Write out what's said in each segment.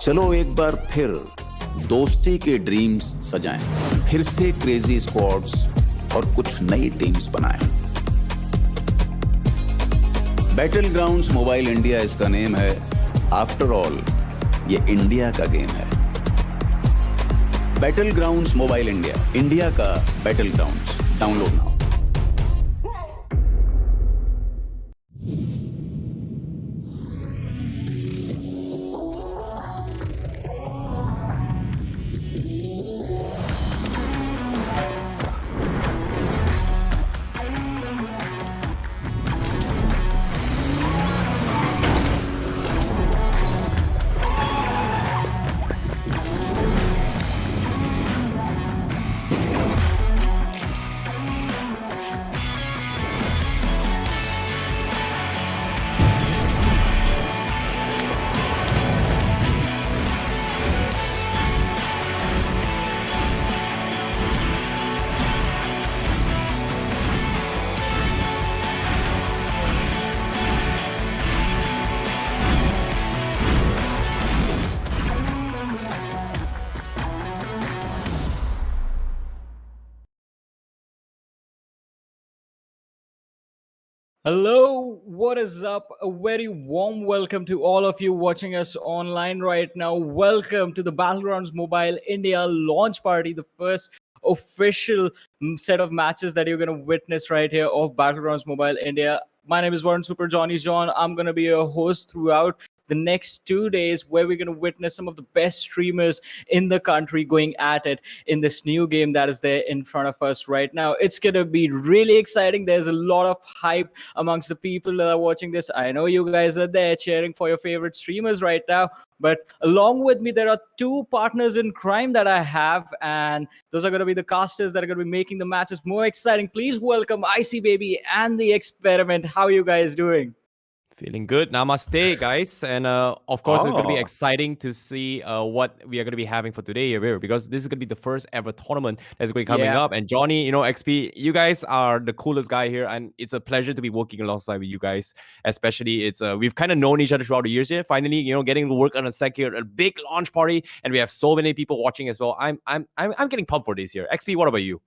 चलो एक बार फिर दोस्ती के ड्रीम्स सजाएं, फिर से क्रेजी स्क्वाड्स और कुछ नई टीम्स बनाएं। बैटल ग्राउंड्स मोबाइल इंडिया इसका नेम है। आफ्टर ऑल ये इंडिया का गेम है। Battlegrounds mobile India, India का Battlegrounds. Download now. Hello, what is up? A very warm welcome to all of you watching us online right now. Welcome to the Battlegrounds Mobile India launch party, the first official set of matches that you're going to witness right here of Battlegrounds Mobile India. My name is Warren Super Johnny John. I'm going to be your host throughout the next 2 days, where we're going to witness some of the best streamers in the country going at it in this new game that is there in front of us right now. It's going to be really exciting. There's a lot of hype amongst the people that are watching this. I know you guys are there cheering for your favorite streamers right now, but along with me, there are two partners in crime that I have, and those are going to be the casters that are going to be making the matches more exciting. Please welcome Icy Baby and The Experiment. How are you guys doing? Feeling good. Namaste, guys. And of course, it's going to be exciting to see what we are going to be having for today here, because this is going to be the first ever tournament that's going to be coming up. And Johnny, XP, you guys are the coolest guy here. And it's a pleasure to be working alongside with you guys. Especially, we've kind of known each other throughout the years here. Finally, getting to work on a big launch party. And we have so many people watching as well. I'm getting pumped for this year. XP, what about you?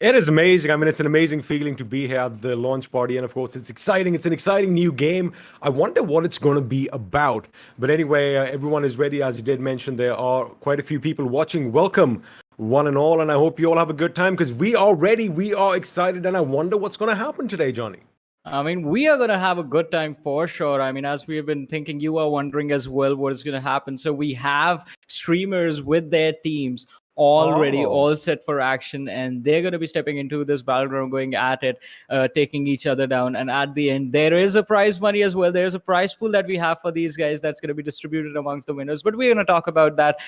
It is amazing. I mean, it's an amazing feeling to be here at the launch party. And of course, it's exciting. It's an exciting new game. I wonder what it's going to be about. But anyway, everyone is ready. As you did mention, there are quite a few people watching. Welcome, one and all. And I hope you all have a good time, because we are ready. We are excited. And I wonder what's going to happen today, Johnny. I mean, we are going to have a good time for sure. I mean, as we have been thinking, you are wondering as well what is going to happen. So we have streamers with their teams already all set for action, and they're going to be stepping into this battleground, going at it, taking each other down. And at the end, there is a prize money as well. There's a prize pool that we have for these guys that's going to be distributed amongst the winners, but we're going to talk about that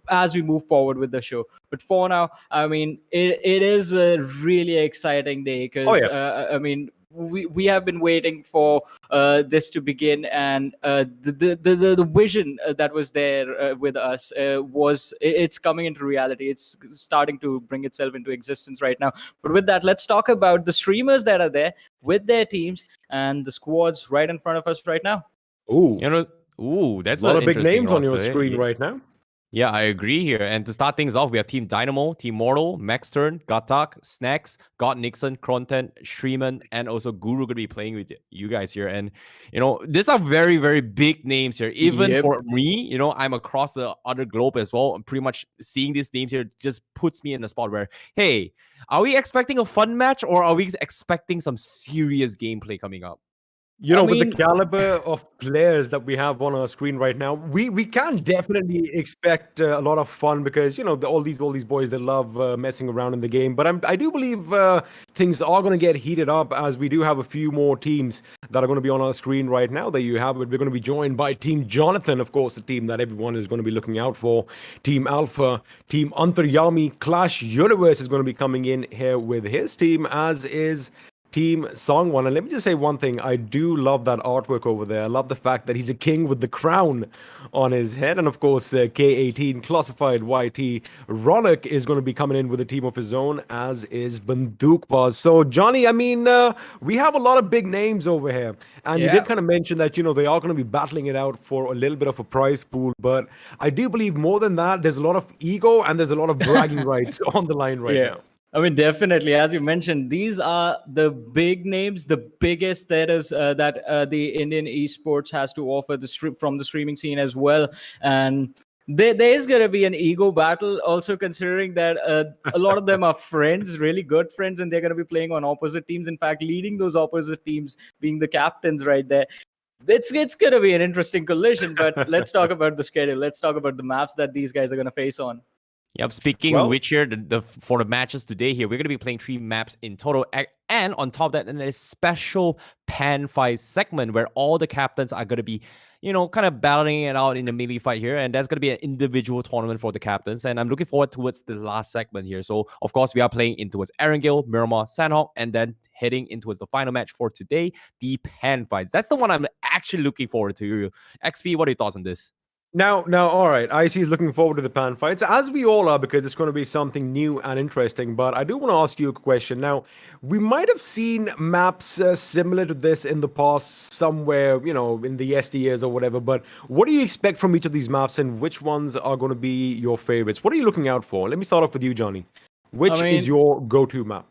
as we move forward with the show. But for now, I mean, it is a really exciting day, because I mean, we have been waiting for this to begin, and the vision that was there with us it's coming into reality. It's starting to bring itself into existence right now. But with that, let's talk about the streamers that are there with their teams and the squads right in front of us right now. That's a lot of big names on your screen right now. Yeah, I agree here. And to start things off, we have Team Dynamo, Team Mortal, MAXTERN, GHATAK, Snax, GODNIXON, KRONTEN, SHREEMAN, and also Guru going to be playing with you guys here. And, these are very, very big names here. Even for me, I'm across the other globe as well. And pretty much seeing these names here just puts me in a spot where, hey, are we expecting a fun match, or are we expecting some serious gameplay coming up? With the caliber of players that we have on our screen right now, we can definitely expect a lot of fun, because all these boys, they love messing around in the game. But I do believe things are going to get heated up, as we do have a few more teams that are going to be on our screen right now. There you have it. We're going to be joined by Team Jonathan, of course, the team that everyone is going to be looking out for. Team Alpha, Team ANTARYAMI, Clash Universe is going to be coming in here with his team, as is Team Sangwan. And let me just say one thing. I do love that artwork over there. I love the fact that he's a king with the crown on his head. And of course, K18 classified YT. Ronak is going to be coming in with a team of his own, as is BandookBaaz. So, Johnny, I mean, we have a lot of big names over here. And you did kind of mention that, they are going to be battling it out for a little bit of a prize pool. But I do believe more than that, there's a lot of ego and there's a lot of bragging rights on the line right now. I mean, definitely, as you mentioned, these are the big names, the biggest that is that the Indian esports has to offer from the streaming scene as well. And there is going to be an ego battle, also considering that a lot of them are friends, really good friends, and they're going to be playing on opposite teams. In fact, leading those opposite teams, being the captains right there. It's going to be an interesting collision, but let's talk about the schedule. Let's talk about the maps that these guys are going to face on. Yep. Speaking of which, here for the matches today, here we're going to be playing 3 maps in total, and on top of that, in a special pan fight segment where all the captains are going to be, kind of battling it out in a melee fight here, and that's going to be an individual tournament for the captains. And I'm looking forward towards the last segment here. So of course we are playing in towards Erangel, Miramar, Sandhawk, and then heading into the final match for today, the pan fights. That's the one I'm actually looking forward to. XP, what are your thoughts on this? Now, all right. IC is looking forward to the pan fights, as we all are, because it's going to be something new and interesting. But I do want to ask you a question. Now, we might have seen maps similar to this in the past somewhere, in the yesteryears or whatever. But what do you expect from each of these maps, and which ones are going to be your favorites? What are you looking out for? Let me start off with you, Johnny. Which is your go-to map?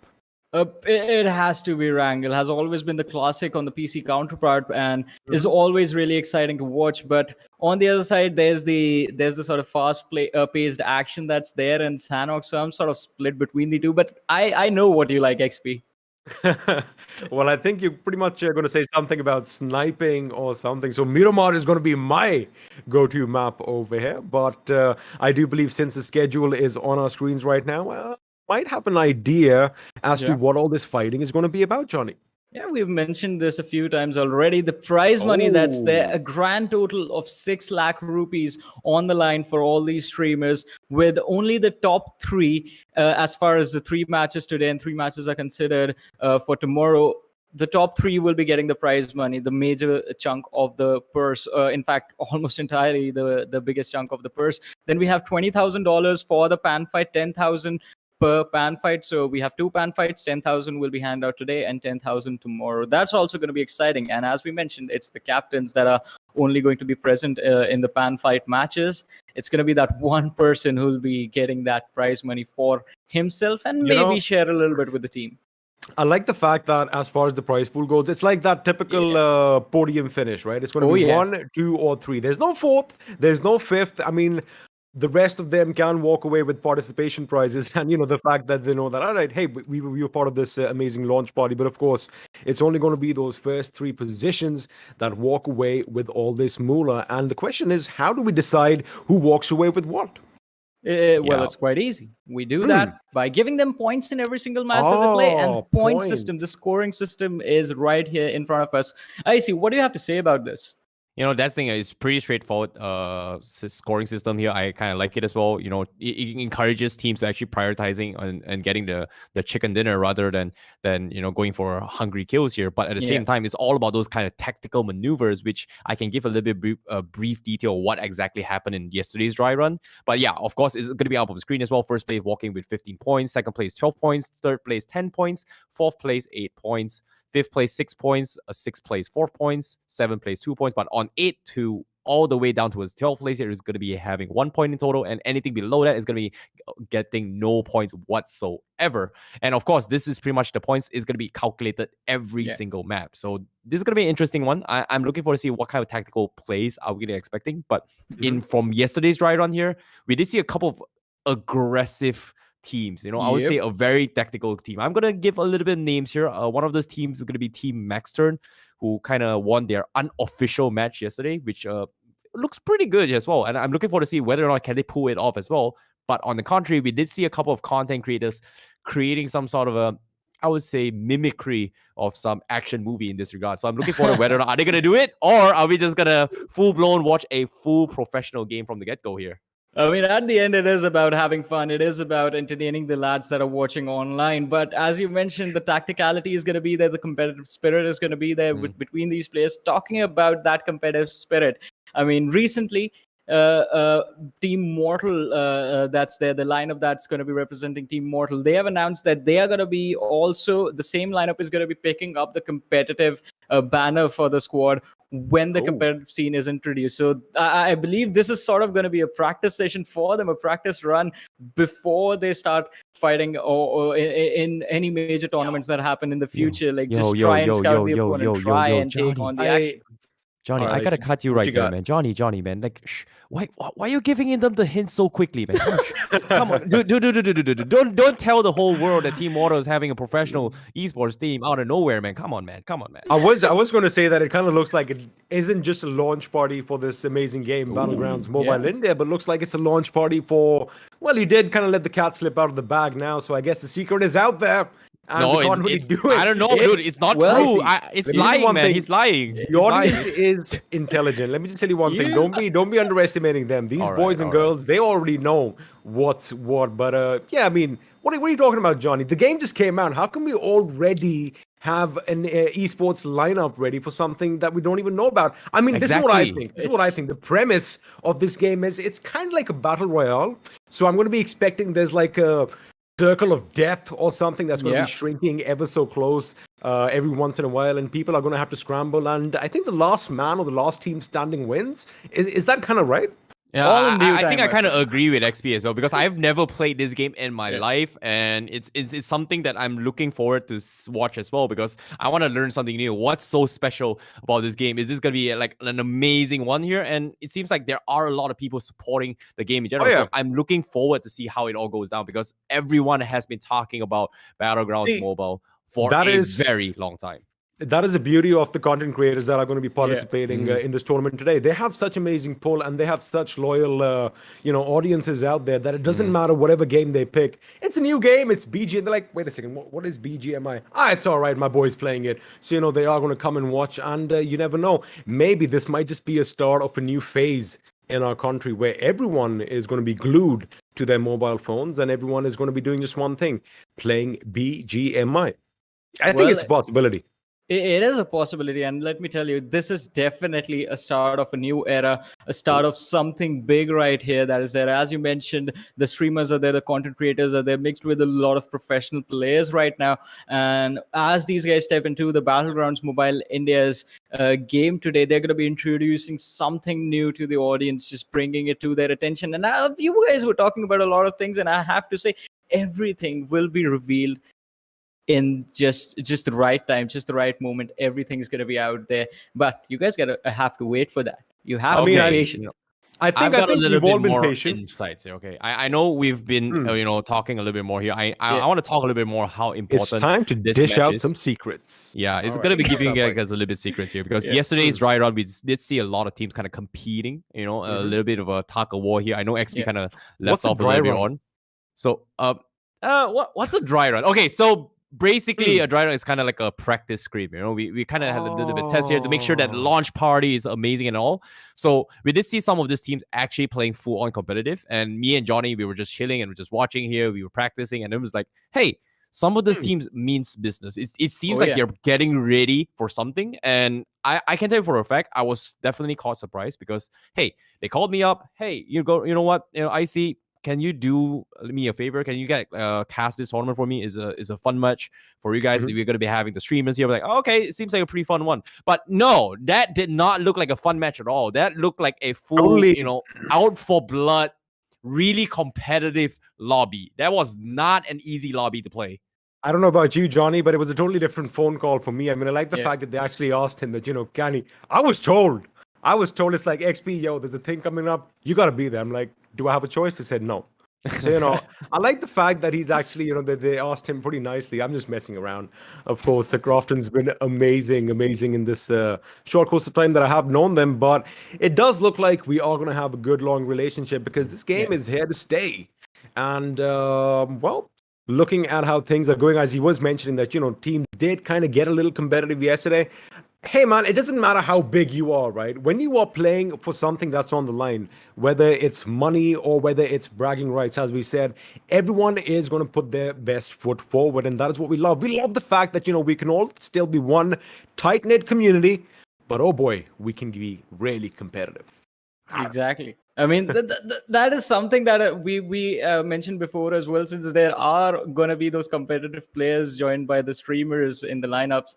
It has to be Wrangle. Has always been the classic on the PC counterpart, and is always really exciting to watch. But on the other side, there's the sort of paced action that's there in Sanhok. So I'm sort of split between the two. But I know what you like, XP. Well, I think you're pretty much going to say something about sniping or something. So Miramar is going to be my go-to map over here. But I do believe, since the schedule is on our screens right now, might have an idea as to what all this fighting is going to be about, Johnny. Yeah, we've mentioned this a few times already. The prize money that's there, a grand total of 6 lakh rupees on the line for all these streamers, with only the top 3, as far as the 3 matches today, and 3 matches are considered for tomorrow. The top 3 will be getting the prize money, the major chunk of the purse. In fact, almost entirely the biggest chunk of the purse. Then we have $20,000 for the pan fight, 10,000 per pan fight. So we have 2 pan fights, 10,000 will be handed out today and 10,000 tomorrow. That's also going to be exciting. And as we mentioned, it's the captains that are only going to be present in the pan fight matches. It's going to be that one person who'll be getting that prize money for himself, and maybe share a little bit with the team. I like the fact that as far as the prize pool goes, it's like that typical podium finish, right? It's going to be 1, 2, or 3. There's no 4th. There's no 5th. I mean, the rest of them can walk away with participation prizes, and the fact that they know that, all right, hey, we were part of this amazing launch party. But of course, it's only going to be those first 3 positions that walk away with all this moolah. And the question is, how do we decide who walks away with what? Well, it's quite easy. We do that by giving them points in every single match that they play, and the point system, the scoring system, is right here in front of us. I see. What do you have to say about this? That thing is pretty straightforward scoring system here. I kind of like it as well. It encourages teams to actually prioritizing and getting the chicken dinner rather than going for hungry kills here. But at the same time, it's all about those kind of tactical maneuvers, which I can give a little bit brief detail of what exactly happened in yesterday's dry run. But yeah, of course, it's going to be up on the screen as well. First place walking with 15 points, second place 12 points, third place 10 points, fourth place 8 points. 5th place 6 points, 6th place 4 points, 7th place 2 points. But on 8 to all the way down towards 12th place here is going to be having 1 point in total, and anything below that is going to be getting no points whatsoever. And of course, this is pretty much the points is going to be calculated every single map. So this is going to be an interesting one. I'm looking forward to see what kind of tactical plays are we really expecting. But from yesterday's dry run here, we did see a couple of aggressive teams. I would say a very tactical team. I'm gonna give a little bit of names here. One of those teams is gonna be Team MAXTERN, who kind of won their unofficial match yesterday, which looks pretty good as well. And I'm looking forward to see whether or not can they pull it off as well. But on the contrary, we did see a couple of content creators creating some sort of I would say, mimicry of some action movie in this regard. So I'm looking forward to whether or not are they gonna do it, or are we just gonna full blown watch a full professional game from the get go here? I mean, at the end, it is about having fun. It is about entertaining the lads that are watching online. But as you mentioned, the tacticality is going to be there. The competitive spirit is going to be there between these players. Talking about that competitive spirit, I mean, recently, Team Mortal, that's there, the lineup that's going to be representing Team Mortal, they have announced that they are going to be also, the same lineup is going to be picking up the competitive banner for the squad when the competitive scene is introduced. So I believe this is sort of going to be a practice session for them, a practice run before they start fighting or in any major tournaments that happen in the future. Like just try and scout the opponent, try and take on the action. Johnny, All I right, gotta so cut you what right you there, got? man. Johnny, man. Like, why are you giving them the hints so quickly, man? Come on, dude. Don't tell the whole world that Team Mortal is having a professional esports team out of nowhere, man. Come on, man. I was going to say that it kind of looks like it isn't just a launch party for this amazing game, Battlegrounds Mobile India, but looks like it's a launch party for, well, you did kind of let the cat slip out of the bag now, so I guess the secret is out there. And No, we can't really it's do it. I don't know, dude. It's not true. It's Let me tell you lying, one man. thing. He's lying. The He's lying. audience is intelligent. Let me just tell you one thing. Don't be underestimating them. These All boys right, and all right. girls, they already know what's what. But yeah, I mean, what are you talking about, Johnny? The game just came out. How can we already have an esports lineup ready for something that we don't even know about? I mean, this is what I Exactly. think. This is what I think. The premise of this game is it's kind of like a battle royale. So I'm going to be expecting there's like a circle of death or something that's going to be shrinking ever so close every once in a while, and people are going to have to scramble. And I think the last man or the last team standing wins. Is that kind of right? Yeah, All in due I think time, I my kind of friend. agree with XP as well because I've never played this game in my life, and it's something that I'm looking forward to watch as well because I want to learn something new. What's so special about this game? Is this gonna be like an amazing one here? And it seems like there are a lot of people supporting the game in general. yeah. So I'm looking forward to see how it all goes down because everyone has been talking about Battlegrounds See, Mobile for that a is very long time. that is the beauty of the content creators that are going to be participating in this tournament today. They have such amazing pull and they have such loyal audiences out there that it doesn't matter whatever game they pick. It's a new game, it's BG, and they're like, wait a second, what is BGMI? It's all right, my boy's playing it. So they are going to come and watch, and you never know, maybe this might just be a start of a new phase in our country where everyone is going to be glued to their mobile phones and everyone is going to be doing just one thing, playing BGMI. I think it's a possibility. It is a possibility, and let me tell you, this is definitely a start of a new era, a start of something big right here that is there. As you mentioned, the streamers are there, the content creators are there, mixed with a lot of professional players right now. And as these guys step into the Battlegrounds Mobile India's game today, they're going to be introducing something new to the audience, just bringing it to their attention. And you guys were talking about a lot of things, and I have to say, everything will be revealed in just the right time, just the right moment. Everything is going to be out there, but you guys gotta have to wait for that. You have to be patient. I think got a little we've all bit been more patient. insights here. Okay, I know we've been talking a little bit more here. I want to talk a little bit more how important It's time to this dish match out is. some secrets. Yeah, it's gonna be giving you guys a little bit secrets here because yesterday's dry run we did see a lot of teams kind of competing. A little bit of a tug of war here. I know XP kind of left off a little bit on. So what's a dry run? Okay, so basically a dry run is kind of like a practice screen. We kind of had a little bit of test here to make sure that the launch party is amazing and all. So we did see some of these teams actually playing full on competitive, and me and Johnny, we were just chilling and we're just watching here. We were practicing, and it was like, hey, some of these teams means business. It seems like they're getting ready for something, and I can tell you for a fact I was definitely caught surprised because hey, they called me up. Hey, you know what? IC, can you do me a favor? Can you get cast this tournament for me? Is a fun match for you guys. We're gonna be having the streamers here. We're like, oh, okay, it seems like a pretty fun one. But no, that did not look like a fun match at all. That looked like a full, out for blood, really competitive lobby. That was not an easy lobby to play. I don't know about you, Johnny, but it was a totally different phone call for me. I mean, I like the fact that they actually asked him that, can he? I was told it's like, XP, yo, there's a thing coming up. You got to be there. I'm like, do I have a choice? They said no. So, I like the fact that he's actually, that they asked him pretty nicely. I'm just messing around. Of course, KRONTEN's been amazing in this short course of time that I have known them. But it does look like we are going to have a good, long relationship because this game is here to stay. And, well, looking at how things are going, as he was mentioning that, teams did kind of get a little competitive yesterday. Hey man, it doesn't matter how big you are, right? When you are playing for something that's on the line, whether it's money or whether it's bragging rights, as we said, everyone is going to put their best foot forward, and that is what we love. We love the fact that, we can all still be one tight-knit community, but oh boy, we can be really competitive. Exactly. I mean, that is something that we mentioned before as well. Since there are gonna be those competitive players joined by the streamers in the lineups,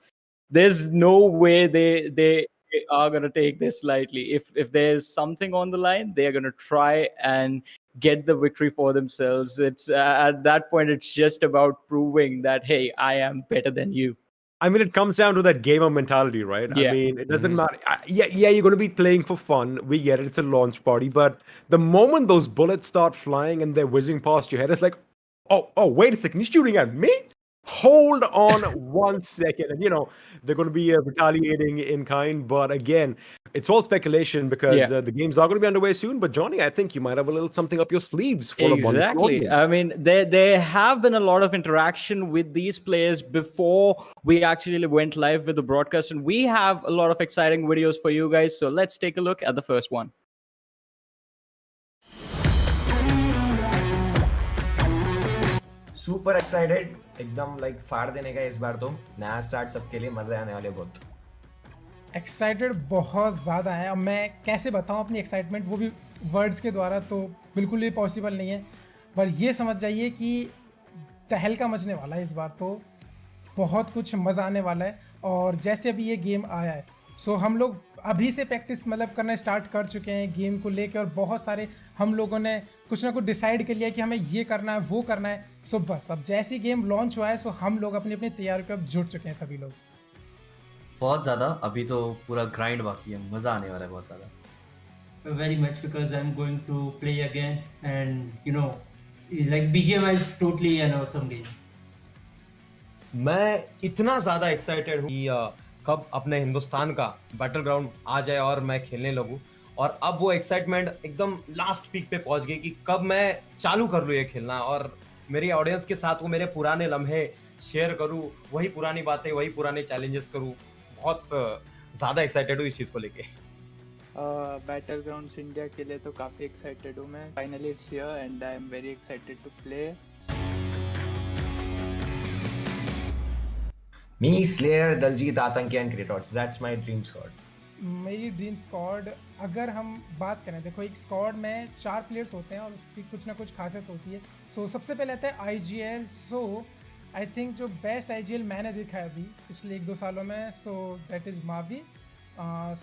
there's no way they are gonna take this lightly. If there's something on the line, they're gonna try and get the victory for themselves. It's at that point, it's just about proving that, hey, I am better than you. I mean, it comes down to that gamer mentality, right? I Yeah. mean, it doesn't matter. Yeah, you're going to be playing for fun. We get it. It's a launch party. But the moment those bullets start flying and they're whizzing past your head, it's like, oh, wait a second. You're shooting at me? Hold on 1 second. And, they're going to be retaliating in kind. But again, it's all speculation because Yeah. the games are going to be underway soon. But Johnny, I think you might have a little something up your sleeves for a Exactly. I mean, there have been a lot of interaction with these players before we actually went live with the broadcast, and we have a lot of exciting videos for you guys. So let's take a look at the first one. Super excited, एकदम like फाड़ देने का इस बार तो नया start सबके लिए मजे आने वाले बहुत। एक्साइटेड बहुत ज़्यादा है। अब मैं कैसे बताऊं अपनी एक्साइटमेंट, वो भी वर्ड्स के द्वारा तो बिल्कुल ही पॉसिबल नहीं है। पर ये समझ जाइए कि तहलका मचने वाला है इस बार, तो बहुत कुछ मज़ा आने वाला है। और जैसे अभी ये गेम आया है, सो हम लोग अभी से प्रैक्टिस मतलब करना स्टार्ट कर चुके हैं गेम को लेके, और बहुत सारे हम लोगों ने कुछ ना कुछ डिसाइड कर लिया कि हमें ये करना है वो करना है। सो बस अब जैसे गेम लॉन्च हुआ है, सो हम लोग अपनी अपनी तैयारी पे अब जुट चुके हैं सभी लोग। बहुत ज़्यादा, अभी तो पूरा ग्राइंड बाकी है, मज़ा आने वाला है बहुत ज़्यादा। Very much, because I'm going to play again, and like BGMI is totally an awesome game. मैं इतना ज़्यादा एक्साइटेड हूँ कि कब अपने हिंदुस्तान का बैटल ग्राउंड आ जाए और मैं खेलने लगूँ। और अब वो एक्साइटमेंट एकदम लास्ट पीक पे पहुँच गई कि कब मैं चालू कर लूँ ये खेलना, और मेरी ऑडियंस के साथ वो मेरे पुराने लम्हे शेयर करूँ, वही पुरानी बातें, वही पुराने चैलेंजेस करूँ। बहुत ज़्यादा एक्साइटेड हूँ इस चीज़ को लेके। बैटल ग्राउंड्स इंडिया के लिए तो काफ़ी एक्साइटेड हूँ मैं। Finally it's here and I am very excited to play. Me, slayer, Daljeet, आतंकी and Kratos, that's my dream squad. मेरी ड्रीम स्क्वाड अगर हम बात करें, देखो एक स्क्वाड में 4 प्लेयर्स होते हैं और उसकी कुछ ना कुछ खासियत होती है। सो सबसे पहले आता है IGL। सो आई थिंक जो बेस्ट IGL मैंने देखा है अभी पिछले 1-2 सालों में, सो दैट इज़ मावी।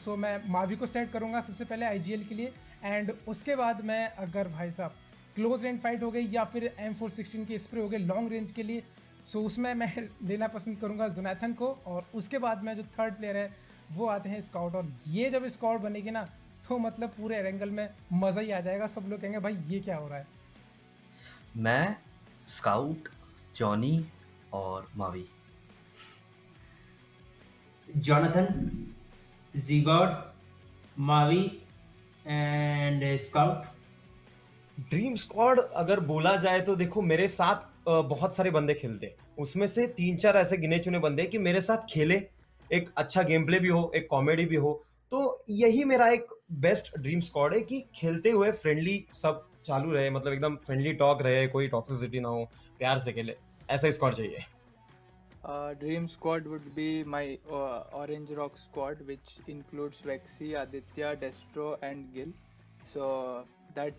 सो मैं मावी को सेट करूँगा सबसे पहले IGL के लिए। एंड उसके बाद मैं अगर भाई साहब क्लोज रेंज फाइट हो गई या फिर M416 की स्प्रे हो गई लॉन्ग रेंज के लिए, सो उसमें मैं लेना पसंद करूँगा जोनाथन को। और उसके बाद में जो थर्ड प्लेयर है वो आते हैं स्काउट। और ये जब स्काउट बनेगी ना, तो मतलब पूरे एंगल में मज़ा ही आ जाएगा। सब लोग कहेंगे भाई ये क्या हो रहा है। मैं, स्काउट, जॉनी और Mavi. Jonathan, Zigord, Mavi, and Scout. Dream squad अगर बोला जाए तो देखो, मेरे साथ बहुत सारे बंदे खेलते हैं, उसमें से 3-4 ऐसे गिने चुने बंदे कि मेरे साथ खेले, एक अच्छा गेम प्ले भी हो, एक कॉमेडी भी हो। तो यही मेरा एक बेस्ट ड्रीम स्क्वाड है कि खेलते हुए फ्रेंडली सब चालू रहे, मतलब एकदम फ्रेंडली टॉक रहे, कोई टॉक्सिसिटी ना हो, प्यार से खेले, ऐसा स्क्वाड चाहिए। Dream squad would be my Orange Rock squad, which includes Vexy, Aditya, Destro, and Gil. So that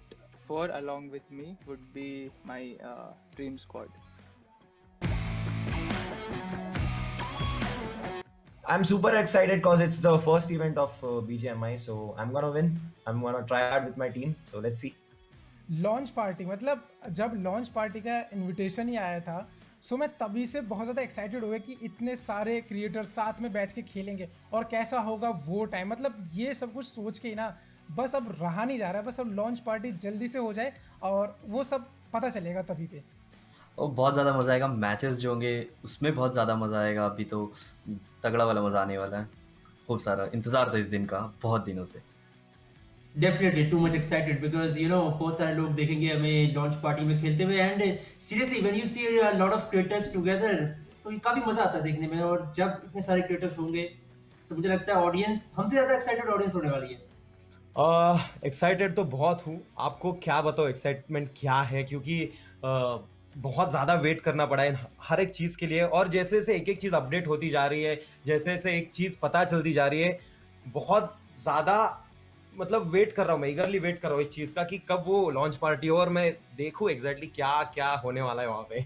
4 along with me would be my dream squad. I'm super excited because it's the first event of BGMI, so I'm gonna win. I'm gonna try hard with my team, so let's see. Launch party, मतलब जब launch party का invitation ही आया था, सो मैं तभी से बहुत ज़्यादा एक्साइटेड हुए कि इतने सारे क्रिएटर साथ में बैठ के खेलेंगे और कैसा होगा वो टाइम। मतलब ये सब कुछ सोच के ही ना, बस अब रहा नहीं जा रहा है, बस अब लॉन्च पार्टी जल्दी से हो जाए और वो सब पता चलेगा तभी पे। और बहुत ज़्यादा मज़ा आएगा, मैचेस जो होंगे उसमें बहुत ज़्यादा मज़ा आएगा। अभी तो तगड़ा वाला मज़ा आने वाला है, खूब सारा इंतज़ार था इस दिन का बहुत दिनों से। Definitely too much excited because बहुत सारे लोग देखेंगे हमें लॉन्च पार्टी में खेलते हुए, and seriously when you see a lot of creators together, तो काफी मजा आता है देखने में। और जब इतने सारे क्रिएटर्स होंगे तो मुझे लगता है ऑडियंस हमसे ज़्यादा एक्साइटेड ऑडियंस होने वाली है। एक्साइटेड तो बहुत हूँ। आपको क्या बताओ एक्साइटमेंट क्या है, क्योंकि बहुत ज़्यादा वेट करना पड़ा है हर एक चीज़ के लिए, और जैसे जैसे एक एक चीज़ अपडेट होती जा रही है, जैसे जैसे एक चीज़ पता चलती जा रही है, बहुत ज़्यादा मतलब वेट कर रहा हूँ मैं, ईगरली वेट कर रहा हूँ इस चीज़ का कि कब वो लॉन्च पार्टी हो और मैं देखूँ एग्जैक्टली क्या क्या होने वाला है वहाँ पे।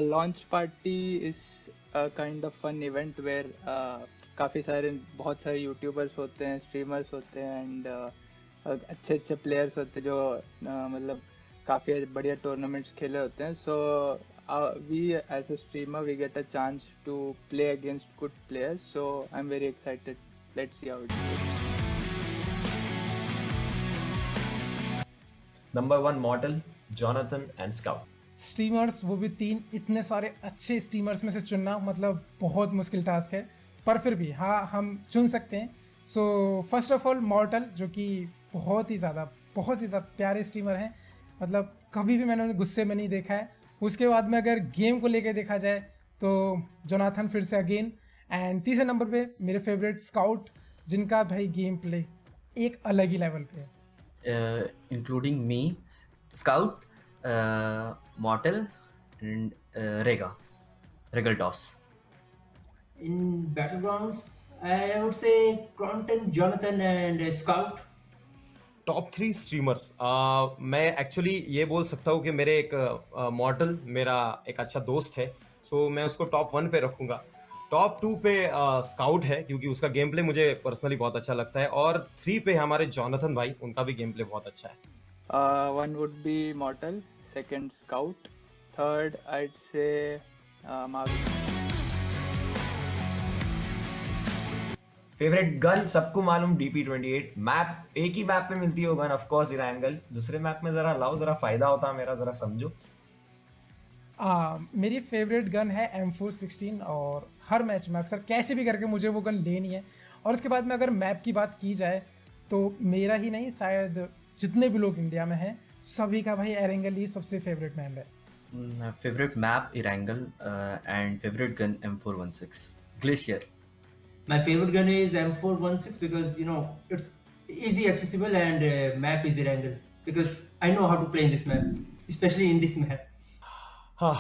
Launch party is a kind of fun event where काफ़ी सारे बहुत सारे यूट्यूबर्स होते हैं, स्ट्रीमर्स होते हैं एंड अच्छे अच्छे प्लेयर्स होते हैं जो मतलब काफ़ी बढ़िया टूर्नामेंट्स खेले होते हैं. So we as a streamer we get a chance to play against good players. So I am very excited. Let's see how it goes. Number 1 Mortal, Jonathan and Scout. Streamers, वो भी 3 इतने सारे अच्छे streamers में से चुनना मतलब बहुत मुश्किल टास्क है, पर फिर भी हाँ हम चुन सकते हैं. सो फर्स्ट ऑफ ऑल मॉर्टल, जो कि बहुत ही ज़्यादा प्यारे स्ट्रीमर हैं, मतलब कभी भी मैंने उन्हें गुस्से में नहीं देखा है. उसके बाद में अगर गेम को लेके देखा जाए तो जोनाथन फिर से अगेन. एंड तीसरे नंबर पे मेरे फेवरेट स्काउट, जिनका भाई गेम प्ले एक अलग ही लेवल पे है. Including me, Scout, Mortal, and Regal Toss. In Battlegrounds, I would say KRONTEN, Jonathan, and Scout. Top 3 streamers, मैं एक्चुअली ये बोल सकता हूँ कि मेरे एक मॉर्टल मेरा एक अच्छा दोस्त है, सो मैं उसको टॉप 1 पे रखूँगा. टॉप 2 पे स्काउट है क्योंकि उसका गेम प्ले मुझे पर्सनली बहुत अच्छा लगता है, और 3 पे हमारे जॉनथन भाई, उनका भी गेम प्ले बहुत अच्छा है. One would be Mortal, second Scout, third I'd say Mavi. Favourite gun सबको मालूम DP28. मैप एक ही मैप पे मिलती है गन, ऑफ कोर्स इरांगल. दूसरे मैप में जरा लाओ, जरा फायदा होता मेरा, जरा समझो. मेरी फेवरेट गन है M416, और हर मैच में अक्सर कैसे भी करके मुझे वो गन लेनी है. और उसके बाद में अगर मैप की बात की जाए तो मेरा ही नहीं, शायद जितने भी लोग इंडिया में हैं सभी का भाई एरेंगल ही सबसे फेवरेट मैप है. Favorite map Erangel, and favorite gun M416 Glacier. My favorite gun is M416 because it's easy accessible, and map is Erangel because I know how to play in this map, especially in this map. हाँ,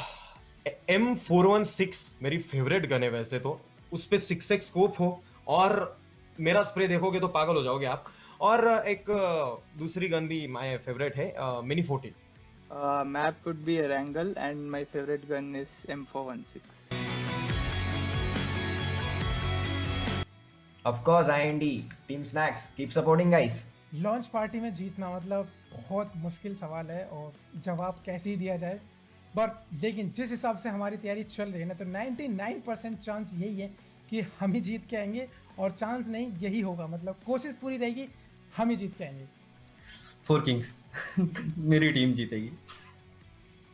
M416 मेरी favourite gun है वैसे तो. उस पे 6x scope हो और मेरा स्प्रे देखोगे तो पागल हो जाओगे आप. और एक दूसरी गन भी माय फेवरेट है, mini 14. Map would be Erangel and my favorite gun is M416. Of course, IND, Team Snax, keep supporting guys. Launch party में जीतना मतलब बहुत मुश्किल सवाल है, और जवाब कैसे ही दिया जाए. बट लेकिन जिस हिसाब से हमारी तैयारी चल रही है ना, तो 99% चांस यही है कि हम ही जीत के आएंगे, और चांस नहीं यही होगा, मतलब कोशिश पूरी रहेगी हम ही जीत के आएंगे. 4 Kings. मेरी टीम जीतेगी.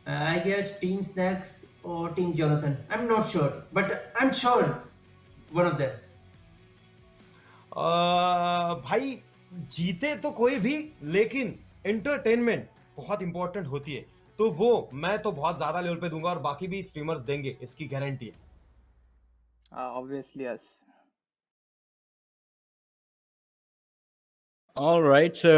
I guess Team Snax or Team Jonathan. I'm not sure, but I'm sure one of them. भाई जीते तो कोई भी, लेकिन एंटरटेनमेंट बहुत इंपॉर्टेंट होती है, तो वो मैं तो बहुत ज्यादा लेवल पे दूंगा और बाकी भी स्ट्रीमर्स देंगे, इसकी गारंटी है. Obviously us. All right, so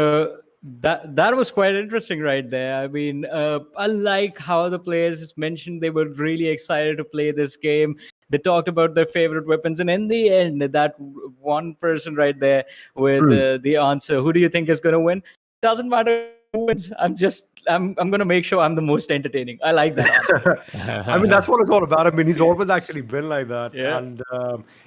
that was quite interesting right there. I mean, I like how the players mentioned they were really excited to play this game. They talked about their favorite weapons, and in the end, that one person right there with the answer, who do you think is going to win? Doesn't matter who wins. I'm going to make sure I'm the most entertaining. I like that answer. I mean, that's what it's all about. I mean, he's always actually been like that. Yeah. And,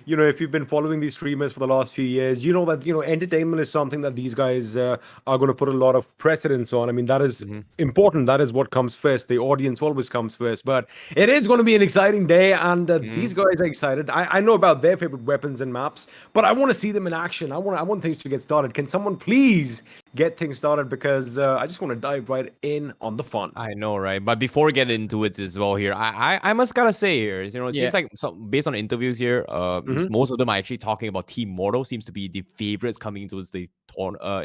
if you've been following these streamers for the last few years, you know that, entertainment is something that these guys are going to put a lot of precedence on. I mean, that is important. That is what comes first. The audience always comes first. But it is going to be an exciting day. And these guys are excited. I know about their favorite weapons and maps, but I want to see them in action. I want things to get started. Can someone please get things started? Because I just want to dive right in on the fun. I know, right? But before we get into it as well here, I must gotta say here, it seems like based on interviews here, most of them are actually talking about Team Mortal seems to be the favorites coming into the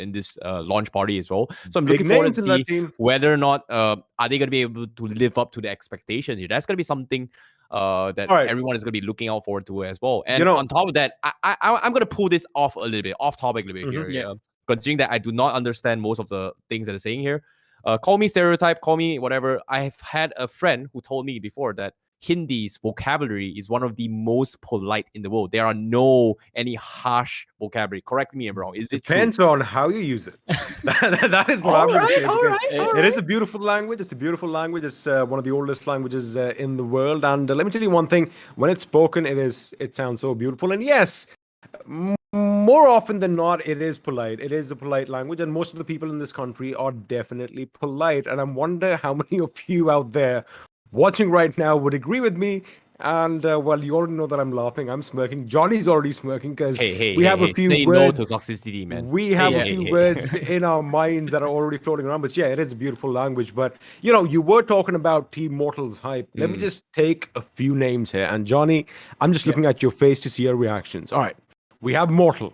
in this launch party as well. So I'm looking forward to see whether or not are they gonna be able to live up to the expectations here. That's gonna be something that All right. everyone is going to be looking out forward to as well. And You know- on top of that, I'm going to pull this off a little bit, off topic a little bit here. Yeah. Considering that I do not understand most of the things that they're saying here. Call me stereotype, call me whatever. I've had a friend who told me before that Hindi's vocabulary is one of the most polite in the world. There are any harsh vocabulary. Correct me if I'm wrong. Is it true? Depends on how you use it. that is what I'm going to say. Because it is a beautiful language. It's a beautiful language. It's one of the oldest languages in the world. And let me tell you one thing: when it's spoken, it sounds so beautiful. And yes, more often than not, it is polite. It is a polite language, and most of the people in this country are definitely polite. And I wonder how many of you out there watching right now would agree with me. And well, you already know that I'm laughing. I'm smirking. Johnny's already smirking because we have a few say words. no to toxicity, man. We have a few words in our minds that are already floating around. But yeah, it is a beautiful language. But you were talking about Team Mortal's hype. Let me just take a few names here. And Johnny, I'm just looking at your face to see your reactions. All right, we have Mortal,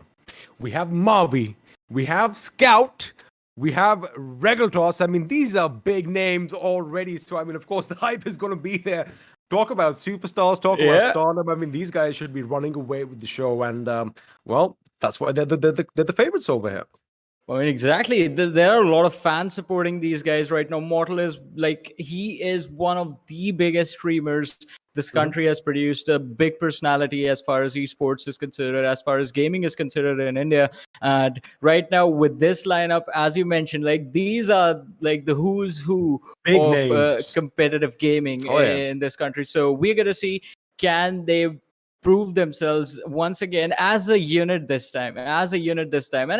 we have Mavi, we have Scout. We have Regaltos. I mean, these are big names already. So, I mean, of course, the hype is going to be there. Talk about superstars, talk about stardom. I mean, these guys should be running away with the show. And, well, that's why they're the favorites over here. I mean, exactly. There are a lot of fans supporting these guys right now. Mortal is he is one of the biggest streamers this country has produced, a big personality as far as esports is considered, as far as gaming is considered in India. And right now with this lineup, as you mentioned, these are the who's who of competitive gaming in this country. So we're going to see, can they prove themselves once again as a unit this time. And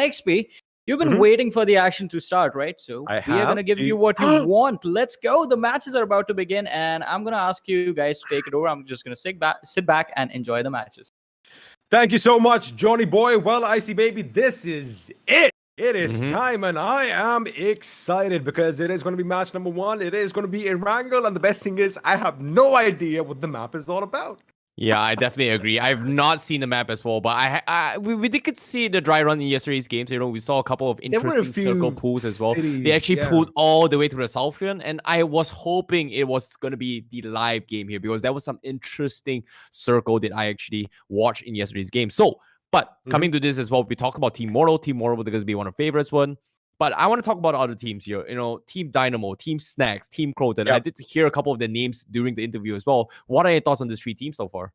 XP, you've been waiting for the action to start, right? So we are going to give you what you want. Let's go. The matches are about to begin, and I'm going to ask you guys to take it over. I'm just going to sit back and enjoy the matches. Thank you so much, Johnny boy. Well, Icy baby, this is it. It is time, and I am excited because it is going to be match number 1. It is going to be a wrangle, and the best thing is I have no idea what the map is all about. Yeah, I definitely agree. I've not seen the map as well, but we did see the dry run in yesterday's games. We saw a couple of interesting circle pools as well. They actually pulled all the way to the Southern, and I was hoping it was going to be the live game here because there was some interesting circle that I actually watched in yesterday's game. So, but coming to this as well, we talk about Team Mortal. Team Mortal is going to be one of favorites one. But I want to talk about other teams here. Team DYNAMO, Team Snax, Team KRONTEN. I did hear a couple of the names during the interview as well. What are your thoughts on these 3 teams so far?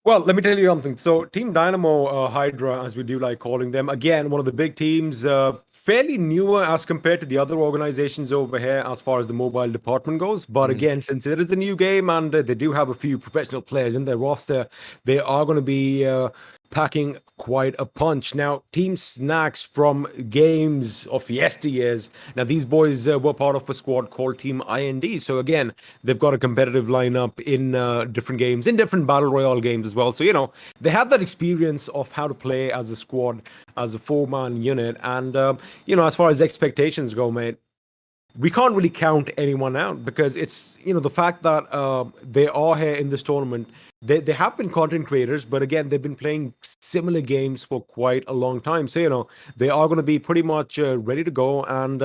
Well, let me tell you something. So Team DYNAMO, Hydra, as we do like calling them, again, one of the big teams, fairly newer as compared to the other organizations over here as far as the mobile department goes. But again, since it is a new game and they do have a few professional players in their roster, they are going to be packing quite a punch. Now, Team Snax from games of yesteryears. Now, these boys were part of a squad called Team IND. So again, they've got a competitive lineup in different games, in different battle royale games as well. So, they have that experience of how to play as a squad, as a 4-man unit. And, as far as expectations go, mate, we can't really count anyone out because it's, the fact that they are here in this tournament. They have been content creators, but again, they've been playing similar games for quite a long time. So, they are going to be pretty much ready to go. And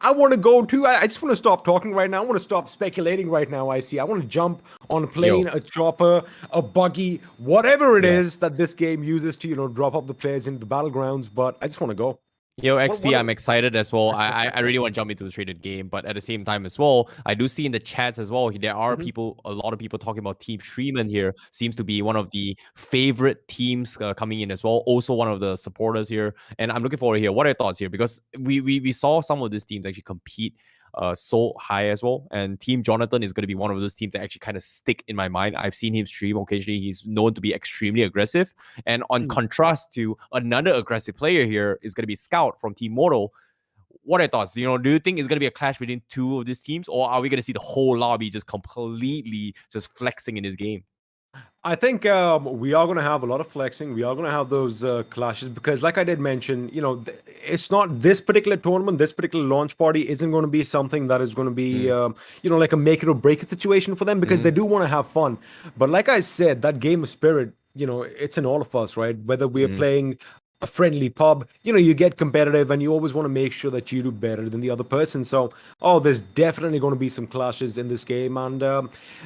I want to go too. I just want to stop talking right now. I want to stop speculating right now, I want to jump on a plane, a chopper, a buggy, whatever it is that this game uses to, drop off the players into the battlegrounds. But I just want to go. Yo, XP, I'm excited as well. I really want to jump into the traded game, but at the same time as well, I do see in the chats as well, there are a lot of people talking about Team SHREEMAN here. Seems to be one of the favorite teams coming in as well. Also one of the supporters here. And I'm looking forward here. What are your thoughts here? Because we saw some of these teams actually compete so high as well. And Team Jonathan is going to be one of those teams that actually kind of stick in my mind. I've seen him stream occasionally. He's known to be extremely aggressive. And on contrast to another aggressive player here is going to be Scout from Team Mortal. What are your thoughts? Do you think it's going to be a clash between 2 of these teams, or are we going to see the whole lobby just completely just flexing in this game? I think we are going to have a lot of flexing. We are going to have those clashes because, like I did mention, it's not this particular tournament, this particular launch party isn't going to be something that is going to be, like a make it or break it situation for them because they do want to have fun. But like I said, that game of spirit, it's in all of us, right? Whether we are playing a friendly pub, you get competitive and you always want to make sure that you do better than the other person. So, there's definitely going to be some clashes in this game. And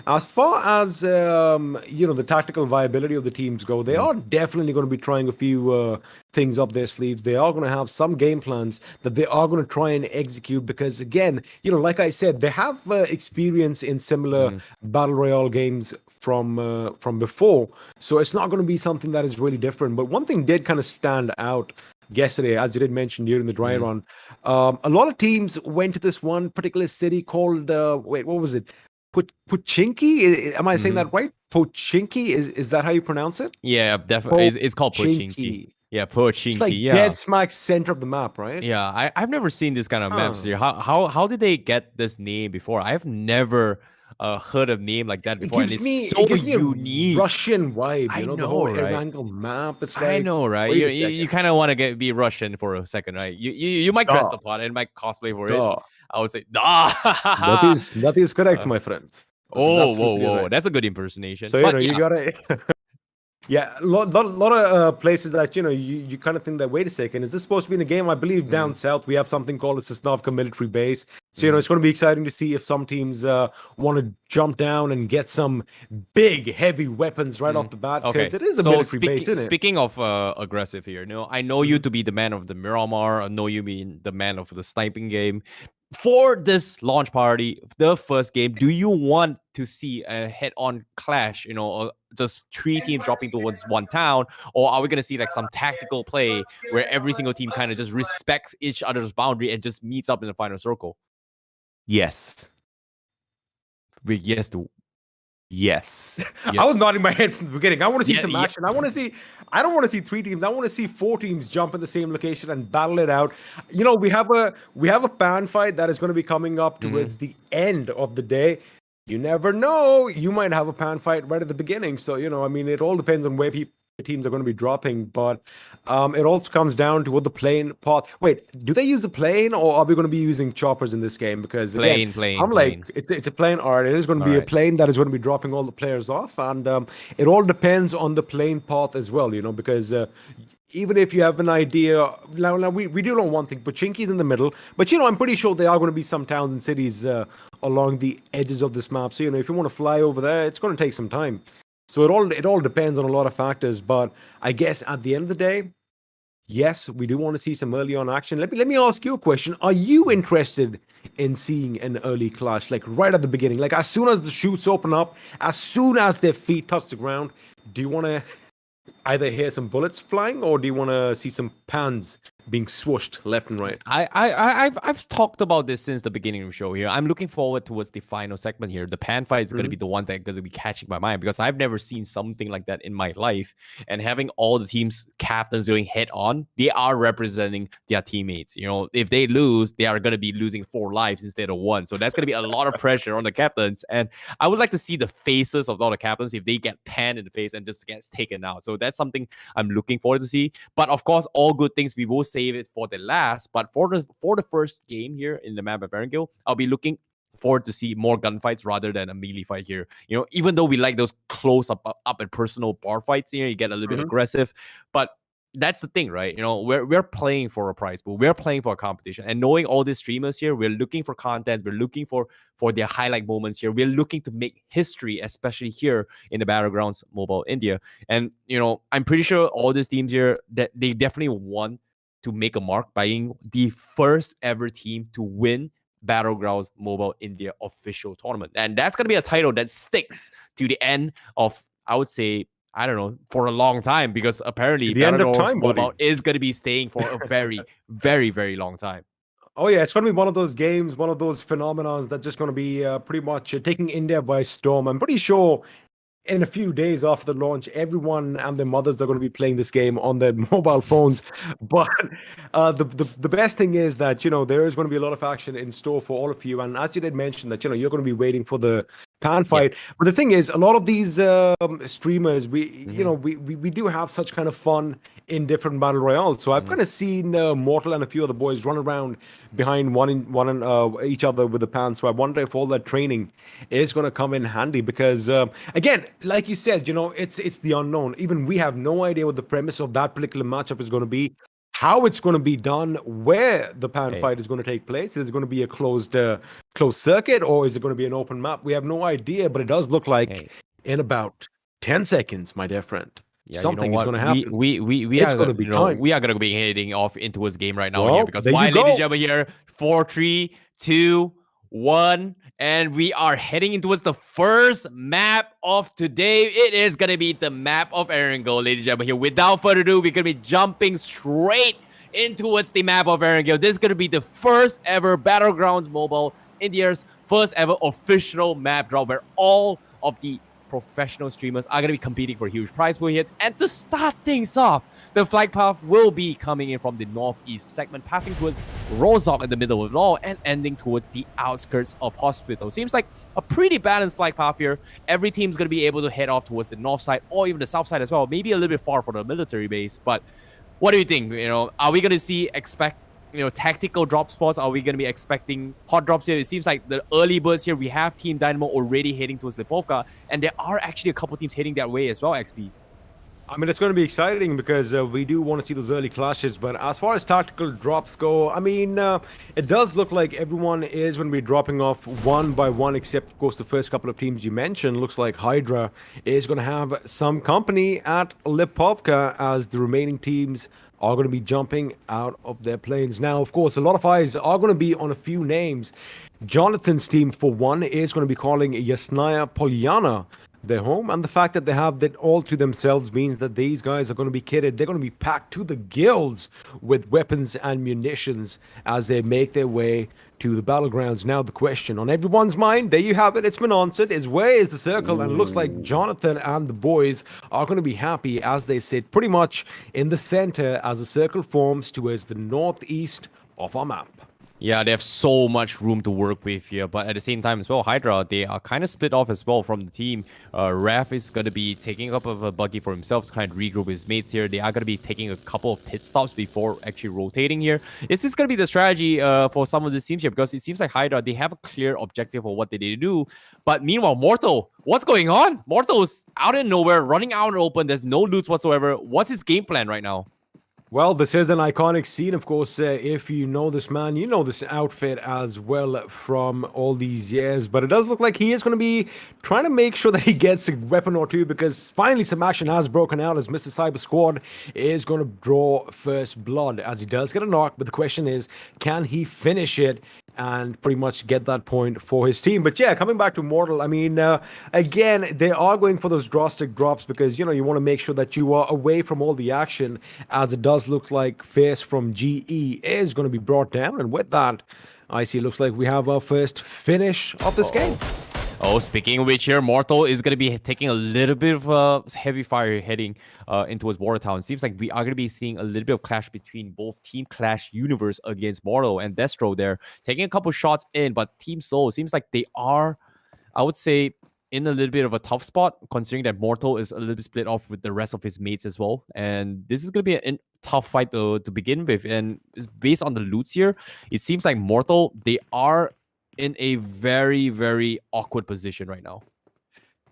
as far as, the tactical viability of the teams go, they are definitely going to be trying a few things up their sleeves. They are going to have some game plans that they are going to try and execute because, again, like I said, they have experience in similar battle royale games from before, so it's not going to be something that is really different. But one thing did kind of stand out yesterday, as you did mention during the dry run. A lot of teams went to this one particular city called what was it? Pochinki? Am I saying that right? Pochinki? Is that how you pronounce it? Yeah, definitely. It's called Pochinki. Yeah, Pochinki. It's like dead smack center of the map, right? Yeah, I've never seen this kind of maps here. How did they get this name before? I've never heard of name like that before, and it's so unique. A Russian vibe, I know, the whole right? angle map. It's like, I know, right? You kind of want to be Russian for a second, right? You might dress the part and might cosplay for it. I would say, that is correct, my friend. Whoa! Right. That's a good impersonation. So you gotta. Yeah, a lot of places that you kind of think that, wait a second, is this supposed to be in the game? I believe down south we have something called a Sosnovka military base. So it's going to be exciting to see if some teams want to jump down and get some big, heavy weapons right off the bat, because it is a military base, isn't it? Speaking of aggressive here, I know you to be the man of the Miramar. I know you mean the man of the sniping game. For this launch party, the first game, do you want to see a head-on clash, or just three teams dropping towards one town, or are we going to see like some tactical play where every single team kind of just respects each other's boundary and just meets up in the final circle? Yes. Yes. I was nodding my head from the beginning. I want to see some action. I don't want to see three teams. I want to see four teams jump in the same location and battle it out. We have a pan fight that is going to be coming up towards the end of the day. You never know. You might have a pan fight right at the beginning. So, it all depends on where teams are going to be dropping, but it also comes down to what the plane path. Wait, do they use a plane, or are we going to be using choppers in this game? Because plane. Like, it's a plane. All right, it is going to be a plane that is going to be dropping all the players off, and it all depends on the plane path as well. Because even if you have an idea, now we do know one thing. Pochinki is in the middle, but I'm pretty sure there are going to be some towns and cities along the edges of this map. So if you want to fly over there, it's going to take some time. So it all depends on a lot of factors, but I guess at the end of the day, yes, we do want to see some early on action. Let me ask you a question. Are you interested in seeing an early clash, like right at the beginning? Like as soon as the chutes open up, as soon as their feet touch the ground, do you want to either hear some bullets flying, or do you want to see some pans being swooshed left and right? I've talked about this since the beginning of the show here. I'm looking forward towards the final segment here. The pan fight is going to be the one that's going to be catching my mind, because I've never seen something like that in my life. And having all the teams captains going head on, they are representing their teammates. If they lose, they are going to be losing 4 lives instead of 1. So that's going to be a lot of pressure on the captains. And I would like to see the faces of all the captains if they get panned in the face and just gets taken out. So that's something I'm looking forward to see. But of course, all good things we will save it for the last. But for the first game here in the map of Erangel, I'll be looking forward to see more gunfights rather than a melee fight here. Even though we like those close up and personal bar fights here, you get a little bit aggressive, but that's the thing, right? We're playing for a prize pool. We're playing for a competition. And knowing all these streamers here, we're looking for content. We're looking for their highlight moments here. We're looking to make history, especially here in the Battlegrounds Mobile India. And, I'm pretty sure all these teams here, that they definitely want to make a mark by being the first ever team to win Battlegrounds Mobile India official tournament. And that's going to be a title that sticks to the end of, I would say, I don't know, for a long time, because apparently Battlegrounds Mobile is going to be staying for a very, very, very long time. Oh yeah, it's going to be one of those games, one of those phenomenons that's just going to be pretty much taking India by storm. I'm pretty sure in a few days after the launch, everyone and their mothers are going to be playing this game on their mobile phones. But the best thing is that, there is going to be a lot of action in store for all of you. And as you did mention that, you're going to be waiting for the pan fight. Yeah. But the thing is, a lot of these streamers, we do have such kind of fun in different battle royales. So I've kind of seen Mortal and a few other boys run around behind each other with the pants. So I wonder if all that training is going to come in handy because, again, like you said, it's the unknown. Even we have no idea what the premise of that particular matchup is going to be, how it's going to be done, where the pan fight is going to take place. Is it going to be a closed circuit, or is it going to be an open map? We have no idea, but it does look like in about 10 seconds, my dear friend. Yeah, something is going to happen. We it's are going to be time. We are going to be heading off into his game right now Well, here because there why, you ladies go. and gentlemen, here 4, 3, 2, 1, and we are heading towards the first map of today. It is going to be the map of Erangel, ladies and gentlemen. Here, without further ado, we're going to be jumping straight in towards the map of Erangel. This is going to be the first ever Battlegrounds Mobile India's first ever official map drop where all of the professional streamers are going to be competing for a huge prize pool here. And to start things off, the flight path will be coming in from the northeast segment, passing towards Rozok in the middle of it all and ending towards the outskirts of Hospital. Seems like a pretty balanced flight path here. Every team's going to be able to head off towards the north side or even the south side as well. Maybe a little bit far for the military base, but what do you think? Are we going to expect tactical drop spots? Are we going to be expecting hot drops here? It seems like the early birds here, we have Team Dynamo already heading towards Lipovka, and there are actually a couple teams heading that way as well, XP. I mean, it's going to be exciting because we do want to see those early clashes. But as far as tactical drops go, I mean, it does look like everyone is going to be dropping off one by one, except, of course, the first couple of teams you mentioned. Looks like Hydra is going to have some company at Lipovka as the remaining teams are going to be jumping out of their planes. Now, of course, a lot of eyes are going to be on a few names. Jonathan's team, for one, is going to be calling Yasnaya Polyana their home, and the fact that they have that all to themselves means that these guys are going to be kitted. They're going to be packed to the gills with weapons and munitions as they make their way to the battlegrounds. Now the question on everyone's mind, there you have it, it's been answered, is where is the circle? And it looks like Jonathan and the boys are going to be happy as they sit pretty much in the center as the circle forms towards the northeast of our map. Yeah, they have so much room to work with here, but at the same time as well, Hydra, they are kind of split off as well from the team. Raph is going to be taking up of a buggy for himself to kind of regroup his mates here. They are going to be taking a couple of pit stops before actually rotating here. Is this going to be the strategy for some of the teams here? Because it seems like Hydra, they have a clear objective of what they need to do. But meanwhile, Mortal, what's going on? Mortal is out in nowhere, running out in the open. There's no loot whatsoever. What's his game plan right now? Well, this is an iconic scene, of course. If you know this man, you know this outfit as well from all these years. But it does look like he is going to be trying to make sure that he gets a weapon or two, because finally some action has broken out as Mr. Cyber Squad is going to draw first blood as he does get a knock. But the question is, can he finish it and pretty much get that point for his team? But yeah, coming back to Mortal, I mean, again, they are going for those drastic drops because, you want to make sure that you are away from all the action, as it does look like Face from GE is going to be brought down. And with that, I see it looks like we have our first finish of this game. Oh, speaking of which here, Mortal is going to be taking a little bit of heavy fire heading in towards Watertown. Seems like we are going to be seeing a little bit of clash between both Team Clash Universe against Mortal and Destro there. Taking a couple shots in, but Team Soul seems like they are, I would say, in a little bit of a tough spot, considering that Mortal is a little bit split off with the rest of his mates as well. And this is going to be a tough fight to begin with. And based on the loots here, it seems like Mortal, they are in a very, very awkward position right now.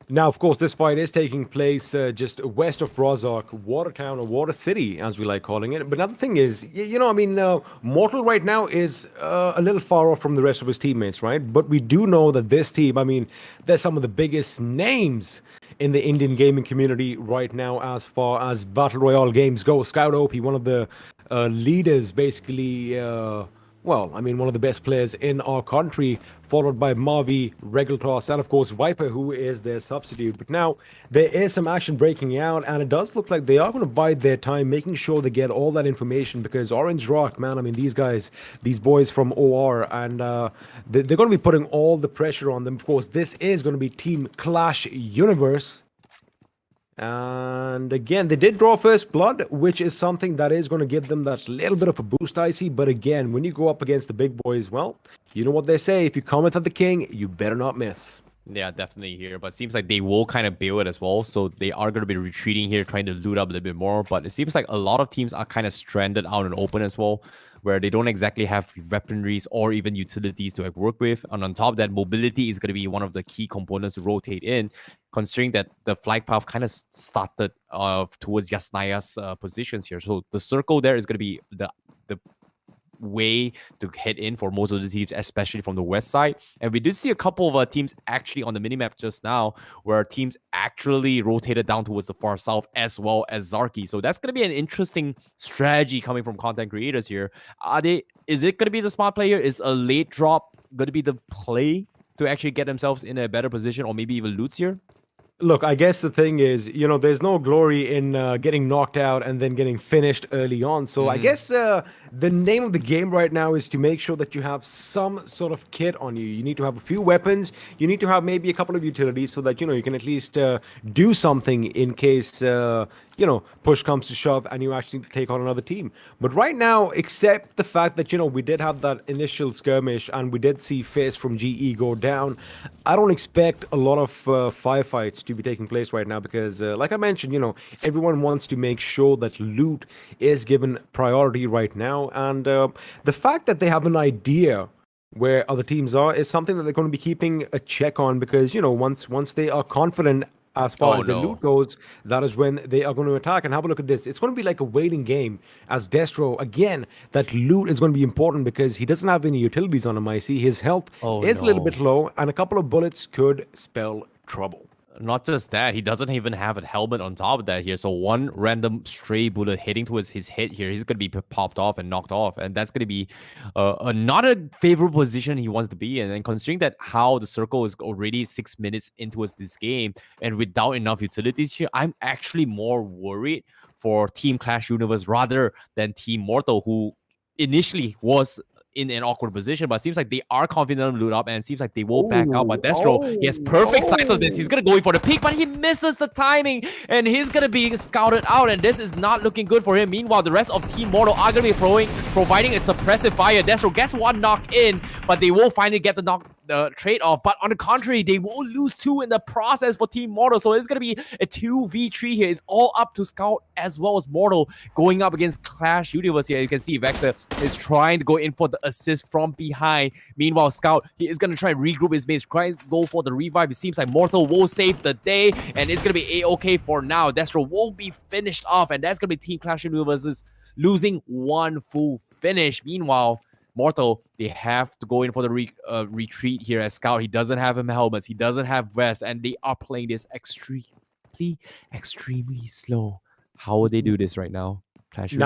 Now, of course, this fight is taking place just west of Rozok, Watertown, or Water City, as we like calling it. But another thing is, Mortal right now is a little far off from the rest of his teammates, right? But we do know that this team, I mean, they're some of the biggest names in the Indian gaming community right now as far as Battle Royale games go. Scout OP, one of the leaders, basically... one of the best players in our country, followed by Mavi, Regaltoss, and of course Viper, who is their substitute. But now there is some action breaking out, and it does look like they are going to bide their time, making sure they get all that information, because Orange Rock, man, I mean, these guys, these boys from OR, and they're going to be putting all the pressure on them. Of course, this is going to be Team Clash Universe. And again, they did draw first blood, which is something that is going to give them that little bit of a boost, I see. But again, when you go up against the big boys, well, you know what they say. If you comment at the king, you better not miss. Yeah, definitely here. But it seems like they will kind of bail it as well. So they are going to be retreating here, trying to loot up a little bit more. But it seems like a lot of teams are kind of stranded out in the open as well, where they don't exactly have weaponries or even utilities to like work with. And on top of that, mobility is going to be one of the key components to rotate in, considering that the flight path kind of started towards Yasnaya's positions here. So the circle there is going to be the way to head in for most of the teams, especially from the west side. And we did see a couple of teams actually on the minimap just now, where teams actually rotated down towards the far south as well as Zarki. So that's going to be an interesting strategy coming from content creators here. Is it going to be the smart player? Is a late drop going to be the play to actually get themselves in a better position, or maybe even loots here? Look, I guess the thing is, there's no glory in getting knocked out and then getting finished early on. So I guess the name of the game right now is to make sure that you have some sort of kit on you. You need to have a few weapons. You need to have maybe a couple of utilities so that, you can at least do something in case, push comes to shove and you actually take on another team. But right now, except the fact that, we did have that initial skirmish and we did see Fizz from GE go down, I don't expect a lot of firefights to be taking place right now because, like I mentioned, everyone wants to make sure that loot is given priority right now. And the fact that they have an idea where other teams are is something that they're going to be keeping a check on because, once they are confident as far as the loot goes, that is when they are going to attack. And have a look at this. It's going to be like a waiting game as Destro. Again, that loot is going to be important because he doesn't have any utilities on him, I see. His health is a little bit low, and a couple of bullets could spell trouble. Not just that, he doesn't even have a helmet on top of that here. So one random stray bullet hitting towards his head here, he's going to be popped off and knocked off. And that's going to be not a favorable position he wants to be in. And considering that how the circle is already 6 minutes into this game and without enough utilities here, I'm actually more worried for Team Clash Universe rather than Team Mortal, who initially was in an awkward position, but it seems like they are confident to loot up, and it seems like they will back out. But Destro, he has perfect sight of this. He's gonna go in for the peek, but he misses the timing, and he's gonna be scouted out, and this is not looking good for him. Meanwhile, the rest of Team Mortal are gonna be providing a suppressive fire. Destro gets one knock in, but they will finally get the trade-off. But on the contrary, they will lose 2 in the process for Team Mortal. So it's gonna be a 2v3 here. It's all up to Scout as well as Mortal going up against Clash Universe here. You can see Vexer is trying to go in for the assist from behind. Meanwhile, Scout, he is going to try and regroup his mates, try and go for the revive. It seems like Mortal will save the day, and it's going to be A-okay for now. Destro won't be finished off, and that's going to be Team Clash Universe losing 1 full finish. Meanwhile, Mortal, they have to go in for the retreat here as Scout. He doesn't have him helmets, he doesn't have vests, and they are playing this extremely slow. How would they do this right now? Now,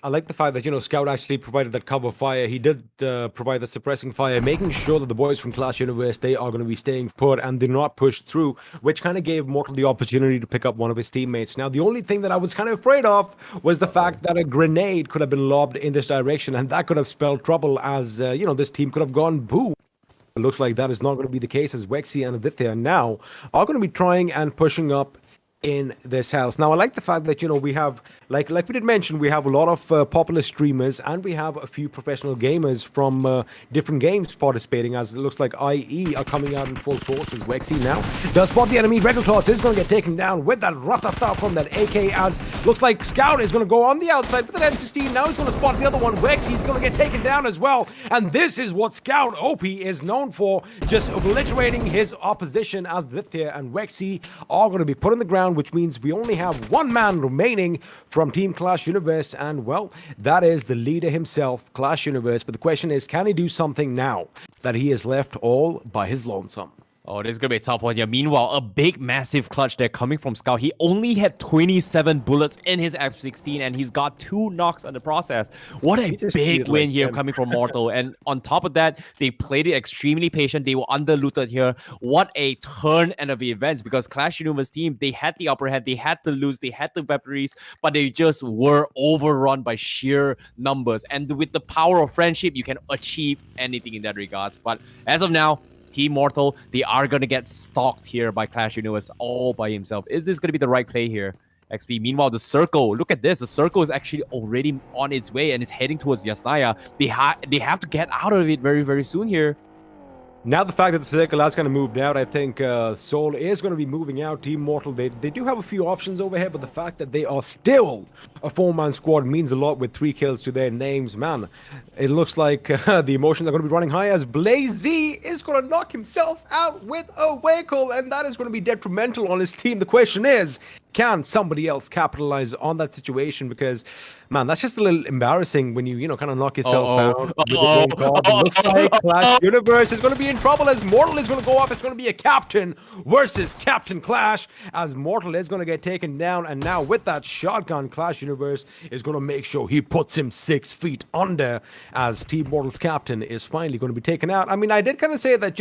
I like the fact that, Scout actually provided that cover fire. He did provide the suppressing fire, making sure that the boys from Clash Universe, they are going to be staying put and they're not pushed through, which kind of gave Mortal the opportunity to pick up one of his teammates. Now, the only thing that I was kind of afraid of was the fact that a grenade could have been lobbed in this direction, and that could have spelled trouble as, this team could have gone boo. It looks like that is not going to be the case, as Wexy and Aditya now are going to be trying and pushing up in this house. Now, I like the fact that, we have, like we did mention, we have a lot of popular streamers and we have a few professional gamers from different games participating, as it looks like IE are coming out in full force as Wexy now does spot the enemy. Regular Claus is going to get taken down with that Ratata from that AK, as looks like Scout is going to go on the outside with that M16. Now he's going to spot the other one. Wexy's going to get taken down as well. And this is what Scout OP is known for, just obliterating his opposition, as Aditya and Wexy are going to be put on the ground, which means we only have 1 man remaining from Team Clash Universe, and well, that is the leader himself, Clash Universe. But the question is, can he do something now that he is left all by his lonesome? Oh, this is going to be a tough one here. Meanwhile, a big, massive clutch there coming from Scout. He only had 27 bullets in his F-16, and he's got 2 knocks in the process. What a big win here coming from Mortal. And on top of that, they played it extremely patient. They were under-looted here. What a turn end of the events, because Clash Universe team, they had the upper hand. They had the loot, they had the weaponries, but they just were overrun by sheer numbers. And with the power of friendship, you can achieve anything in that regards. But as of now, Team Mortal, they are going to get stalked here by Clash Universe all by himself. Is this going to be the right play here, XP? Meanwhile, the circle, look at this. The circle is actually already on its way and is heading towards Yasnaya. They have to get out of it very, very soon here. Now the fact that the circle has kind of moved out, I think Soul is going to be moving out. Team Mortal, they do have a few options over here, but the fact that they are still a 4-man squad means a lot with 3 kills to their names, man. It looks like the emotions are going to be running high as Blazy is going to knock himself out with a vehicle, and that is going to be detrimental on his team. The question is, can somebody else capitalize on that situation? Because, man, that's just a little embarrassing when you kind of knock yourself out with a game card. It looks like Clash Universe is going to be in trouble as Mortal is going to go up. It's going to be a Captain versus Captain Clash as Mortal is going to get taken down. And now with that shotgun, Clash Universe is going to make sure he puts him 6 feet under as Team Mortal's Captain is finally going to be taken out. I mean, I did kind of say that,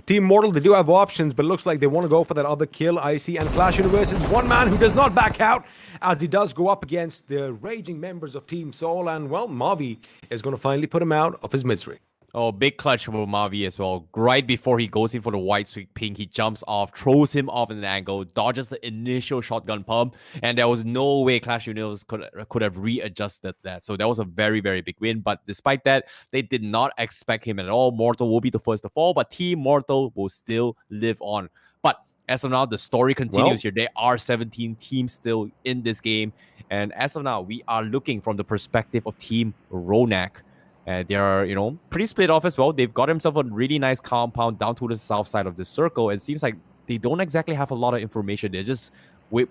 Team Mortal, they do have options, but it looks like they want to go for that other kill, Icy, and Clash Universe is one man who does not back out as he does go up against the raging members of Team Soul, and well, Mavi is going to finally put him out of his misery. Oh, big clutch for Mavi as well. Right before he goes in for the white sweep pink, he jumps off, throws him off in an angle, dodges the initial shotgun pump, and there was no way Clash Universe could have readjusted that. So that was a very, very big win. But despite that, they did not expect him at all. Mortal will be the first to fall, but Team Mortal will still live on. But as of now, the story continues here. There are 17 teams still in this game. And as of now, we are looking from the perspective of Team Ronak. They are, pretty split off as well. They've got themselves a really nice compound down to the south side of the circle. It seems like they don't exactly have a lot of information. They're just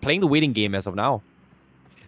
playing the waiting game as of now.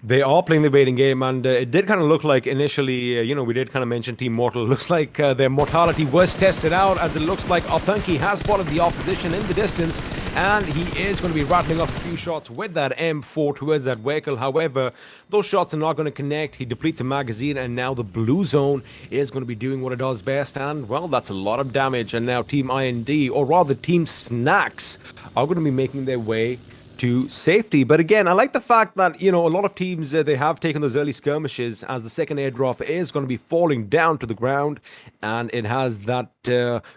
They are playing the waiting game, and it did kind of look like initially, we did kind of mention Team Mortal. Looks like their mortality was tested out, as it looks like Authenki has spotted the opposition in the distance, and he is going to be rattling off a few shots with that M4 towards that vehicle. However, those shots are not going to connect. He depletes a magazine, and now the blue zone is going to be doing what it does best, and, well, that's a lot of damage. And now Team IND, or rather Team Snax, are going to be making their way to safety. But again, I like the fact that, a lot of teams, they have taken those early skirmishes as the second airdrop is going to be falling down to the ground, and it has that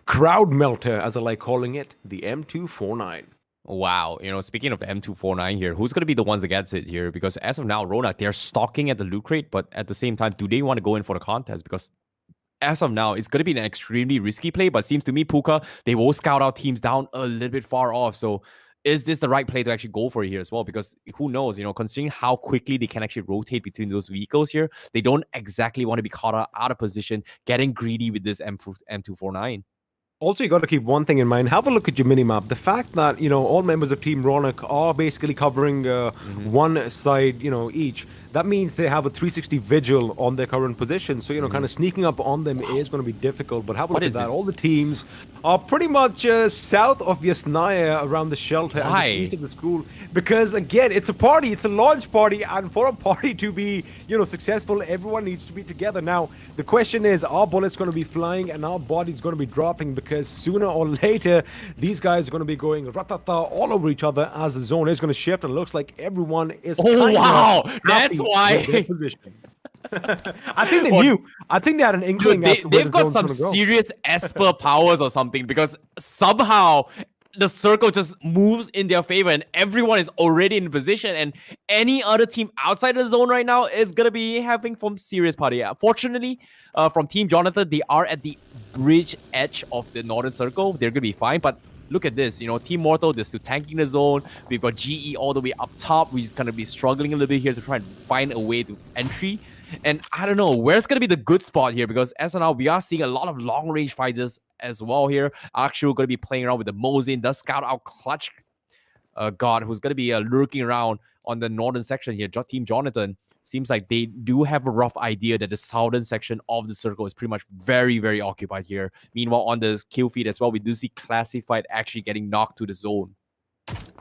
crowd melter, as I like calling it, the M249. Wow, speaking of M249 here, who's going to be the ones that gets it here? Because as of now, Ronak, they're stalking at the loot crate, but at the same time, do they want to go in for the contest? Because as of now, it's going to be an extremely risky play, but seems to me, Puka, they will scout out teams down a little bit far off. So is this the right play to actually go for here as well? Because who knows, considering how quickly they can actually rotate between those vehicles here, they don't exactly want to be caught out of position, getting greedy with this M249. Also, you got to keep one thing in mind. Have a look at your minimap. The fact that, all members of Team Ronak are basically covering one side, each. That means they have a 360 vigil on their current position. So, kind of sneaking up on them is going to be difficult. But have a look at that. All the teams are pretty much south of Yasnaya around the shelter and just east of the school. Because, again, it's a party. It's a launch party. And for a party to be, successful, everyone needs to be together. Now, the question is, are bullets going to be flying and our bodies going to be dropping? Because sooner or later, these guys are going to be going ratata all over each other as the zone is going to shift. And it looks like everyone is That's why. I think they knew. I think they had an inkling. Dude, they've got some serious Esper powers or something, because somehow the circle just moves in their favor and everyone is already in position, and any other team outside the zone right now is going to be having some serious party. Fortunately, from Team Jonathan, they are at the bridge edge of the northern circle. They're going to be fine, but look at this, Team Mortal, they're still tanking the zone. We've got GE all the way up top. We're just going to be struggling a little bit here to try and find a way to entry. And I don't know, where's going to be the good spot here? Because as of now, we are seeing a lot of long-range fighters as well here. Actually, going to be playing around with the Mosin, the scout out Clutch God, who's going to be lurking around on the northern section here. Team Jonathan, seems like they do have a rough idea that the southern section of the circle is pretty much very, very occupied here. Meanwhile, on the kill feed as well, we do see Classified actually getting knocked to the zone.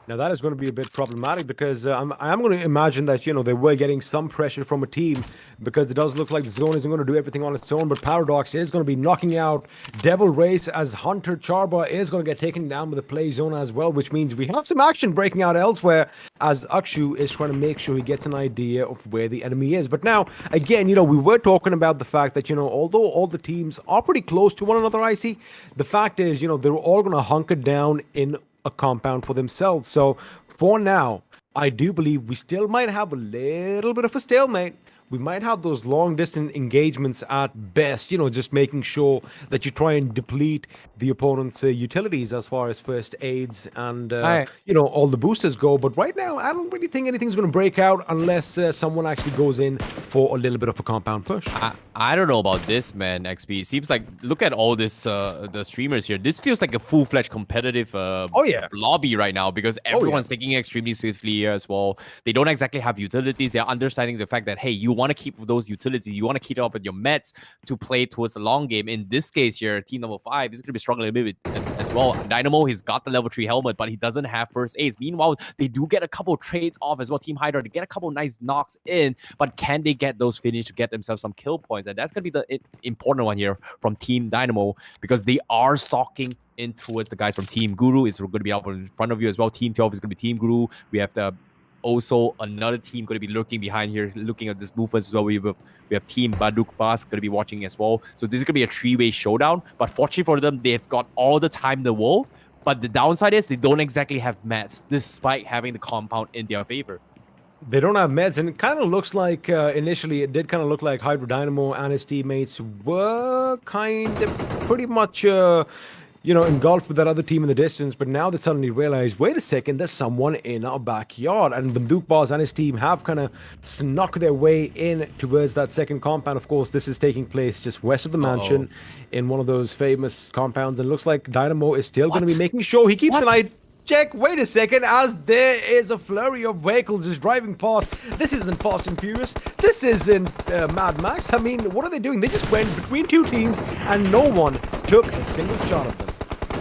Now, that is going to be a bit problematic because I'm going to imagine that, they were getting some pressure from a team because it does look like the zone isn't going to do everything on its own. But Paradox is going to be knocking out Devil Race as Hunter Charba is going to get taken down with the play zone as well, which means we have some action breaking out elsewhere as Akshu is trying to make sure he gets an idea of where the enemy is. But now, again, we were talking about the fact that, although all the teams are pretty close to one another, Icy, the fact is, they're all going to hunker down in a compound for themselves. So for now, I do believe we still might have a little bit of a stalemate we might have those long distance engagements at best, just making sure that you try and deplete the opponent's utilities as far as first aids and, all the boosters go. But right now, I don't really think anything's going to break out unless someone actually goes in for a little bit of a compound push. I don't know about this, man, XP. It seems like, look at all this, the streamers here. This feels like a full-fledged competitive lobby right now because everyone's taking it extremely swiftly here as well. They don't exactly have utilities. They're understanding the fact that, hey, you want to keep those utilities. You want to keep up with your mets to play towards the long game. In this case here, team number 5 is going to be struggling a bit as well. DYNAMO, he's got the level 3 helmet, but he doesn't have first aids. Meanwhile, they do get a couple trades off as well. Team Hydra, they get a couple nice knocks in, but can they get those finished to get themselves some kill points? And that's going to be the important one here from Team DYNAMO because they are stalking in towards the guys from Team Guru. It's going to be out in front of you as well. Team 12 is going to be Team Guru. We have also another team going to be lurking behind here, looking at this movement as well. We have Team BandookBaaz going to be watching as well. So this is going to be a 3-way showdown. But fortunately for them, they've got all the time in the world. But the downside is they don't exactly have mats, despite having the compound in their favor. They don't have meds, and it kind of looks like, initially, it did kind of look like Hydra DYNAMO and his teammates were kind of pretty much, engulfed with that other team in the distance, but now they suddenly realize, wait a second, there's someone in our backyard, and BandookBaaz and his team have kind of snuck their way in towards that second compound. Of course, this is taking place just west of the mansion in one of those famous compounds, and it looks like DYNAMO is still going to be making sure he keeps an eye. Check, wait a second, as there is a flurry of vehicles just driving past. This isn't Fast and Furious. This isn't Mad Max. I mean, what are they doing? They just went between two teams and no one took a single shot of them.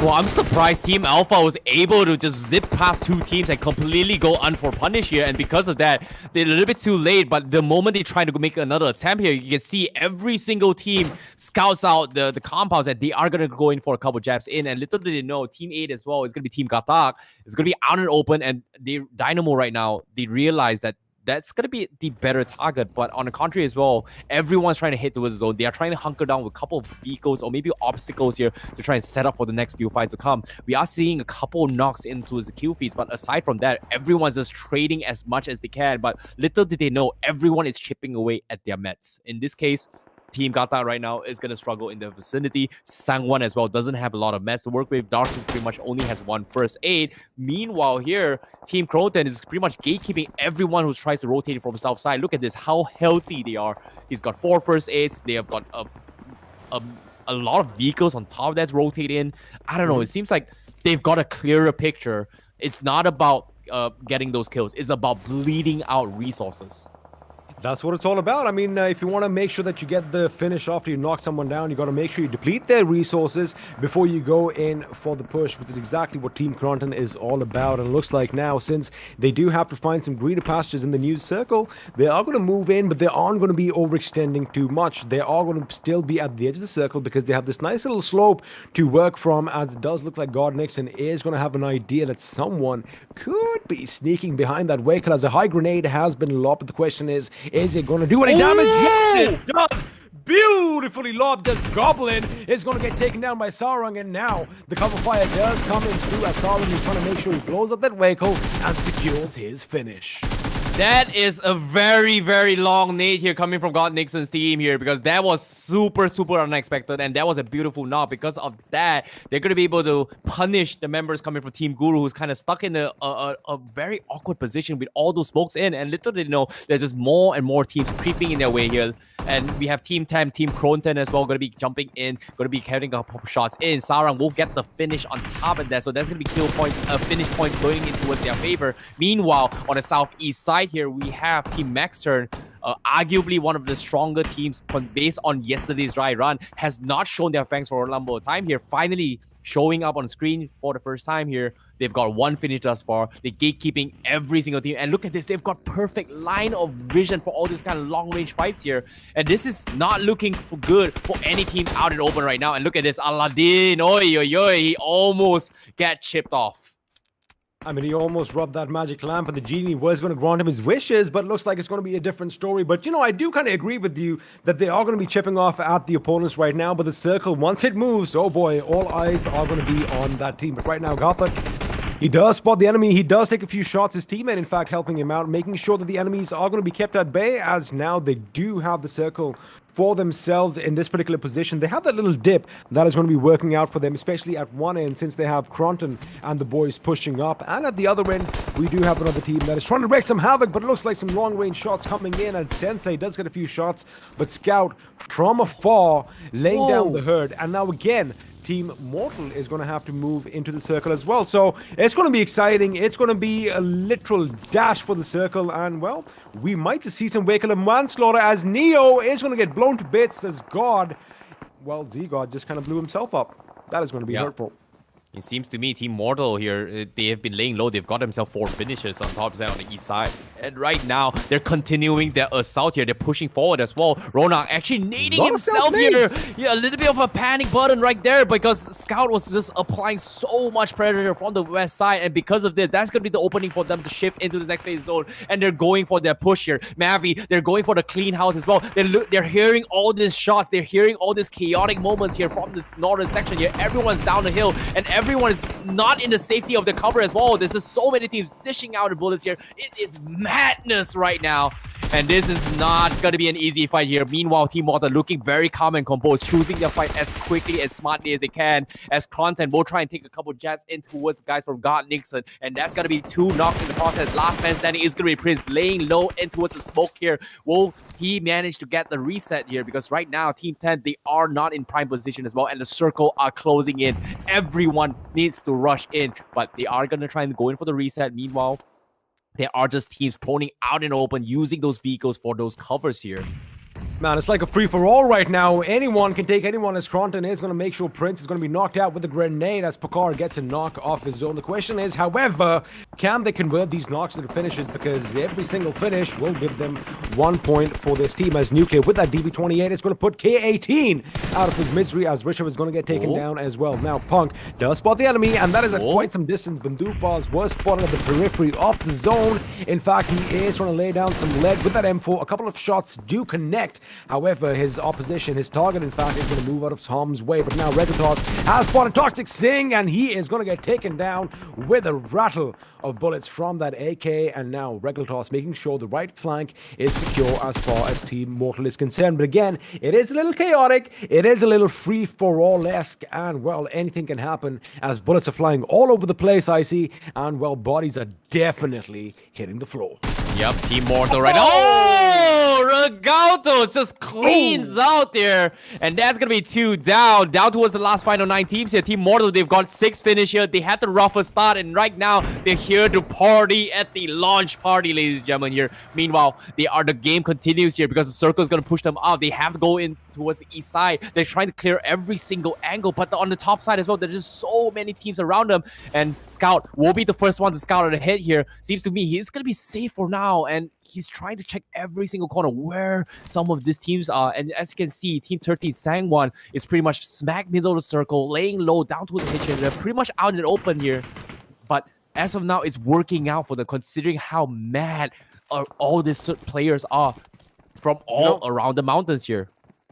Well, I'm surprised Team Alpha was able to just zip past 2 teams and completely go unpunished here. And because of that, they're a little bit too late. But the moment they try to make another attempt here, you can see every single team scouts out the compounds and they are going to go in for a couple jabs in. And little did they know, Team 8 as well is going to be Team GHATAK. It's going to be out and open. And DYNAMO right now, they realize that that's going to be the better target. But on the contrary as well, everyone's trying to hit towards the zone. They are trying to hunker down with a couple of vehicles or maybe obstacles here to try and set up for the next few fights to come. We are seeing a couple knocks into the kill feeds, but aside from that, everyone's just trading as much as they can. But little did they know, everyone is chipping away at their mets. In this case, Team GHATAK right now is going to struggle in the vicinity. Sangwan as well doesn't have a lot of mats to work with. Darkness pretty much only has 1 first aid. Meanwhile here, Team KRONTEN is pretty much gatekeeping everyone who tries to rotate from the south side. Look at this, how healthy they are. He's got 4 first aids. They have got a lot of vehicles on top of that rotate in. I don't know, it seems like they've got a clearer picture. It's not about getting those kills. It's about bleeding out resources. That's what it's all about. I mean, if you want to make sure that you get the finish after you knock someone down, you got to make sure you deplete their resources before you go in for the push, which is exactly what Team KRONTEN is all about. And it looks like now, since they do have to find some greener pastures in the new circle, they are going to move in, but they aren't going to be overextending too much. They are going to still be at the edge of the circle because they have this nice little slope to work from, as it does look like GODNIXON is going to have an idea that someone could be sneaking behind that vehicle, as a high grenade has been lobbed. But the question is it going to do any damage? Yes, it does. Beautifully lobbed as Goblin is going to get taken down by Sarang, and now the cover fire does come in through as Sarang is trying to make sure he blows up that vehicle and secures his finish. That is a very, very long nade here coming from GODNIXON's team here, because that was super, super unexpected, and that was a beautiful knock. Because of that, they're going to be able to punish the members coming from Team Guru, who's kind of stuck in a very awkward position with all those smokes in. And little did they know, there's just more and more teams creeping in their way here. And we have Team 10, Team KRONTEN as well, going to be jumping in, going to be having a couple shots in. Sarang will get the finish on top of that, so that's going to be kill points, finish points going in towards their favor. Meanwhile, on the southeast side here, we have Team MAXTERN, arguably one of the stronger teams based on yesterday's dry run, has not shown their fangs for a number of time here. Finally showing up on screen for the first time here. They've got 1 finish thus far. They're gatekeeping every single team. And look at this. They've got perfect line of vision for all these kind of long-range fights here. And this is not looking for good for any team out and open right now. And look at this. Aladdin. Oi, oi, oi. He almost got chipped off. I mean, he almost rubbed that magic lamp, and the genie was going to grant him his wishes, but it looks like it's going to be a different story. But, you know, I do kind of agree with you that they are going to be chipping off at the opponents right now, but the circle, once it moves, oh boy, all eyes are going to be on that team. But right now, GHATAK He does spot the enemy. He does take a few shots. His teammate, in fact, helping him out, making sure that the enemies are going to be kept at bay, as now they do have the circle for themselves in this particular position. They have that little dip that is going to be working out for them, especially at one end, since they have KRONTEN and the boys pushing up. And at the other end, we do have another team that is trying to wreak some havoc, but it looks like some long-range shots coming in, and Sensei does get a few shots, but Scout from afar laying down the herd. And now again, Team Mortal is going to have to move into the circle as well. So it's going to be exciting. It's going to be a literal dash for the circle. And, well, we might just see some vehicular manslaughter as Neo is going to get blown to bits as God. Well, Z-God just kind of blew himself up. That is going to be hurtful. It seems to me Team Mortal here, they have been laying low. They've got themselves 4 finishes on top of that on the east side. And right now, they're continuing their assault here. They're pushing forward as well. Ronak actually nading himself here. Yeah, a little bit of a panic button right there because Scout was just applying so much pressure from the west side. And because of this, that's going to be the opening for them to shift into the next phase zone. And they're going for their push here. Mavi, they're going for the clean house as well. They're hearing all these shots. They're hearing all these chaotic moments here from this northern section here. Everyone's down the hill. And everyone is not in the safety of the cover as well. There's just so many teams dishing out the bullets here. It is madness right now. And this is not going to be an easy fight here. Meanwhile, Team Mortal looking very calm and composed, choosing their fight as quickly and smartly as they can. As KRONTEN will try and take a couple jabs in towards the guys from GODNIXON. And that's going to be 2 knocks in the process. Last man standing is going to be Prince, laying low in towards the smoke here. Will he manage to get the reset here? Because right now, Team 10, they are not in prime position as well. And the circle are closing in. Everyone needs to rush in. But they are going to try and go in for the reset. Meanwhile, there are just teams proning out in open, using those vehicles for those covers here. Man, it's like a free-for-all right now. Anyone can take anyone as KRONTEN is going to make sure Prince is going to be knocked out with a grenade as Pakar gets a knock off his zone. The question is, however, can they convert these knocks into finishes? Because every single finish will give them 1 point for this team, as Nuclear with that DB28 is going to put K18 out of his misery, as Rishabh is going to get taken down as well. Now, Punk does spot the enemy, and that is at quite some distance. BandookBaaz was spotted at the periphery of the zone. In fact, he is trying to lay down some lead with that M4. A couple of shots do connect. However, his opposition, his target, in fact, is going to move out of harm's way. But now Regatos has spotted Toxic Singh, and he is going to get taken down with a rattle of bullets from that AK. And now Regatos making sure the right flank is secure as far as Team Mortal is concerned. But again, it is a little chaotic. It is a little free-for-all-esque. And, well, anything can happen as bullets are flying all over the place, I see. And, well, bodies are definitely hitting the floor. Yep, Team Mortal right now. Oh, Regatos just cleans out there. And that's going to be 2 down. Down towards the last final 9 teams here. Team Mortal, they've got 6 finish here. They had the roughest start. And right now, they're here to party at the launch party, ladies and gentlemen here. Meanwhile, the game continues here because the circle is going to push them out. They have to go in towards the east side. They're trying to clear every single angle. But on the top side as well, there's just so many teams around them. And Scout will be the first one to scout ahead here. Seems to me he's going to be safe for now. And he's trying to check every single corner where some of these teams are. And as you can see, Team 13 Sangwan is pretty much smack middle of the circle, laying low down towards the kitchen. They're pretty much out in the open here. But as of now, it's working out for them, considering how mad all these players are from all around the mountains here.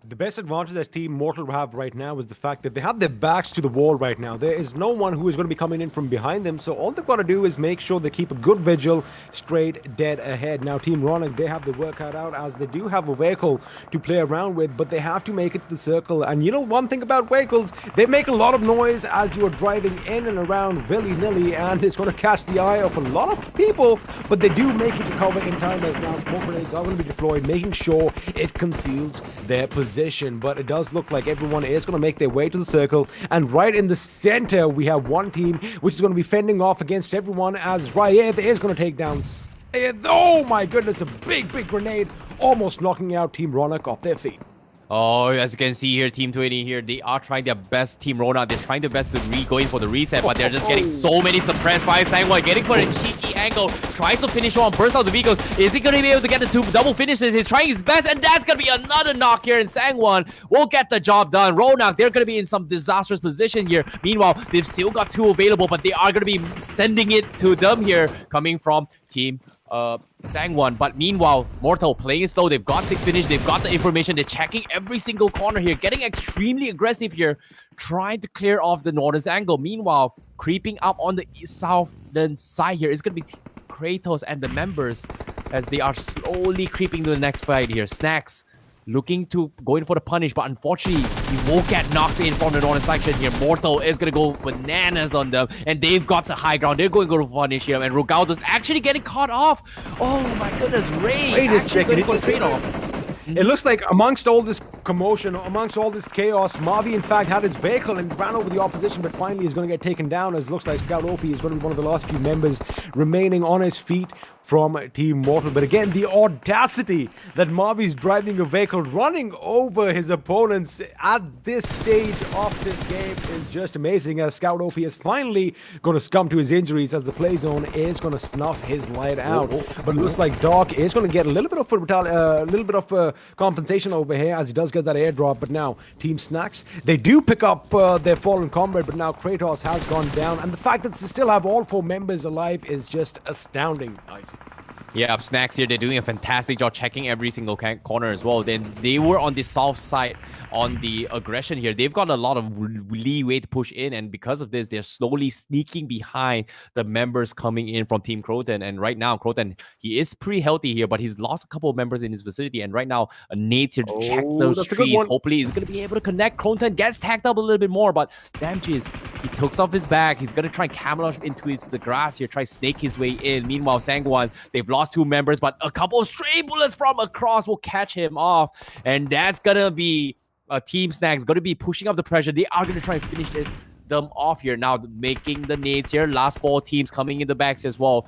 The best advantage that Team Mortal have right now is the fact that they have their backs to the wall right now. There is no one who is going to be coming in from behind them, so all they've got to do is make sure they keep a good vigil straight dead ahead. Now, Team Ronak, they have the work cut out as they do have a vehicle to play around with, but they have to make it to the circle. And you know one thing about vehicles, they make a lot of noise as you are driving in and around willy-nilly, and it's going to catch the eye of a lot of people, but they do make it to cover in time as now smoke grenades are going to be deployed, making sure it conceals their position. But it does look like everyone is going to make their way to the circle, and right in the center we have one team which is going to be fending off against everyone as Rayed is going to take down Syed. Oh my goodness, a big grenade almost knocking out Team Ronak off their feet. Oh, as you can see here, Team 20 here, they are trying their best. Team Ronak, they're trying their best to go in for the reset, but they're just getting so many suppressed by Sangwan, getting for a cheeky angle, tries to finish on, burst out the vehicles. Is he going to be able to get the 2 double finishes? He's trying his best, and that's going to be another knock here, and Sangwan will get the job done. Ronak, they're going to be in some disastrous position here. Meanwhile, they've still got 2 available, but they are going to be sending it to them here, coming from Team Sangwan. But meanwhile, Mortal playing it slow. They've got 6 finish. They've got the information. They're checking every single corner here, getting extremely aggressive here, trying to clear off the northern angle. Meanwhile, creeping up on the southern side here is going to be Kratos and the members as they are slowly creeping to the next fight here. Snax looking to go in for the punish, but unfortunately, he won't get knocked in from the northern section here. Mortal is going to go bananas on them, and they've got the high ground. They're going to go to punish here, and Rogaldo's actually getting caught off. Oh my goodness, Ray! Wait a second, trade-off. It looks like amongst all this commotion, amongst all this chaos, Mavi in fact had his vehicle and ran over the opposition, but finally is going to get taken down, as it looks like Scout OP is going to be one of the last few members remaining on his feet from Team Mortal. But again, the audacity that Mavi's driving a vehicle, running over his opponents at this stage of this game is just amazing, as Scout OP is finally going to succumb to his injuries as the play zone is going to snuff his light out. But it looks like Dark is going to get a little bit of compensation over here as he does get that airdrop. But now Team Snax, they do pick up their fallen comrade, but now Kratos has gone down, and the fact that they still have all 4 members alive is just astounding. Nice. Yeah, Snax here, they're doing a fantastic job checking every single corner as well. Then they were on the south side on the aggression here. They've got a lot of leeway to push in, and because of this, they're slowly sneaking behind the members coming in from Team KRONTEN. And right now, KRONTEN, he is pretty healthy here, but he's lost a couple of members in his vicinity. And right now, Nate's here to check those trees. Hopefully, he's going to be able to connect. KRONTEN gets tagged up a little bit more, but Damages, he takes off his back. He's going to try and camouflage into the grass here, try snake his way in. Meanwhile, Sangwan, they've lost 2 members, but a couple of stray bullets from across will catch him off. And that's going to be Team Snax going to be pushing up the pressure. They are going to try and finish them off here now, making the nades here. Last 4 teams coming in the backs as well.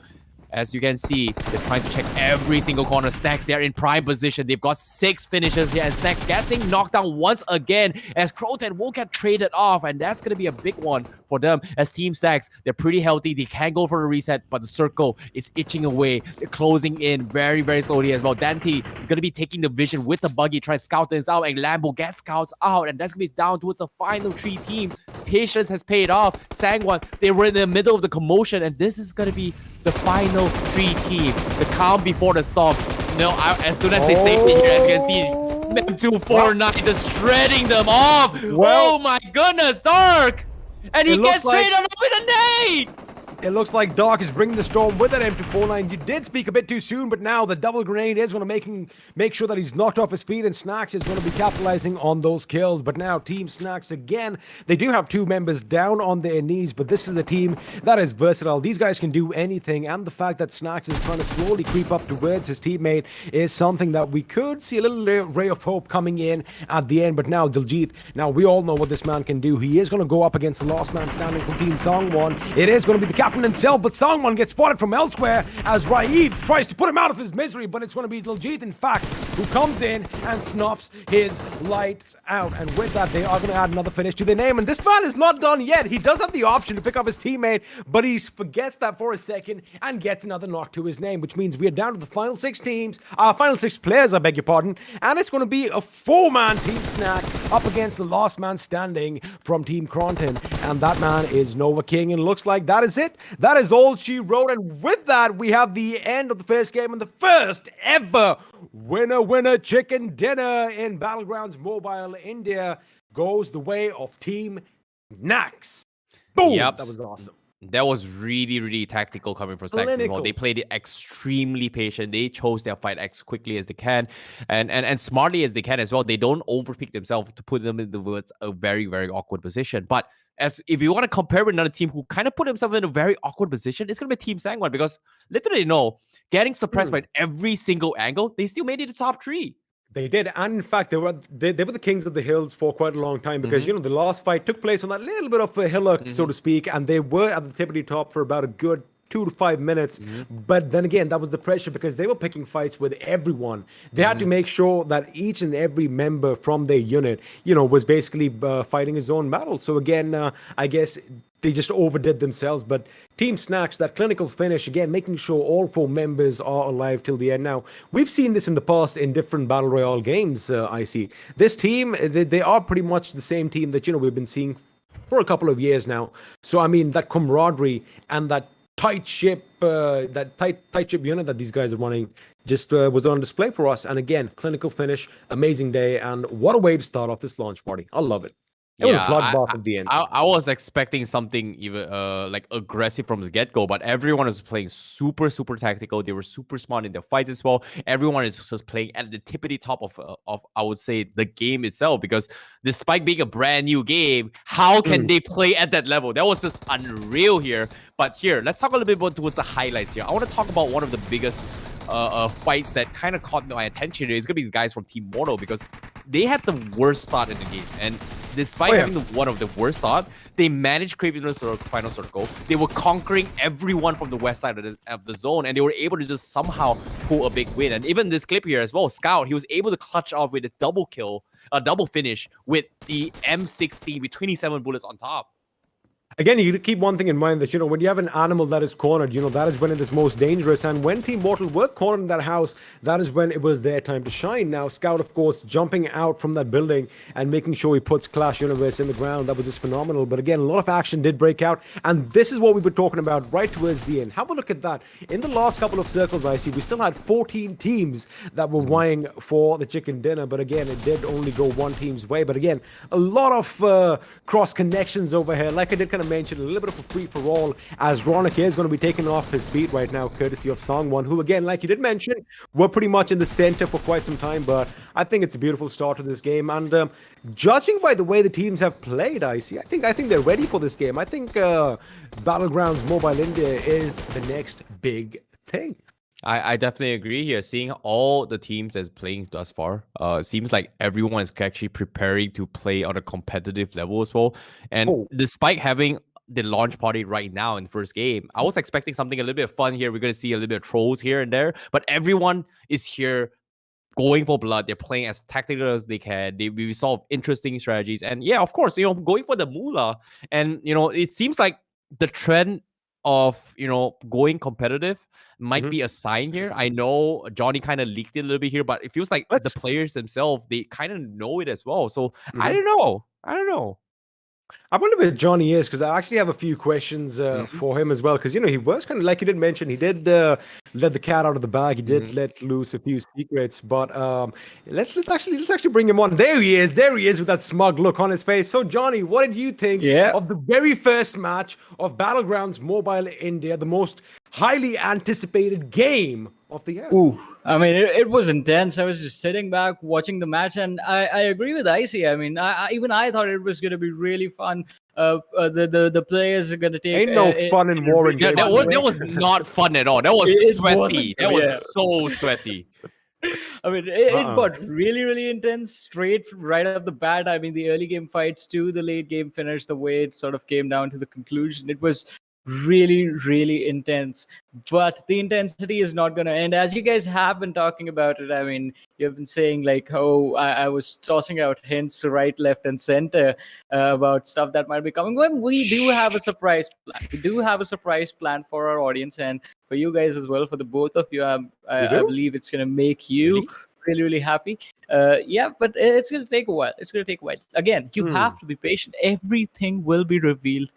As you can see, they're trying to check every single corner. Snax, they're in prime position. They've got 6 finishes here, and Snax getting knocked down once again as KRONTEN will get traded off, and that's going to be a big one for them. As Team Snax, they're pretty healthy. They can go for a reset, but the circle is itching away. They're closing in very, very slowly as well. Dante is going to be taking the vision with the buggy, trying to scout this out, and Lambo gets scouts out, and that's going to be down towards the final 3 teams. Patience has paid off. Sangwan, they were in the middle of the commotion, and this is going to be the final 3 teams. The calm before the storm. No, as soon as they safety here, as you can see, them 249 just shredding them off. Oh my goodness, Dark! And he gets straight on with a nade! It looks like Dark is bringing the storm with that M249. You did speak a bit too soon, but now the double grenade is going to make sure that he's knocked off his feet, and Snax is going to be capitalizing on those kills. But now Team Snax, again, they do have 2 members down on their knees, but this is a team that is versatile. These guys can do anything, and the fact that Snax is trying to slowly creep up towards his teammate is something that we could see a little ray of hope coming in at the end. But now Diljit, now we all know what this man can do. He is going to go up against the last man standing from Team Sangwan. It is going to be the captain himself, but Sangwan gets spotted from elsewhere as Raid tries to put him out of his misery, but it's going to be Diljit, in fact, who comes in and snuffs his lights out. And with that, they are going to add another finish to their name, and this man is not done yet. He does have the option to pick up his teammate, but he forgets that for a second and gets another knock to his name, which means we are down to the final 6 teams, final 6 players, I beg your pardon, and it's going to be a 4-man Team Snack up against the last man standing from Team KRONTEN, and that man is Nova King, and looks like that is it. That is all she wrote, and with that, we have the end of the first game and the first ever winner chicken dinner in Battlegrounds Mobile India goes the way of Team Snax. Boom! Yep. That was awesome. That was really, really tactical coming from Snax as well. They played it extremely patient. They chose their fight as quickly as they can and smartly as they can as well. They don't overpick themselves to put them in a very, very awkward position. But if you want to compare with another team who kind of put himself in a very awkward position, it's going to be Team Sangwan, because literally, getting suppressed by every single angle, they still made it the top 3. They did, and in fact, they were the kings of the hills for quite a long time, because the last fight took place on that little bit of a hillock, so to speak, and they were at the tippity top for about a good 2 to 5 minutes. But then again, that was the pressure, because they were picking fights with everyone. They had to make sure that each and every member from their unit, was basically fighting his own battle. So again, I guess they just overdid themselves. But Team Snax, that clinical finish, again, making sure all 4 members are alive till the end. Now, we've seen this in the past in different Battle Royale games, I see. This team, they are pretty much the same team that, we've been seeing for a couple of years now. So, I mean, that camaraderie and that tight ship, that tight ship unit that these guys are running just was on display for us. And again, clinical finish, amazing day, and what a way to start off this launch party. I love it. It was a bloodbath at the end. I was expecting something even like aggressive from the get-go, but everyone is playing super tactical. They were super smart in their fights as well. Everyone is just playing at the tippity top of I would say the game itself, because despite being a brand new game, how can they play at that level? That was just unreal here. But here, let's talk a little bit about towards the highlights here. I want to talk about one of the biggest fights that kind of caught my attention. It's gonna be the guys from Team Mono, because they had the worst start in the game, and despite having one of the worst start, they managed to creep into the final circle. They were conquering everyone from the west side of the zone, and they were able to just somehow pull a big win. And even this clip here as well, Scout, he was able to clutch off with a double kill, a double finish with the M16 with 27 bullets on top. Again, you keep one thing in mind that, when you have an animal that is cornered, that is when it is most dangerous. And when Team Mortal were cornered in that house, that is when it was their time to shine. Now, Scout, of course, jumping out from that building and making sure he puts Clash Universe in the ground, that was just phenomenal. But again, a lot of action did break out. And this is what we were talking about right towards the end. Have a look at that. In the last couple of circles, I see, we still had 14 teams that were vying for the chicken dinner. But again, it did only go one team's way. But again, a lot of cross connections over here. Like I did kind of mention, a little bit of a free-for-all, as Ronak is going to be taking off his beat right now, courtesy of Sangwan, who, again, like you did mention, were pretty much in the center for quite some time. But I think it's a beautiful start to this game. And judging by the way the teams have played, I think they're ready for this game. I think Battlegrounds Mobile India is the next big thing. I definitely agree here. Seeing all the teams that's playing thus far, seems like everyone is actually preparing to play on a competitive level as well. And despite having the launch party right now in the first game, I was expecting something a little bit of fun here. We're going to see a little bit of trolls here and there, but everyone is here going for blood. They're playing as tactical as they can. They resolve interesting strategies. And yeah, of course, going for the moolah. And, it seems like the trend of, going competitive might be a sign here. I know Johnny kind of leaked it a little bit here, but it feels like the players themselves, they kind of know it as well. So I don't know. I wonder where Johnny is, because I actually have a few questions for him as well. Because he was kind of, like you did mention, he did let the cat out of the bag. He did let loose a few secrets. But let's actually bring him on. There he is with that smug look on his face. So Johnny, what did you think of the very first match of Battlegrounds Mobile India, the most highly anticipated game of the year? Ooh, I mean, it was intense. I was just sitting back watching the match, and I agree with Icy. I mean, I thought it was going to be really fun. The players are going to take. Ain't no fun in war. Yeah, that was not fun at all. That was sweaty. That was so sweaty. I mean, it got really intense straight right off the bat. I mean, the early game fights to the late game finish, the way it sort of came down to the conclusion, it was really intense. But the intensity is not going to end, as you guys have been talking about it. I mean, you've been saying like, I was tossing out hints right, left, and center about stuff that might be coming. Well, we do have a surprise plan. We do have a surprise plan for our audience and for you guys as well. For the both of you, I believe it's going to make you really happy. Yeah, but it's going to take a while. Again, you have to be patient. Everything will be revealed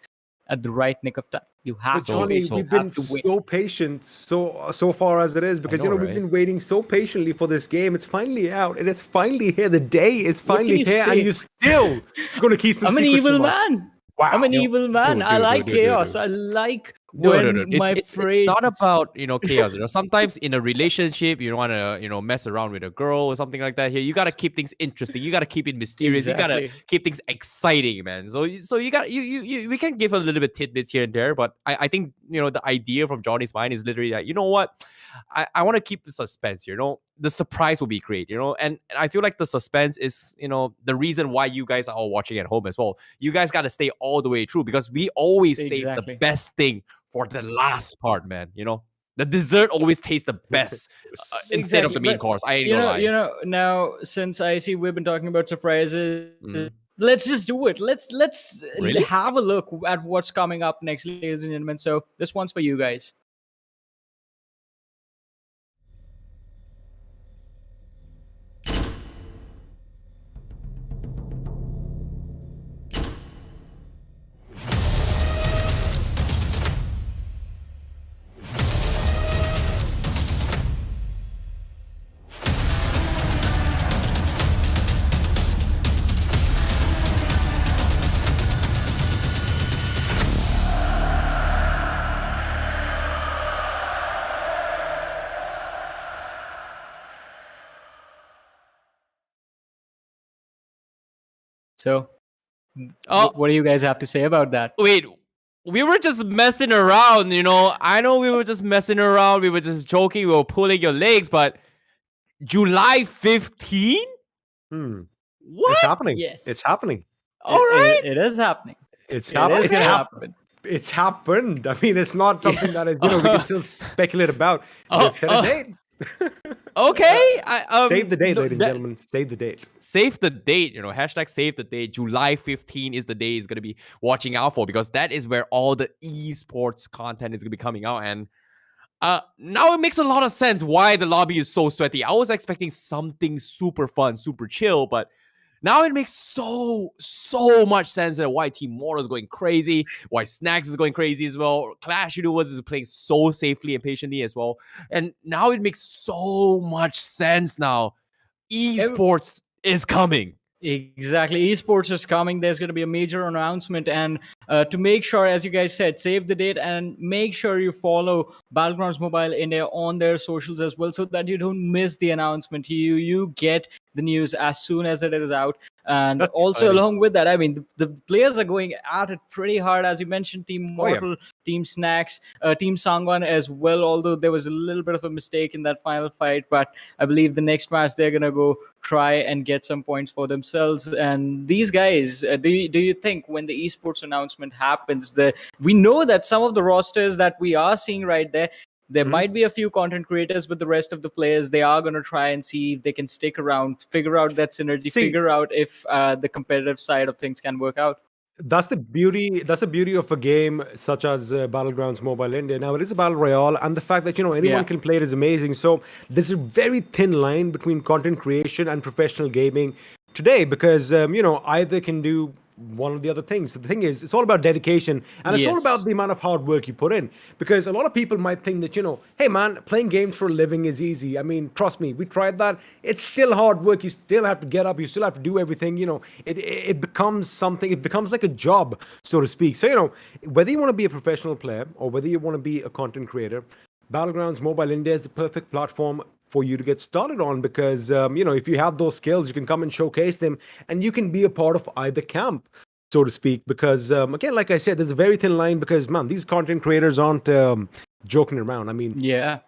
at the right nick of time. You have Johnny, we've been so patient so far as it is, because we've been waiting so patiently for this game. It's finally out. It is finally here. The day is finally here, and you're still going to keep some secrets. I'm an evil man. Wow. I'm an evil man. I like chaos. I like when it's not about chaos. Sometimes in a relationship you don't want to mess around with a girl or something like that. Here you got to keep things interesting. You got to keep it mysterious. You got to keep things exciting, man. So you got we can give a little bit tidbits here and there, but I think the idea from Johnny's mind is literally that, you know what, I want to keep the suspense. The surprise will be great. And I feel like the suspense is the reason why you guys are all watching at home as well. You guys got to stay all the way through, because we always save the best thing for the last part, man. The dessert always tastes the best instead of the main course. I ain't gonna lie. Now since I see we've been talking about surprises, let's just do it. Let's have a look at what's coming up next, ladies and gentlemen. So this one's for you guys. So, Oh, what do you guys have to say about that? wait. We were just messing around, you know. I know we were just messing around. We were just joking. We were pulling your legs, but July 15? It's What? happening. Yes. It's happening. All right. It is happening. It's It happening. is gonna happen. It's happened. I mean, it's not something that is, we can still speculate about. They've set a date. Okay. Save the date, no, ladies and gentlemen. Save the date. Save the date, you know, hashtag save the date. July 15 is the day is going to be watching out for, because that is where all the esports content is going to be coming out. And now it makes a lot of sense why the lobby is so sweaty. I was expecting something super fun, super chill, but now it makes so much sense that why Team Mortal is going crazy, why Snax is going crazy as well. Clash Universe is playing so safely and patiently as well. And now it makes so much sense now. Esports is coming. Exactly. Esports is coming. There's going to be a major announcement. And to make sure, as you guys said, save the date and make sure you follow Battlegrounds Mobile India on their socials as well, so that you don't miss the announcement. You get the news as soon as it is out. And That's also, exciting. along with that, I mean, the players are going at it pretty hard. As you mentioned, Team Mortal, Team Snax, Team Sangwan as well, although there was a little bit of a mistake in that final fight. But I believe the next match, they're going to go try and get some points for themselves. And these guys, do you think when the esports announcement happens, we know that some of the rosters that we are seeing right there might be a few content creators, but the rest of the players, they are going to try and see if they can stick around, figure out that synergy, figure out if the competitive side of things can work out. That's the beauty. That's the beauty of a game such as Battlegrounds Mobile India. Now it is a battle royale, and the fact that anyone can play it is amazing. So there's a very thin line between content creation and professional gaming today, because either can do one of the other things. So the thing is, it's all about dedication, and it's all about the amount of hard work you put in. Because a lot of people might think that, hey man, playing games for a living is easy. I mean, trust me, we tried that. It's still hard work. You still have to get up. You still have to do everything. It becomes something. It becomes like a job, so to speak. So whether you want to be a professional player or whether you want to be a content creator, Battlegrounds Mobile India is the perfect platform for you to get started on, because if you have those skills, you can come and showcase them, and you can be a part of either camp, so to speak. Because again, like I said, there's a very thin line, because man, these content creators aren't joking around. I mean,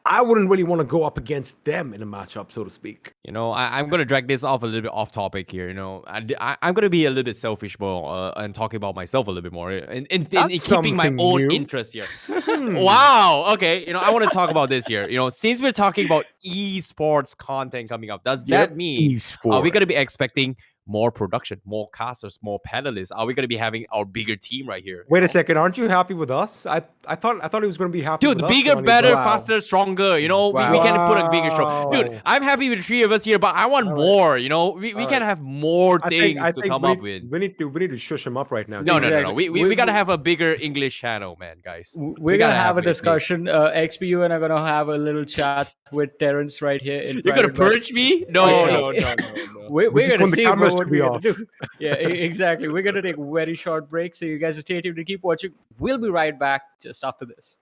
I wouldn't really want to go up against them in a matchup, so to speak. I'm going to drag this off a little bit off topic here. I'm going to be a little bit selfish more and talking about myself a little bit more in keeping my own interest here. Wow. Okay. I want to talk about this here. Since we're talking about esports content coming up, does that mean are we going to be expecting more production, more casters, more panelists? Are we going to be having our bigger team right here? Wait a second, aren't you happy with us? I thought he was going to be happy. Dude, with bigger, us, better, faster, stronger. We can put a bigger show. Dude, Wow. I'm happy with the three of us here, but I want more. We can have more things to come up with. We need to shush him up right now. No. We got to have a bigger English channel, man, guys. We're going to have a discussion. XPU and I'm going to have a little chat with Terrence right here. You're going to purge me? No. We're going to want the see cameras what to be we're off. going to do. Yeah, exactly. We're going to take a very short break. So you guys stay tuned to keep watching. We'll be right back just after this.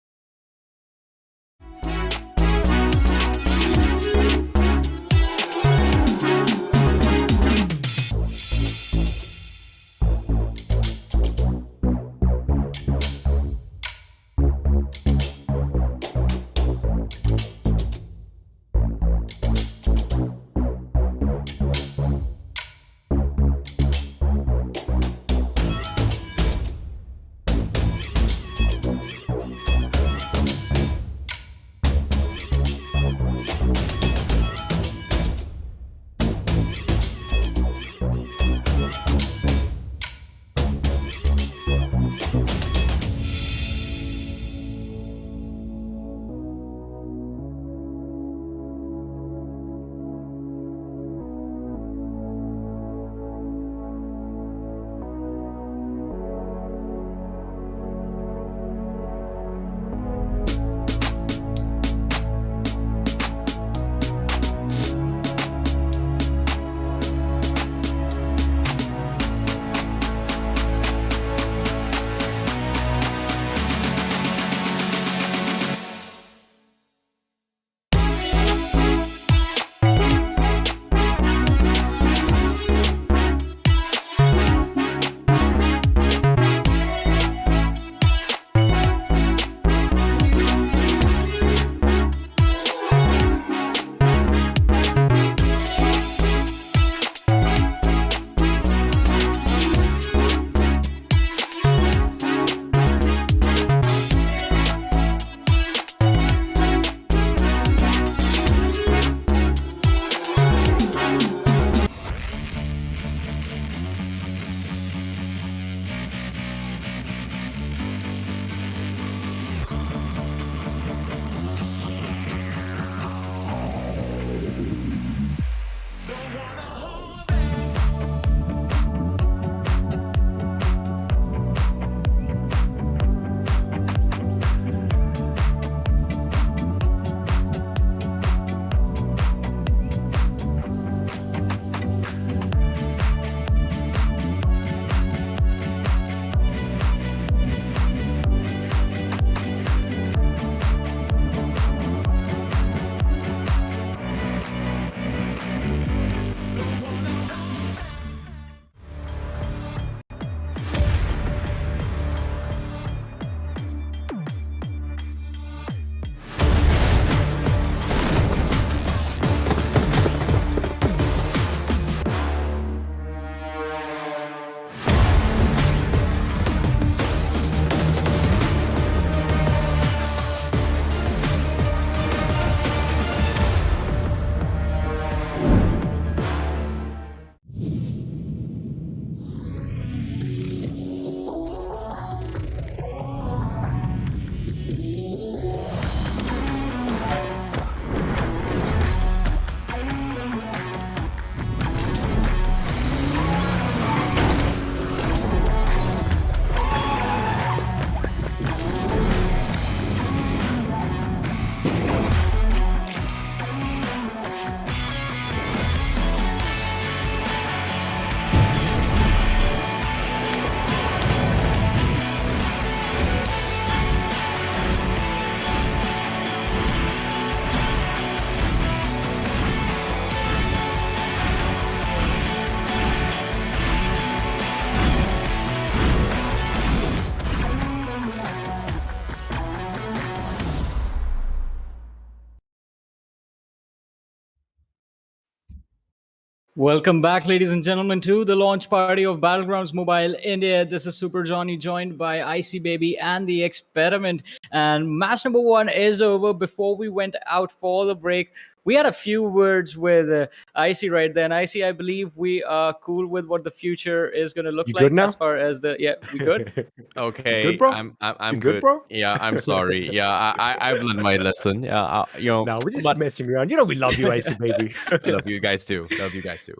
Welcome back, ladies and gentlemen, to the launch party of Battlegrounds Mobile India. This is Super Johnny, joined by Icy Baby and the Experiment. And match number one is over. Before we went out for the break, we had a few words with Icy right then. Icy, I believe we are cool with what the future is going to look You like good now? as far as the we good. Okay, good, bro? I'm You good, good, bro? Yeah, I'm sorry. Yeah, I've learned my lesson. Yeah, No, we're just but messing around. You know we love you, Icy Baby. love you guys too. Love you guys too.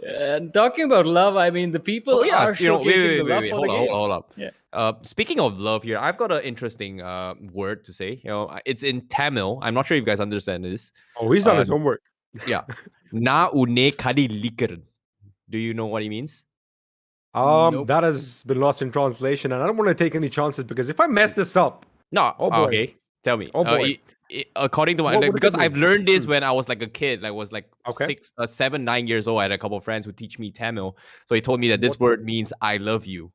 And talking about love, I mean, the people Oh yeah, are showcasing the love for hold the on, game. hold up. Yeah. Speaking of love here, I've got an interesting word to say. It's in Tamil. I'm not sure if you guys understand this. Oh, he's on his homework. Yeah, na une kadi likar. Do you know what he means? Nope. That has been lost in translation, and I don't want to take any chances because if I mess this up, No. oh boy. Okay, tell me. Oh boy. According to my What does because it I've mean? learned this when I was like a kid. I was like Okay. 7, 9 years old. I had a couple of friends who teach me Tamil. So he told me that this word means "I love you."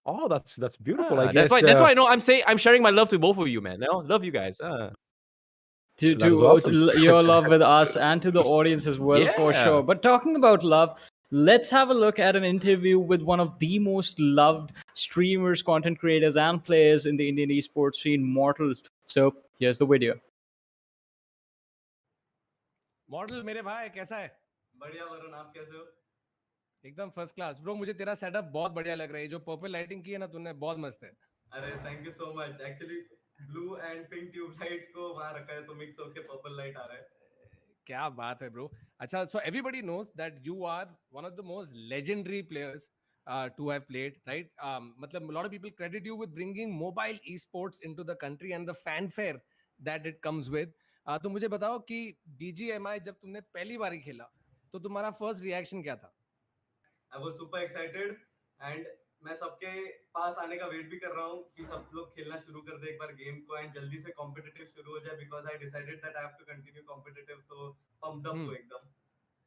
Oh, that's beautiful. I That's guess why. That's why I know. I'm sharing my love to both of you, man. Love you guys. To That is awesome. your love with us and to the audience as well, for Yeah. sure. But talking about love, let's have a look at an interview with one of the most loved streamers, content creators, and players in the Indian esports scene, Mortal. So here's the video. Model मेरे भाई कैसा है? बढ़िया वरुण, आप कैसे हो? एकदम first class bro. मुझे तेरा सेटअप बहुत बढ़िया लग रहा है. जो पर्पल लाइटिंग की है ना तूने, बहुत मस्त है. अरे thank you so much. Actually blue and pink tubelight को वहां रखा है तो मिक्स होके पर्पल लाइट आ रहा है. क्या बात है ब्रो. अच्छा, so everybody knows that you are one of the most legendary players to have played, right? मतलब a lot of people credit you with bringing mobile esports into the country and the fanfare that it comes with. तो मुझे बताओ कि BGMI जब तुमने पहली बार खेला तो तुम्हारा फर्स्ट रिएक्शन क्या था? I was super excited and मैं सबके पास आने का वेट भी कर रहा हूँ कि सब लोग खेलना शुरू कर दे एक बार गेम को एंड जल्दी से कॉम्पिटिटिव शुरू हो जाए because I decided that I have to continue competitive. तो पम्प्ड अप हो एकदम.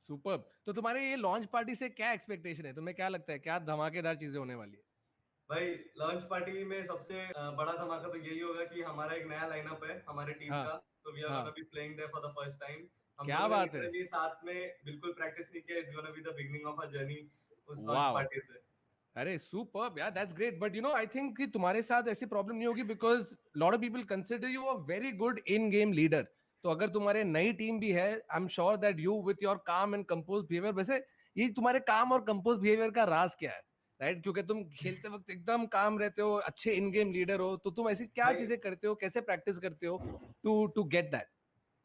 सुपर. तो तुम्हारे ये लॉन्च पार्टी से क्या एक्सपेक्टेशन है? तुम्हें क्या लगता है क्या धमाकेदार चीजें होने वाली है? भाई लॉन्च पार्टी में सबसे बड़ा धमाका तो यही होगा कि हमारा एक नया लाइनअप है हमारे टीम का. तो we are gonna be playing there for the first time. हम क्या बात है. लिटरली साथ में बिल्कुल प्रैक्टिस नहीं किया. It's gonna be the beginning of a journey उस लॉन्च पार्टी से. अरे सुपर्ब यार, that's great. But you know I think कि तुम्हारे साथ ऐसी प्रॉब्लम नहीं होगी because lot of people consider you a very good in game leader. तो अगर तुम्हारे नई टीम भी है, I am sure that you with your काम एंड कंपोज बिहेवियर. वैसे ये तुम्हारे काम और कंपोज बिहेवियर का राज क्या है? राइट, क्योंकि तुम खेलते वक्त एकदम काम रहते हो, अच्छे इन गेम लीडर हो, तो तुम ऐसी क्या चीजें करते हो, कैसे प्रैक्टिस करते हो to get that?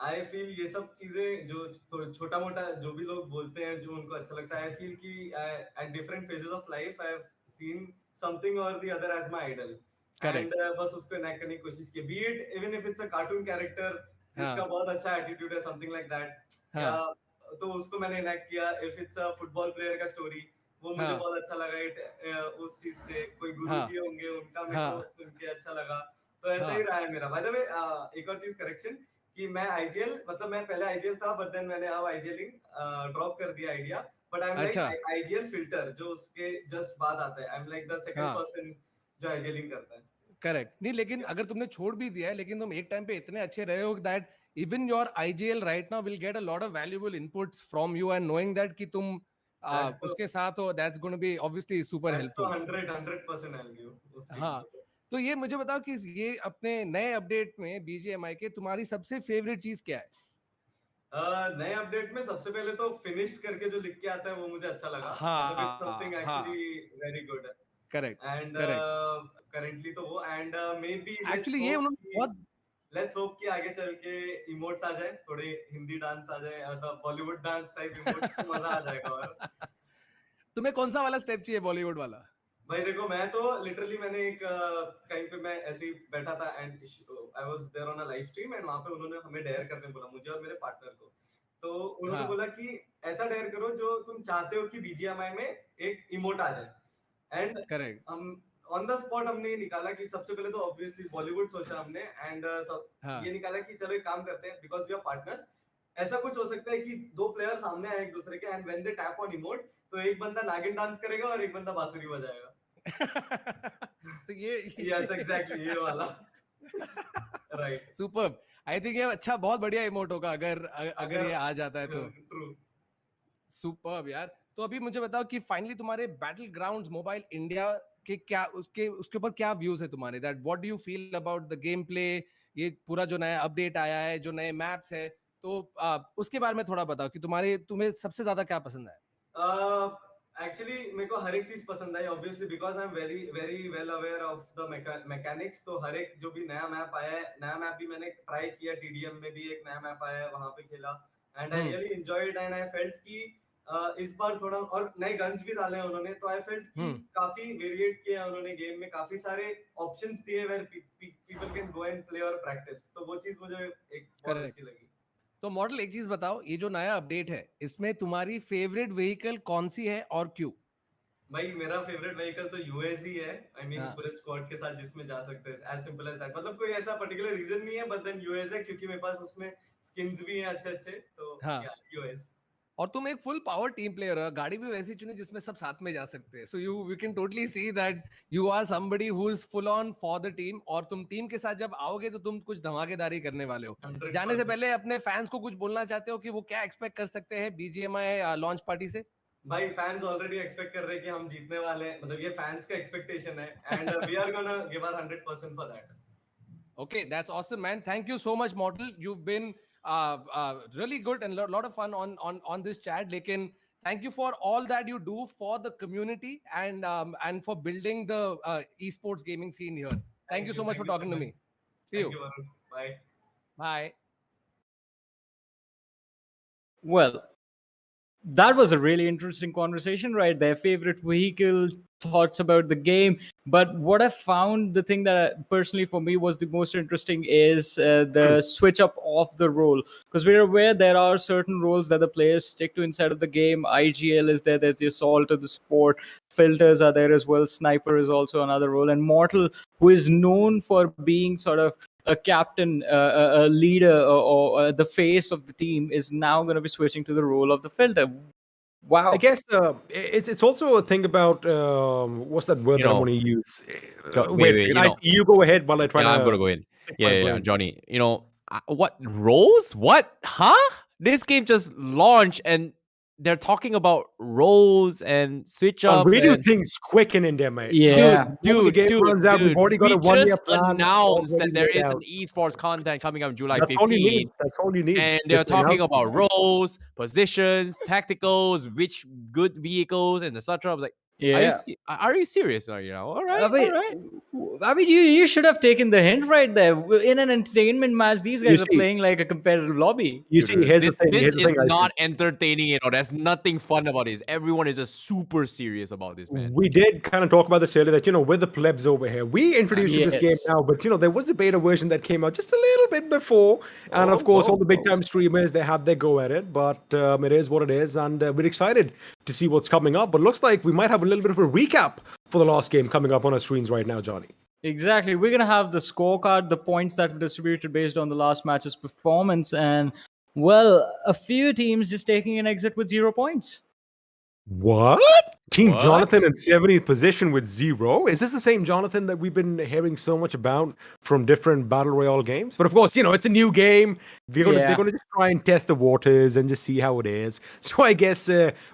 I feel ये सब चीजें जो छोटा मोटा जो भी लोग बोलते हैं जो उनको अच्छा लगता है. आई फील कि at different phases of life I have seen something और the other as my idol and बस उसको इनेक्ट करने की कोशिश की. Be it even if it's a cartoon character जिसका बहुत अच्छा एटीट्यूड है, समथिंग लाइक दैट, या तो उसको मैंने इनेक्ट किया. If it's a football player का स्टोरी, वो मुझे बहुत अच्छा लगा. इट उस चीज से कोई गुरुजी होंगे उनका मेरे को सुन के अच्छा लगा. तो ऐसा ही रहा है मेरा. बाय द वे एक और चीज करेक्शन कि मैं आईजीएल मतलब मैं पहले आईजीएल था बट देन मैंने अब आईजीएलिंग ड्रॉप कर दिया idea. But I am like IGL filter जो उसके जस्ट बाद आता है. I am like the second person जो आईजीएलिंग करता है. करेक्ट. नहीं, लेकिन अगर तुमने छोड़ भी दिया है, लेकिन तुम एक टाइम पे इतने अच्छे रहे हो that even your IGL right now will get a lot of valuable inputs from you and knowing that कि तुम उसके साथ हो. That's gonna be obviously super helpful. 100% I will give. हाँ, तो ये मुझे बताओ कि ये अपने नए अपडेट में बीजीएमआई के तुम्हारी सबसे फेवरेट चीज क्या है? नए अपडेट में सबसे पहले तो फिनिश्ड करके जो लिख के आता है वो मुझे अच्छा लगा. मतलब it's something actually very good. Correct. And currently तो वो एंड मे बी एक्चुअली ये उन्होंने बहुत लेट्स होप कि आगे चल के इमोट्स आ जाए, थोड़े हिंदी डांस आ जाए, मतलब बॉलीवुड डांस टाइप इमोट्स, तो मजा आ जाएगा. और तुम्हें कौन सा वाला स्टेप चाहिए बॉलीवुड वाला? भाई देखो मैं तो लिटरली मैंने एक कहीं पे मैं ऐसे ही बैठा था and I was there on a live stream and वहां पे उन्होंने हमें डेयर करने बोला, मुझे और मेरे पार्टनर को. तो उन्होंने बोला कि ऐसा डेयर करो जो तुम चाहते हो कि बीजीएमआई में एक इमोट आ जाए. And correct. हम ऑन द स्पॉट हमने निकाला कि सबसे पहले तो ऑब्वियसली बॉलीवुड सोचा हमने एंड ये निकाला कि चलो एक काम करते हैं बिकॉज वी आर पार्टनर्स. ऐसा कुछ हो सकता है कि दो प्लेयर सामने आए एक दूसरे के and when they tap on emote तो एक बंदा नागिन डांस करेगा और एक बंदा बांसुरी बजाएगा. तो ये यस एग्जैक्टली ये वाला. राइट. सुपर्ब. आई थिंक ये अच्छा बहुत बढ़िया इमोट होगा अगर ये आ जाता है तो. ट्रू. सुपर्ब यार। तो अभी मुझे बताओ कि फाइनली तुम्हारे बैटल ग्राउंड्स मोबाइल इंडिया के क्या उसके ऊपर क्या व्यूज है तुम्हारे, that what do you feel about the game play, ये पूरा जो नया अपडेट आया है, जो नए मैप्स है, तो उसके बारे में थोड़ा बताओ कि तुम्हें सबसे ज्यादा क्या पसंद है? एक्चुअली मेरे को हर एक चीज पसंद आई, obviously because I am very very well aware of the mechanics. तो हर एक जो भी नया मैप आया है, नया मैप भी मैंने ट्राई किया, टीडीएम में भी एक नया मैप आया है, वहां पे खेला and I really enjoyed and I felt कि इस बार थोड़ा और नए गन्स भी डाले हैं उन्होंने, तो आई फेल्ट कि काफी वेरिएट किया है उन्होंने गेम में, काफी सारे ऑप्शंस दिए where people can go and play और प्रैक्टिस। तो वो चीज मुझे एक बहुत अच्छी लगी। तो मॉडल एक चीज बताओ, ये जो नया अपडेट है इसमें तुम्हारी फेवरेट व्हीकल कौन सी है और क्यों? भाई मेरा फेवरेट व्हीकल तो यूएस ही है। आई मीन पूरे स्क्वाड के साथ जिसमें जा सकते हैं, एज सिंपल एज दैट। मतलब कोई ऐसा पर्टिकुलर रीजन नहीं है, बट देन यूएस है क्योंकि मेरे पास उसमें स्किन्स भी हैं अच्छे अच्छे, तो या यूएस। और तुम एक फुल पावर टीम प्लेयर हो, गाड़ी भी वैसी चुनी जिसमें सब साथ में जा सकते हैं, so you can totally see that you are somebody who is full on for the team. और तुम टीम के साथ जब आओगे तो तुम कुछ धमाकेदारी करने वाले हो। 100%। जाने से पहले अपने फैंस को कुछ बोलना चाहते हो कि वो क्या एक्सपेक्ट कर सकते हैं बीजीएमआई लॉन्च पार्टी से? भाई फैंस ऑलरेडी एक्सपेक्ट कर रहे हैं कि हम जीतने वाले हैं, मतलब ये फैंस का एक्सपेक्टेशन है and we are gonna give our 100% for that. Okay, that's awesome, man. Thank you so much, Mortal. You've been really good and lot of fun on this chat. Lekin, thank you for all that you do for the community and for building the esports gaming scene here. Thank you so much for talking to me. See you. Thank you, Varun. Bye. Bye. Well, that was a really interesting conversation right there. Favorite vehicle, thoughts about the game. But what I found, the thing that personally for me was the most interesting is the switch up of the role. Because we're aware there are certain roles that the players stick to inside of the game. IGL is there, there's the assault or the support. Filters are there as well. Sniper is also another role. And Mortal, who is known for being sort of a captain, a leader, or the face of the team, is now going to be switching to the role of the filter. Wow. I guess it's also a thing about what's that word that I want to use? Wait, you go ahead while I try to. I'm gonna go in. Yeah, Johnny. What roles? What? Huh? This game just launched and they're talking about roles and switch ups. We do things quick in India, mate. Yeah, dude. The game runs out. We've already got a 1 year plan. Announced that there is an esports content coming out July 15. That's all you need. And they're talking about roles, positions, tacticals, which good vehicles, and etc. I was like, yeah. Are you serious? All right, I mean, you should have taken the hint right there. In an entertainment match, these guys are playing like a competitive lobby. You see, here's the thing. This is not entertaining. There's nothing fun about this. Everyone is just super serious about this, man. We did kind of talk about this earlier, that we're the plebs over here. We introduced you to this game now, but there was a beta version that came out just a little bit before, and of course, all the big time streamers, they had their go at it. But it is what it is, and we're excited to see what's coming up. But looks like we might have a little bit of a recap for the last game coming up on our screens right now, Johnny. Exactly. We're going to have the scorecard, the points that were distributed based on the last match's performance, and, well, a few teams just taking an exit with 0 points. What? Team Jonathan in 70th position with 0? Is this the same Jonathan that we've been hearing so much about from different Battle Royale games? But of course, it's a new game. They're going to just try and test the waters and just see how it is. So I guess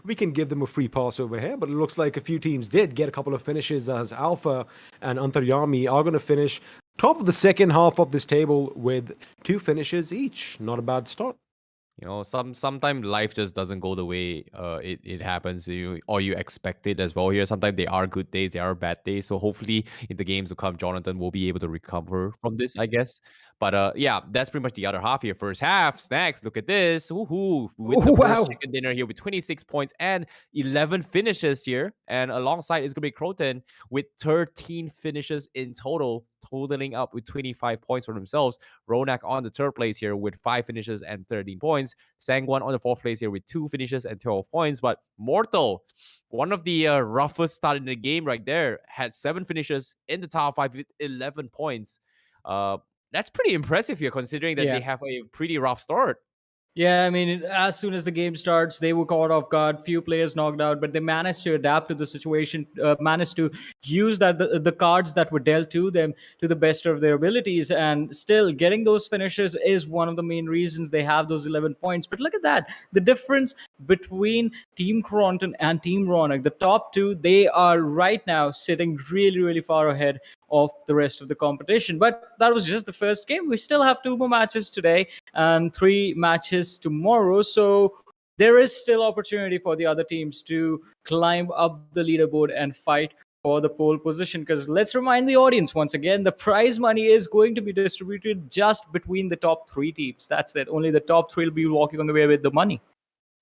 we can give them a free pass over here. But it looks like a few teams did get a couple of finishes, as Alpha and ANTARYAMI are going to finish top of the second half of this table with 2 finishes each. Not a bad start. Sometimes life just doesn't go the way it happens, or you expect it as well here. Sometimes there are good days, there are bad days. So hopefully in the games to come, Jonathan will be able to recover from this, I guess. But yeah, that's pretty much the other half here. First half, Snax, look at this. Woohoo! With the first chicken dinner here with 26 points and 11 finishes here. And alongside is going to be KRONTEN with 13 finishes in total, totaling up with 25 points for themselves. Ronak on the 3rd place here with 5 finishes and 13 points. Sangwan on the 4th place here with 2 finishes and 12 points. But Mortal, one of the roughest start in the game right there, had 7 finishes in the top 5 with 11 points. That's pretty impressive here, considering that they have a pretty rough start. Yeah, I mean, as soon as the game starts, they were caught off guard. Few players knocked out, but they managed to adapt to the situation. Managed to use the cards that were dealt to them to the best of their abilities, and still getting those finishes is one of the main reasons they have those 11 points. But look at that, the difference between Team KRONTEN and Team Ronak. The top two, they are right now sitting really, really far ahead of the rest of the competition. But that was just the first game. We still have two more matches today and three matches tomorrow. So there is still opportunity for the other teams to climb up the leaderboard and fight for the pole position. Because let's remind the audience once again, the prize money is going to be distributed just between the top three teams. That's it. Only the top three will be walking on the way with the money.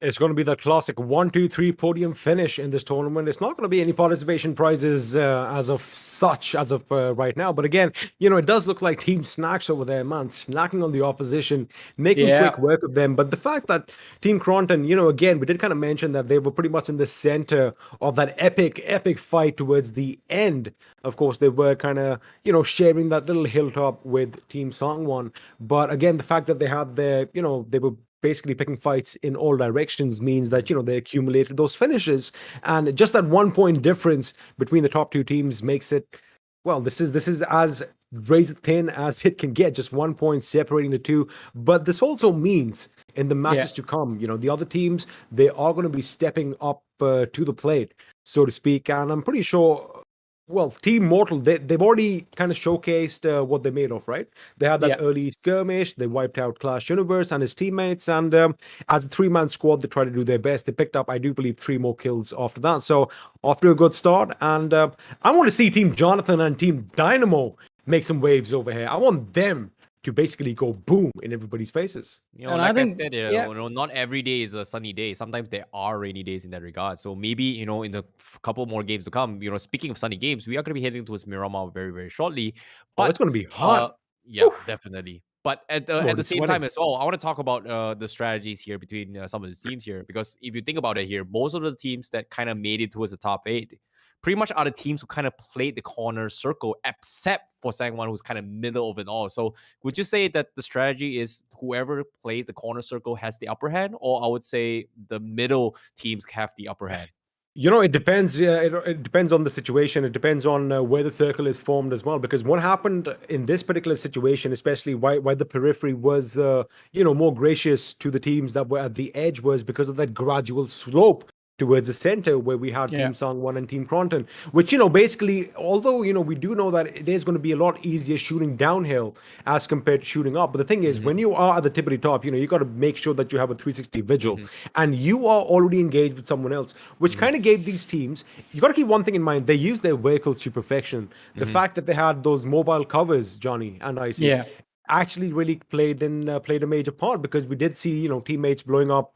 It's going to be the classic 1-2-3 podium finish in this tournament. It's not going to be any participation prizes as of right now. But again, it does look like Team Snax over there, man, snacking on the opposition, making quick work of them. But the fact that Team KRONTEN, again, we did kind of mention that they were pretty much in the center of that epic fight towards the end. Of course, they were kind of, sharing that little hilltop with Team Sangwan. But again, the fact that they had their, they were basically picking fights in all directions means that they accumulated those finishes, and just that 1 point difference between the top two teams makes it, well, this is as razor thin as it can get, just 1 point separating the two. But this also means in the matches to come, the other teams, they are going to be stepping up to the plate, so to speak. And I'm pretty sure, well, Team Mortal, they've already kind of showcased what they're made of, right? They had that early skirmish, they wiped out Clash Universe and his teammates, and as a three-man squad, they tried to do their best. They picked up, I do believe, 3 more kills after that. So, off to a good start, and I want to see Team Jonathan and Team DYNAMO make some waves over here. I want them to basically go boom in everybody's faces. Like I said, not every day is a sunny day. Sometimes there are rainy days in that regard. So maybe, in the couple more games to come, speaking of sunny games, we are going to be heading towards Miramar very, very shortly. But it's going to be hot. Yeah, definitely. But at the same time as well, I want to talk about the strategies here between some of the teams here. Because if you think about it here, most of the teams that kind of made it towards the top 8 pretty much are the teams who kind of played the corner circle, except for Sangwan, who's kind of middle of it all. So would you say that the strategy is whoever plays the corner circle has the upper hand, or I would say the middle teams have the upper hand? It depends. It depends on the situation. It depends on where the circle is formed as well. Because what happened in this particular situation, especially why the periphery was, more gracious to the teams that were at the edge, was because of that gradual slope towards the center where we had Team Sangwan and Team KRONTEN, which, basically, although, we do know that it is going to be a lot easier shooting downhill as compared to shooting up. But the thing is, when you are at the tippity top, you got to make sure that you have a 360 vigil and you are already engaged with someone else, which kind of gave these teams, you got to keep one thing in mind, they use their vehicles to perfection. The fact that they had those mobile covers, Johnny and Icy, actually really played a major part, because we did see teammates blowing up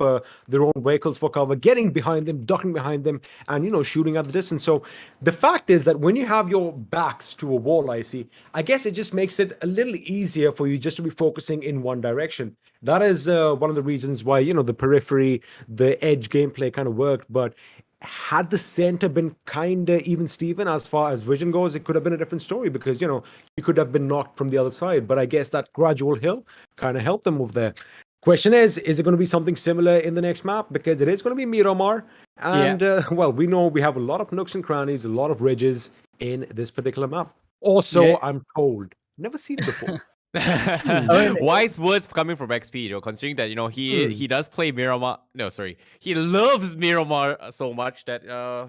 their own vehicles for cover, getting behind them, ducking behind them, and shooting at the distance. So the fact is that when you have your backs to a wall, I guess it just makes it a little easier for you just to be focusing in one direction. That is one of the reasons why the periphery, the edge gameplay kind of worked. But had the center been kind of even Steven as far as vision goes, it could have been a different story, because you could have been knocked from the other side. But I guess that gradual hill kind of helped them move there. Question is it going to be something similar in the next map? Because it is going to be Miramar, and well, we know we have a lot of nooks and crannies, a lot of ridges in this particular map. Also, I'm told, never seen it before. Wise words coming from XP, considering that he does play Miramar. No, sorry, he loves Miramar so much that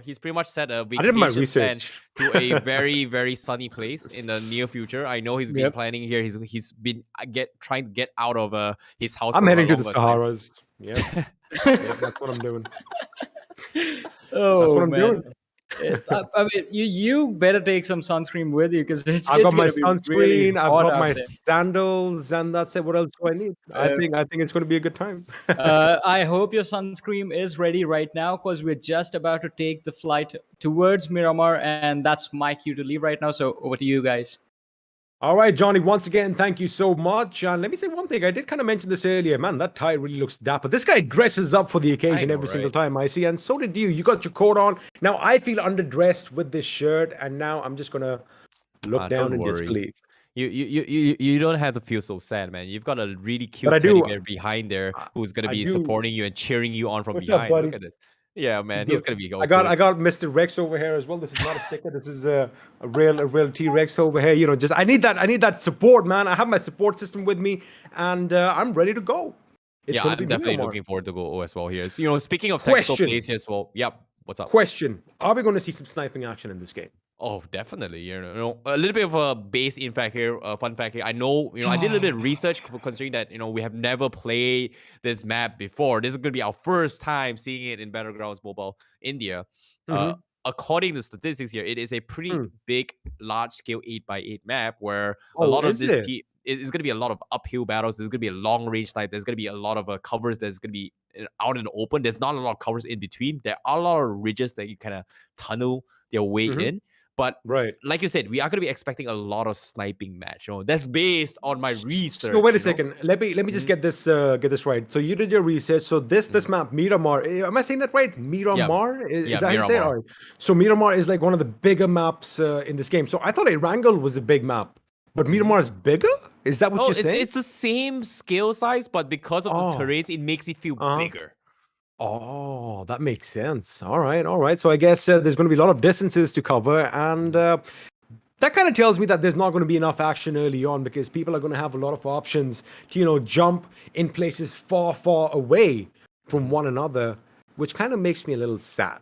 he's pretty much set a vacation plan to a very, very sunny place in the near future. I know he's been planning here. He's been trying to get out of his house. I'm heading to the Saharas. Yeah, that's what I'm doing. That's what I'm doing. I mean, you better take some sunscreen with you, because I've got my sunscreen, really I've got my sandals, and that's it. What else do I need? I think it's going to be a good time. I hope your sunscreen is ready right now, because we're just about to take the flight towards Miramar, and that's my cue to leave right now. So over to you guys. All right, Johnny, once again, thank you so much. And let me say one thing. I did kind of mention this earlier. Man, that tie really looks dapper. This guy dresses up for the occasion every single time I see. And so did you. You got your coat on. Now, I feel underdressed with this shirt. And now I'm just going to look down in disbelief. You don't have to feel so sad, man. You've got a really But cute I teddy do. bear behind there who's gonna I be do. supporting you and cheering you on from What's up, behind. Look buddy? at this. Yeah, man, he's gonna be all I good. got Mr. Rex over here as well. This is not a sticker. This is a real T-Rex over here. You know, just I need that support, man. I have my support system with me, and I'm ready to go. It's Yeah, gonna I'm be definitely Miramar. looking forward to go as well here. So, you know, speaking of tactical Question. plays here as well. Yep. What's up? Question: are we going to see some sniping action in this game? Oh, definitely. You know, a little bit of a base in fact here, fun fact here. I know, you know, I did a little bit of research considering that, you know, we have never played this map before. This is going to be our first time seeing it in Battlegrounds Mobile India. According to statistics here, it is a pretty big, large-scale 8x8 map where a lot of this it's going to be a lot of uphill battles. There's going to be a long-range snipe. There's going to be a lot of covers. There's going to be out in the open. There's not a lot of covers in between. There are a lot of ridges that you kind of tunnel their way in. But like you said, we are going to be expecting a lot of sniping match. You know, that's based on my research. So wait a second. Let me just get this right. So you did your research. So this map, Miramar. Am I saying that right? Miramar? Is that how you say it? All right. So Miramar is like one of the bigger maps in this game. So I thought Erangel was a big map, but Miramar is bigger. Is that what you're saying? It's the same scale size, but because of the terrains, it makes it feel bigger. Oh, that makes sense. All right. So I guess there's going to be a lot of distances to cover, and that kind of tells me that there's not going to be enough action early on because people are going to have a lot of options to, you know, jump in places far, far away from one another, which kind of makes me a little sad.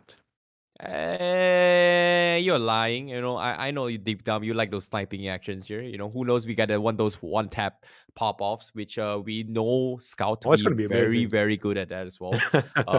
You're lying. You know, I know you deep down you like those sniping actions here. You know, who knows? We got those one tap pop offs, which we know Scout to be very, very good at that as well.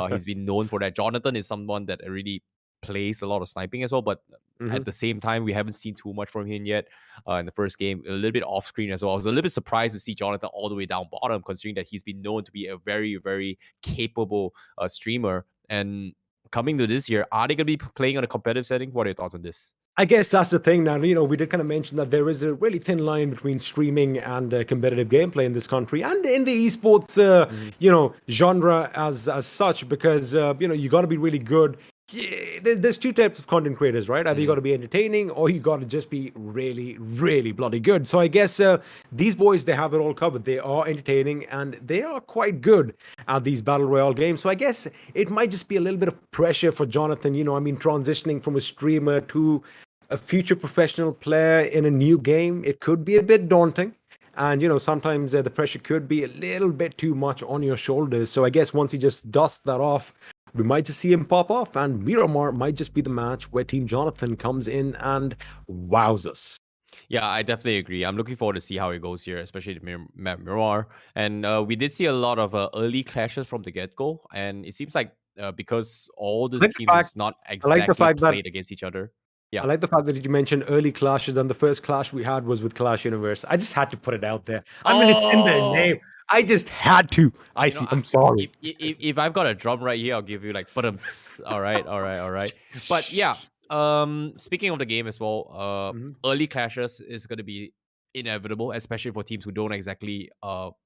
He's been known for that. Jonathan is someone that really plays a lot of sniping as well, but at the same time, we haven't seen too much from him yet. In the first game, a little bit off screen as well. I was a little bit surprised to see Jonathan all the way down bottom, considering that he's been known to be a very, very capable streamer. And coming to this year, are they going to be playing on a competitive setting? What are your thoughts on this? I guess that's the thing now. You know, we did kind of mention that there is a really thin line between streaming and competitive gameplay in this country and in the esports, you know, genre as such, because, you know, you got to be really good. There's two types of content creators, right? Either you got to be entertaining or you got to just be really, really bloody good. So I guess these boys, they have it all covered. They are entertaining and they are quite good at these battle royale games. So I guess it might just be a little bit of pressure for Jonathan, you know, I mean, transitioning from a streamer to a future professional player in a new game. It could be a bit daunting. And, you know, sometimes the pressure could be a little bit too much on your shoulders. So I guess once he just dusts that off, we might just see him pop off, and Miramar might just be the match where Team Jonathan comes in and wows us. Yeah, I definitely agree. I'm looking forward to see how it goes here, especially the Miramar. And we did see a lot of early clashes from the get-go, and it seems like because all these teams is not exactly played against each other. Yeah. I like the fact that you mentioned early clashes, and the first clash we had was with Clash Universe. I just had to put it out there. I mean, it's in their name. I just had to. I'm sorry. If I've got a drum right here, I'll give you like all right. But yeah, speaking of the game as well, early clashes is going to be inevitable, especially for teams who don't exactly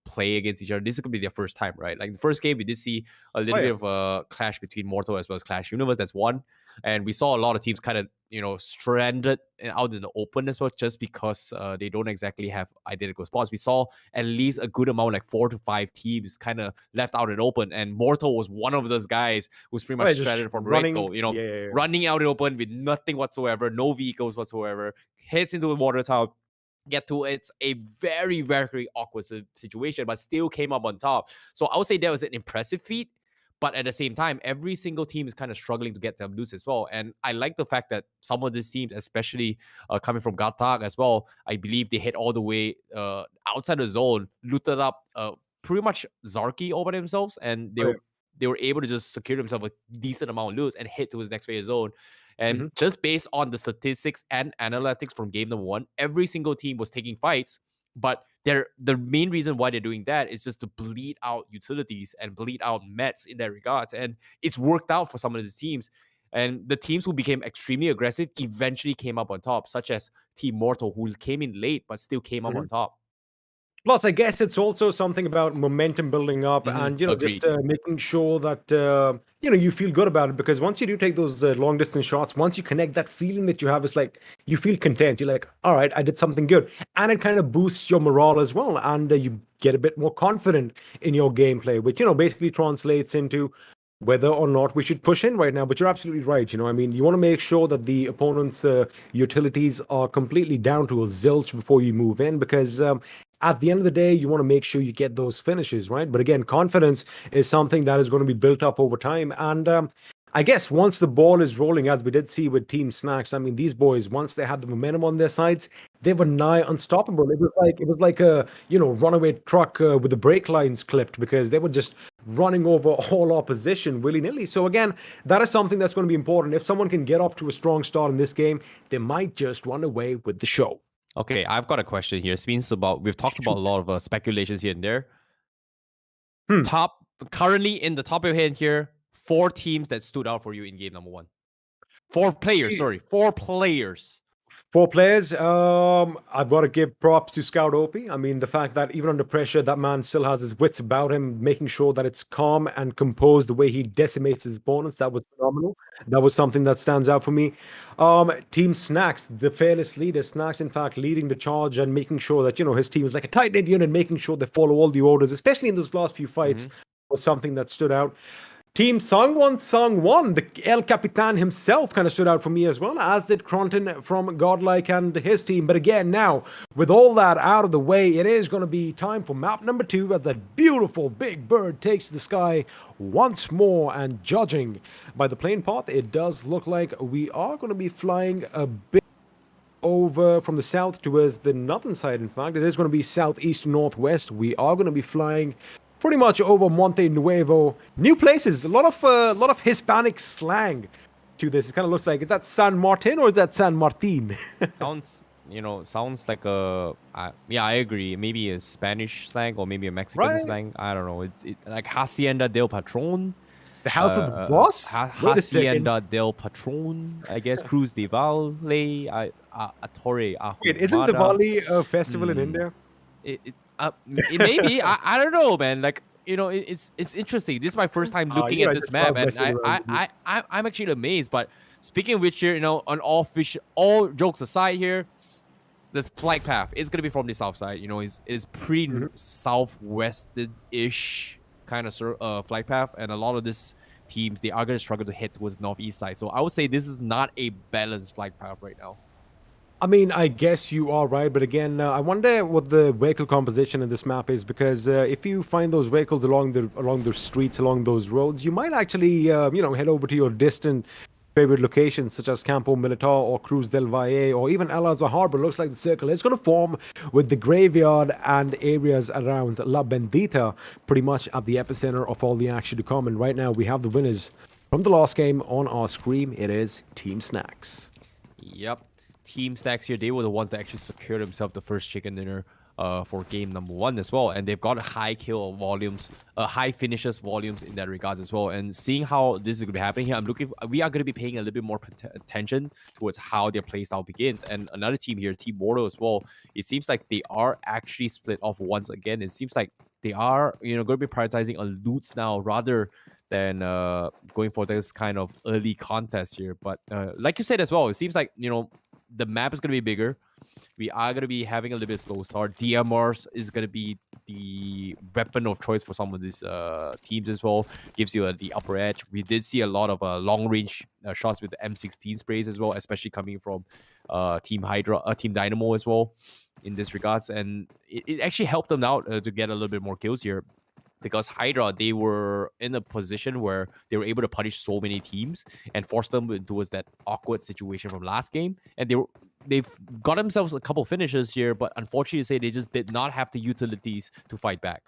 play against each other. This is going to be their first time, right? Like the first game, we did see a little bit of a clash between Mortal as well as Clash Universe. That's one. And we saw a lot of teams kind of, you know, stranded out in the open as well, just because they don't exactly have identical spots. We saw at least a good amount, like 4 to 5 teams kind of left out in open. And Mortal was one of those guys who's pretty much stranded from Reiko, you know, running out in open with nothing whatsoever, no vehicles whatsoever, heads into the water tower. It's a very, very awkward situation, but still came up on top. So I would say that was an impressive feat. But at the same time, every single team is kind of struggling to get them loose as well. And I like the fact that some of these teams, especially coming from GHATAK as well, I believe they hit all the way outside the zone, looted up pretty much Zarki all by themselves, and they were able to just secure themselves a decent amount of loot and hit to his next phase zone. And just based on the statistics and analytics from game number 1, every single team was taking fights. But the main reason why they're doing that is just to bleed out utilities and bleed out mets in that regards. And it's worked out for some of these teams. And the teams who became extremely aggressive eventually came up on top, such as Team Mortal, who came in late but still came up on top. Plus, I guess it's also something about momentum building up and, Agreed. just making sure that, you feel good about it. Because once you do take those long distance shots, once you connect, that feeling that you have is like, you feel content. You're like, all right, I did something good. And it kind of boosts your morale as well. And you get a bit more confident in your gameplay, which, basically translates into whether or not we should push in right now. But you're absolutely right. I mean, you want to make sure that the opponent's utilities are completely down to a zilch before you move in, because at the end of the day, you want to make sure you get those finishes, right? But again, confidence is something that is going to be built up over time. And I guess once the ball is rolling, as we did see with Team Snax, I mean, these boys, once they had the momentum on their sides, they were nigh unstoppable. It was like a runaway truck with the brake lines clipped, because they were just running over all opposition willy-nilly. So again, that is something that's going to be important. If someone can get off to a strong start in this game, they might just run away with the show. Okay, I've got a question here. We've talked about a lot of speculations here and there. Currently in the top of your head here, 4 teams that stood out for you in game number 1. 4 players, sorry. 4 players. 4 players. I've got to give props to Scout OP. I mean, the fact that even under pressure, that man still has his wits about him, making sure that it's calm and composed the way he decimates his opponents. That was phenomenal. That was something that stands out for me. Team Snax, the fearless leader. Snax, in fact, leading the charge and making sure that, his team is like a tight-knit unit, making sure they follow all the orders, especially in those last few fights, was something that stood out. Team Sangwan, the El Capitan himself kind of stood out for me as well, as did KRONTEN from Godlike and his team. But again, now, with all that out of the way, it is going to be time for map number 2, as that beautiful big bird takes the sky once more. And judging by the plane path, it does look like we are going to be flying a bit over from the south towards the northern side. In fact, it is going to be southeast northwest. We are going to be flying pretty much over Monte Nuevo. New places, a lot of Hispanic slang to this. It kind of looks like, is that San Martin or is that San Martin? Sounds like I agree. Maybe a Spanish slang or maybe a Mexican slang. I don't know. It's like Hacienda del Patron. The house of the boss? Hacienda del Patron, I guess. Cruz de Valle, Torre. Wait, isn't Diwali a festival in India? It may be. I don't know, man. Like, it's interesting. This is my first time looking at this map, and I'm actually amazed. But speaking of which, here, on all jokes aside, here, this flight path is gonna be from the south side. Is pretty southwestern-ish kind of flight path, and a lot of these teams, they are gonna struggle to head towards the northeast side. So I would say this is not a balanced flight path right now. I mean, I guess you are right, but again, I wonder what the vehicle composition in this map is, because if you find those vehicles along the streets, along those roads, you might actually, head over to your distant favorite locations, such as Campo Militar or Cruz del Valle or even El Azhar Harbor. Looks like the circle is going to form with the graveyard and areas around La Bendita, pretty much at the epicenter of all the action to come. And right now, we have the winners from the last game on our screen. It is Team Snax. Yep. Team Snax here, they were the ones that actually secured themselves the first chicken dinner for game number 1 as well, and they've got high kill volumes, high finishes volumes in that regards as well. And seeing how this is going to be happening here, we are going to be paying a little bit more attention towards how their playstyle begins. And another team here, Team Mortal as well, it seems like they are actually split off once again. It seems like they are going to be prioritizing on loots now rather than going for this kind of early contest here. But like you said as well, it seems like the map is going to be bigger. We are going to be having a little bit slow start. DMRs is going to be the weapon of choice for some of these teams as well. Gives you the upper edge. We did see a lot of long range shots with the M16 sprays as well, especially coming from Team DYNAMO as well in this regards. And it actually helped them out to get a little bit more kills here, because Hydra, they were in a position where they were able to punish so many teams and force them towards that awkward situation from last game. And they've got themselves a couple finishes here, but unfortunately, they just did not have the utilities to fight back.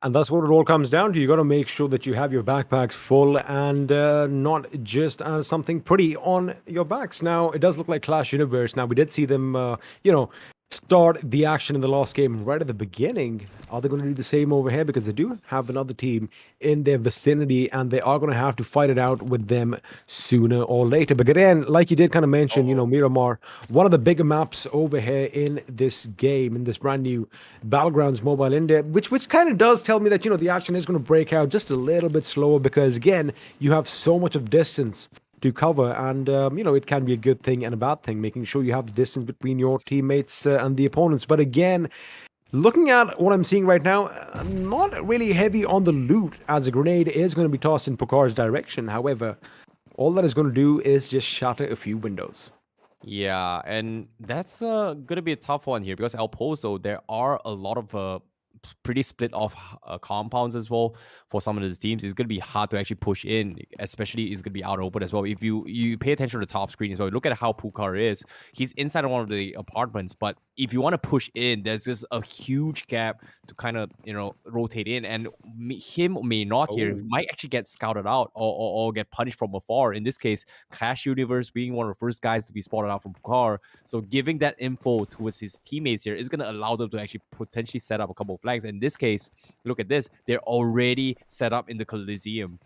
And that's what it all comes down to. You got to make sure that you have your backpacks full and not just as something pretty on your backs. Now, it does look like Clash Universe. Now, we did see them, start the action in the last game right at the beginning. Are they going to do the same over here? Because they do have another team in their vicinity, and they are going to have to fight it out with them sooner or later. But again, like you did kind of mention, you know, Miramar, one of the bigger maps over here in this game, in this brand new Battlegrounds Mobile India, which kind of does tell me that, you know, the action is going to break out just a little bit slower because, again, you have so much of distance to cover, and you know, it can be a good thing and a bad thing, making sure you have the distance between your teammates and the opponents. But again, looking at what I'm seeing right now, not really heavy on the loot, as a grenade is going to be tossed in Pukar's direction. However, all that is going to do is just shatter a few windows. Yeah, and that's gonna be a tough one here because El Pozo, there are a lot of pretty split off compounds as well for some of these teams. It's gonna be hard to actually push in, especially it's gonna be out open as well. If you pay attention to the top screen as well, look at how Pukar is. He's inside of one of the apartments, but if you want to push in, there's just a huge gap to kind of, you know, rotate in, and him may not here might actually get scouted out or get punished from afar. In this case, Clash Universe being one of the first guys to be spotted out from Pukar, so giving that info towards his teammates here is going to allow them to actually potentially set up a couple of flags. In this case, look at this, they're already set up in the Coliseum.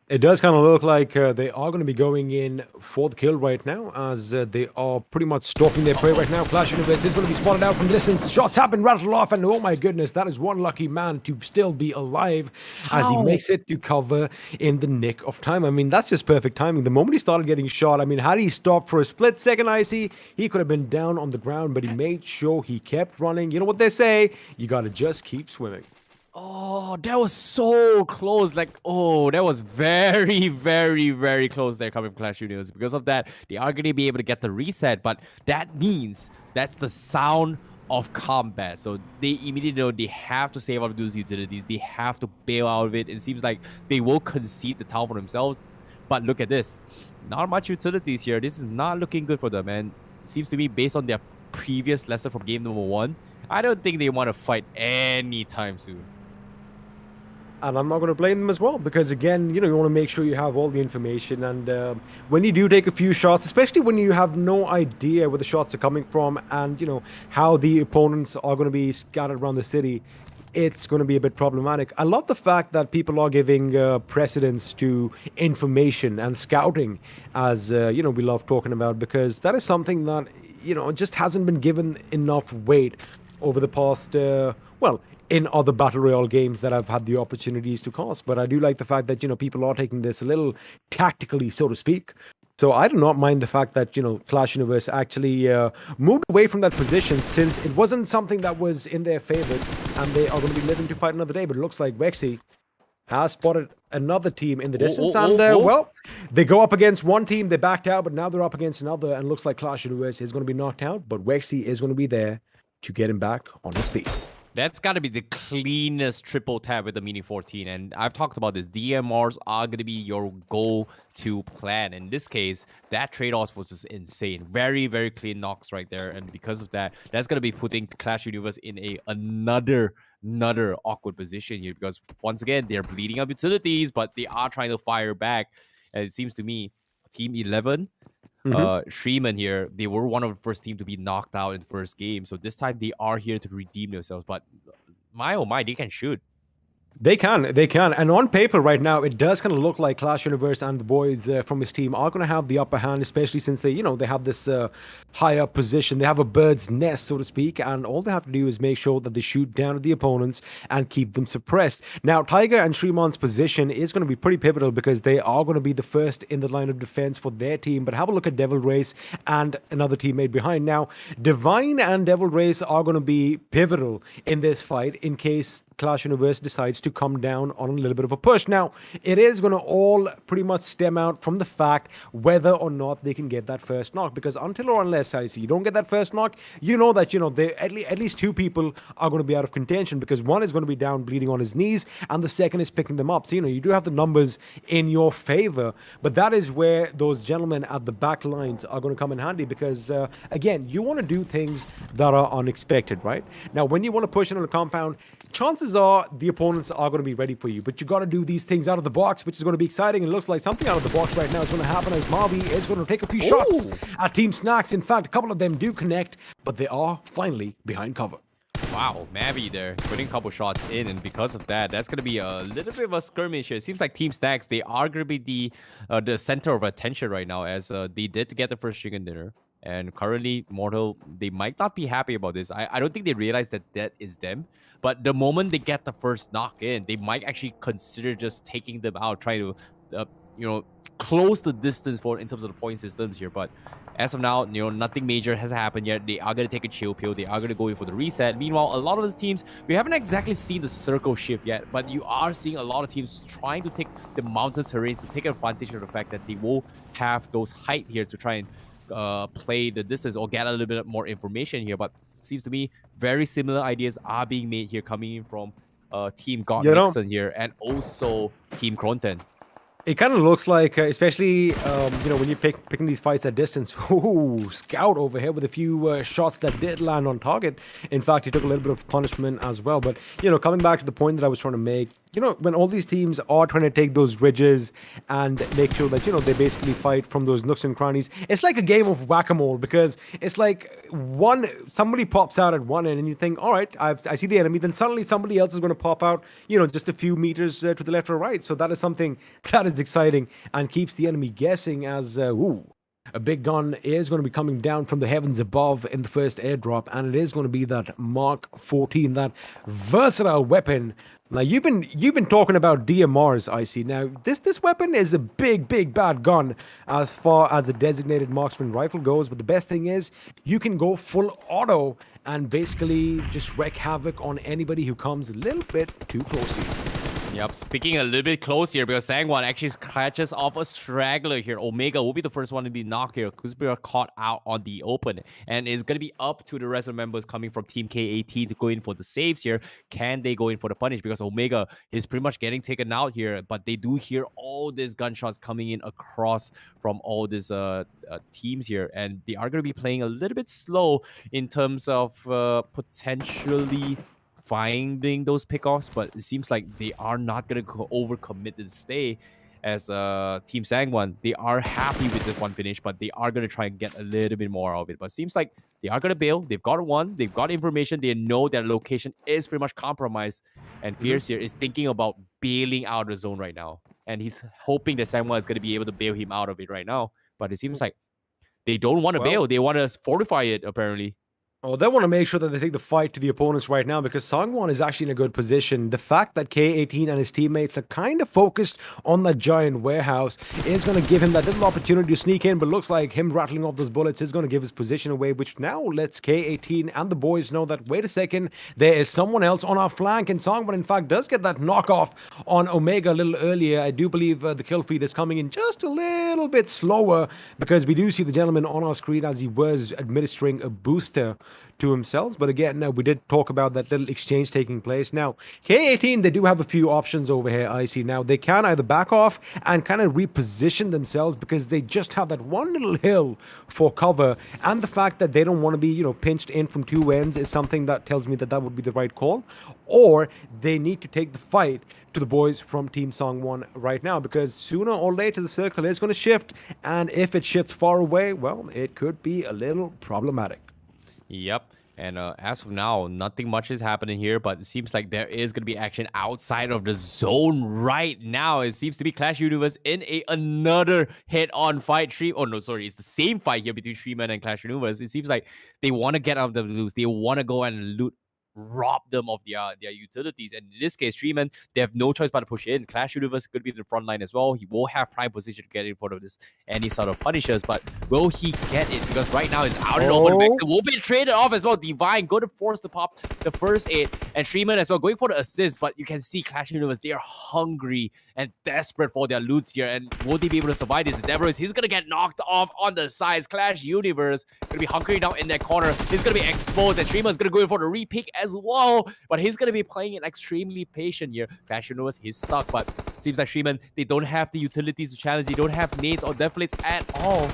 It does kind of look like they are going to be going in for the kill right now, as they are pretty much stalking their prey right now. Clash Universe is going to be spotted out from distance. Shots have been rattled off, and oh my goodness, that is one lucky man to still be alive as he makes it to cover in the nick of time. I mean, that's just perfect timing. The moment he started getting shot, I mean, had he stopped for a split second, Icy, he could have been down on the ground, but he made sure he kept running. You know what they say? You got to just keep swimming. Oh, that was so close. Like, oh, that was very, very, very close there coming from Clash Universe. Because of that, they are going to be able to get the reset, but that means that's the sound of combat. So they immediately know they have to save out of those utilities. They have to bail out of it. It seems like they will concede the town for themselves. But look at this. Not much utilities here. This is not looking good for them. And it seems to me, based on their previous lesson from game number 1, I don't think they want to fight anytime soon. And I'm not going to blame them as well, because again, you know, you want to make sure you have all the information. And when you do take a few shots, especially when you have no idea where the shots are coming from and, you know, how the opponents are going to be scattered around the city, it's going to be a bit problematic. I love the fact that people are giving precedence to information and scouting, as, you know, we love talking about, because that is something that, you know, just hasn't been given enough weight over the past, well, in other Battle Royale games that I've had the opportunities to cast. But I do like the fact that, you know, people are taking this a little tactically, so to speak. So I do not mind the fact that, you know, Clash Universe actually moved away from that position, since it wasn't something that was in their favor, and they are going to be living to fight another day. But it looks like Vexy has spotted another team in the distance, well, they go up against one team, they backed out, but now they're up against another, and looks like Clash Universe is going to be knocked out, but Vexy is going to be there to get him back on his feet. That's got to be the cleanest triple tap with the Mini 14. And I've talked about this. DMRs are going to be your go-to plan. In this case, that trade-off was just insane. Very, very clean knocks right there. And because of that, that's going to be putting Clash Universe in another awkward position here. Because once again, they're bleeding up utilities, but they are trying to fire back. And it seems to me, Team 11... SHREEMAN here, they were one of the first team to be knocked out in the first game. So this time they are here to redeem themselves. But my oh my, they can shoot. They can. And on paper right now, it does kind of look like Clash Universe and the boys from his team are going to have the upper hand, especially since they, you know, they have this higher position. They have a bird's nest, so to speak, and all they have to do is make sure that they shoot down at the opponents and keep them suppressed. Now, Tiger and SHREEMAN's position is going to be pretty pivotal, because they are going to be the first in the line of defense for their team. But have a look at Devil Race and another teammate behind. Now, Divine and Devil Race are going to be pivotal in this fight in case Clash Universe decides to come down on a little bit of a push. Now, it is going to all pretty much stem out from the fact whether or not they can get that first knock, because until or unless you don't get that first knock, you know that, you know, they at least two people are going to be out of contention, because one is going to be down bleeding on his knees and the second is picking them up. So, you know, you do have the numbers in your favor, but that is where those gentlemen at the back lines are going to come in handy, because again, you want to do things that are unexpected, right? Now, when you want to push in on a compound, chances chances are the opponents are going to be ready for you. But you got to do these things out of the box, which is going to be exciting. It looks like something out of the box right now is going to happen as Marvi is going to take a few shots at Team Snax. In fact, a couple of them do connect, but they are finally behind cover. Wow, Mavi there putting a couple shots in, and because of that, that's going to be a little bit of a skirmish here. It seems like Team Snax, they are going to be the center of attention right now, as they did get the first chicken dinner. And currently, Mortal, they might not be happy about this. I don't think they realize that that is them. But the moment they get the first knock in, they might actually consider just taking them out, trying to, close the distance in terms of the point systems here. But as of now, nothing major has happened yet. They are going to take a chill pill. They are going to go in for the reset. Meanwhile, a lot of these teams, we haven't exactly seen the circle shift yet, but you are seeing a lot of teams trying to take the mountain terrains to take advantage of the fact that they will have those height here to try and play the distance or get a little bit more information here. But it seems to me very similar ideas are being made here, coming in from Team GODNIXON here and also Team KRONTEN. It kind of looks like, especially, when you're picking these fights at distance. Ooh, Scout over here with a few shots that did land on target. In fact, he took a little bit of punishment as well. But, coming back to the point that I was trying to make, when all these teams are trying to take those ridges and make sure that, they basically fight from those nooks and crannies, it's like a game of whack-a-mole, because it's like somebody pops out at one end and you think, all right, I see the enemy, then suddenly somebody else is going to pop out, just a few meters to the left or right. So that is something that is exciting and keeps the enemy guessing as, a big gun is going to be coming down from the heavens above in the first airdrop, and it is going to be that Mark 14, that versatile weapon. Now, you've been talking about DMRs, I see. Now, this weapon is a big bad gun as far as a designated marksman rifle goes, but the best thing is you can go full auto and basically just wreak havoc on anybody who comes a little bit too close to you. Yep, speaking a little bit close here, because Sangwan actually catches off a straggler here. Omega will be the first one to be knocked here. Kuzbira caught out on the open, and it's going to be up to the rest of the members coming from Team K18 to go in for the saves here. Can they go in for the punish? Because Omega is pretty much getting taken out here, but they do hear all these gunshots coming in across from all these teams here, and they are going to be playing a little bit slow in terms of potentially finding those pickoffs, but it seems like they are not going to overcommit and stay as Team Sangwan. They are happy with this one finish, but they are going to try and get a little bit more of it. But it seems like they are going to bail. They've got one. They've got information. They know their location is pretty much compromised. And Fierce here is thinking about bailing out of the zone right now. And he's hoping that Sangwan is going to be able to bail him out of it right now. But it seems like they don't want to bail. They want to fortify it, apparently. Oh, they want to make sure that they take the fight to the opponents right now, because Sangwan is actually in a good position. The fact that K18 and his teammates are kind of focused on that giant warehouse is going to give him that little opportunity to sneak in, but looks like him rattling off those bullets is going to give his position away, which now lets K18 and the boys know that, wait a second, there is someone else on our flank, and Sangwan, in fact, does get that knockoff on Omega a little earlier. I do believe the kill feed is coming in just a little bit slower, because we do see the gentleman on our screen as he was administering a booster to himself. But again, we did talk about that little exchange taking place. Now, K18, they do have a few options over here, I see. Now, they can either back off and kind of reposition themselves, because they just have that one little hill for cover, and the fact that they don't want to be, pinched in from two ends is something that tells me that that would be the right call. Or they need to take the fight to the boys from Team Sangwan right now, because sooner or later the circle is going to shift, and if it shifts far away, well, it could be a little problematic. Yep. And as of now, nothing much is happening here, but it seems like there is going to be action outside of the zone right now. It seems to be Clash Universe in another head-on fight. It's the same fight here between SHREEMAN and Clash Universe. It seems like they want to get out of the loot. They want to go and rob them of their utilities. And in this case, SHREEMAN, they have no choice but to push in. Clash Universe could be the front line as well. He will have prime position to get in front of this any sort of punishers, but will he get it? Because right now it's out in the open. Vexen will be traded off as well. Divine going to force to pop the first aid, and SHREEMAN as well going for the assist. But you can see Clash Universe, they are hungry and desperate for their loots here, and will they be able to survive this? Adventurous, he's gonna get knocked off on the sides. Clash Universe gonna be hunkering down in that corner. He's gonna be exposed, and SHREEMAN's gonna go in for the repick as well, but he's going to be playing it extremely patient here. Clash Universe, he's stuck, but seems like SHREEMAN, they don't have the utilities to challenge. They don't have nades or deflates at all.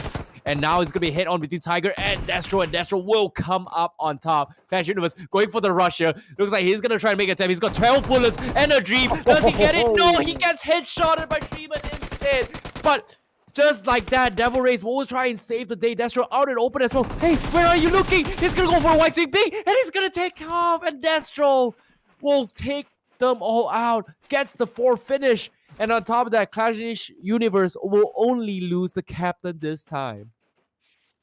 And now it's going to be hit on between Tiger and Destro will come up on top. Clash Universe going for the rush here. Looks like he's going to try and make a attempt. He's got 12 bullets and a dream. Does he get it? No, he gets headshotted by SHREEMAN instead. But just like that, Devil Rays will try and save the day. Destro out and open as well. Hey, where are you looking? He's going to go for a white swing big, and he's going to take off. And Destro will take them all out. Gets the 4th finish. And on top of that, Clash Universe will only lose the captain this time.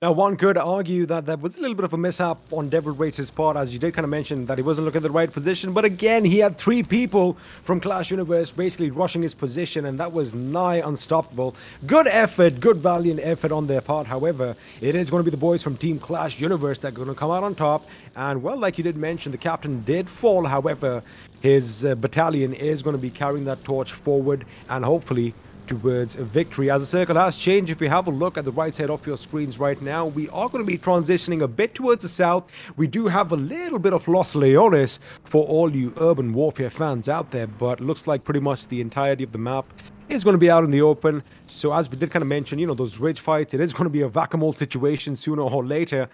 Now, one could argue that there was a little bit of a mishap on Devil Race's part, as you did kind of mention that he wasn't looking at the right position. But again, he had 3 people from Clash Universe basically rushing his position, and that was nigh unstoppable. Good effort, good valiant effort on their part. However, it is going to be the boys from Team Clash Universe that are going to come out on top. And, well, like you did mention, the captain did fall. However, his battalion is going to be carrying that torch forward and hopefully towards a victory. As the circle has changed, if you have a look at the right side of your screens right now, we are going to be transitioning a bit towards the south. We do have a little bit of Los Leones for all you urban warfare fans out there, but looks like pretty much the entirety of the map is going to be out in the open. So as we did kind of mention, you know, those ridge fights, it is going to be a whack-a-mole situation sooner or later,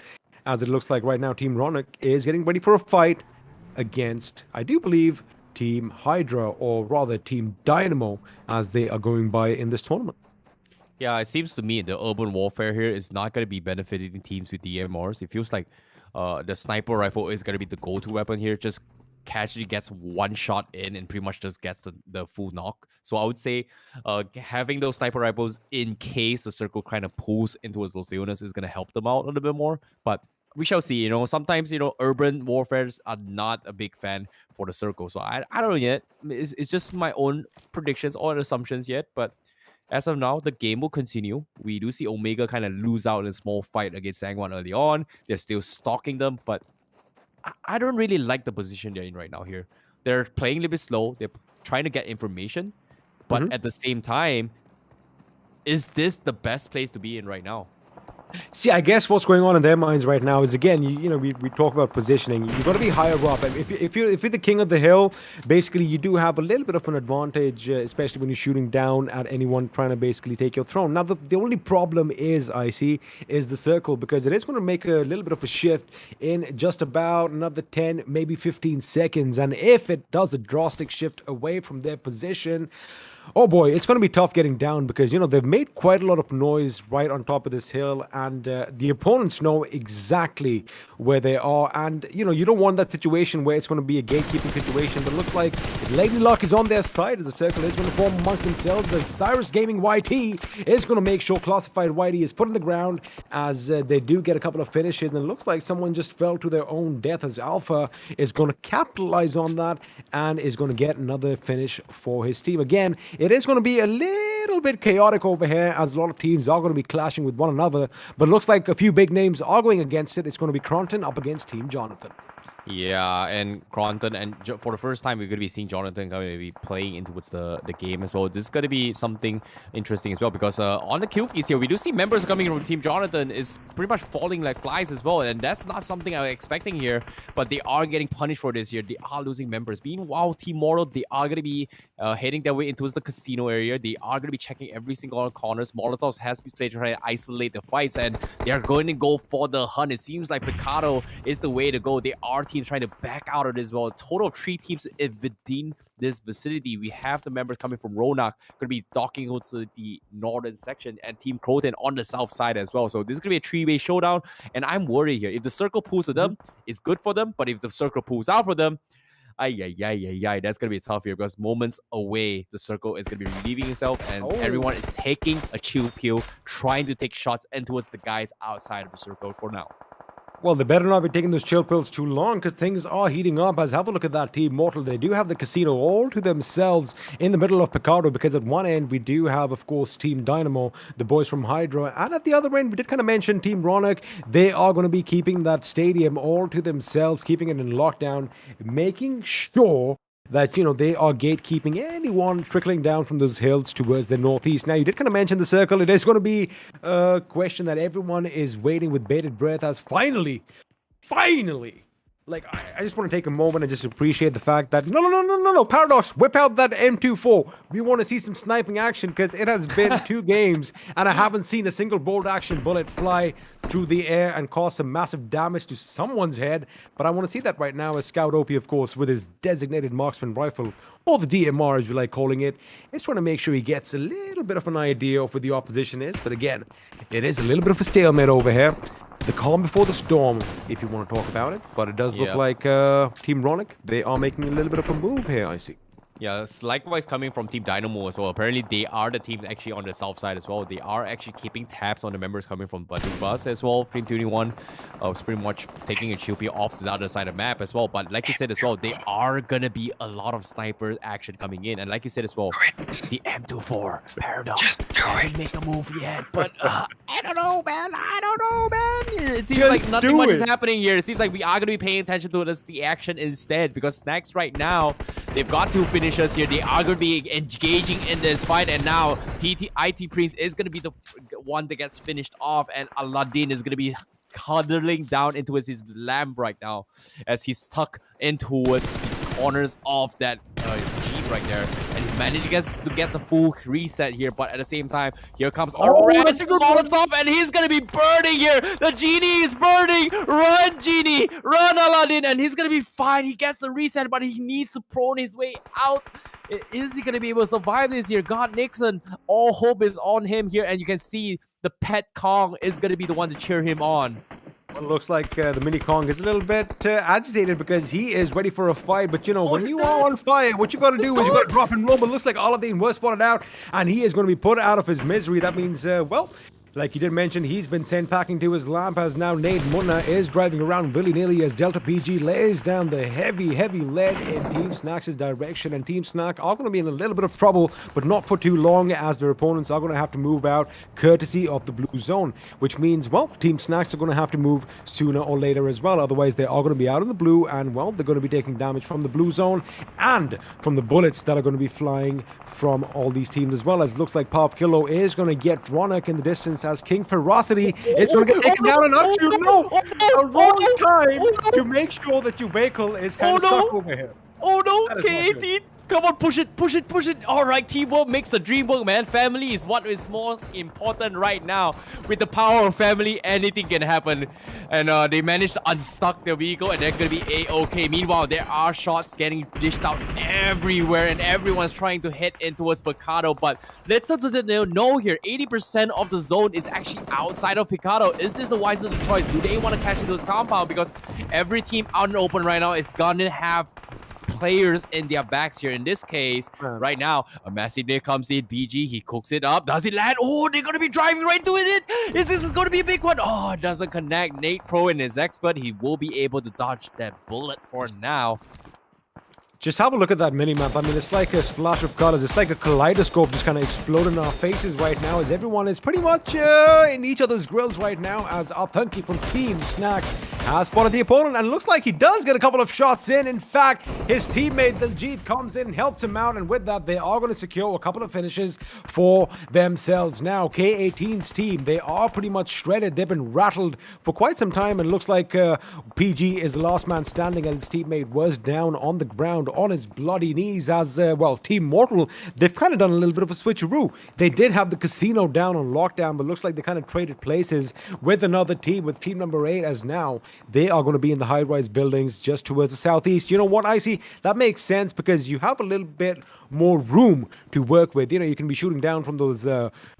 as it looks like right now Team Ronak is getting ready for a fight against, I do believe, Team Hydra, or rather Team Dynamo, as they are going by in this tournament. Yeah, it seems to me the urban warfare here is not going to be benefiting teams with DMRs. It feels like the sniper rifle is going to be the go-to weapon here. Just casually gets one shot in and pretty much just gets the full knock. So I would say having those sniper rifles in case the circle kind of pulls into Los Leones is going to help them out a little bit more. But we shall see. You know, sometimes, you know, urban warfares are not a big fan for the circle. So I don't know yet. It's just my own predictions or assumptions yet. But as of now, the game will continue. We do see Omega kind of lose out in a small fight against Sangwan early on. They're still stalking them, but I don't really like the position they're in right now here. They're playing a little bit slow. They're trying to get information. But at the same time, is this the best place to be in right now? See, I guess what's going on in their minds right now is, again, you know, we talk about positioning. You've got to be higher up. And if you're the king of the hill, basically you do have a little bit of an advantage, especially when you're shooting down at anyone trying to basically take your throne. Now, the only problem is, I see, is the circle, because it is going to make a little bit of a shift in just about another 10, maybe 15 seconds. And if it does a drastic shift away from their position, oh boy, it's going to be tough getting down, because, you know, they've made quite a lot of noise right on top of this hill, and the opponents know exactly where they are. And, you know, you don't want that situation where it's going to be a gatekeeping situation, but it looks like Lady Luck is on their side, as the circle is going to form amongst themselves, as Cyrus Gaming YT is going to make sure Classified YT is put on the ground, as they do get a couple of finishes, and it looks like someone just fell to their own death, as Alpha is going to capitalize on that and is going to get another finish for his team. Again, it is going to be a little bit chaotic over here, as a lot of teams are going to be clashing with one another. But it looks like a few big names are going against it. It's going to be KRONTEN up against Team Jonathan. Yeah, and KRONTEN, and for the first time, we're going to be seeing Jonathan going to be playing into the game as well. This is going to be something interesting as well, because on the kill feeds here, we do see members coming from Team Jonathan is pretty much falling like flies as well, and that's not something I was expecting here, but they are getting punished for this here. They are losing members. Meanwhile, Team Mortal, they are going to be heading their way into the casino area. They are going to be checking every single corners. Molotovs has been played to try to isolate the fights, and they are going to go for the hunt. It seems like Picado is the way to go. They are teams trying to back out of this as well. A total of 3 teams within this vicinity. We have the members coming from Ronak, going to be docking to the northern section, and Team KRONTEN on the south side as well. So this is going to be a 3-way showdown, and I'm worried here. If the circle pulls to them, it's good for them, but if the circle pulls out for them, that's going to be tough here, because moments away, the circle is going to be relieving himself, and everyone is taking a chill pill, trying to take shots in towards the guys outside of the circle for now. Well, they better not be taking those chill pills too long, because things are heating up. As have a look at that Team Mortal. They do have the casino all to themselves in the middle of Picado, because at one end we do have, of course, Team Dynamo, the boys from Hydra, and at the other end we did kind of mention Team Ronak. They are going to be keeping that stadium all to themselves, keeping it in lockdown, making sure that, you know, they are gatekeeping anyone trickling down from those hills towards the northeast. Now, you did kind of mention the circle. It is going to be a question that everyone is waiting with bated breath, as finally, Like, I just want to take a moment and just appreciate the fact that no, Paradox, whip out that M24. We want to see some sniping action because it has been 2 games and I haven't seen a single bolt action bullet fly through the air and cause some massive damage to someone's head. But I want to see that right now as Scout OP, of course, with his designated marksman rifle, or the DMR as we like calling it, is trying to make sure he gets a little bit of an idea of where the opposition is. But again, it is a little bit of a stalemate over here. The calm before the storm, if you want to talk about it. But it does look like Team Ronak, they are making a little bit of a move here, I see. Yeah, it's likewise coming from Team DYNAMO as well. Apparently, they are the team actually on the south side as well. They are actually keeping tabs on the members coming from BandookBaaz as well. Team 21 was pretty much taking a chippy off to the other side of the map as well. But like you said as well, they are going to be a lot of sniper action coming in. And like you said as well, the M24 Paradox doesn't make a move yet. But I don't know, man. It seems like nothing much is happening here. It seems like we are going to be paying attention to the action instead. Because Snax right now, they've got 2 finishers here. They are going to be engaging in this fight. And now IT Prince is going to be the one that gets finished off. And Aladdin is going to be cuddling down into his lamp right now as he's stuck in towards the corners of that Jeep right there. And he's managing to get the full reset here. But at the same time, here comes a Molotov and he's going to be burning here. The Genie is burning. Run, Genie. Run, Aladdin. And he's going to be fine. He gets the reset, but he needs to prone his way out. Is he going to be able to survive this here? GODNIXON, all hope is on him here. And you can see the pet Kong is going to be the one to cheer him on. Well, it looks like the mini Kong is a little bit agitated because he is ready for a fight. But you know, when you are on fire, what you got to do is you got to drop and roll. But looks like Aladdin was spotted out, and he is going to be put out of his misery. That means, well, like you did mention, he's been sent packing to his lamp as now Nate Munna is driving around willy-nilly as Delta PG lays down the heavy lead in Team Snax's direction. And Team Snack are going to be in a little bit of trouble, but not for too long, as their opponents are going to have to move out courtesy of the blue zone, which means, well, Team Snacks are going to have to move sooner or later as well. Otherwise, they are going to be out in the blue, and, well, they're going to be taking damage from the blue zone and from the bullets that are going to be flying from all these teams as well. As it looks like Pop Kilo is going to get Ronak in the distance as King Ferocity is going to get taken down. And not you know, a wrong time to make sure that your vehicle is kind of stuck over here. Oh no, K18! Come on, push it. All right, teamwork makes the dream work, man. Family is what is most important right now. With the power of family, anything can happen. And they managed to unstuck their vehicle, and they're going to be A-okay. Meanwhile, there are shots getting dished out everywhere, and everyone's trying to head in towards Picado. But little do they know here, 80% of the zone is actually outside of Picado. Is this a wiser choice? Do they want to catch into this compound? Because every team out in the open right now is going to have players in their backs here. In this case, right now, a massive nade comes in. BG, he cooks it up. Does it land? Oh, they're going to be driving right to it. Is this going to be a big one? Oh, it doesn't connect. Nate Pro and his expert, he will be able to dodge that bullet for now. Just have a look at that mini-map. I mean, it's like a splash of colors. It's like a kaleidoscope just kind of exploding in our faces right now as everyone is pretty much in each other's grills right now as Authentic from Team Snax has spotted the opponent, and it looks like he does get a couple of shots in. In fact, his teammate Diljit comes in and helps him out, and with that, they are going to secure a couple of finishes for themselves. Now, K18's team, they are pretty much shredded. They've been rattled for quite some time, and it looks like PG is the last man standing as his teammate was down on the ground on his bloody knees as, well, Team Mortal, they've kind of done a little bit of a switcheroo. They did have the casino down on lockdown, but looks like they kind of traded places with another team, with team number 8, as now they are going to be in the high-rise buildings just towards the southeast. You know what, Icy? That makes sense because you have a little bit more room to work with. You know, you can be shooting down from those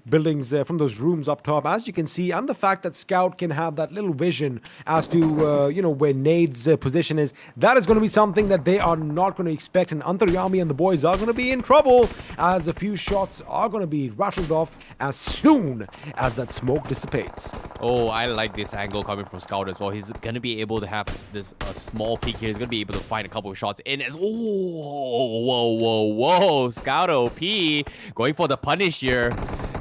buildings, from those rooms up top, as you can see, and the fact that Scout can have that little vision as to, you know, where Nade's position is, that is going to be something that they are not going to expect, and ANTARYAMI and the boys are going to be in trouble as a few shots are going to be rattled off as soon as that smoke dissipates. Oh, I like this angle coming from Scout as well. He's going to be able to have this small peek here. He's going to be able to find a couple of shots in as... Whoa. Scout OP going for the punish here.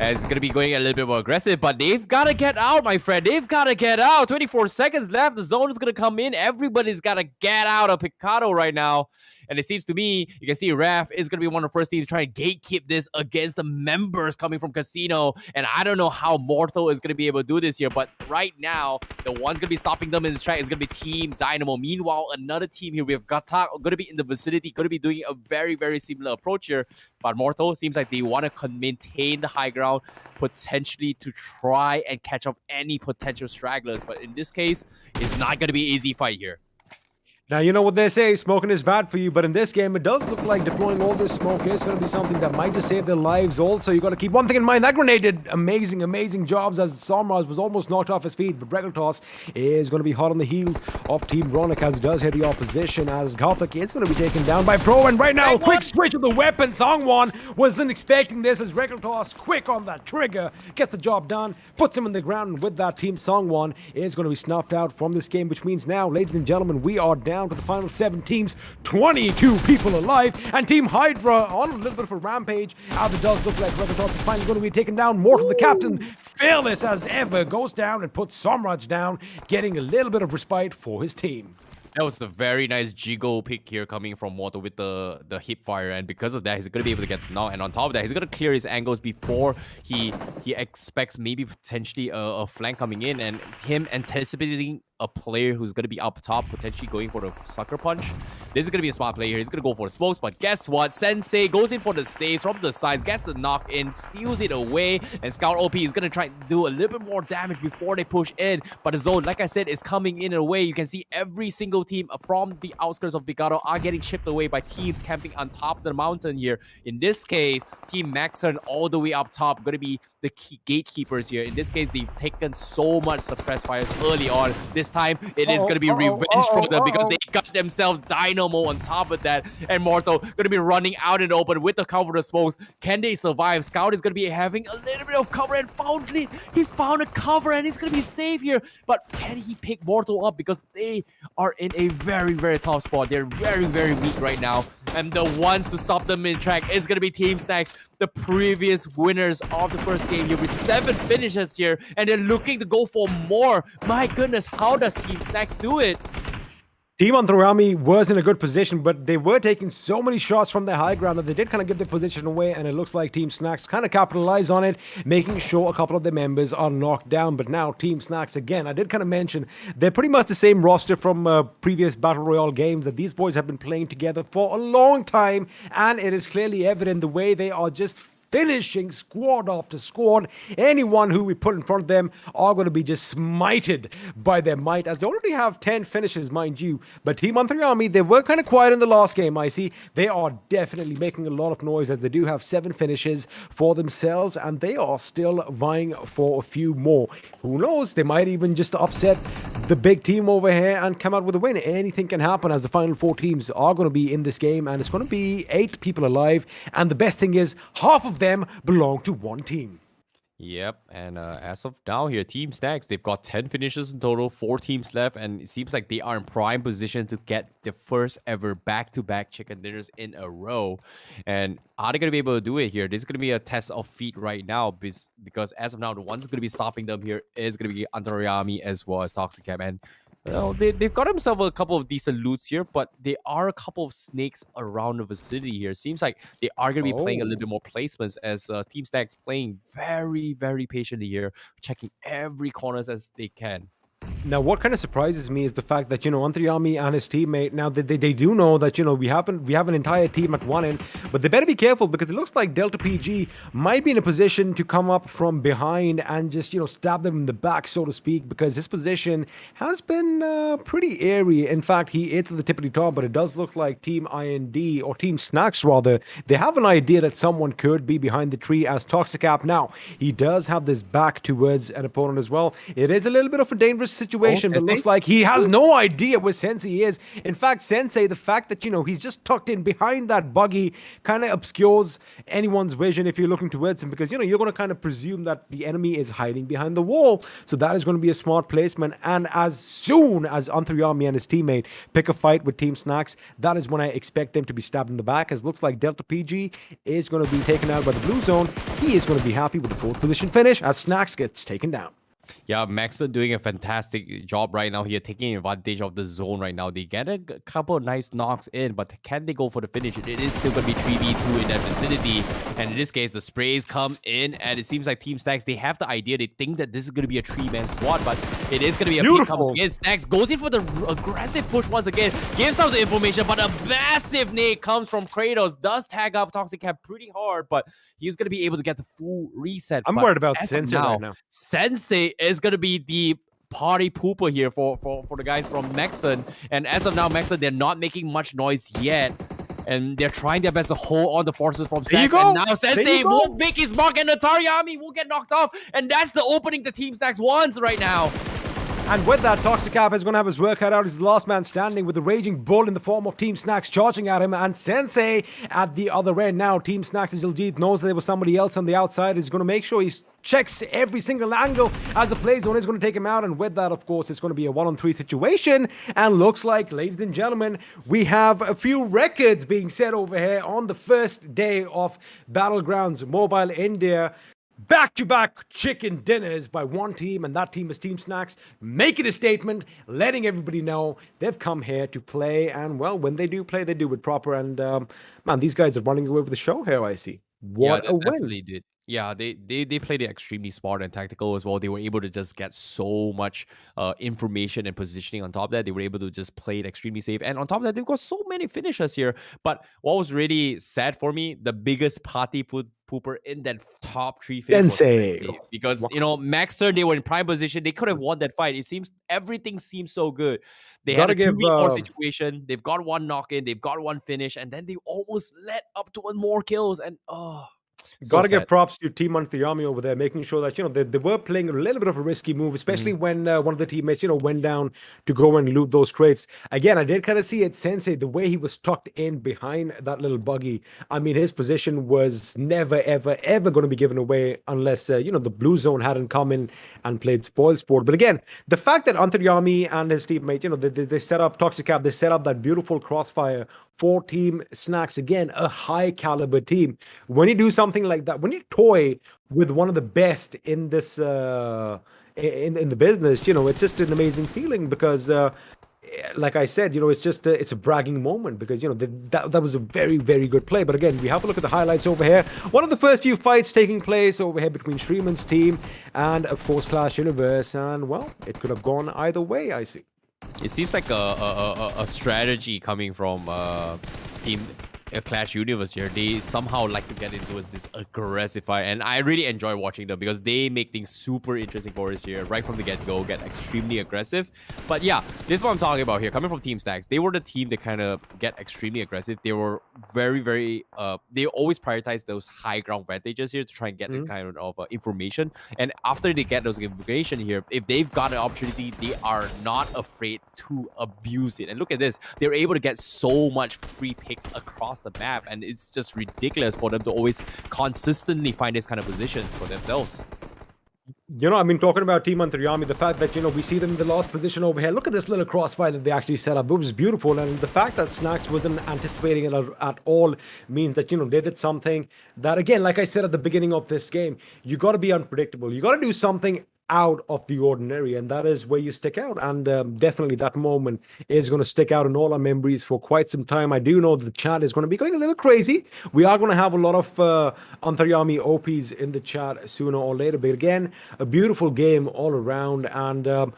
And it's going to be going a little bit more aggressive, but they've got to get out, my friend. They've got to get out. 24 seconds left. The zone is going to come in. Everybody's got to get out of Picado right now. And it seems to me, you can see Raf is going to be one of the first teams to try and gatekeep this against the members coming from Casino. And I don't know how Mortal is going to be able to do this here, but right now, the one's going to be stopping them in this track is going to be Team DYNAMO. Meanwhile, another team here, we have GHATAK going to be in the vicinity, going to be doing a very, very similar approach here. But Mortal seems like they want to maintain the high ground, potentially to try and catch up any potential stragglers. But in this case, it's not going to be an easy fight here. Now, you know what they say, smoking is bad for you, but in this game, it does look like deploying all this smoke is going to be something that might just save their lives also. You got to keep one thing in mind, that grenade did amazing, amazing jobs as Samraz was almost knocked off his feet, but Bregeltos is going to be hot on the heels of Team Ronak as he does hit the opposition, as GHATAK is going to be taken down by Pro, and right now, quick switch of the weapon. Sangwan wasn't expecting this as Bregeltos, quick on that trigger, gets the job done, puts him in the ground, and with that, Team Sangwan is going to be snuffed out from this game, which means now, ladies and gentlemen, we are down to the final 7 teams, 22 people alive, and Team Hydra on a little bit of a rampage. As it does look like Bregeltos is finally going to be taken down. Mortal, the captain, fearless as ever, goes down and puts Samraj down, getting a little bit of respite for his team. That was the very nice jiggle pick here coming from Mortal with the hip fire, and because of that, he's going to be able to get now. And on top of that, he's going to clear his angles before he expects maybe potentially a flank coming in, and him anticipating a player who's going to be up top, potentially going for the sucker punch. This is going to be a smart play here. He's going to go for the smokes, but guess what? Sensei goes in for the saves from the sides, gets the knock in, steals it away, and Scout OP is going to try to do a little bit more damage before they push in. But the zone, like I said, is coming in a way. You can see every single team from the outskirts of Bigado are getting chipped away by teams camping on top of the mountain here. In this case, Team MAXTERN all the way up top, going to be the gatekeepers here. In this case, they've taken so much suppressed fires early on. This time, it is going to be revenge for them because they got themselves DYNAMO on top of that. And Mortal going to be running out in the open with the cover of smokes. Can they survive? Scout is going to be having a little bit of cover, and he found a cover and he's going to be safe here. But can he pick Mortal up? Because they are in a very, very tough spot. They're very, very weak right now. And the ones to stop them in track is going to be Team Snax, the previous winners of the first game here with 7 finishes here, and they're looking to go for more. My goodness, how does Team Snax do it? Team ANTARYAMI was in a good position, but they were taking so many shots from their high ground that they did kind of give their position away, and it looks like Team Snax kind of capitalized on it, making sure a couple of their members are knocked down. But now Team Snax, again, I did kind of mention, they're pretty much the same roster from previous Battle Royale games, that these boys have been playing together for a long time, and it is clearly evident the way they are just finishing squad after squad. Anyone who we put in front of them are going to be just smited by their might, as they already have 10 finishes, mind you. But Team ANTARYAMI, they were kind of quiet in the last game, I see. They are definitely making a lot of noise, as they do have 7 finishes for themselves, and they are still vying for a few more. Who knows? They might even just upset the big team over here and come out with a win. Anything can happen, as the final 4 teams are going to be in this game, and it's going to be 8 people alive. And the best thing is, half of them belong to one team. Yep, and as of now here, Team Snax, they've got 10 finishes in total, 4 teams left, and it seems like they are in prime position to get the first ever back-to-back chicken dinners in a row. And are they going to be able to do it here? This is going to be a test of feet right now, because as of now, the ones going to be stopping them here is going to be ANTARYAMI as well as Toxic Cam. And well, they've got themselves a couple of decent loots here, but there are a couple of snakes around the vicinity here. Seems like they are going to be playing a little bit more placements, as Team Snax playing very, very patiently here, checking every corners as they can. Now, what kind of surprises me is the fact that, ANTARYAMI and his teammate, now they do know that, we have an entire team at one end, but they better be careful, because it looks like Delta PG might be in a position to come up from behind and just, stab them in the back, so to speak, because his position has been pretty airy. In fact, he is at the tippity top, but it does look like Team IND, or Team Snax rather, they have an idea that someone could be behind the tree as Toxic App. Now, he does have this back towards an opponent as well. It is a little bit of a dangerous situation, but looks like he has no idea where Sensei is. In fact, Sensei, the fact that, he's just tucked in behind that buggy kind of obscures anyone's vision if you're looking towards him, because, you're going to kind of presume that the enemy is hiding behind the wall. So that is going to be a smart placement. And as soon as ANTARYAMI and his teammate pick a fight with Team Snax, that is when I expect them to be stabbed in the back, as looks like Delta PG is going to be taken out by the blue zone. He is going to be happy with the 4th position finish as Snax gets taken down. Yeah, Max are doing a fantastic job right now here, taking advantage of the zone right now. They get a couple of nice knocks in, but can they go for the finish? It is still going to be 3v2 in that vicinity. And in this case, the sprays come in, and it seems like Team Snax, they have the idea. They think that this is going to be a 3-man squad, but it is going to be a pick comes again. Snax goes in for the aggressive push once again, gives out the information, but a massive nade comes from Kratos. Does tag up Toxic Cap pretty hard, but he's going to be able to get the full reset. I'm worried about Sensei right now. Sensei is going to be the party pooper here for the guys from MAXTERN. And as of now, MAXTERN, they're not making much noise yet. And they're trying their best to hold on the forces from Snax. And now Sensei won't make his mark, and ANTARYAMI will get knocked off. And that's the opening the Team Snax wants right now. And with that, Toxic Cap is going to have his work cut out. He's the last man standing with the Raging Bull in the form of Team Snax charging at him. And Sensei at the other end now. Team Snax's Iljit knows there was somebody else on the outside. He's going to make sure he checks every single angle as the play zone is going to take him out. And with that, of course, it's going to be a 1-on-3 situation. And looks like, ladies and gentlemen, we have a few records being set over here on the first day of Battlegrounds Mobile India. Back-to-back chicken dinners by one team, and that team is Team Snax, making a statement, letting everybody know they've come here to play, and well, when they do play, they do it proper, and man, these guys are running away with the show here, I see. What a win. Definitely did. Yeah, they played it extremely smart and tactical as well. They were able to just get so much information and positioning on top of that. They were able to just play it extremely safe. And on top of that, they've got so many finishers here. But what was really sad for me, the biggest party pooper in that top 3 Sensei. Because, you know, MAXTERN, they were in prime position. They could have won that fight. It seems everything seems so good. They had a 2v4 situation. They've got one knock-in. They've got one finish. And then they almost led up to one more kills. And, Gotta give props to Team ANTARYAMI over there, making sure that, you know, they were playing a little bit of a risky move, especially when one of the teammates, you know, went down to go and loot those crates. Again, I did kind of see it, Sensei, the way he was tucked in behind that little buggy. I mean, his position was never, ever, ever going to be given away unless, you know, the blue zone hadn't come in and played spoil sport. But again, the fact that ANTARYAMI and his teammate, you know, they set up Toxic Cap, they set up that beautiful crossfire for Team Snax, again, a high caliber team. When you do something like that, when you toy with one of the best in this in the business, you know, it's just an amazing feeling because like I said, you know, it's just it's a bragging moment because, you know, that was a very, very good play. But again, we have a look at the highlights over here. One of the first few fights taking place over here between SHREEMAN's team and, of course, Clash Universe. And, well, it could have gone either way, I see. It seems like a strategy coming from Team Clash Universe here. They somehow like to get into this aggressive fight, and I really enjoy watching them because they make things super interesting for us here right from the get-go, get extremely aggressive. But yeah, this is what I'm talking about here. Coming from Team Snax, they were the team that kind of get extremely aggressive. They were very, very they always prioritize those high ground advantages here to try and get the kind of information. And after they get those information here, if they've got an opportunity, they are not afraid to abuse it. And look at this, they're able to get so much free picks across the map, and it's just ridiculous for them to always consistently find this kind of positions for themselves. You know, I mean, talking about Team ANTARYAMI, the fact that, you know, we see them in the last position over here. Look at this little crossfire that they actually set up. It was beautiful. And the fact that Snax wasn't anticipating it at all means that, you know, they did something that, again, like I said at the beginning of this game, you got to be unpredictable. You got to do something out of the ordinary, and that is where you stick out. And definitely that moment is going to stick out in all our memories for quite some time. I do know that the chat is going to be going a little crazy. We are going to have a lot of ANTARYAMI OPs in the chat sooner or later, but again, a beautiful game all around, and a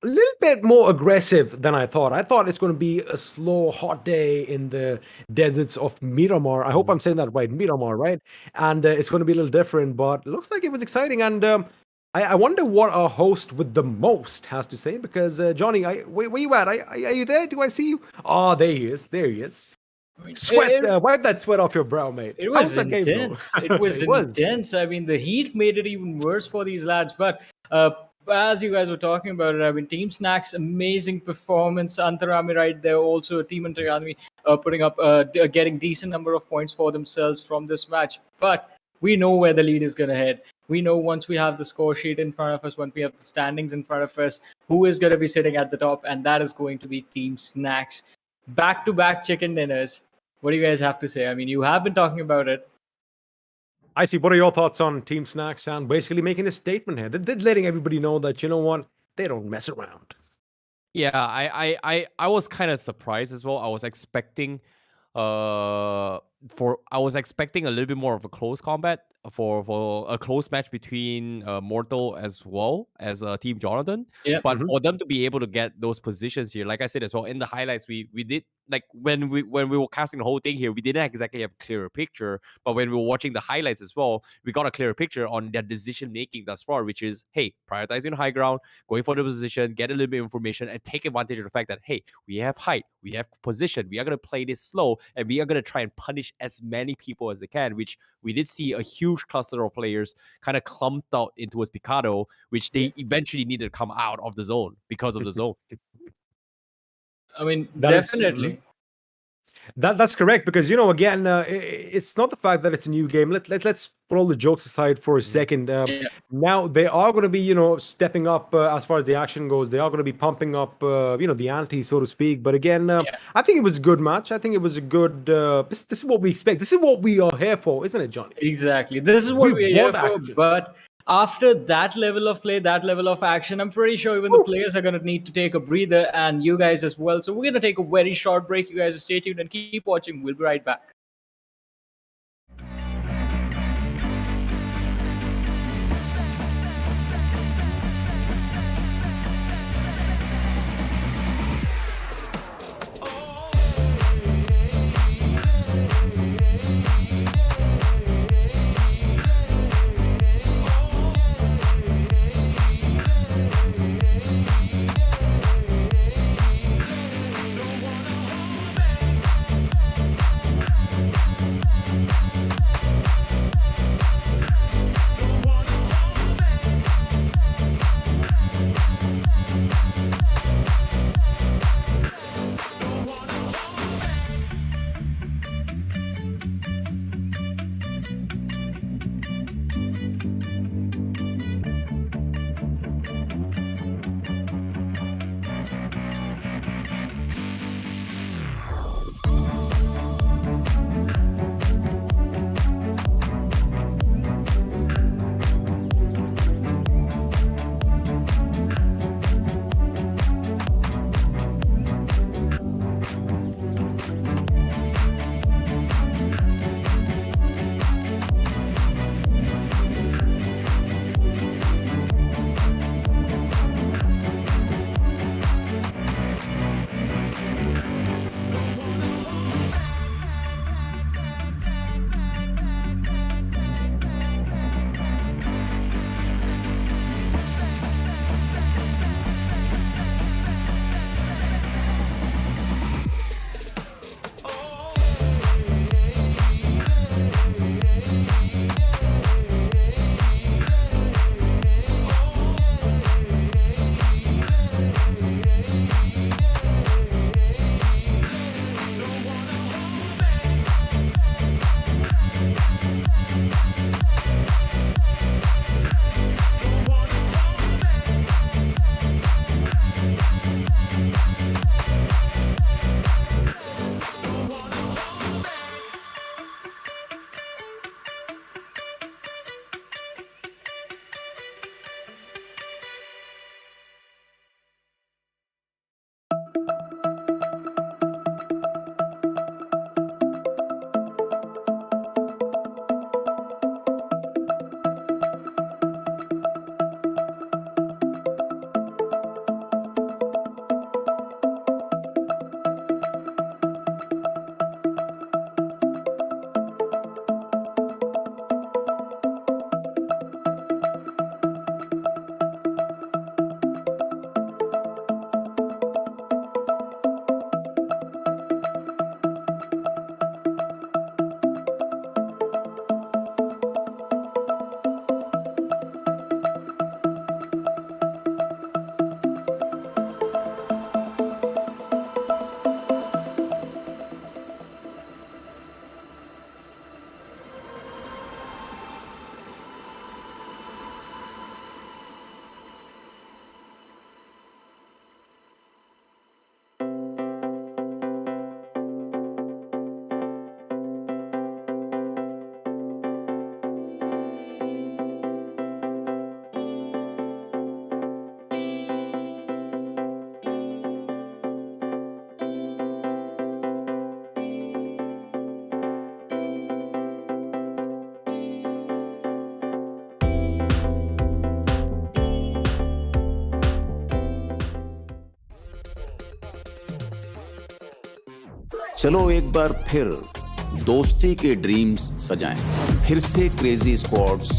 little bit more aggressive than I thought. I thought it's going to be a slow, hot day in the deserts of Miramar. I hope I'm saying that right, Miramar, right? And it's going to be a little different, but it looks like it was exciting. And I wonder what our host with the most has to say, because Johnny, where you at? Are you there? Do I see you? Oh, there he is. There he is. Sweat, wipe that sweat off your brow, mate. It was intense. It was intense. I mean, the heat made it even worse for these lads. But as you guys were talking about it, I mean, Team Snax, amazing performance. ANTARYAMI right there, also Team ANTARYAMI putting up, getting decent number of points for themselves from this match. But we know where the lead is going to head. We know once we have the score sheet in front of us, once we have the standings in front of us, who is going to be sitting at the top, and that is going to be Team Snax. Back-to-back chicken dinners. What do you guys have to say? I mean, you have been talking about it. I see. What are your thoughts on Team Snax and basically making a statement here? They're letting everybody know that, you know what, they don't mess around. Yeah, I was kind of surprised as well. I was expecting I was expecting a little bit more of a close combat for a close match between Mortal as well as Team Jonathan. Yeah. But for them to be able to get those positions here, like I said as well, in the highlights, we did, like, when we were casting the whole thing here, we didn't exactly have a clearer picture. But when we were watching the highlights as well, we got a clearer picture on their decision making thus far, which is, hey, prioritizing high ground, going for the position, get a little bit of information, and take advantage of the fact that, hey, we have height, we have position, we are going to play this slow, and we are going to try and punish as many people as they can, which we did see a huge cluster of players kind of clumped out into his Picado, which they eventually needed to come out of the zone because of the zone. I mean, That is- definitely. That's correct, because, you know, again, it's not the fact that it's a new game. Let's put all the jokes aside for a second. Yeah. Now they are going to be, you know, stepping up as far as the action goes. They are going to be pumping up, you know, the ante, so to speak. But again, I think it was a good match. I think it was a good. This is what we expect. This is what we are here for, isn't it, Johnny? Exactly. This is what We we're here want for. action. But after that level of play, that level of action, I'm pretty sure even the players are going to need to take a breather, and you guys as well. So we're going to take a very short break. You guys stay tuned and keep watching. We'll be right back. चलो एक बार फिर दोस्ती के dreams सजाएं, फिर से crazy squads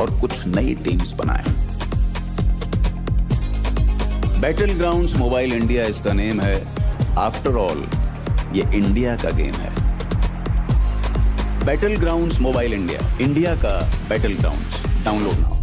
और कुछ नई टीम्स बनाएं। बैटल ग्राउंड्स मोबाइल इंडिया इसका नेम है। आफ्टर ऑल ये इंडिया का गेम है। Battlegrounds mobile India, India का Battlegrounds. Download now.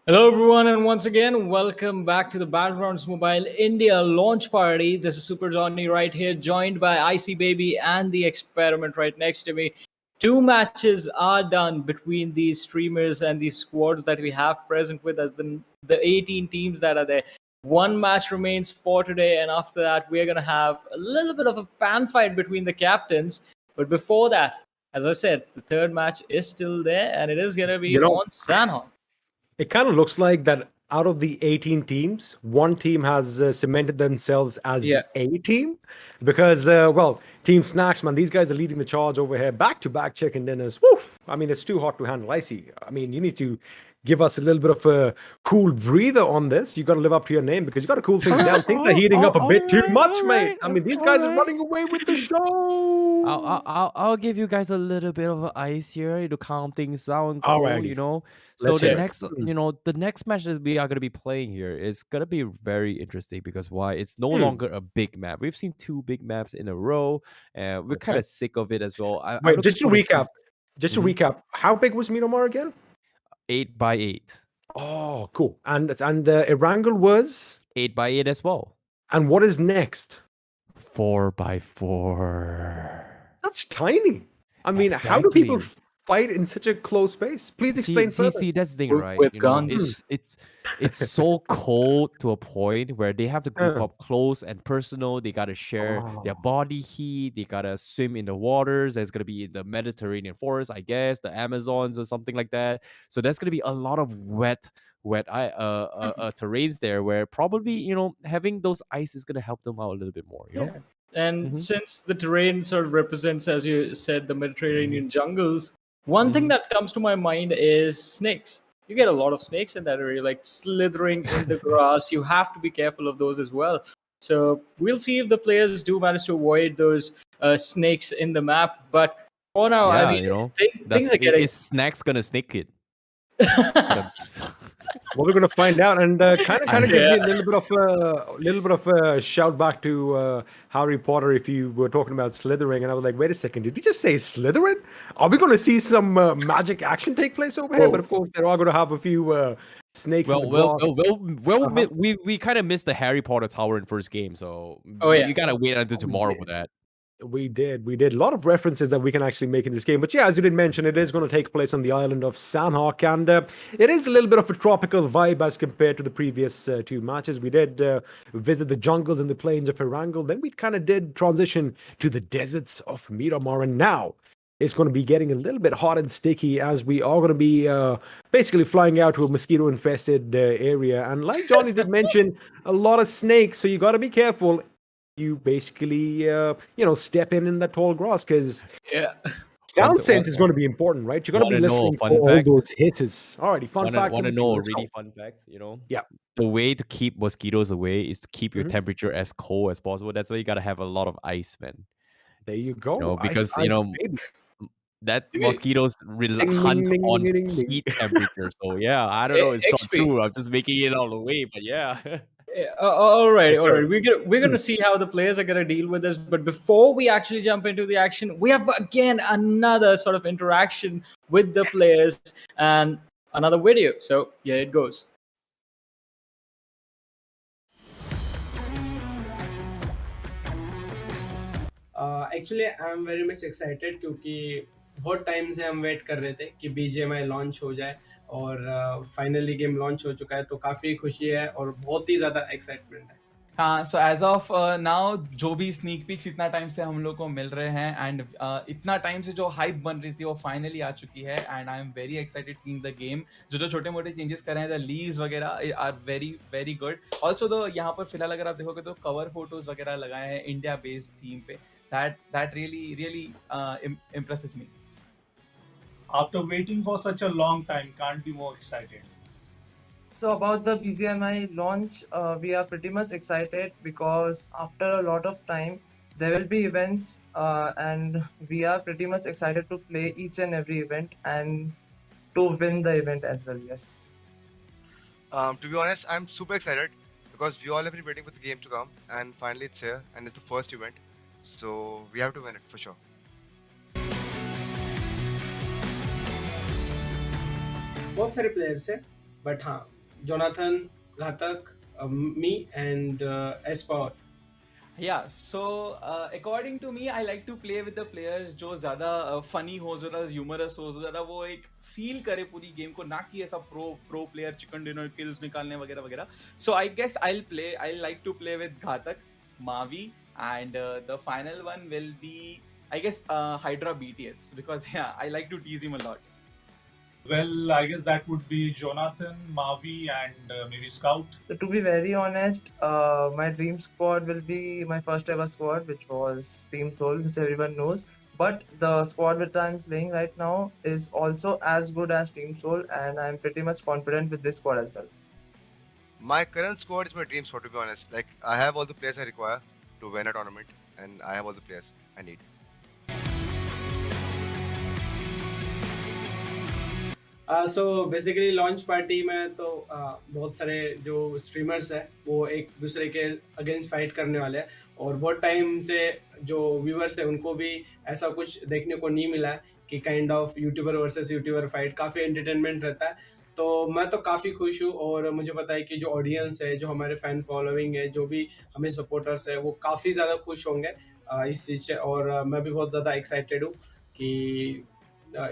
Hello everyone, and once again, welcome back to the Battlegrounds Mobile India launch party. This is Super Johnny right here, joined by Icy Baby and the Experiment right next to me. 2 matches are done between these streamers and these squads that we have present with us, the 18 teams that are there. 1 match remains for today, and after that, we're going to have a little bit of a pan fight between the captains. But before that, as I said, the 3rd match is still there, and it is going to be on Sanhok. It kind of looks like that out of the 18 teams, one team has cemented themselves as the A team because, well, Team Snax, man, these guys are leading the charge over here. Back-to-back chicken dinners. Woo! I mean, it's too hot to handle. I see. I mean, you need to give us a little bit of a cool breather on this. You got to live up to your name because you got to cool things down. Things are heating up a bit too much, mate. I mean, these guys are running away with the show. I'll give you guys a little bit of ice here to calm things down. Cool, Alrighty. you know. Let's So hear it. the next match that we are gonna be playing here is gonna be very interesting because why? It's no longer a big map. We've seen 2 big maps in a row, and we're kind of sick of it as well. I'm Wait, looking just to forward see- recap. Just to recap, how big was Miramar again? 8x8. Oh, cool. And Erangel was? 8x8 as well. And what is next? 4x4. That's tiny. I mean, how do people Exactly. fight in such a close space? Please explain further. See, that's the thing, With- right? with You know, guns. it's so cold to a point where they have to group up close and personal. They gotta share their body heat. They gotta swim in the waters. There's gonna be in the Mediterranean forest, I guess, the Amazons or something like that. So there's gonna be a lot of wet terrains there where probably having those ice is gonna help them out a little bit more. You know. And since the terrain sort of represents, as you said, the Mediterranean jungles, one thing that comes to my mind is snakes. You get a lot of snakes in that area, like slithering in the grass. You have to be careful of those as well. So we'll see if the players do manage to avoid those snakes in the map. But for now, I mean, things are getting... Is Snax gonna snake it? Well, we're gonna find out, and kind of gives me a little bit of a shout back to Harry Potter. If you were talking about slithering, and I was like, wait a second, did you just say slithering? Are we gonna see some magic action take place over here? But of course, they're all gonna have a few snakes. We kind of missed the Harry Potter tower in first game, so you gotta wait until tomorrow for that. We did. A lot of references that we can actually make in this game. But yeah, as you did mention, it is going to take place on the island of Sanhok, and it is a little bit of a tropical vibe as compared to the previous 2 matches. We did visit the jungles and the plains of Erangel. Then we kind of did transition to the deserts of Miramar, and now it's going to be getting a little bit hot and sticky as we are going to be basically flying out to a mosquito-infested area. And like Johnny did mention, a lot of snakes, so you got to be careful. You basically, step in that tall grass because sound sense is going to be important, right? You got to be listening for all those hits. Alrighty, fun fact. Want to know a really fun fact? Yeah. The way to keep mosquitoes away is to keep your temperature as cold as possible. That's why you got to have a lot of ice, man. There you go. Because that mosquitoes hunt on heat temperature. So yeah, I don't know. It's not true. I'm just making it all the way, but yeah. All right, all sure. right. We're gonna see how the players are gonna deal with this. But before we actually jump into the action, we have again another sort of interaction with the players and another video. So yeah, it goes. Actually I am very much excited क्योंकि बहुत time से हम wait कर रहे थे कि BGMI launch हो जाए और फाइनली गेम लॉन्च हो चुका है, तो काफ़ी खुशी है और बहुत ही ज़्यादा एक्साइटमेंट है। हाँ, सो एज ऑफ नाउ जो भी स्नीक पिक्स इतना टाइम से हम लोग को मिल रहे हैं एंड इतना टाइम से जो हाइप बन रही थी वो फाइनली आ चुकी है and I am very excited seeing the game. जो छोटे मोटे चेंजेस कर रहे हैं, द लीव्स वगैरह are very very good. Also though यहाँ पर फिलहाल अगर आप देखोगे तो कवर फोटोज वगैरह लगाए हैं इंडिया बेस्ड थीम पे, that really impresses me. After waiting for such a long time, can't be more excited. So about the BGMI launch, we are pretty much excited because after a lot of time, there will be events and we are pretty much excited to play each and every event and to win the event as well, yes. To be honest, I'm super excited because we all have been waiting for the game to come and finally it's here and it's the first event. So we have to win it for sure. बहुत सारे players हैं, but हाँ, Jonathan, घातक, me and S-Power. Yeah, so according to me, I like to play with the players जो ज़्यादा funny हो, ज़्यादा humorous हो, ज़्यादा वो एक feel करे पूरी गेम को, ना कि ऐसा pro player chicken dinner kills निकालने वगैरह वगैरह. So I guess I'll like to play with घातक, Mavi, and the final one will be, I guess, Hydra BTS, because yeah, I like to tease him a lot. Well, I guess that would be Jonathan, Mavi, and maybe Scout. So to be very honest, my dream squad will be my first ever squad, which was Team Soul, which everyone knows. But the squad that I'm playing right now is also as good as Team Soul, and I'm pretty much confident with this squad as well. My current squad is my dream squad, to be honest. Like, I have all the players I require to win a tournament, and I have all the players I need. So basically launch party में तो बहुत सारे जो streamers हैं वो एक दूसरे के अगेंस्ट फाइट करने वाले हैं और बहुत टाइम से जो व्यूअर्स हैं उनको भी ऐसा कुछ देखने को नहीं मिला है कि kind of YouTuber versus YouTuber fight, काफ़ी एंटरटेनमेंट रहता है। तो मैं तो काफ़ी खुश हूँ और मुझे पता है कि जो ऑडियंस है, जो हमारे फैन फॉलोइंग है, जो भी हमें सपोर्टर्स है, वो काफ़ी ज़्यादा खुश होंगे इस चीज़ से और मैं भी बहुत ज़्यादा एक्साइटेड हूँ कि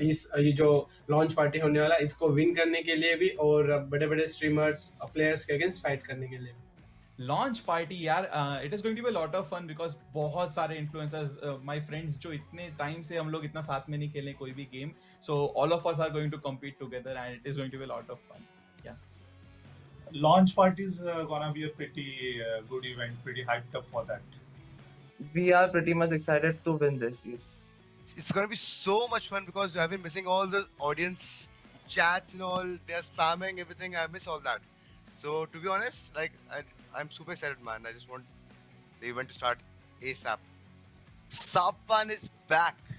ये जो लॉन्च पार्टी होने वाला है इसको विन करने के लिए भी और बड़े बड़े स्ट्रीमर्स प्लेयर्स के अगेंस्ट फाइट करने के लिए। लॉन्च पार्टी यार, it is going to be a lot of fun because बहुत सारे इन्फ्लुएंसर्स, माय फ्रेंड्स, जो इतने टाइम से हम लोग इतना साथ में नहीं खेले कोई भी game, so all of us are going to compete together and it is going to be a lot of fun. या Launch party is gonna be a pretty good event, pretty hyped up for that. We are pretty much excited to win this, yes. It's gonna be so much fun because I've been missing all the audience chats and all. They're spamming everything. I miss all that. So to be honest, like I'm super excited, man. I just want the event to start ASAP. Sangwan is back.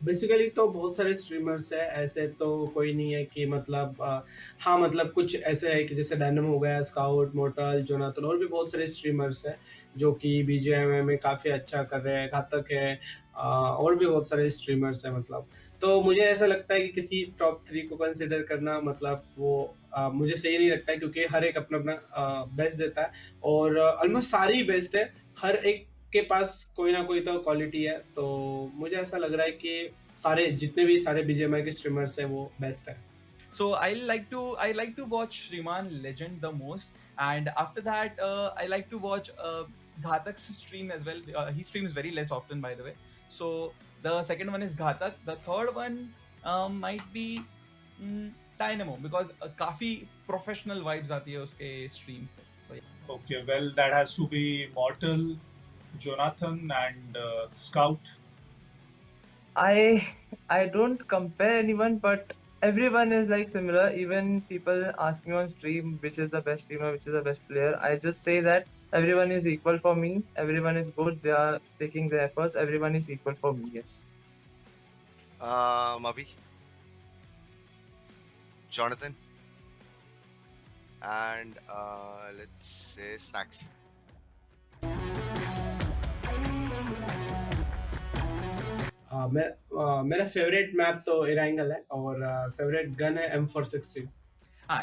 Basically तो बहुत सारे streamers है, ऐसे तो कोई नहीं है कि मतलब हाँ मतलब कुछ ऐसे है कि जैसे डायनामो हो गया, स्काउट, मोर्टल, जोनाथन और भी बहुत सारे स्ट्रीमर्स हैं जो कि BGMI में काफ़ी अच्छा कर रहे हैं, घातक है और भी बहुत सारे स्ट्रीमर्स हैं मतलब। तो मुझे ऐसा लगता है कि किसी टॉप 3 को कंसिडर करना मतलब वो मुझे सही नहीं लगता है क्योंकि हर एक अपना अपना बेस्ट देता है और ऑलमोस्ट सारी ही बेस्ट है, हर एक के पास कोई ना कोई तो क्वालिटी है। तो मुझे ऐसा लग रहा है कि सारे जितने भी सारे BGMI के स्ट्रीमर्स हैं वो बेस्ट है। So I like to watch Shreeman Legend the most, and after that I like to watch Ghatak's stream as well. He streams very less often, by the way. So the second one is Ghatak. The third one might be Dynamo because काफी professional vibes आती है उसके stream से. So yeah. Okay, well that has to be Mortal, Jonathan, and Scout. I don't compare anyone, but everyone is like similar. Even people ask me on stream which is the best streamer, which is the best player. I just say that everyone is equal for me. Everyone is good. They are taking their efforts. Everyone is equal for me. Yes. Mavi. Jonathan, and let's say Snax. मेरा favourite map तो Erangel है और favourite gun है M416.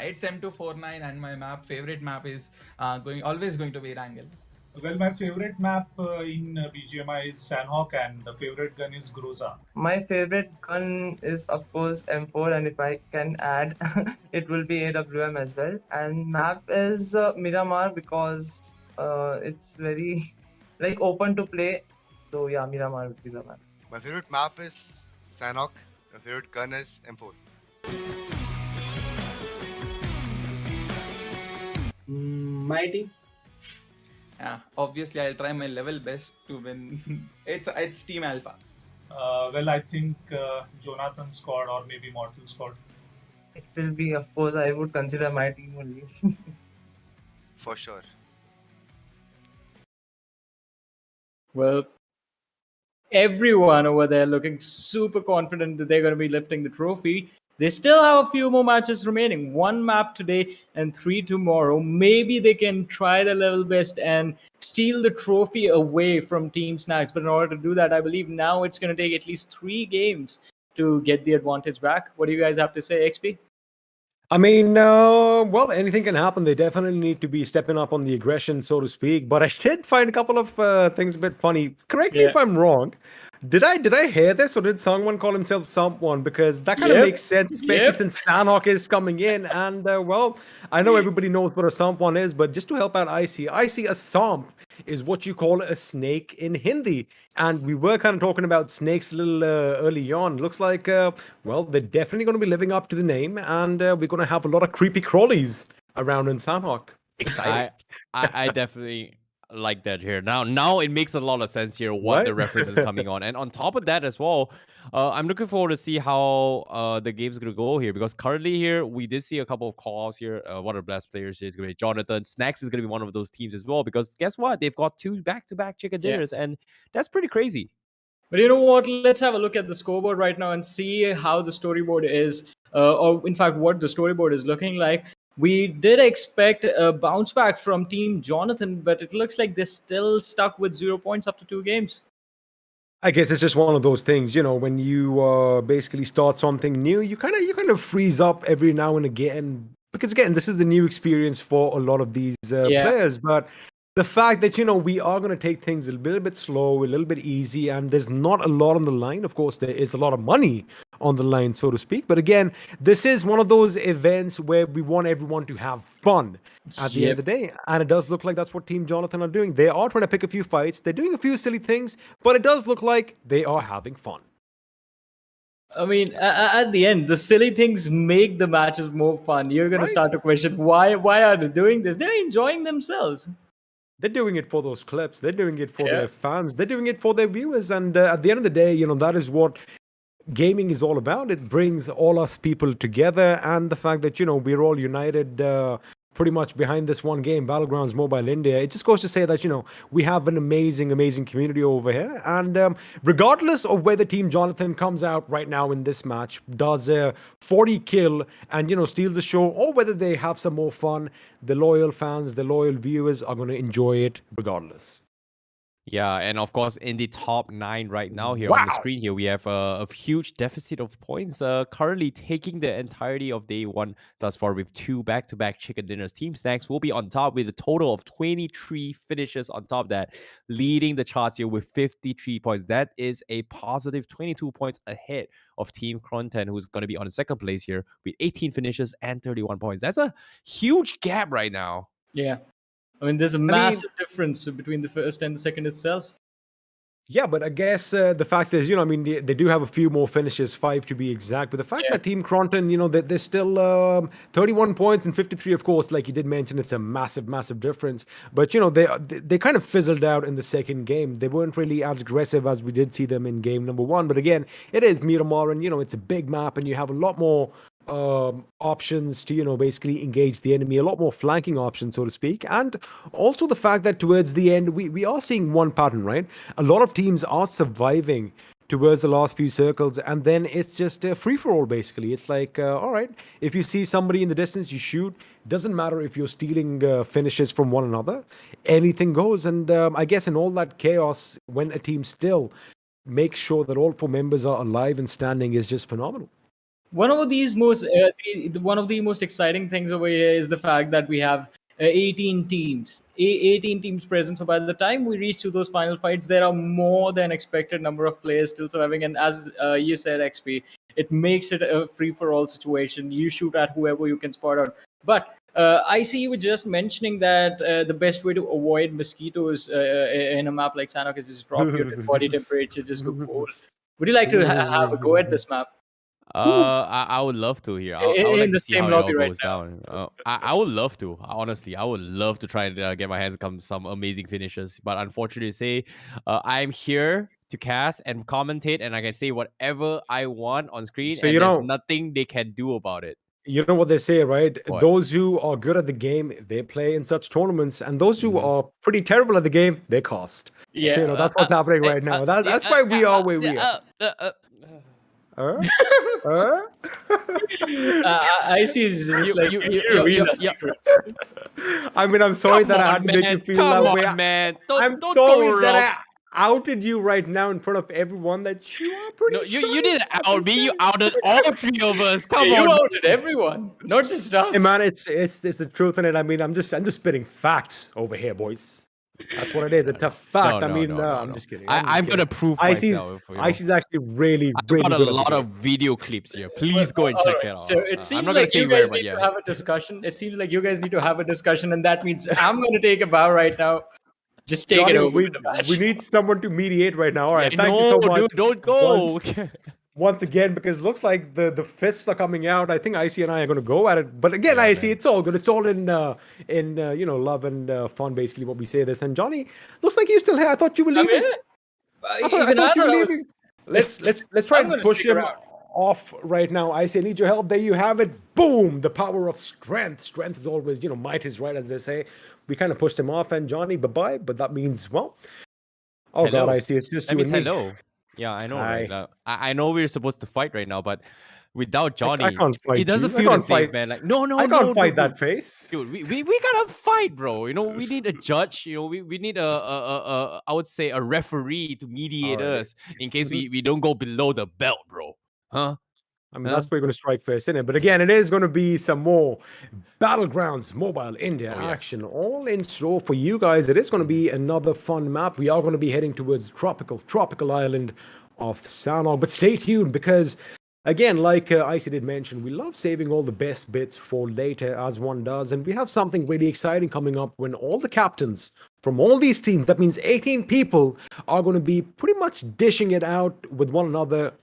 It's M249 and my favorite map is always going to be Wrangle. Well, my favorite map in BGMI is Sandhawk, and the favorite gun is Groza. My favorite gun is of course M4, and if I can add, it will be AWM as well. And map is Miramar because it's very like open to play. So yeah, Miramar would be the map. My favorite map is Sanhok. My favorite gun is M4. My team. Yeah, obviously I'll try my level best to win. It's Team Alpha. Well, I think Jonathan squad or maybe Mortal squad. It will be, of course, I would consider my team only. For sure. Well, everyone over there looking super confident that they're going to be lifting the trophy. They still have a few more matches remaining. 1 map today and 3 tomorrow. Maybe they can try their level best and steal the trophy away from Team Snax. But in order to do that, I believe now it's going to take at least 3 games to get the advantage back. What do you guys have to say, XP? I mean, well, anything can happen. They definitely need to be stepping up on the aggression, so to speak. But I did find a couple of things a bit funny. Correct me if I'm wrong. Did I hear this, or did Sangwan call himself Someone? Because that kind of makes sense, especially since Sanhok is coming in. And well, I know everybody knows what a Someone is, but just to help out I see a Samp is what you call a snake in Hindi. And we were kind of talking about snakes a little early on. Looks like, well, they're definitely going to be living up to the name, and we're going to have a lot of creepy crawlies around in Sanhok. Exciting. I definitely like that here. Now it makes a lot of sense here what the reference is coming on. And on top of that as well, I'm looking forward to see how the game's going to go here, because currently here we did see a couple of calls here. One of the best players here is going to be Jonathan. Snax is going to be one of those teams as well, because guess what? They've got 2 back-to-back chicken dinners, and that's pretty crazy. But you know what? Let's have a look at the scoreboard right now and see how the storyboard is, or in fact, what the storyboard is looking like. We did expect a bounce back from Team Jonathan, but it looks like they're still stuck with 0 points after 2 games. I guess it's just one of those things, you know, when you basically start something new, you kind of freeze up every now and again, because again, this is a new experience for a lot of these players. But the fact that, you know, we are going to take things a little bit slow, a little bit easy, and there's not a lot on the line. Of course, there is a lot of money on the line, so to speak. But again, this is one of those events where we want everyone to have fun at the end of the day. And it does look like that's what Team Jonathan are doing. They are trying to pick a few fights. They're doing a few silly things, but it does look like they are having fun. I mean, at the end, the silly things make the matches more fun. You're going to start to question, why are they doing this? They're enjoying themselves. They're doing it for those clips. They're doing it for their fans. They're doing it for their viewers. And at the end of the day, you know, that is what gaming is all about. It brings all us people together, and the fact that, you know, we're all united pretty much behind this one game, BATTLEGROUNDS Mobile India. It just goes to say that, you know, we have an amazing community over here. And regardless of whether Team Jonathan comes out right now in this match, does a 40 kill and, you know, steals the show, or whether they have some more fun, the loyal fans, the loyal viewers are going to enjoy it regardless. Yeah, and of course, in the top 9 right now here on the screen here, we have a huge deficit of points, currently taking the entirety of day 1 thus far with 2 back-to-back chicken dinners. Team Snax will be on top with a total of 23 finishes on top of that, leading the charts here with 53 points. That is a positive 22 points ahead of Team KRONTEN, who's going to be on the 2nd place here with 18 finishes and 31 points. That's a huge gap right now. Yeah. I mean, there's a massive difference between the first and the second itself. Yeah, but I guess the fact is, you know, I mean, they do have a few more finishes, 5 to be exact. But the fact that Team KRONTEN, you know, they're still 31 points and 53, of course, like you did mention, it's a massive difference. But, you know, they kind of fizzled out in the second game. They weren't really as aggressive as we did see them in game number 1. But again, it is Miramar, and, you know, it's a big map, and you have a lot more options to, you know, basically engage the enemy, a lot more flanking options, so to speak. And also the fact that towards the end we are seeing one pattern, right? A lot of teams are surviving towards the last few circles, and then it's just a free-for-all, basically. It's like, all right, if you see somebody in the distance, you shoot. Doesn't matter if you're stealing finishes from one another. Anything goes, and I guess in all that chaos, when a team still makes sure that all 4 members are alive and standing is just phenomenal. One of the most exciting things over here is the fact that we have 18 teams, 18 teams present. So by the time we reach to those final fights, there are more than expected number of players still surviving. And as you said, XP, it makes it a free-for-all situation. You shoot at whoever you can spot on. But I see you were just mentioning that the best way to avoid mosquitoes in a map like Sanhok is just drop your body temperature, just go cold. Would you like to have a go at this map? I would love to here. I would In like the to see same how it all lobby right goes down. I would love to. Honestly, I would love to try and get my hands on some amazing finishes. But unfortunately, say I'm here to cast and commentate, and I can say whatever I want on screen, So, and you there's know, nothing they can do about it. you know what they say, right? What? Those who are good at the game, they play in such tournaments, and those who are pretty terrible at the game, they cost. Yeah. So, you know, that's what's happening right now. That's why we are where we are. I see. It's just like you reveal the secrets. I mean, I'm sorry Come that I on, had to make you man. feel Come that way. on, man. I'm Don't sorry go that wrong. I outed you right now in front of everyone that you are pretty No, sure. you didn't out me. You outed all 3 of us. Come You on. outed everyone, not just us. Hey man, it's the truth in it. I mean, I'm just spitting facts over here, boys. That's what it is. It's a fact. I'm just kidding. I'm gonna prove myself. You know? Icy's actually really I've got a good at the lot game. of video clips here. Please go and check it out. So it seems I'm not like gonna say you where, guys but need yeah. to have a discussion. It seems like you guys need to have a discussion, and that means I'm going to take a bow right now. Just take Johnny, it over we, with the match. we need someone to mediate right now. All right, Yeah, thank you so no, much. dude, don't go. Once again, because it looks like the fists are coming out. I think Icy and I are going to go at it. But again, Icy, it's all good. It's all in love and fun, basically, what we say this. And Johnny, looks like you're still here. I thought you were leaving. I thought you were leaving. Let's try I'm and gonna push stick him around. off right now. Icy, I need your help. There you have it. Boom! The power of strength. Strength is always, might is right, as they say. We kind of pushed him off, and Johnny, bye-bye. But that means, well, oh Hello. God, Icy, it's just That you and means me. hello. Yeah, I know. Hi. Right? I know we're supposed to fight right now, but without Johnny, I can't fight it doesn't you. I feel the can't same, fight- man. Like, no, I can't fight dude, that face. dude. We gotta fight, bro. We need a judge. We need a I would say a referee to mediate Alright. us in case we don't go below the belt, bro. Huh? I mean, that's where you're going to strike first, isn't it? But again, it is going to be some more Battlegrounds Mobile India action all in store for you guys. It is going to be another fun map. We are going to be heading towards tropical island of Sanhok. But stay tuned because, again, like Icy did mention, we love saving all the best bits for later, as one does. And we have something really exciting coming up when all the captains from all these teams, that means 18 people, are going to be pretty much dishing it out with one another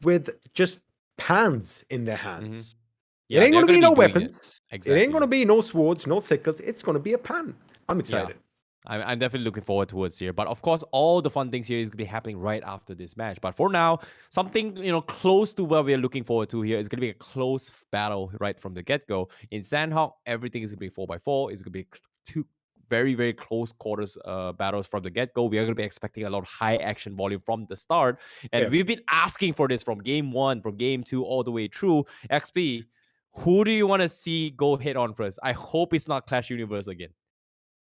with just pans in their hands. Yeah, it ain't they're going to be no gonna be doing it. weapons. It Exactly. ain't going to be no swords, no sickles. It's going to be a pan. I'm excited. I'm definitely looking forward towards here. But of course, all the fun things here is going to be happening right after this match. But for now, something close to what we're looking forward to here is going to be a close battle right from the get-go. In Sanhok, everything is going to be 4x4. It's going to be two very, very close quarters battles from the get-go. We are going to be expecting a lot of high action volume from the start. And we've been asking for this from game 1, from game 2, all the way through. XP, who do you want to see go head on first? I hope it's not Clash Universe again.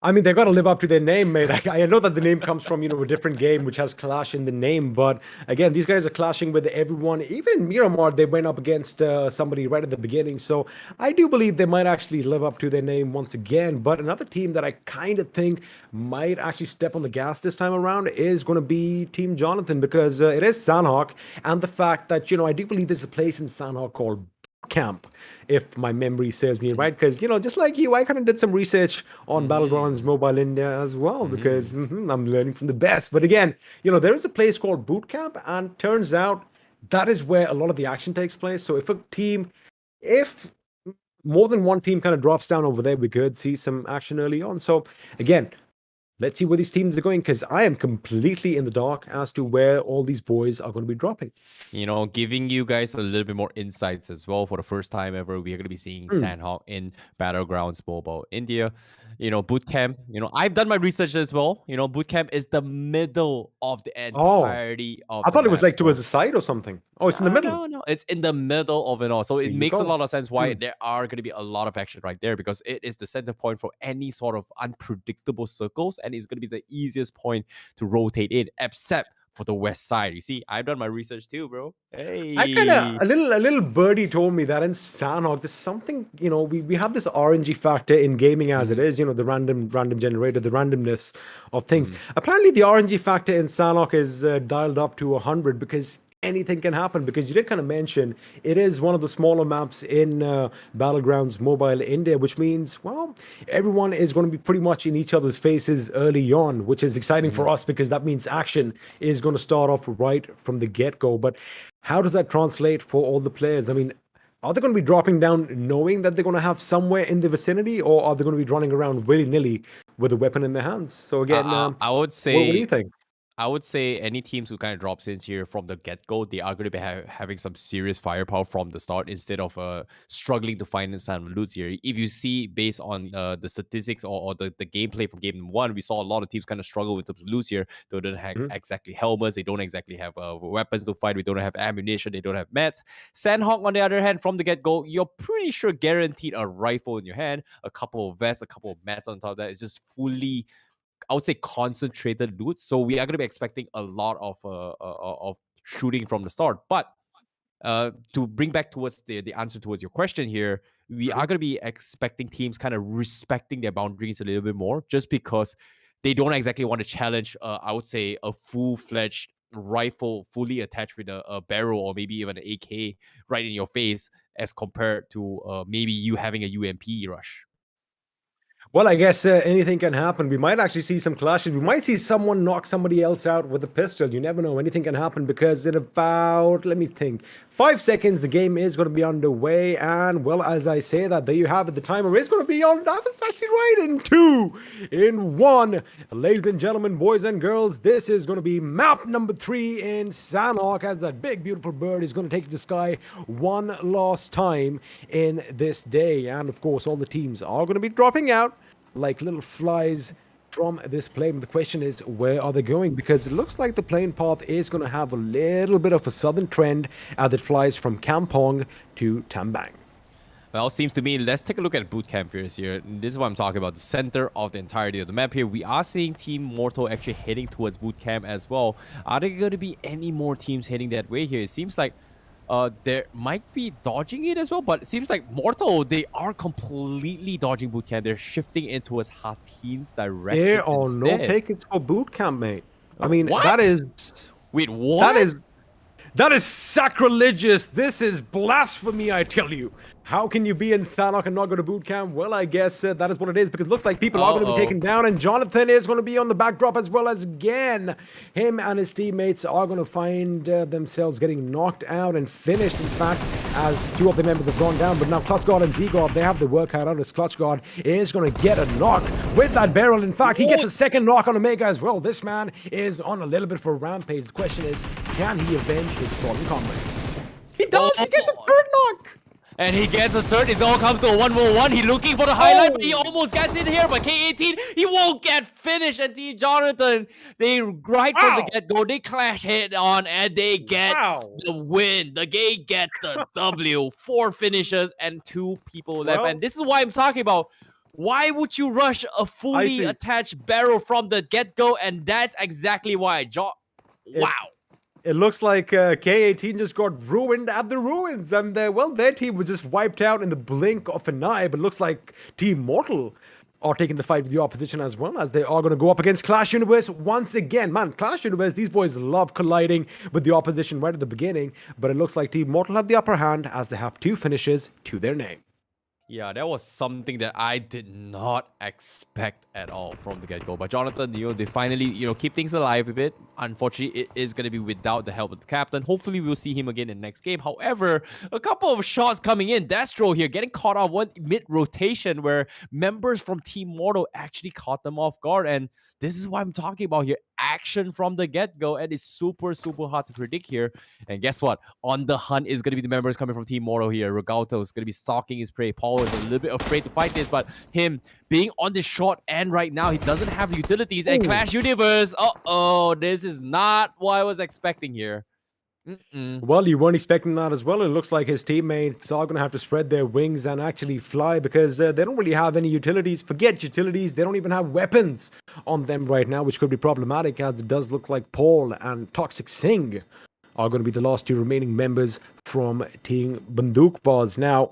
I mean, they got to live up to their name, mate. I know that the name comes from, a different game which has Clash in the name. But again, these guys are clashing with everyone. Even in Miramar, they went up against somebody right at the beginning. So I do believe they might actually live up to their name once again. But another team that I kind of think might actually step on the gas this time around is going to be Team Jonathan, because it is Sanhok. And the fact that, I do believe there's a place in Sanhok called Camp, if my memory serves me right, because just like you, I kind of did some research on Battlegrounds Mobile India as well, because I'm learning from the best. But again, there is a place called Boot Camp, and turns out that is where a lot of the action takes place. So if more than one team kind of drops down over there, we could see some action early on. So again, let's see where these teams are going, because I am completely in the dark as to where all these boys are going to be dropping. Giving you guys a little bit more insights as well. For the first time ever, we are going to be seeing Sandhawk in Battlegrounds Mobile India. Bootcamp, I've done my research as well. Bootcamp is the middle of the entirety of I thought the it was map, like towards the side or something. Oh, it's in the middle. No, it's in the middle of it all. So it you makes a go. lot of sense why there are going to be a lot of action right there, because it is the center point for any sort of unpredictable circles, and it's going to be the easiest point to rotate in, except for the west side. You see, I've done my research too, bro. Hey, a little birdie told me that in Sandhawk, there's something, we have this RNG factor in gaming as it is, the random generator, the randomness of things. Apparently the RNG factor in Sandhawk is dialed up to 100 because anything can happen, because you did kind of mention it is one of the smaller maps in Battlegrounds Mobile India, which means, well, everyone is going to be pretty much in each other's faces early on, which is exciting for us, because that means action is going to start off right from the get-go. But how does that translate for all the players? I mean, are they going to be dropping down knowing that they're going to have somewhere in the vicinity, or are they going to be running around willy-nilly with a weapon in their hands? So again, I would say, what do you think? I would say any teams who kind of drops in here from the get-go, they are going to be having some serious firepower from the start, instead of struggling to find some loots here. If you see, based on the statistics or the gameplay from game 1, we saw a lot of teams kind of struggle with terms of loots here. They don't have exactly helmets, they don't exactly have weapons to fight, we don't have ammunition, they don't have mats. Sandhawk, on the other hand, from the get-go, you're pretty sure guaranteed a rifle in your hand, a couple of vests, a couple of mats on top of that. It's just fully, I would say, concentrated loot. So we are going to be expecting a lot of shooting from the start. But to bring back towards the answer towards your question here, we are going to be expecting teams kind of respecting their boundaries a little bit more, just because they don't exactly want to challenge, I would say, a full-fledged rifle fully attached with a barrel, or maybe even an AK right in your face, as compared to maybe you having a UMP rush. Well, I guess anything can happen. We might actually see some clashes. We might see someone knock somebody else out with a pistol. You never know. Anything can happen, because in about, let me think, 5 seconds, the game is going to be underway. And, well, as I say that, there you have it. The timer is going to be on. That was actually right, in 2, in 1. Ladies and gentlemen, boys and girls, this is going to be map number 3 in Sandhawk, as that big, beautiful bird is going to take the sky one last time in this day. And, of course, all the teams are going to be dropping out like little flies from this plane. The question is, where are they going? Because it looks like the plane path is going to have a little bit of a southern trend as it flies from Kampong to Tambang. Well, seems to me, let's take a look at boot camp here. This is what I'm talking about, the center of the entirety of the map here. We are seeing Team Mortal actually heading towards boot camp as well. Are there going to be any more teams heading that way here? It seems like there might be dodging it as well, but it seems like Mortal, they are completely dodging bootcamp. They're shifting in towards Hatin's direction. There are instead. no tickets for bootcamp, mate. I mean, What? that is... Wait, what? That is sacrilegious. This is blasphemy, I tell you. How can you be in Sandhawk and not go to boot camp? Well, I guess that is what it is, because it looks like people are going to be taken down, and Jonathan is going to be on the backdrop as well, as again, him and his teammates are going to find themselves getting knocked out and finished, in fact, as 2 of the members have gone down. But now ClutchGuard and Z-God, they have the work cut out, as ClutchGuard is going to get a knock with that barrel. In fact, he gets a second knock on Omega as well. This man is on a little bit for a rampage. The question is, can he avenge his fallen comrades? He does! He gets a third knock! And he gets a third. It all comes to a 1v1. He's looking for the highlight, but he almost gets in here. But K18, he won't get finished. And Team Jonathan, they right from the get-go, they clash head on, and they get the win. The Gay get the W. 4 finishers and 2 people left. And this is why I'm talking about. Why would you rush a fully attached barrel from the get-go? And that's exactly why. Wow. It looks like K18 just got ruined at the ruins, and well, their team was just wiped out in the blink of an eye. But it looks like Team Mortal are taking the fight with the opposition as well, as they are going to go up against Clash Universe once again. Man, Clash Universe, these boys love colliding with the opposition right at the beginning, but it looks like Team Mortal have the upper hand, as they have 2 finishes to their name. Yeah, that was something that I did not expect at all from the get-go. But Jonathan, they finally, keep things alive a bit. Unfortunately, it is going to be without the help of the captain. Hopefully, we'll see him again in the next game. However, a couple of shots coming in. Destro here getting caught off one mid-rotation where members from Team Mortal actually caught them off guard. And this is what I'm talking about here. Action from the get-go. And it's super, super hard to predict here. And guess what? On the hunt is going to be the members coming from Team Mortal here. Regalto is going to be stalking his prey. Paul is a little bit afraid to fight this, but him being on the short end right now, he doesn't have the utilities. And Clash Universe, this is not what I was expecting here. Well, you weren't expecting that as well. It looks like his teammates are going to have to spread their wings and actually fly because they don't really have any utilities. Forget utilities. They don't even have weapons on them right now, which could be problematic as it does look like Paul and Toxic Singh are going to be the last two remaining members from Team BandookBaaz. Now,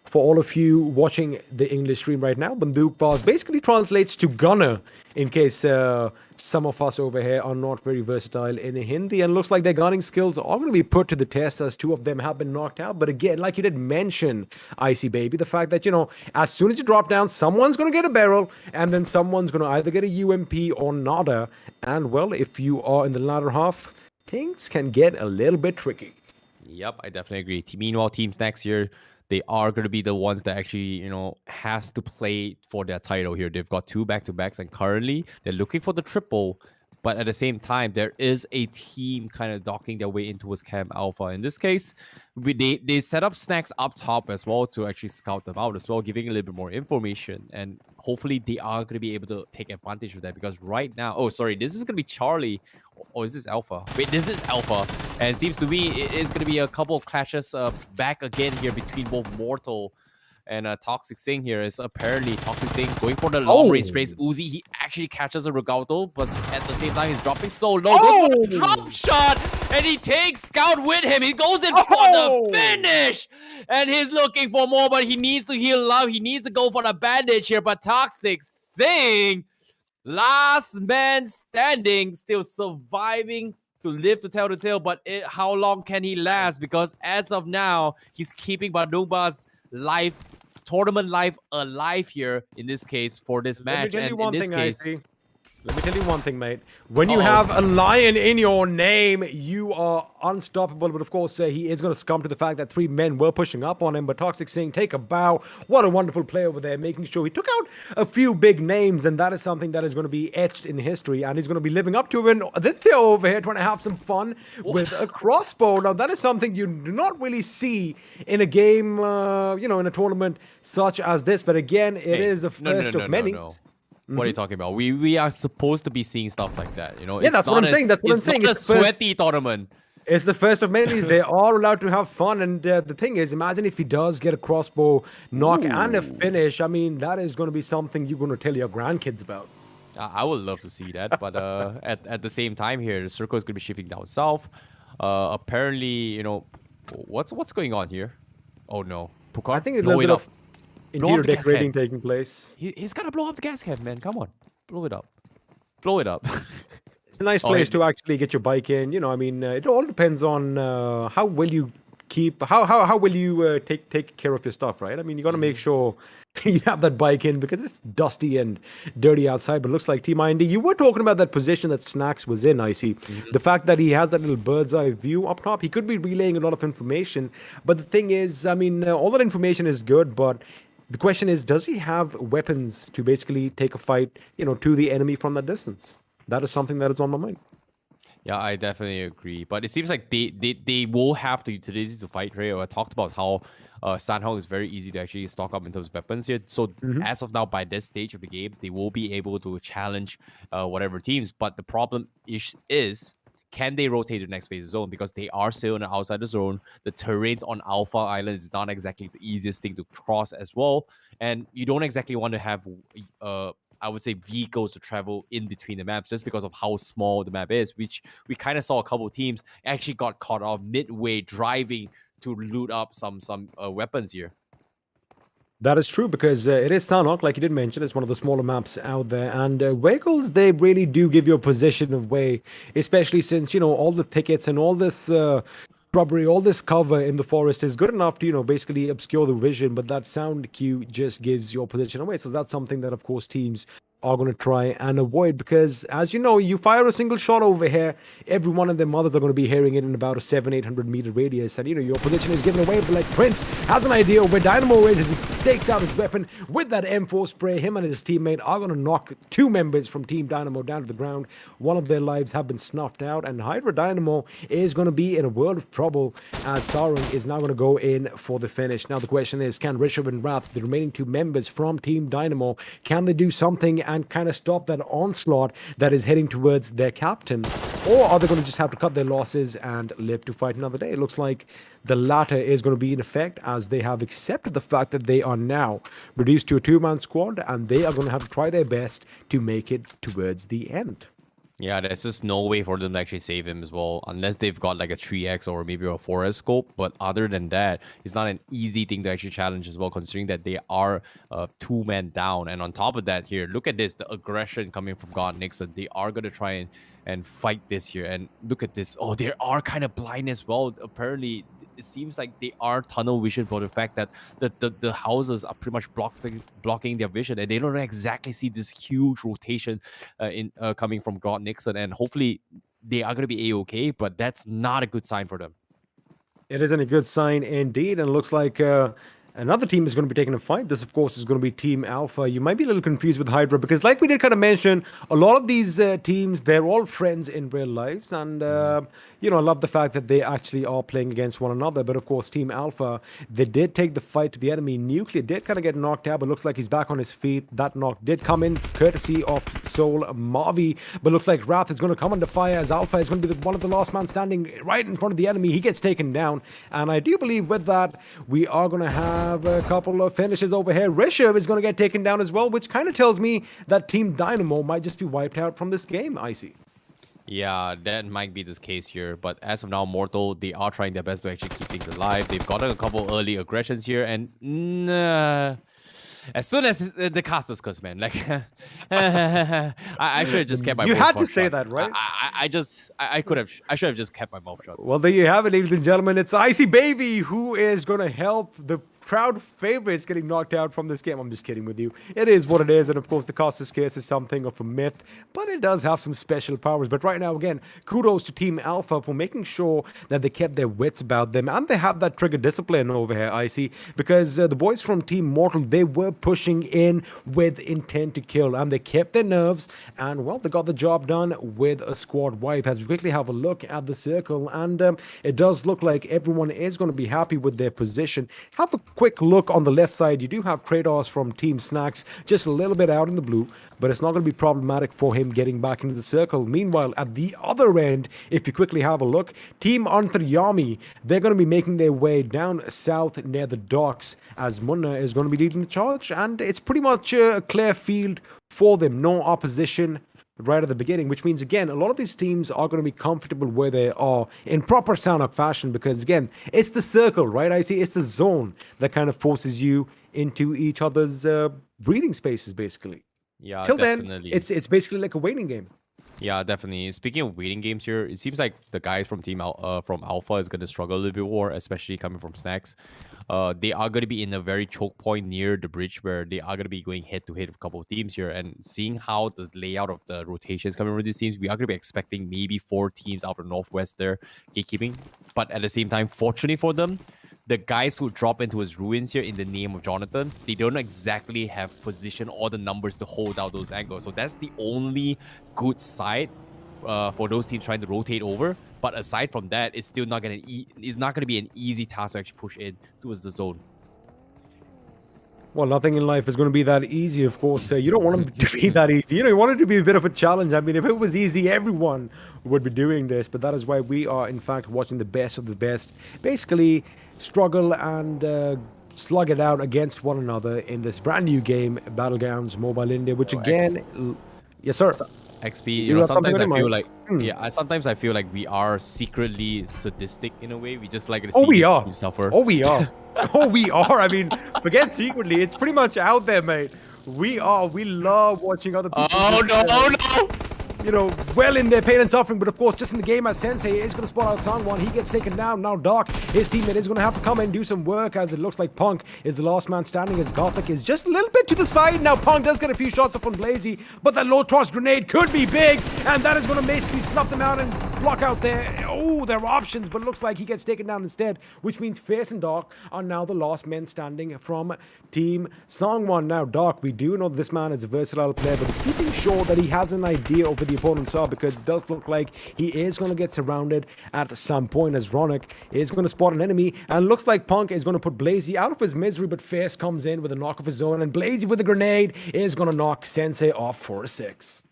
for all of you watching the English stream right now, BandookBaaz basically translates to gunner in case some of us over here are not very versatile in Hindi. And looks like their gunning skills are going to be put to the test as two of them have been knocked out. But again, like you did mention, Icy Baby, the fact that, as soon as you drop down, someone's going to get a barrel and then someone's going to either get a UMP or nada. And well, if you are in the latter half, things can get a little bit tricky. Yep, I definitely agree. Meanwhile, Team Snax here, they are going to be the ones that actually, has to play for their title here. They've got 2 back-to-backs, and currently they're looking for the triple. But at the same time, there is a team kind of docking their way in towards Camp Alpha. In this case, they set up Snax up top as well to actually scout them out as well, giving a little bit more information. And hopefully they are going to be able to take advantage of that because right now... Oh, sorry, this is going to be Charlie. Or is this Alpha? Wait, this is Alpha. And it seems to me it is going to be a couple of clashes back again here between both Mortal and Toxic Singh here. Is apparently Toxic Singh going for the long range sprays. Uzi, he actually catches a Regalto, but at the same time, he's dropping so low. Goes for the drop shot, and he takes Scout with him. He goes in for the finish, and he's looking for more, but he needs to heal up. He needs to go for the bandage here, but Toxic Singh, last man standing, still surviving to live to tell the tale, but how long can he last? Because as of now, he's keeping BandookBaaz life, tournament life alive here in this case for this match. Let me tell you and one in this thing, case, Icy. Let me tell you one thing, mate. When you have a lion in your name, you are unstoppable. But of course, he is going to succumb to the fact that 3 men were pushing up on him. But Toxic Singh, take a bow. What a wonderful play over there, making sure he took out a few big names. And that is something that is going to be etched in history. And he's going to be living up to it. And Aditya over here trying to have some fun with a crossbow. Now, that is something you do not really see in a game, in a tournament such as this. But again, it is the first of many. What are you talking about? We are supposed to be seeing stuff like that, Yeah, that's what I'm saying. That's what I'm saying. It's not a sweaty tournament. It's the first of many. They are allowed to have fun. And the thing is, imagine if he does get a crossbow knock and a finish. I mean, that is going to be something you're going to tell your grandkids about. I would love to see that. But at the same time here, the circle is going to be shifting down south. Apparently, what's going on here? Oh, no. Pukar, I think it's a little bit of interior decorating taking place. He's got to blow up the gas can, man. Come on. Blow it up. Blow it up. It's a nice place to actually get your bike in. It all depends on how will you keep, how will you take care of your stuff, right? I mean, you got to make sure you have that bike in because it's dusty and dirty outside. But it looks like Team Indy, you were talking about that position that Snax was in, I see. The fact that he has that little bird's eye view up top, he could be relaying a lot of information. But the thing is, all that information is good, but the question is, does he have weapons to basically take a fight, to the enemy from that distance? That is something that is on my mind. Yeah, I definitely agree. But it seems like they will have the utilities to fight, right? I talked about how Sanhong is very easy to actually stock up in terms of weapons here. So as of now, by this stage of the game, they will be able to challenge whatever teams. But the problem is, can they rotate to the next phase of zone? Because they are still on the outside the zone. The terrains on Alpha Island is not exactly the easiest thing to cross as well. And you don't exactly want to have, I would say, vehicles to travel in between the maps just because of how small the map is, which we kind of saw a couple of teams actually got caught off midway driving to loot up some weapons here. That is true because it is Sanhok, like you did mention. It's one of the smaller maps out there. And vehicles, they really do give you a position of way, especially since, all the tickets and all this shrubbery, all this cover in the forest is good enough to, basically obscure the vision, but that sound cue just gives your position away. So that's something that, of course, teams are going to try and avoid, because as you know, you fire a single shot over here, every one of their mothers are going to be hearing it in about a 700-800 meter radius, and your position is given away. But like Prince has an idea of where Dynamo is as he takes out his weapon with that M4 spray. Him and his teammate are going to knock two members from Team Dynamo down to the ground. One of their lives have been snuffed out, and Hydra Dynamo is going to be in a world of trouble as Sarang is now going to go in for the finish. Now the question is, can Rishabh and Wrath, the remaining two members from Team Dynamo, can they do something and kind of stop that onslaught that is heading towards their captain? Or are they going to just have to cut their losses and live to fight another day? It looks like the latter is going to be in effect, as they have accepted the fact that they are now reduced to a two-man squad, and they are going to have to try their best to make it towards the end. Yeah, there's just no way for them to actually save him as well, unless they've got like a 3x or maybe a 4s scope. But other than that, it's not an easy thing to actually challenge as well, considering that they are two men down. And on top of that here, look at this, the aggression coming from GODNIXON. They are going to try and fight this here. And look at this. Oh, they are kind of blind as well. Apparently, it seems like they are tunnel vision for the fact that the houses are pretty much blocking their vision, and they don't exactly see this huge rotation coming from GODNIXON. And hopefully they are going to be A-okay, but that's not a good sign for them. It isn't a good sign indeed, and it looks like another team is going to be taking a fight. This, of course, is going to be Team Alpha. You might be a little confused with Hydra, because like we did kind of mention, a lot of these teams, they're all friends in real lives, and I love the fact that they actually are playing against one another. But of course, Team Alpha, they did take the fight to the enemy. Nuclear did kind of get knocked out, but looks like he's back on his feet. That knock did come in courtesy of Soul Mavi, but looks like Wrath is going to come under fire, as Alpha is going to be one of the last man standing right in front of the enemy. He gets taken down, and I do believe with that, we are going to have a couple of finishes over here. Rishabh is going to get taken down as well, which kind of tells me that Team Dynamo might just be wiped out from this game, Icy. Yeah, that might be the case here. But as of now, Mortal, they are trying their best to actually keep things alive. They've gotten a couple early aggressions here. And as soon as the casters curse, man, like, I should have just kept my mouth shut. You had to say that, right? I should have just kept my mouth shut. Well, there you have it, ladies and gentlemen. It's Icy Baby who is going to help the crowd favorites getting knocked out from this game. I'm just kidding with you. It is what it is, and of course the Costas case is something of a myth, but it does have some special powers. But right now, again, kudos to Team Alpha for making sure that they kept their wits about them, and they have that trigger discipline over here, I see, because the boys from Team Mortal, they were pushing in with intent to kill, and they kept their nerves, and well, they got the job done with a squad wipe. As we quickly have a look at the circle, and it does look like everyone is going to be happy with their position. Have a quick look on the left side. You do have Kratos from Team Snax just a little bit out in the blue, but it's not going to be problematic for him getting back into the circle. Meanwhile, at the other end, if you quickly have a look, Team ANTARYAMI, they're going to be making their way down south near the docks, as Munna is going to be leading the charge, and it's pretty much a clear field for them. No opposition right at the beginning, which means, again, a lot of these teams are going to be comfortable where they are in proper Sanhok fashion, because, again, it's the circle, right? I see it's the zone that kind of forces you into each other's breathing spaces, basically. Yeah, Till definitely. then, it's basically like a waiting game. Yeah, definitely. Speaking of waiting games here, it seems like the guys from from Alpha is going to struggle a little bit more, especially coming from Snax. They are going to be in a very choke point near the bridge, where they are going to be going head-to-head with a couple of teams here. And seeing how the layout of the rotations coming from these teams, we are going to be expecting maybe 4 teams out of Northwest there gatekeeping. But at the same time, fortunately for them, the guys who drop into his ruins here in the name of Jonathan, they don't exactly have position or the numbers to hold out those angles. So that's the only good side for those teams trying to rotate over. But aside from that, it's still not going to be an easy task to actually push in towards the zone. Well, nothing in life is going to be that easy, of course. You don't want it to be that easy. You want it to be a bit of a challenge. I mean, if it was easy, everyone would be doing this. But that is why we are, in fact, watching the best of the best basically struggle and slug it out against one another in this brand new game, Battlegrounds Mobile India, which again... Yes, sir. XP, sometimes I feel like... sometimes I feel like we are secretly sadistic in a way. We just like to see team suffer. Oh, we are. Oh, we are. I mean, forget secretly. It's pretty much out there, mate. We are. We love watching other people. Oh, no. well in their pain and suffering. But of course, just in the game, as Sensei is going to spot out Sangwan. He gets taken down. Now Doc, his teammate, is going to have to come and do some work, as it looks like Punk is the last man standing, as GHATAK is just a little bit to the side. Now Punk does get a few shots up on Blazy, but that low toss grenade could be big, and that is going to basically snuff them out and block out their options. But it looks like he gets taken down instead, which means Face and Doc are now the last men standing from Team Sangwan. Now Doc, we do know this man is a versatile player, but he's keeping sure that he has an idea of where the opponents are, because it does look like he is going to get surrounded at some point, as Ronak is going to spot an enemy, and looks like Punk is going to put Blazy out of his misery, but Face comes in with a knock of his own, and Blazy with a grenade is going to knock Sensei off for a 6.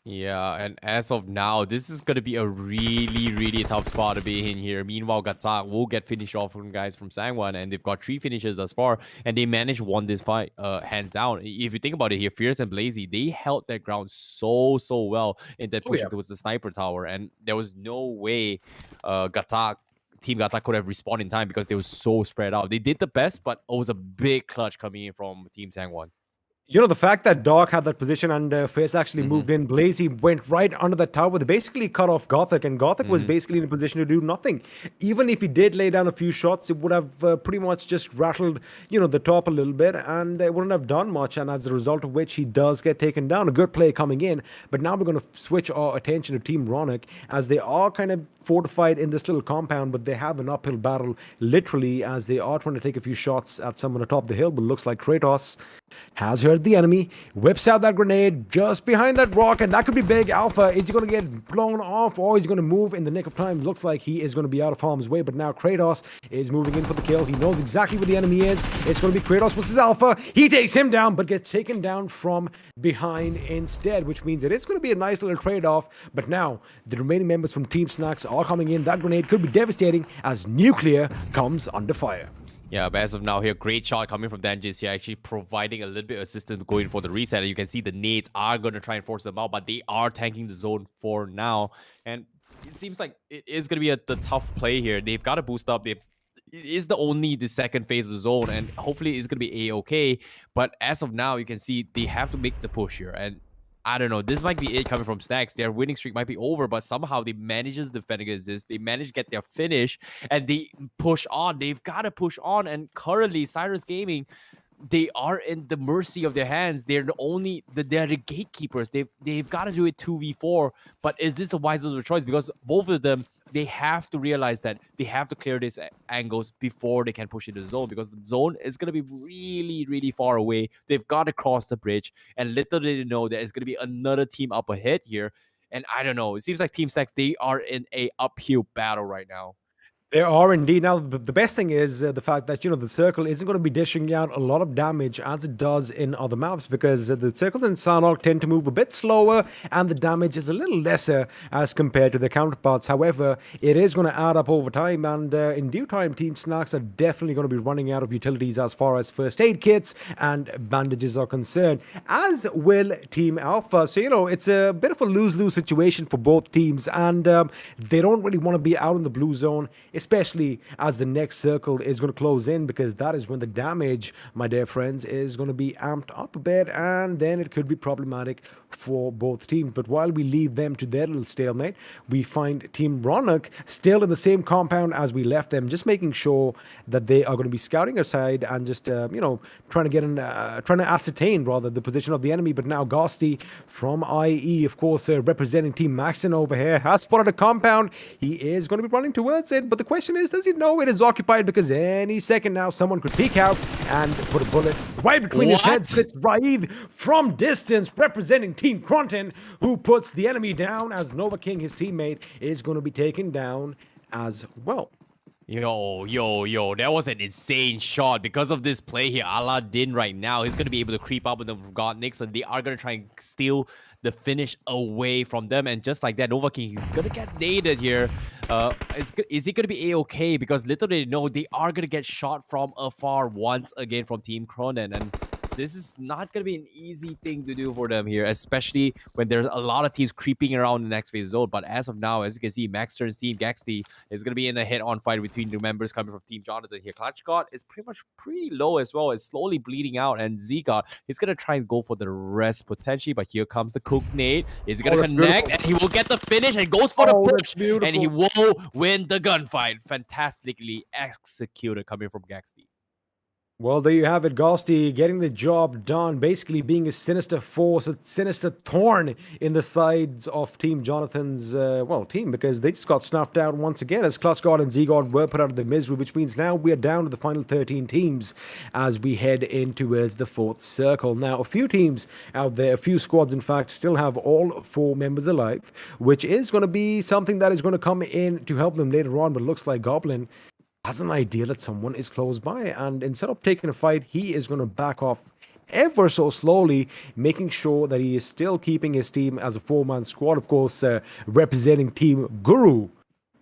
Yeah, and as of now, this is going to be a really tough spot to be in here. Meanwhile, GHATAK will get finished off from guys from Sangwan, and they've got 3 finishes thus far, and they managed won this fight hands down. If you think about it here, Fierce and Blazy, they held their ground so well in that push towards the sniper tower, and there was no way Team GHATAK could have respawned in time because they were so spread out. They did the best, but it was a big clutch coming in from Team Sangwan. The fact that Doc had that position and Face actually moved in, Blazy went right under that tower. They basically cut off GHATAK, and GHATAK was basically in a position to do nothing. Even if he did lay down a few shots, it would have pretty much just rattled, the top a little bit, and it wouldn't have done much. And as a result of which, he does get taken down. A good play coming in, but now we're going to switch our attention to Team Ronak, as they are kind of fortified in this little compound, but they have an uphill battle, literally, as they are trying to take a few shots at someone atop the hill. But looks like Kratos has heard the enemy, whips out that grenade just behind that rock, and that could be big. Alpha, is he going to get blown off, or is he going to move in the nick of time? Looks like he is going to be out of harm's way, but now Kratos is moving in for the kill. He knows exactly where the enemy is. It's going to be Kratos versus Alpha. He takes him down, but gets taken down from behind instead, which means it is going to be a nice little trade-off. But now the remaining members from Team Snax are coming in. That grenade could be devastating as Nuclear comes under fire. Yeah, but as of now here, great shot coming from Danjis here, actually providing a little bit of assistance going for the reset. And you can see the nades are going to try and force them out, but they are tanking the zone for now. And it seems like it is going to be the tough play here. They've got to boost up. It is the second phase of the zone, and hopefully it's going to be A-okay. But as of now, you can see they have to make the push here. And I don't know, this might be it coming from Snax. Their winning streak might be over, but somehow they manage to defend against this. They manage to get their finish, and they push on. They've got to push on, and currently, Cyrus Gaming, they are in the mercy of their hands. They're the gatekeepers. They've got to do it 2v4, but is this a wiser choice? Because both of them, they have to realize that they have to clear these angles before they can push into the zone, because the zone is going to be really far away. They've got to cross the bridge, and little do they know there's going to be another team up ahead here. And I don't know, it seems like Team Snax, they are in a uphill battle right now. There are indeed. Now, the best thing is the fact that, the circle isn't going to be dishing out a lot of damage as it does in other maps, because the circles in Sanhok tend to move a bit slower and the damage is a little lesser as compared to their counterparts. However, it is going to add up over time, and in due time, Team Snax are definitely going to be running out of utilities as far as first aid kits and bandages are concerned, as will Team Alpha. So, it's a bit of a lose-lose situation for both teams, and they don't really want to be out in the blue zone, especially as the next circle is going to close in, because that is when the damage, my dear friends, is going to be amped up a bit, and then it could be problematic for both teams. But while we leave them to their little stalemate, we find Team Ronak still in the same compound as we left them, just making sure that they are going to be scouting aside and just trying to ascertain rather the position of the enemy. But now Ghosty from IE, of course, representing Team MAXTERN over here, has spotted a compound. He is going to be running towards it, but the question is, does he know it is occupied? Because any second now someone could peek out and put a bullet right between his head. Sits Raid from distance, representing Team KRONTEN, who puts the enemy down, as Nova King, his teammate, is going to be taken down as well. Yo, that was an insane shot. Because of this play here, Aladdin right now, he's going to be able to creep up with them from GODNIXON. They are going to try and steal the finish away from them. And just like that, Nova King, he's going to get naded here. Is he going to be A-okay? Because little they know, they are going to get shot from afar once again from Team KRONTEN. And this is not going to be an easy thing to do for them here, especially when there's a lot of teams creeping around the next phase zone. But as of now, as you can see, MAXTERN's team, Gaxty, is going to be in a head-on fight between the members coming from Team Jonathan here. Clutchgod is pretty low as well. It's slowly bleeding out. And Zgod, he's going to try and go for the rest potentially. But here comes the Cook Nade. He's going to connect, and he will get the finish and goes for the push. And he will win the gunfight. Fantastically executed coming from Gaxty. Well, there you have it. Ghosty getting the job done, basically being a sinister force, a sinister thorn in the sides of Team Jonathan's, team, because they just got snuffed out once again as Clutchgod and Zgod were put out of the misery, which means now we are down to the final 13 teams as we head in towards the fourth circle. Now, a few teams out there, a few squads, in fact, still have all 4 members alive, which is going to be something that is going to come in to help them later on, but it looks like Goblin has an idea that someone is close by, and instead of taking a fight, he is going to back off ever so slowly, making sure that he is still keeping his team as a 4-man squad, of course, representing Team Guru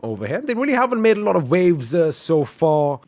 over here. They really haven't made a lot of waves so far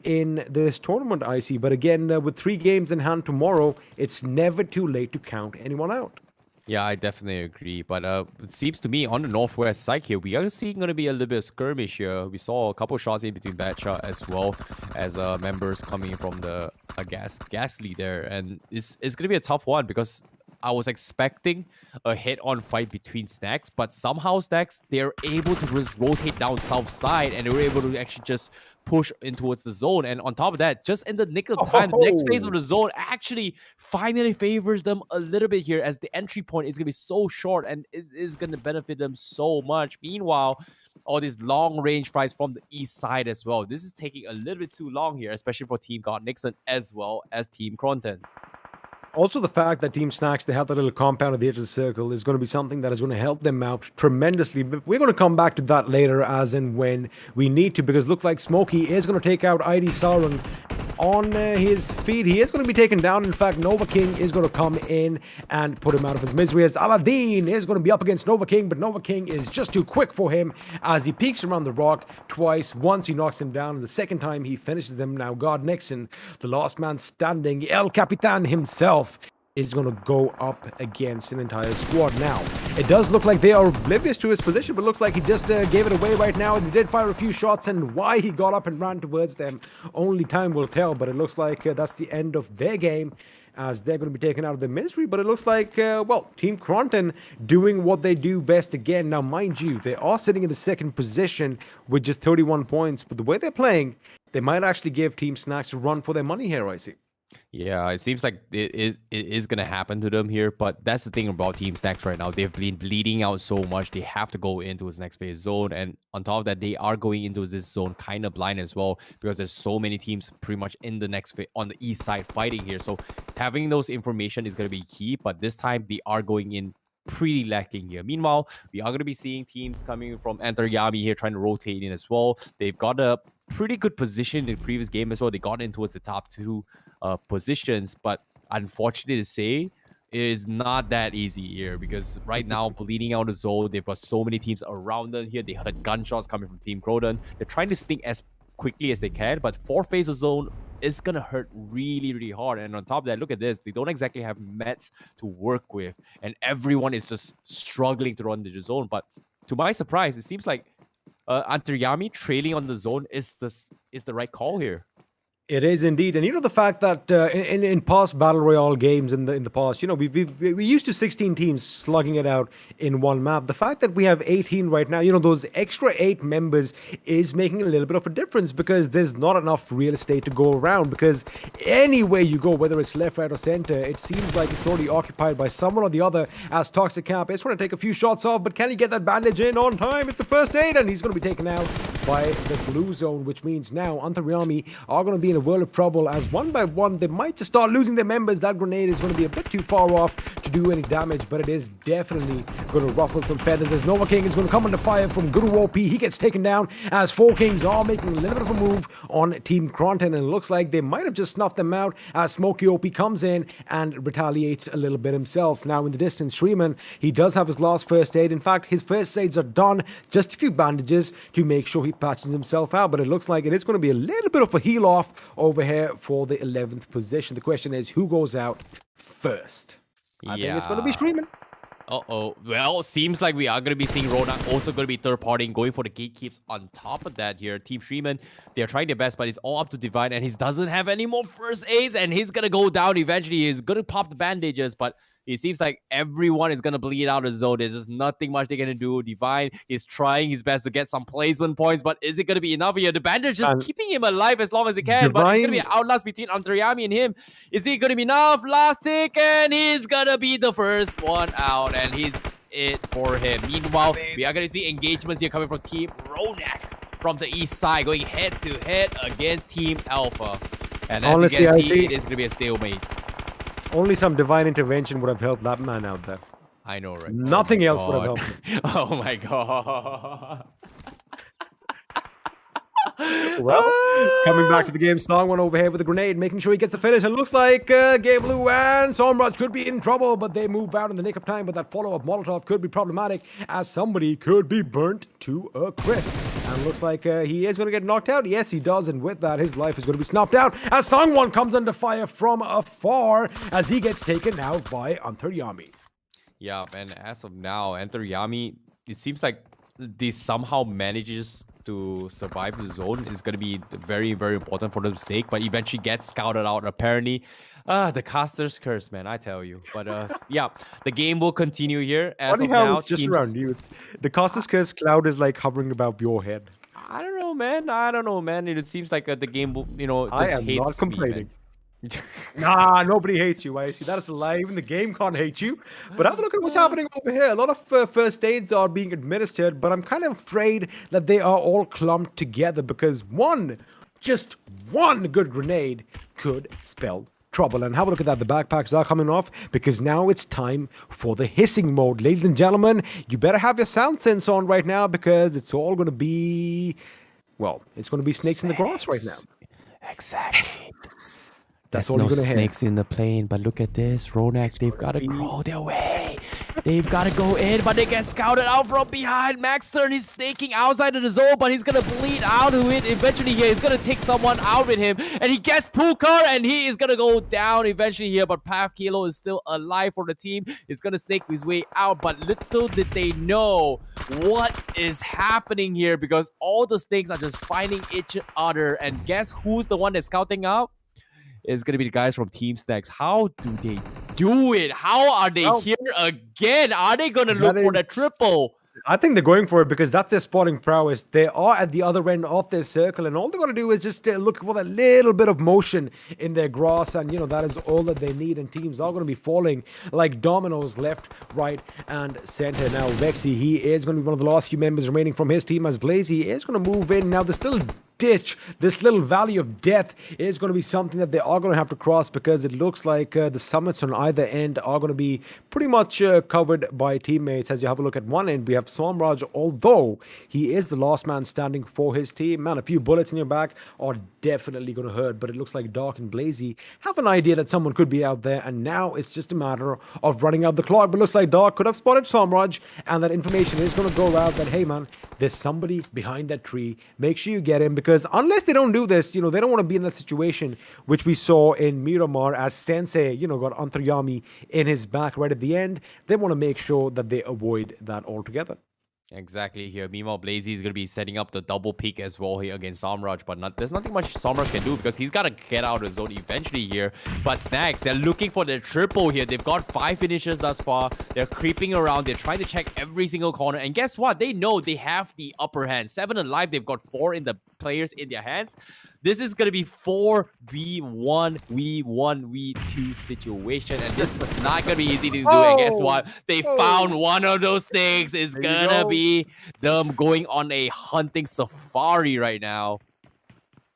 in this tournament, I see. But again, with 3 games in hand tomorrow, it's never too late to count anyone out. Yeah, I definitely agree. But it seems to me on the northwest side here, we are seeing going to be a little bit of skirmish here. We saw a couple shots in between Batcha as well as members coming in from the gas lead there. And it's going to be a tough one because I was expecting a head-on fight between Snax, but somehow Snax, they're able to just rotate down south side and they were able to actually just push in towards the zone. And on top of that, just in the nick of time, the next phase of the zone actually finally favors them a little bit here as the entry point is going to be so short and it is going to benefit them so much. Meanwhile, all these long-range fights from the east side as well. This is taking a little bit too long here, especially for Team GODNIXON as well as Team KRONTEN. Also, the fact that Team Snax, they have that little compound at the edge of the circle is going to be something that is going to help them out tremendously. But we're going to come back to that later as and when we need to, because it looks like Smokey is going to take out ID Sarung on his feet. He is going to be taken down. In fact, Nova King is going to come in and put him out of his misery as Aladdin is going to be up against Nova King, but Nova King is just too quick for him as he peeks around the rock twice. Once he knocks him down, and the second time he finishes him. Now GODNIXON, the last man standing, El Capitan himself, is going to go up against an entire squad. Now, it does look like they are oblivious to his position, but it looks like he just gave it away right now. He did fire a few shots, and why he got up and ran towards them, only time will tell. But it looks like that's the end of their game, as they're going to be taken out of the misery. But it looks like, Team KRONTEN doing what they do best again. Now, mind you, they are sitting in the second position with just 31 points. But the way they're playing, they might actually give Team Snax a run for their money here, I see. Yeah, it seems like it is going to happen to them here, but that's the thing about Team Snax right now. They've been bleeding out so much. They have to go into his next phase zone, and on top of that, they are going into this zone kind of blind as well because there's so many teams pretty much in the next phase on the east side fighting here. So having those information is going to be key, but this time they are going in pretty lacking here. Meanwhile, we are going to be seeing teams coming from ANTARYAMI here trying to rotate in as well. They've got a pretty good position in the previous game as well. They got in towards the top 2 positions, but unfortunately to say, it is not that easy here because right now, bleeding out the zone, they've got so many teams around them here. They heard gunshots coming from Team KRONTEN. They're trying to sneak as quickly as they can, but 4 phase of zone is gonna hurt really, really hard. And on top of that, look at this. They don't exactly have mats to work with, and everyone is just struggling to run the zone. But to my surprise, it seems like ANTARYAMI trailing on the zone is the right call here. It is indeed, and the fact that in past battle royale games in the past, we used to 16 teams slugging it out in one map. The fact that we have 18 right now, those extra 8 members is making a little bit of a difference because there's not enough real estate to go around. Because anywhere you go, whether it's left, right, or center, it seems like it's already occupied by someone or the other. As Toxic Cap is trying to take a few shots off, but can he get that bandage in on time? It's the first aid, and he's going to be taken out by the blue zone, which means now ANTARYAMI are going to be in a world of trouble as one by one they might just start losing their members. That grenade is going to be a bit too far off to do any damage, but it is definitely going to ruffle some feathers as Nova King is going to come under fire from Guru OP. He gets taken down as 4 Kings are making a little bit of a move on Team KRONTEN, and it looks like they might have just snuffed them out as Smokey OP comes in and retaliates a little bit himself. Now in the distance, SHREEMAN, he does have his last first aid. In fact, his first aids are done, just a few bandages to make sure he patches himself out, but it looks like it is going to be a little bit of a heal off over here for the 11th position. The question is, who goes out first? I think it's going to be SHREEMAN. Uh-oh. Well, seems like we are going to be seeing Ronak also going to be third partying, going for the gatekeeps on top of that here. Team SHREEMAN, they're trying their best, but it's all up to Divine, and he doesn't have any more first aids, and he's going to go down eventually. He's going to pop the bandages, but it seems like everyone is going to bleed out of the zone. There's just nothing much they're going to do. Divine is trying his best to get some placement points, but is it going to be enough here? The bandage just keeping him alive as long as they can, but it's going to be an outlast between ANTARYAMI and him. Is it going to be enough? Last tick, and he's going to be the first one out, and he's it for him. Meanwhile, we are going to see engagements here coming from Team Ronak from the east side, going head-to-head against Team Alpha. And as Honestly, you can see, it is going to be a stalemate. Only some divine intervention would have helped that man out there. I know, right? Nothing else would have helped him. Oh my god. Well, coming back to the game, Sangwan over here with a grenade, making sure he gets the finish. It looks like Game Blue and Somraj could be in trouble, but they move out in the nick of time. But that follow-up Molotov could be problematic, as somebody could be burnt to a crisp. And looks like he is going to get knocked out. Yes, he does, and with that, his life is going to be snuffed out as Sangwan comes under fire from afar as he gets taken out by ANTARYAMI. Yeah, and as of now, ANTARYAMI, it seems like they somehow manages to survive the zone. Is going to be very, very important for them to stake, but eventually gets scouted out. Apparently, the caster's curse, man, I tell you. But yeah, the game will continue here. As Funny of how now, it's just around you. The caster's curse cloud is like hovering above your head. I don't know, man. I don't know, man. It seems like the game will, just I am hates not complaining. me, man. Nah, nobody hates you. I see that's a lie. Even the game can't hate you. But have a look at what's happening over here. A lot of first aids are being administered, but I'm kind of afraid that they are all clumped together because just one good grenade could spell trouble. And have a look at that. The backpacks are coming off because now it's time for the hissing mode. Ladies and gentlemen, you better have your sound sense on right now because it's all going to be, well, it's going to be snakes in the grass right now. Exactly. That's There's all no you're gonna hear. snakes in the plane, but look at this. Ronak, they've got to crawl their way. They've got to go in, but they get scouted out from behind. MAXTERN is snaking outside of the zone, but he's going to bleed out of it. Eventually here, he's going to take someone out with him. And he gets Pukar, and he is going to go down eventually here. But Path Kilo is still alive for the team. He's going to snake his way out. But little did they know what is happening here, because all the snakes are just finding each other. And guess who's the one that's scouting out? Is going to be the guys from Team Snax. How do they do it? How are they here again? Are they going to look for the triple? I think they're going for it because that's their spotting prowess. They are at the other end of their circle, and all they're going to do is just look for that little bit of motion in their grass, and that is all that they need. And teams are going to be falling like dominoes left, right, and center. Now, Vexy, he is going to be one of the last few members remaining from his team, as Blazy is going to move in. Now, there's still ditch, this little valley of death is going to be something that they are going to have to cross because it looks like the summits on either end are going to be pretty much covered by teammates. As you have a look at one end, we have Somraj, although he is the last man standing for his team. Man, a few bullets in your back are definitely going to hurt, but it looks like Dark and Blazy have an idea that someone could be out there, and now it's just a matter of running out the clock. But looks like Dark could have spotted Somraj, and that information is going to go out that, hey man, there's somebody behind that tree. Make sure you get him, because unless they don't do this, they don't want to be in that situation which we saw in Miramar as Sensei, got ANTARYAMI in his back right at the end. They want to make sure that they avoid that altogether. Exactly here. Meanwhile, Blazy is going to be setting up the double peak as well here against Somraj, but there's nothing much Somraj can do because he's got to get out of the zone eventually here. But Snax, they're looking for their triple here. They've got 5 finishes thus far. They're creeping around. They're trying to check every single corner. And guess what? They know they have the upper hand. 7 alive. They've got 4 in the players in their hands. This is going to be 4v1, v1, v2 situation. And this is not going to be easy to do. And guess what? They found one of those things. It's going to be them going on a hunting safari right now.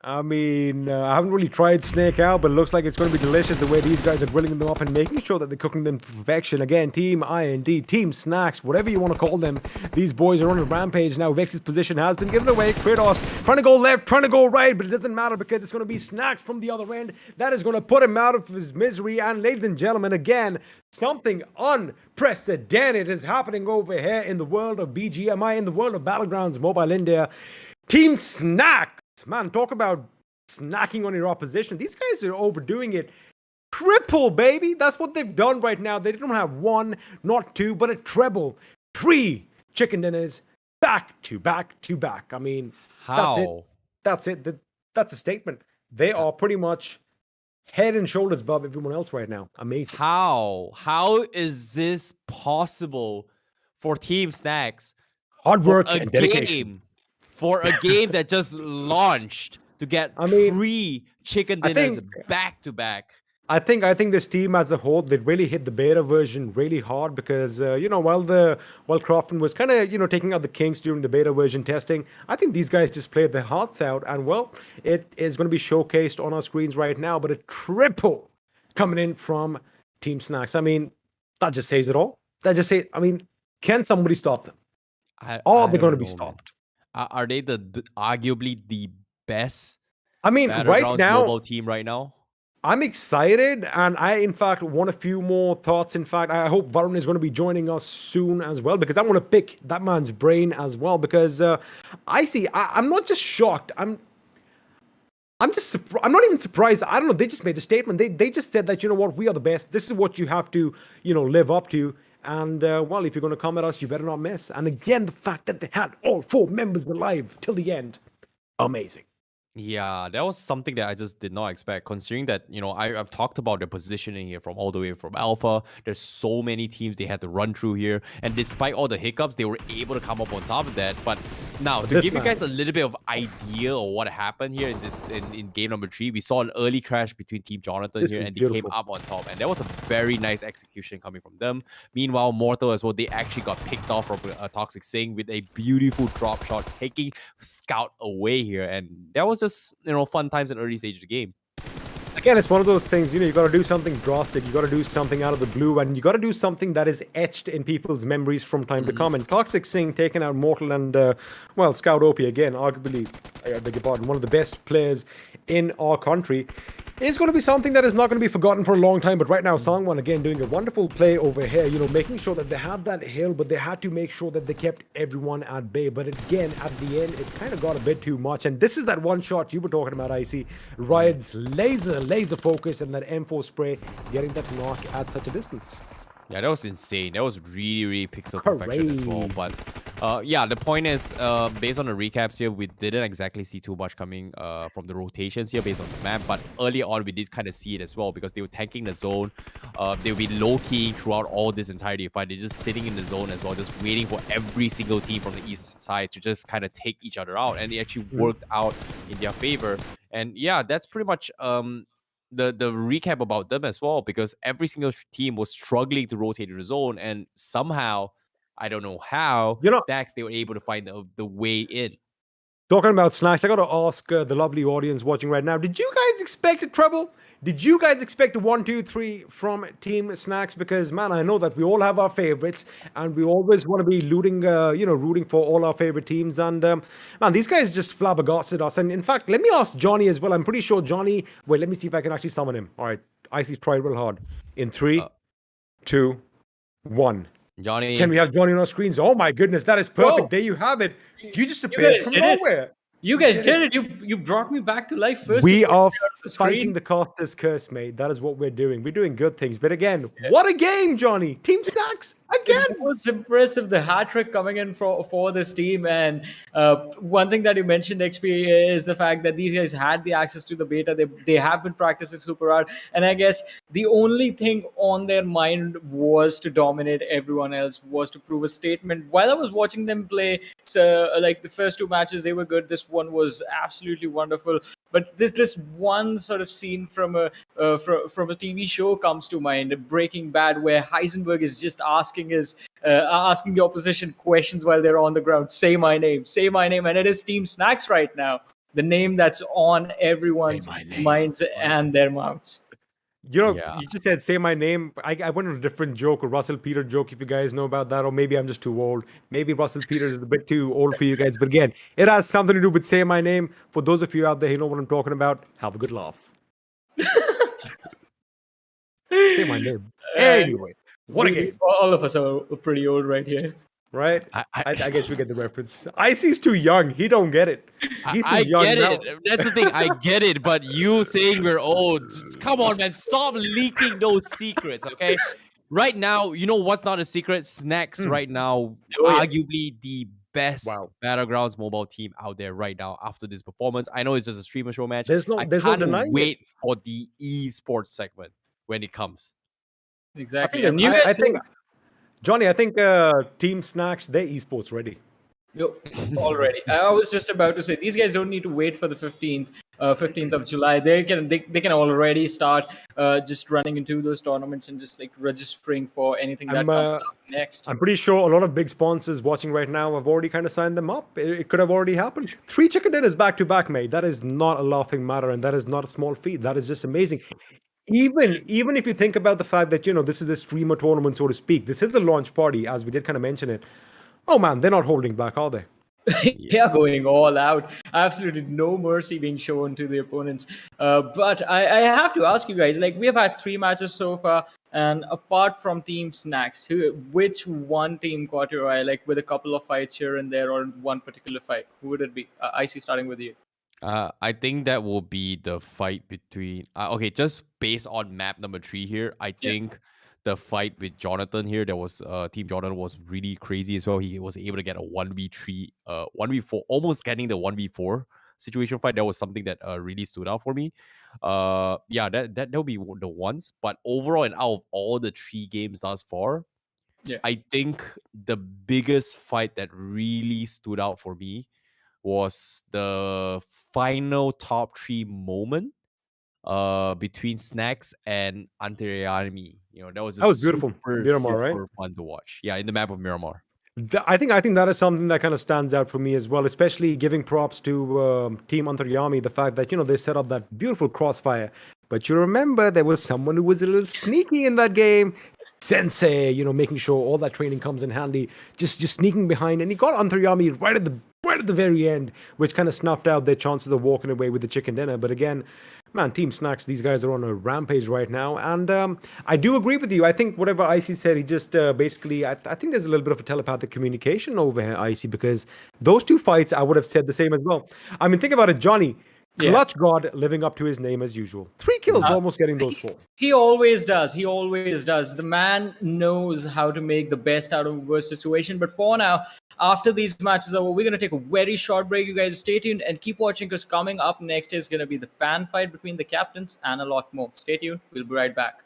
I mean, I haven't really tried snake out, but it looks like it's going to be delicious the way these guys are grilling them up and making sure that they're cooking them to perfection. Again, Team IND, Team Snax, whatever you want to call them, these boys are on a rampage now. Vex's position has been given away. Kratos trying to go left, trying to go right, but it doesn't matter because it's going to be Snax from the other end. That is going to put him out of his misery. And ladies and gentlemen, again, something unprecedented is happening over here in the world of BGMI, in the world of Battlegrounds Mobile India. Team Snax. Man, talk about snacking on your opposition. These guys are overdoing it. Triple, baby. That's what they've done right now. They don't have one, not two, but a treble. 3 chicken dinners back to back to back. I mean, that's it. How? That's it. That's a statement. They are pretty much head and shoulders above everyone else right now. Amazing. How? How is this possible for Team Snax? Hard work For a and dedication. game, for a game that just launched to get 3 chicken I dinners think- back to back. I think this team as a whole, they really hit the beta version really hard because while KRONTEN was kind of taking out the kinks during the beta version testing, I think these guys just played their hearts out, and well, it is going to be showcased on our screens right now. But a triple coming in from Team Snax. I mean, that just says it all. That just says, I mean, can somebody stop them? I Are they don't going to be know, man. stopped? Are they arguably the best? I mean, right Battlegrounds now, mobile team right now. I'm excited, and I, in fact, want a few more thoughts. In fact, I hope Varun is going to be joining us soon as well, because I want to pick that man's brain as well, because I'm not just shocked. I'm just I'm not even surprised. I don't know. They just made a statement. They just said that, you know what, we are the best. This is what you have to, live up to. And, well, if you're going to come at us, you better not miss. And again, the fact that they had all 4 members alive till the end. Amazing. Yeah, that was something that I just did not expect, considering that, I've talked about the positioning here from all the way from Alpha. There's so many teams they had to run through here. And despite all the hiccups, they were able to come up on top of that. But now, to give you guys a little bit of idea of what happened here in game number 3, we saw an early crash between Team Jonathan This here, was and they came beautiful. up on top. And that was a very nice execution coming from them. Meanwhile, Mortal as well, they actually got picked off from Toxic Sing with a beautiful drop shot, taking Scout away here. And that was just, fun times in early stage of the game. Again, it's one of those things, you got to do something drastic. You got to do something out of the blue, and you got to do something that is etched in people's memories from time to come. And Toxic Sing taking out Mortal and, Scout OP again, arguably, I beg your pardon, one of the best players in our country. It's going to be something that is not going to be forgotten for a long time. But right now, Sangwan again doing a wonderful play over here, making sure that they had that hill, but they had to make sure that they kept everyone at bay. But again, at the end, it kind of got a bit too much. And this is that one shot you were talking about, IC. Riot's laser focus and that M4 spray getting that knock at such a distance. Yeah, that was insane. That was really, really pixel perfection as well. But yeah, the point is, based on the recaps here, we didn't exactly see too much coming from the rotations here based on the map. But early on, we did kind of see it as well, because they were tanking the zone. They would be low-key throughout all this entirety fight. They're just sitting in the zone as well, just waiting for every single team from the east side to just kind of take each other out. And it actually worked out in their favor. And yeah, that's pretty much the recap about them as well, because every single team was struggling to rotate the zone, and somehow, I don't know how, Snax, they were able to find the way in. Talking about Snax, I got to ask the lovely audience watching right now, did you guys expect a treble? Did you guys expect a 1, 2, 3 from Team Snax? Because, man, I know that we all have our favorites, and we always want to be rooting for all our favorite teams. And, man, these guys just flabbergasted us. And, in fact, let me ask Johnny as well. I'm pretty sure Johnny... Wait, let me see if I can actually summon him. All right, Icy's tried real hard. In 3, 2, 1. Johnny. Can we have Johnny on our screens? Oh, my goodness, that is perfect. Whoa. There you have it. You just appeared from nowhere. You guys did it. You brought me back to life first. We are the fighting screen. the caster's curse, mate. That is what we're doing. We're doing good things. But again, what a game, Johnny. Team Snax, again. It was impressive, the hat trick coming in for this team. And one thing that you mentioned, XP, is the fact that these guys had the access to the beta. They have been practicing super hard. And I guess the only thing on their mind was to dominate everyone else, was to prove a statement. While I was watching them play, like the first 2 matches, they were good. This one was absolutely wonderful. But this one sort of scene from a TV show comes to mind, Breaking Bad, where Heisenberg is just asking the opposition questions while they're on the ground. Say my name, and it is Team Snax right now, the name that's on everyone's minds and their mouths. You just said, say my name. I went on a different joke, a Russell Peters joke, if you guys know about that, or maybe I'm just too old. Maybe Russell Peters is a bit too old for you guys. But again, it has something to do with say my name. For those of you out there who know what I'm talking about, have a good laugh. Say my name. Anyway, what a game. All of us are pretty old right here. right? I, I guess we get the reference. Icy's too young. He don't get it. He's too I young get now. it. That's the thing. I get it. But you saying we're old, come on, man. Stop leaking those secrets, okay? Right now, you know what's not a secret? Snax right now, arguably the best Battlegrounds mobile team out there right now after this performance. I know it's just a streamer show match. There's no can't denying wait for the esports segment when it comes. Exactly. I And you guys think Johnny, I think Team Snax, they're esports ready. already. I was just about to say these guys don't need to wait for the 15th of July. They can already start just running into those tournaments and just like registering for anything that comes up next. I'm pretty sure a lot of big sponsors watching right now have already kind of signed them up. It could have already happened. 3 chicken dinners back to back, mate. That is not a laughing matter, and that is not a small feat. That is just amazing. Even if you think about the fact that, you know, this is the streamer tournament, so to speak, this is the launch party, as we did kind of mention it. Oh man, they're not holding back, are they? They are going all out. Absolutely no mercy being shown to the opponents. But I have to ask you guys, like, we have had 3 matches so far, and apart from Team Snax, which one team caught your eye, like with a couple of fights here and there, or one particular fight? Who would it be? Icy, starting with you. I think that will be the fight between okay, just based on map number 3 here, I think the fight with Jonathan here, there was Team Jonathan was really crazy as well. He was able to get a 1v3 1v4, almost getting the 1v4 situation fight. That was something that really stood out for me. Yeah, that'll be the ones. But overall, and out of all the 3 games thus far, I think the biggest fight that really stood out for me was the final top 3 moment between Snax and ANTARYAMI. You know, that was beautiful. Miramar, right? Super fun to watch. Yeah, in the map of Miramar. I think that is something that kind of stands out for me as well, especially giving props to Team ANTARYAMI, the fact that, you know, they set up that beautiful crossfire. But you remember there was someone who was a little sneaky in that game. Sensei, you know, making sure all that training comes in handy, just sneaking behind, and he got ANTARYAMI right at the very end, which kind of snuffed out their chances of walking away with the chicken dinner. But again, man, Team Snax, these guys are on a rampage right now, and I do agree with you. I think whatever Icy said, he just basically, I think there's a little bit of a telepathic communication over here, Icy, because those 2 fights, I would have said the same as well. I mean, think about it, Johnny. Clutch God living up to his name as usual. 3 kills, almost getting those 4. He always does. He always does. The man knows how to make the best out of a worst situation. But for now, after these matches are over, we're going to take a very short break. You guys stay tuned and keep watching, because coming up next is going to be the pan fight between the captains and a lot more. Stay tuned. We'll be right back.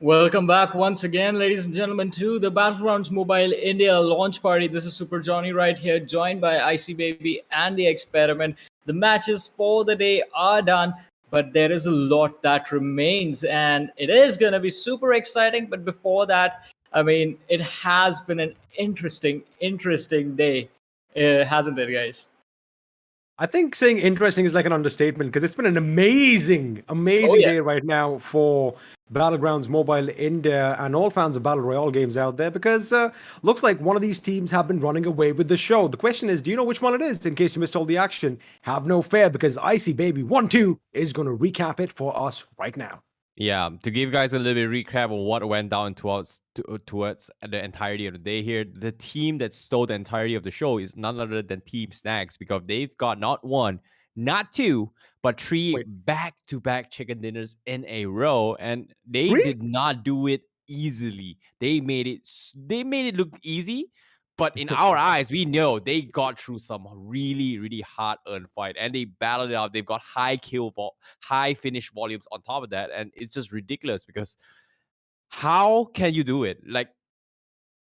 Welcome back once again, ladies and gentlemen, to the Battlegrounds Mobile India launch party. This is Super Johnny right here, joined by Icy Baby and the Experiment. The matches for the day are done, but there is a lot that remains, and it is going to be super exciting. But before that, I mean, it has been an interesting day, hasn't it, guys? I think saying interesting is like an understatement because it's been an amazing day right now for Battlegrounds Mobile India and all fans of Battle Royale games out there because looks like one of these teams have been running away with the show. The question is, do you know which one it is? In case you missed all the action, have no fear because Icy Baby 1-2 is going to recap it for us right now. Yeah, to give you guys a little bit of recap of what went down towards the entirety of the day here, the team that stole the entirety of the show is none other than Team Snax because they've got not one, not two, but three back-to-back chicken dinners in a row, and they did not do it easily. They made it look easy, but in our eyes, we know they got through some really, really hard-earned fight, and they battled it out. They've got high finish volumes on top of that, and it's just ridiculous because how can you do it? Like,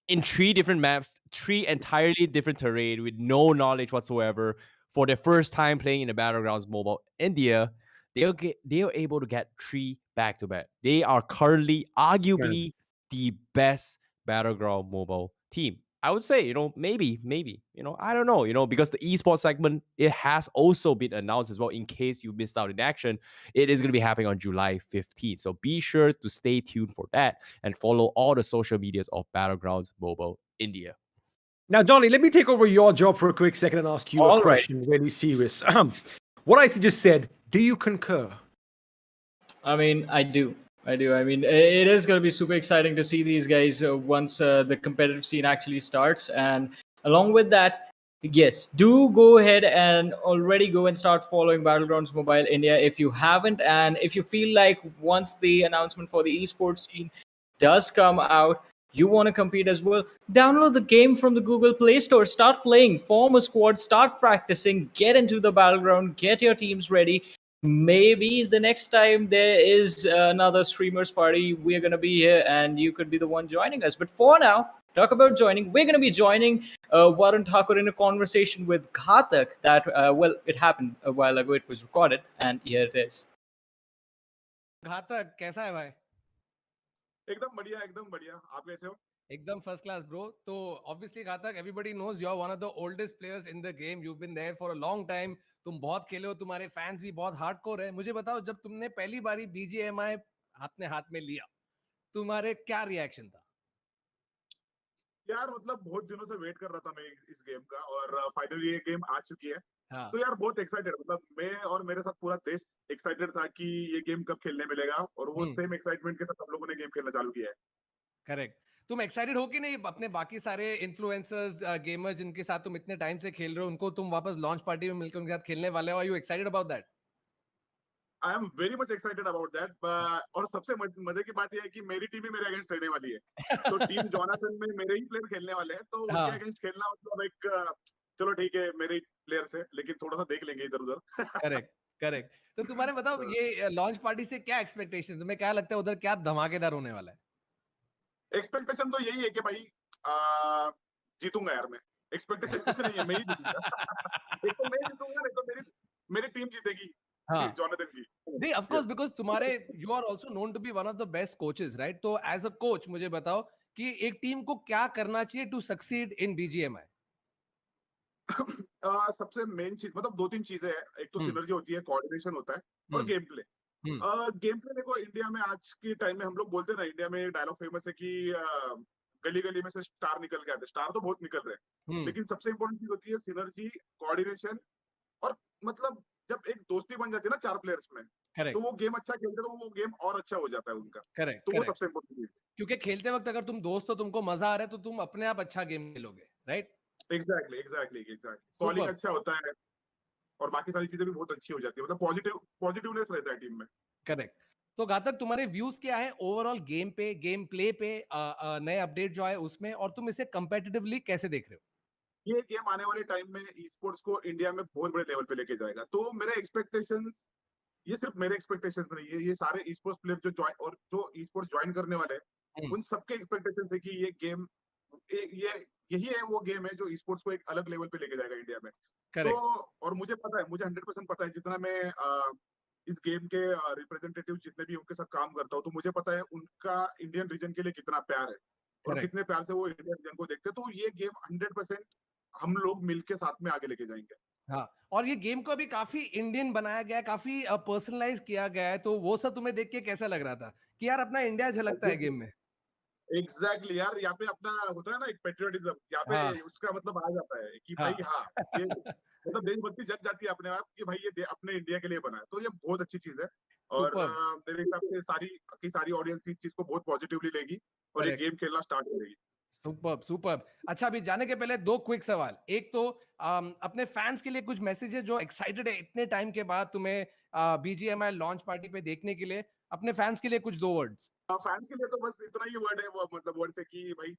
in 3 different maps, 3 entirely different terrain with no knowledge whatsoever, for their first time playing in the Battlegrounds Mobile India, they are able to get 3 back-to-back. They are currently arguably the best Battleground Mobile team. I would say, maybe, I don't know, because the esports segment, it has also been announced as well. In case you missed out in action, it is going to be happening on July 15th. So be sure to stay tuned for that and follow all the social medias of Battlegrounds Mobile India. Now, Johnny, let me take over your job for a quick second and ask you a question, really serious. What I just said, do you concur? I mean, I do. I mean, it is going to be super exciting to see these guys once the competitive scene actually starts. And along with that, yes, do go ahead and already go and start following Battlegrounds Mobile India if you haven't. And if you feel like once the announcement for the esports scene does come out, you want to compete as well, download the game from the Google Play Store, start playing, form a squad, start practicing, get into the battleground, get your teams ready. Maybe the next time there is another streamers party, we're going to be here and you could be the one joining us. But for now, talk about joining. We're going to be joining Varun Thakur in a conversation with GHATAK that, it happened a while ago. It was recorded and here it is. घातक कैसा है भाई? एकदम बढ़िया. आप कैसे हो? एकदम फर्स्ट क्लास ब्रो. तो obviously घातक, everybody knows you're one of the oldest players in the game. You've been there for a long time. तुम बहुत खेले हो, तुम्हारे फैंस भी बहुत हार्डकोर है. मुझे बताओ, जब तुमने पहली बारी BGMI अपने हाथ में लिया, तुम्हारे क्या रिएक्शन था? यार मतलब बहुत दिनों से वेट कर रहा था मैं इस गेम का और फाइनली ये गेम आ चुकी है. तो यार बहुत एक्साइटेड, मतलब मैं और मेरे साथ पूरा देश एक्साइटेड था कि ये गेम कब खेलने मिलेगा और वो सेम एक्साइटमेंट के साथ हम लोगों ने गेम खेलना चालू किया है. करेक्ट. तुम एक्साइटेड हो कि नहीं अपने बाकी सारे इन्फ्लुएंसर्स गेमर्स जिनके साथ तुम इतने टाइम से खेल रहे हो, उनको तुम वापस लॉन्च पार्टी में मिलकर उनके साथ खेलने वाले हो? Are you excited about that? I am very much excited about that. और सबसे मजे की बात यह है कि मेरी टीम ही मेरे अगेंस्ट खेलने वाली है. तो टीम जोनाथन में मेरे ही प्लेयर खेलने वाले हैं, तो उनके अगेंस्ट खेलना मतलब एक चलो ठीक है मेरे ही प्लेयर से, लेकिन थोड़ा सा देख लेंगे इधर उधर. करेक्ट. तो तुम्हारे बताओ, ये लॉन्च पार्टी से क्या एक्सपेक्टेशन, तुम्हें क्या लगता है उधर क्या धमाकेदार होने वाला है? एक्सपेक्टेशन तो यही है कि भाई जीतूंगा यार मैं. एक्सपेक्टेशन कुछ नहीं है, मैं ही जीतूंगा. एक तो मैं जीतूंगा, नहीं तो मेरी टीम जीतेगी. जोनाथन की. नहीं, of course, because तुम्हारे you are also known to be one of the best coaches, right? तो as a coach मुझे बताओ कि एक टीम को क्या करना चाहिए to succeed in BGMI? सबसे मेन चीज मतलब 2-3 चीजें हैं. एक तो सिनर्जी होती है, कोऑर्डिनेशन होता है और गेम प्ले. गेम प्ले देखो, इंडिया में आज के टाइम में हम लोग बोलते हैं ना, इंडिया में डायलॉग फेमस है कि गली गली में से स्टार निकल के आते. स्टार तो बहुत निकल रहे हैं, लेकिन सबसे इंपॉर्टेंट चीज होती है सिनर्जी, कोऑर्डिनेशन. और मतलब जब एक दोस्ती बन जाती है ना 4 प्लेयर्स में, तो वो गेम अच्छा खेलते तो वो गेम और अच्छा हो जाता है उनका. तो वो सबसे इंपॉर्टेंट चीज है, क्योंकि खेलते वक्त अगर तुम दोस्त हो, तुमको मजा आ रहा है, तो तुम अपने आप अच्छा गेम खेलोगे, राइट? एग्जैक्टली. कॉलिंग अच्छा होता है और बाकी सारी चीजें भी बहुत अच्छी हो जाती है, मतलब पॉजिटिवनेस रहता है टीम में. करेक्ट. तो घातक, तुम्हारे व्यूज क्या है ओवरऑल गेम पे, गेम प्ले पे, नए अपडेट जो आए उसमें, और तुम इसे कंपेटिटिवली कैसे देख रहे हो? ये गेम आने वाले टाइम में ई स्पोर्ट्स को इंडिया में बहुत बड़े लेवल पे लेके जाएगा. तो मेरे एक्सपेक्टेशंस ये सिर्फ मेरे एक्सपेक्टेशंस नहीं है, ये सारे ई स्पोर्ट्स प्लेयर जो ज्वाइन और जो ई स्पोर्ट्स ज्वाइन करने वाले हैं उन सबके एक्सपेक्टेशंस है कि ये गेम ये यही है वो गेम है जो ई स्पोर्ट्स को एक अलग लेवल पे लेके जाएगा इंडिया में। तो और मुझे पता है, मुझे 100% पता है, जितना मैं इस गेम के रिप्रेजेंटेटिव जितने भी उनके साथ काम करता हूँ, तो मुझे पता है उनका इंडियन रीजन के लिए कितना प्यार है और कितने प्यार से वो इंडियन रीजन को देखते हैं। तो ये गेम 100% हम लोग मिलके साथ में आगे लेके जाएंगे। हाँ, और ये गेम को अभी काफी इंडियन बनाया गया है, काफी पर्सनलाइज किया गया है, तो वो सब तुम्हें देख के कैसा लग रहा था कि यार अपना इंडिया झलकता है गेम में? एग्जैक्टली यार, यहाँ पे अपना होता है ना एक पेट्रियोटिज्म, यहाँ पे उसका मतलब आ जाता है कि भाई हाँ, ये मतलब देशभक्ति जग जाती है अपने आप कि भाई ये अपने इंडिया के लिए बना है। तो ये बहुत अच्छी चीज है और मेरे हिसाब से सारी ऑडियंस इस चीज को बहुत पॉजिटिवली लेगी और ये गेम खेलना स्टार्ट करेगी। Superb superb. अच्छा, अभी जाने के पहले दो क्विक सवाल। एक तो अपने फैंस के लिए कुछ मैसेज है जो एक्साइटेड है इतने टाइम के बाद तुम्हें बीजीएमआई लॉन्च पार्टी पे देखने के लिए, अपने फैंस के लिए कुछ दो वर्ड्स। फैंस के लिए तो बस इतना ही वर्ड है, वो मतलब वर्ड से कि भाई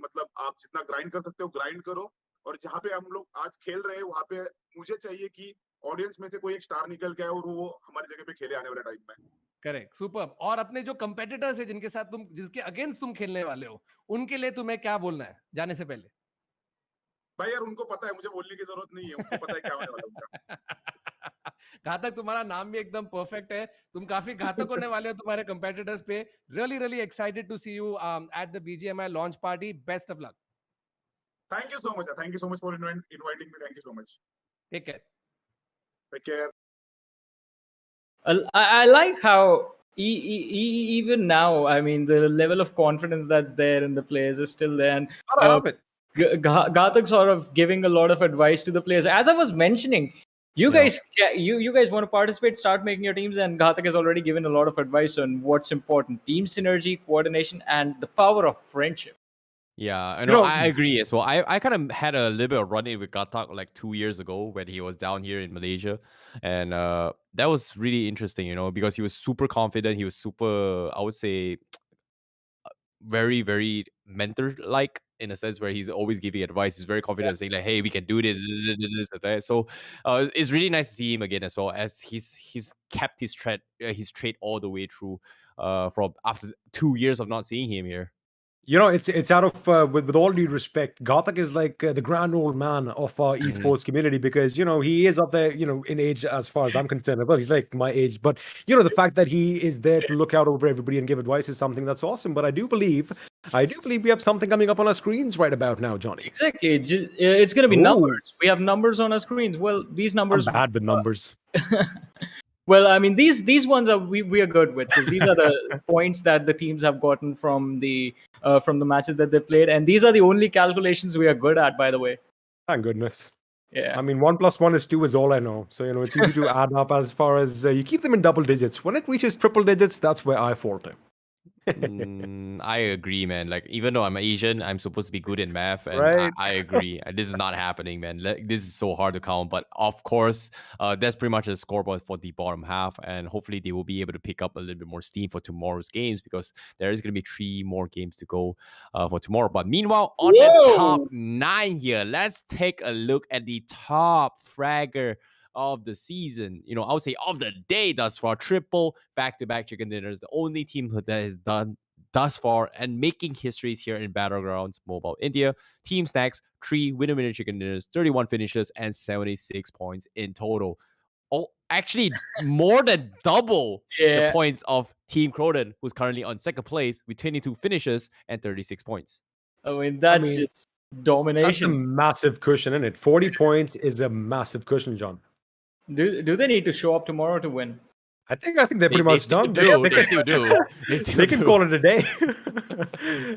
मतलब आप जितना ग्राइंड कर सकते हो ग्राइंड करो, और जहाँ पे हम लोग आज खेल रहे हैं वहाँ पे मुझे चाहिए कि ऑडियंस में से कोई एक स्टार निकल के आए और वो हमारी जगह पे खेले आने वाले टाइम में। Correct, superb. और अपने जो कंपेटिटर्स है जिसके अगेंस्ट तुम खेलने वाले हो, उनके लिए तुम्हें क्या बोलना है जाने से पहले? भाई यार उनको पता है, मुझे बोलने की जरूरत नहीं है, उनको पता है क्या होने वाला उनका। घातक, तुम्हारा नाम भी एकदम परफेक्ट है, तुम काफी घातक होने वाले हो तुम्हारे कंपेटिटर्स पे। Really excited to see you at the BGMI launch party. Best of luck. Thank you so much. Thank you so much for inviting me. Thank you so much. Take care. Take care. I like how even now, I mean, the level of confidence that's there in the players is still there, and Ghatak sort of giving a lot of advice to the players. As I was mentioning, you guys want to participate, start making your teams, and Ghatak has already given a lot of advice on what's important: team synergy, coordination, and the power of friendship. Yeah, I agree as well. I kind of had a little bit of run-in with GHATAK like 2 years ago when he was down here in Malaysia. And that was really interesting, because he was super confident. He was super, I would say, very, very mentor-like in a sense where he's always giving advice. He's very confident, saying like, hey, we can do this, and that. So it's really nice to see him again as well, as he's kept his trait all the way through from after 2 years of not seeing him here. It's out of with all due respect, Ghatak is like the grand old man of our esports community, because he is up there in age as far as I'm concerned. Well, he's like my age, but the fact that he is there to look out over everybody and give advice is something that's awesome. But I do believe we have something coming up on our screens right about now, Johnny. Exactly, it's going to be numbers. We have numbers on our screens. Well, these numbers. I'm bad with numbers. Well, I mean, these ones are we are good with, because these are the points that the teams have gotten from the matches that they played, and these are the only calculations we are good at, by the way. Thank goodness. Yeah. I mean, 1 + 1 is 2 is all I know. So it's easy to add up as far as you keep them in double digits. When it reaches triple digits, that's where I falter. I agree, man. Like, even though I'm Asian, I'm supposed to be good in math, and right? I agree. This is not happening, man. This is so hard to count. But of course, that's pretty much a scoreboard for the bottom half, and hopefully they will be able to pick up a little bit more steam for tomorrow's games, because there is going to be 3 more games to go for tomorrow. But meanwhile, on the top 9 here, let's take a look at the top fragger of the season, I would say of the day thus far. Triple back-to-back chicken dinners, the only team that has done thus far and making histories here in Battlegrounds Mobile India. Team Snax, 3 winner chicken dinners, 31 finishes, and 76 points in total. Oh, actually more than double the points of Team KRONTEN, who's currently on second place with 22 finishes and 36 points. I mean, that's just domination. That's a massive cushion, isn't it? 40 points is a massive cushion, John. Do they need to show up tomorrow to win? I think they're pretty much done. They still do. They can call it a day.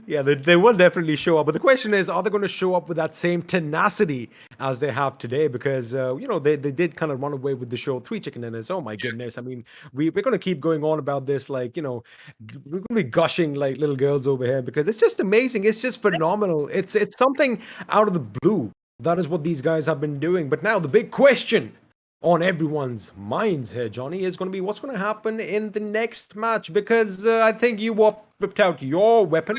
Yeah, they will definitely show up. But the question is, are they going to show up with that same tenacity as they have today? Because, they did kind of run away with the show 3 chicken dinners. Oh, my goodness. I mean, we're going to keep going on about this. Like, we're going to be gushing like little girls over here, because it's just amazing. It's just phenomenal. It's something out of the blue. That is what these guys have been doing. But now the big question on everyone's minds here, Johnny, is going to be what's going to happen in the next match, because I think you whipped out your weapon.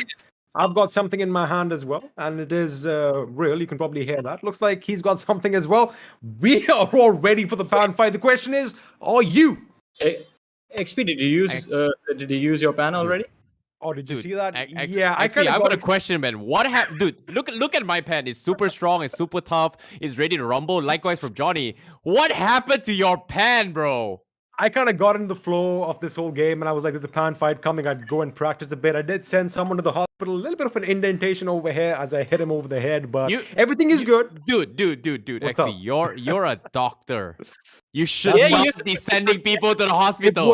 I've got something in my hand as well, and it is real. You can probably hear that. Looks like he's got something as well. We are all ready for the fan fight. The question is, are you? XP, did you use your pan already? Oh, did you Dude, see that? XP, Yeah, I kind of I've got got a question, man. What happened? Dude, look at my pen. It's super strong. It's super tough. It's ready to rumble. Likewise from Johnny. What happened to your pen, bro? I kind of got in the flow of this whole game, and I was like, "There's a pan fight coming." I'd go and practice a bit. I did send someone to the hospital. A little bit of an indentation over here as I hit him over the head, but everything is good. Dude. What's XP, up? you're a doctor. You should That's not why- be sending people to the hospital.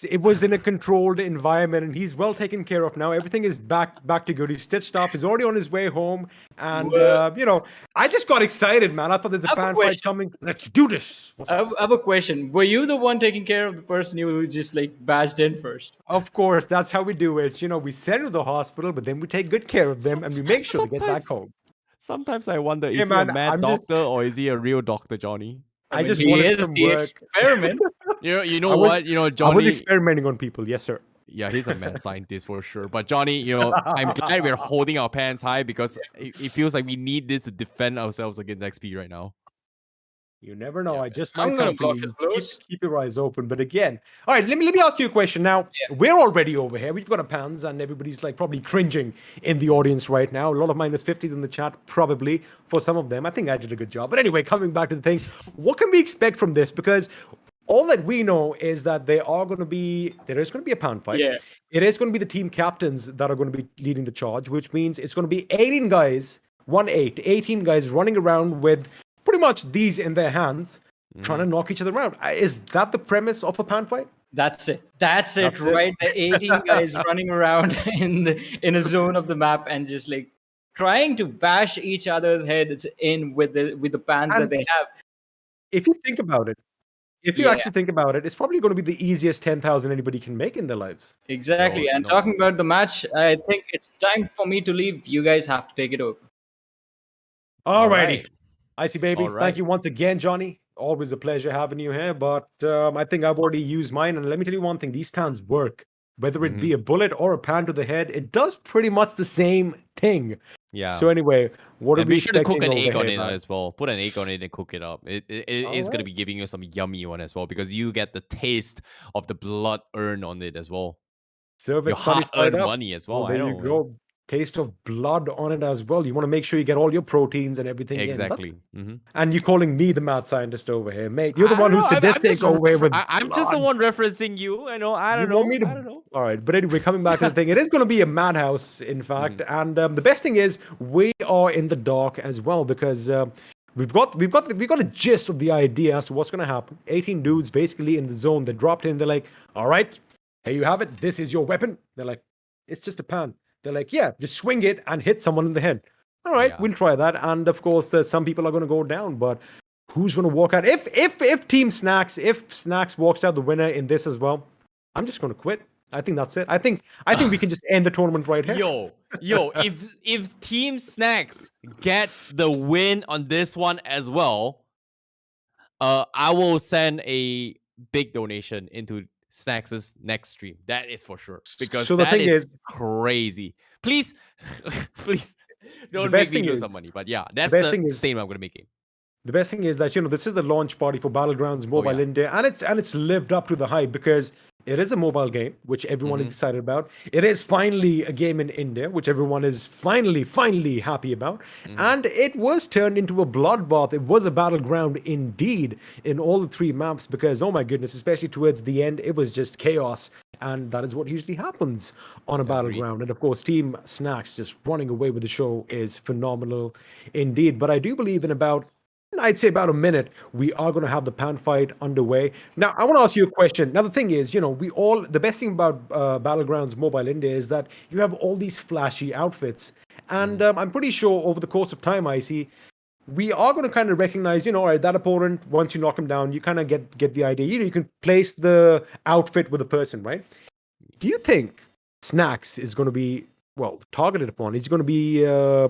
It was in a controlled environment, and he's well taken care of now. Everything is back to good. He's stitched up. He's already on his way home, and I just got excited, man. I thought there's a pan fight coming. Let's do this. I have a question. Were you the one taking care of the person who just like bashed in first? Of course, that's how we do it. We send them to the hospital, but then we take good care of them, and we make sure they get back home. Sometimes I wonder, Hey, is man, he a mad I'm just- doctor or is he a real doctor, Johnny? I just wanted some work. Experiment. You know what? Johnny. I was experimenting on people. Yes, sir. Yeah, he's a mad scientist for sure. But Johnny, I'm glad we're holding our pants high because it feels like we need this to defend ourselves against XP right now. You never know. I just I'm might gonna come for block you. his blows. Keep your eyes open. But again, all right. Let me ask you a question. Now we're already over here. We've got a pans, and everybody's like probably cringing in the audience right now. A lot of -50s in the chat, probably for some of them. I think I did a good job. But anyway, coming back to the thing, what can we expect from this? Because all that we know is that there is going to be a pound fight. Yeah. It is going to be the team captains that are going to be leading the charge, which means it's going to be 18 guys, 18 guys running around with pretty much these in their hands, trying to knock each other out. Is that the premise of a pound fight? That's it. That's it, right? The 18 guys running around in a zone of the map and just like trying to bash each other's heads in with the pans that they have. If you think about it, actually think about it, it's probably going to be the easiest 10,000 anybody can make in their lives. Exactly. Talking about the match, I think it's time for me to leave. You guys have to take it over. Alrighty. Icy baby, All right. thank you once again, Johnny. Always a pleasure having you here. But I think I've already used mine. And let me tell you one thing, these pans work. Whether it be a bullet or a pan to the head, it does pretty much the same thing. Yeah. So anyway, what are And we be sure to cook expecting an over egg on here, it man? as well. Put an egg on it and cook it up. It is going to be giving you some yummy one as well because you get the taste of the blood earned on it as well. Serve it Your sunny hard-earned side up. money as well. Oh, I there know. you go. Taste of blood on it as well. You want to make sure you get all your proteins and everything in. Exactly. And you're calling me the mad scientist over here, mate. You're the one who's sadistic over here with I'm just the blood. one referencing you. I know. I You don't know. want me to- I don't know. All right, but anyway, coming back to the thing, it is going to be a madhouse, in fact. And the best thing is, we are in the dark as well because we've got a gist of the idea as to what's going to happen. 18 dudes basically in the zone. They dropped in. They're like, "All right, here you have it. This is your weapon." They're like, "It's just a pan." They're like, "Yeah, just swing it and hit someone in the head." All right, we'll try that. And of course, some people are going to go down, but who's going to walk out? If Team Snax, if Snax walks out the winner in this as well, I'm just going to quit. I think that's it. I think we can just end the tournament right here. Yo, if Team Snax gets the win on this one as well, I will send a big donation into Snax's next stream. That is for sure. Because So the that thing is is- crazy. Please, please don't best make me thing lose is- some money. But yeah, that's best the thing is- statement I'm gonna make. The best thing is that this is the launch party for Battlegrounds Mobile yeah. India, and it's lived up to the hype because it is a mobile game, which everyone is excited about. It is finally a game in India, which everyone is finally happy about. And it was turned into a bloodbath. It was a battleground indeed in all the three maps because, oh my goodness, especially towards the end, it was just chaos. And that is what usually happens on a battleground. And of course, Team Snax just running away with the show is phenomenal indeed. But I do believe in I'd say about a minute, we are going to have the pan fight underway. Now, I want to ask you a question. Now, the thing is, the best thing about Battlegrounds Mobile India is that you have all these flashy outfits. And I'm pretty sure over the course of time, we are going to kind of recognize, all right, that opponent, once you knock him down, you kind of get the idea. You can place the outfit with the person, right? Do you think Snax is going to be, targeted upon? He's going to be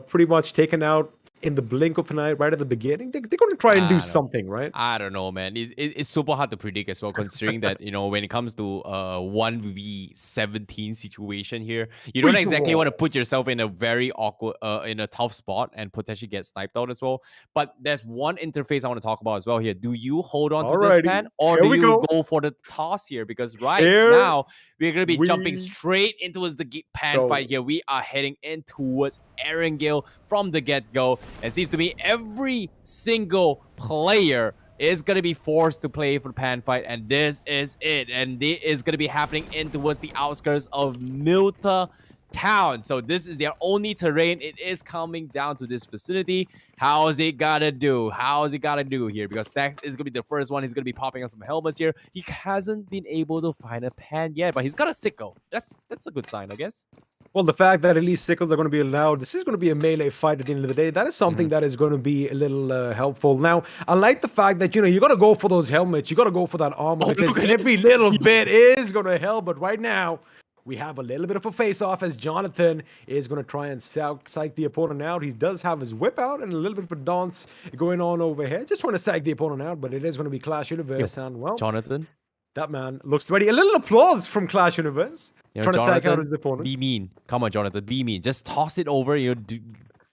pretty much taken out in the blink of an eye right at the beginning? They're going to try and do something, right? I don't know, man. It's super hard to predict as well, considering that, when it comes to 1v17 situation here, you don't exactly want to put yourself in a very awkward, in a tough spot and potentially get sniped out as well. But there's one interface I want to talk about as well here. Do you hold on to this pan, or do you go for the toss here? Because now we're going to be jumping straight into the pan fight here. We are heading in towards Erangel from the get-go. It seems to me every single player is going to be forced to play for the pan fight, and this is it. And it is going to be happening in towards the outskirts of Milta Town. So this is their only terrain. It is coming down to this facility. How is it gotta do? How is it gotta do here? Because Snax is gonna be the first one. He's gonna be popping up some helmets here. He hasn't been able to find a pan yet, but he's got a sickle. That's a good sign, I guess. Well, the fact that at least sickles are going to be allowed, this is going to be a melee fight at the end of the day. That is something that is going to be a little helpful. Now, I like the fact that, you got to go for those helmets. You got to go for that armor because every little bit is going to help. But right now, we have a little bit of a face-off as Jonathan is going to try and psych the opponent out. He does have his whip out and a little bit of a dance going on over here. Just trying to psych the opponent out, but it is going to be Clash Universe. And, well, Jonathan, that man looks ready. A little applause from Clash Universe. Trying to psych out his opponent. Be mean. Come on, Jonathan. Be mean. Just toss it over.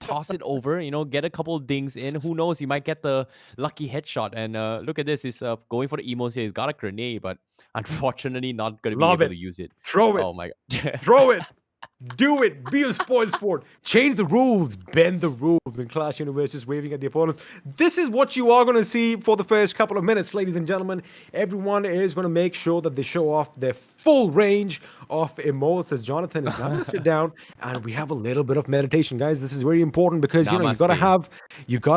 Toss it over. Get a couple of dings in. Who knows? He might get the lucky headshot. And look at this. He's going for the emos here. He's got a grenade, but unfortunately not going to be able to use it. Throw it. Oh my god. Throw it. Do it. Be a spoil sport. Change the rules. Bend the rules. And Clash Universe is waving at the opponents. This is what you are going to see for the first couple of minutes, ladies and gentlemen. Everyone is going to make sure that they show off their full range of emotes as Jonathan is now going to sit down and we have a little bit of meditation, guys. This is very important because you got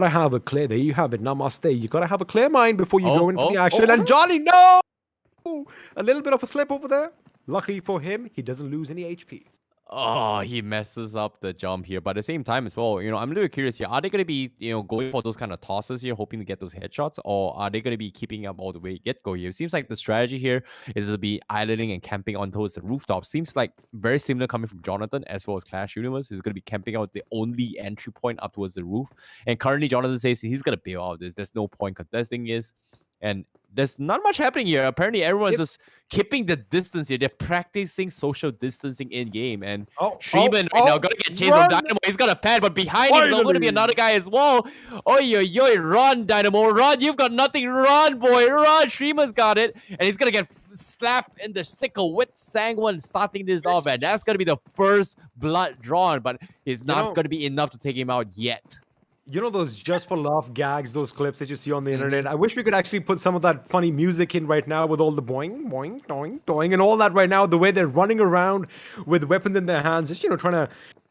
to have a clear, there you have it, namaste. You got to have a clear mind before you go into the action. And Johnny, no! A little bit of a slip over there. Lucky for him, he doesn't lose any HP. Oh, he messes up the jump here. But at the same time as well, I'm a little curious here. Are they going to be, going for those kind of tosses here, hoping to get those headshots? Or are they going to be keeping up all the way get-go here? It seems like the strategy here is to be islanding and camping on towards the rooftop. Seems like very similar coming from Jonathan as well as Clash Universe. He's going to be camping out the only entry point up towards the roof. And currently, Jonathan says he's going to bail out of this. There's no point contesting this. And there's not much happening here. Apparently, everyone's just keeping the distance here. They're practicing social distancing in game. And SHREEMAN right now gonna get chased from DYNAMO. He's got a pad, but behind him is going to be another guy as well. Run, DYNAMO, run! You've got nothing. Run, boy, run! SHREEMAN's got it, and he's gonna get slapped in the sickle with Sangwan starting this off, and that's gonna be the first blood drawn. But it's not gonna be enough to take him out yet. Those just for laugh gags, those clips that you see on the internet. I wish we could actually put some of that funny music in right now with all the boing, boing, doing, doing, and all that right now. The way they're running around with weapons in their hands, just, trying to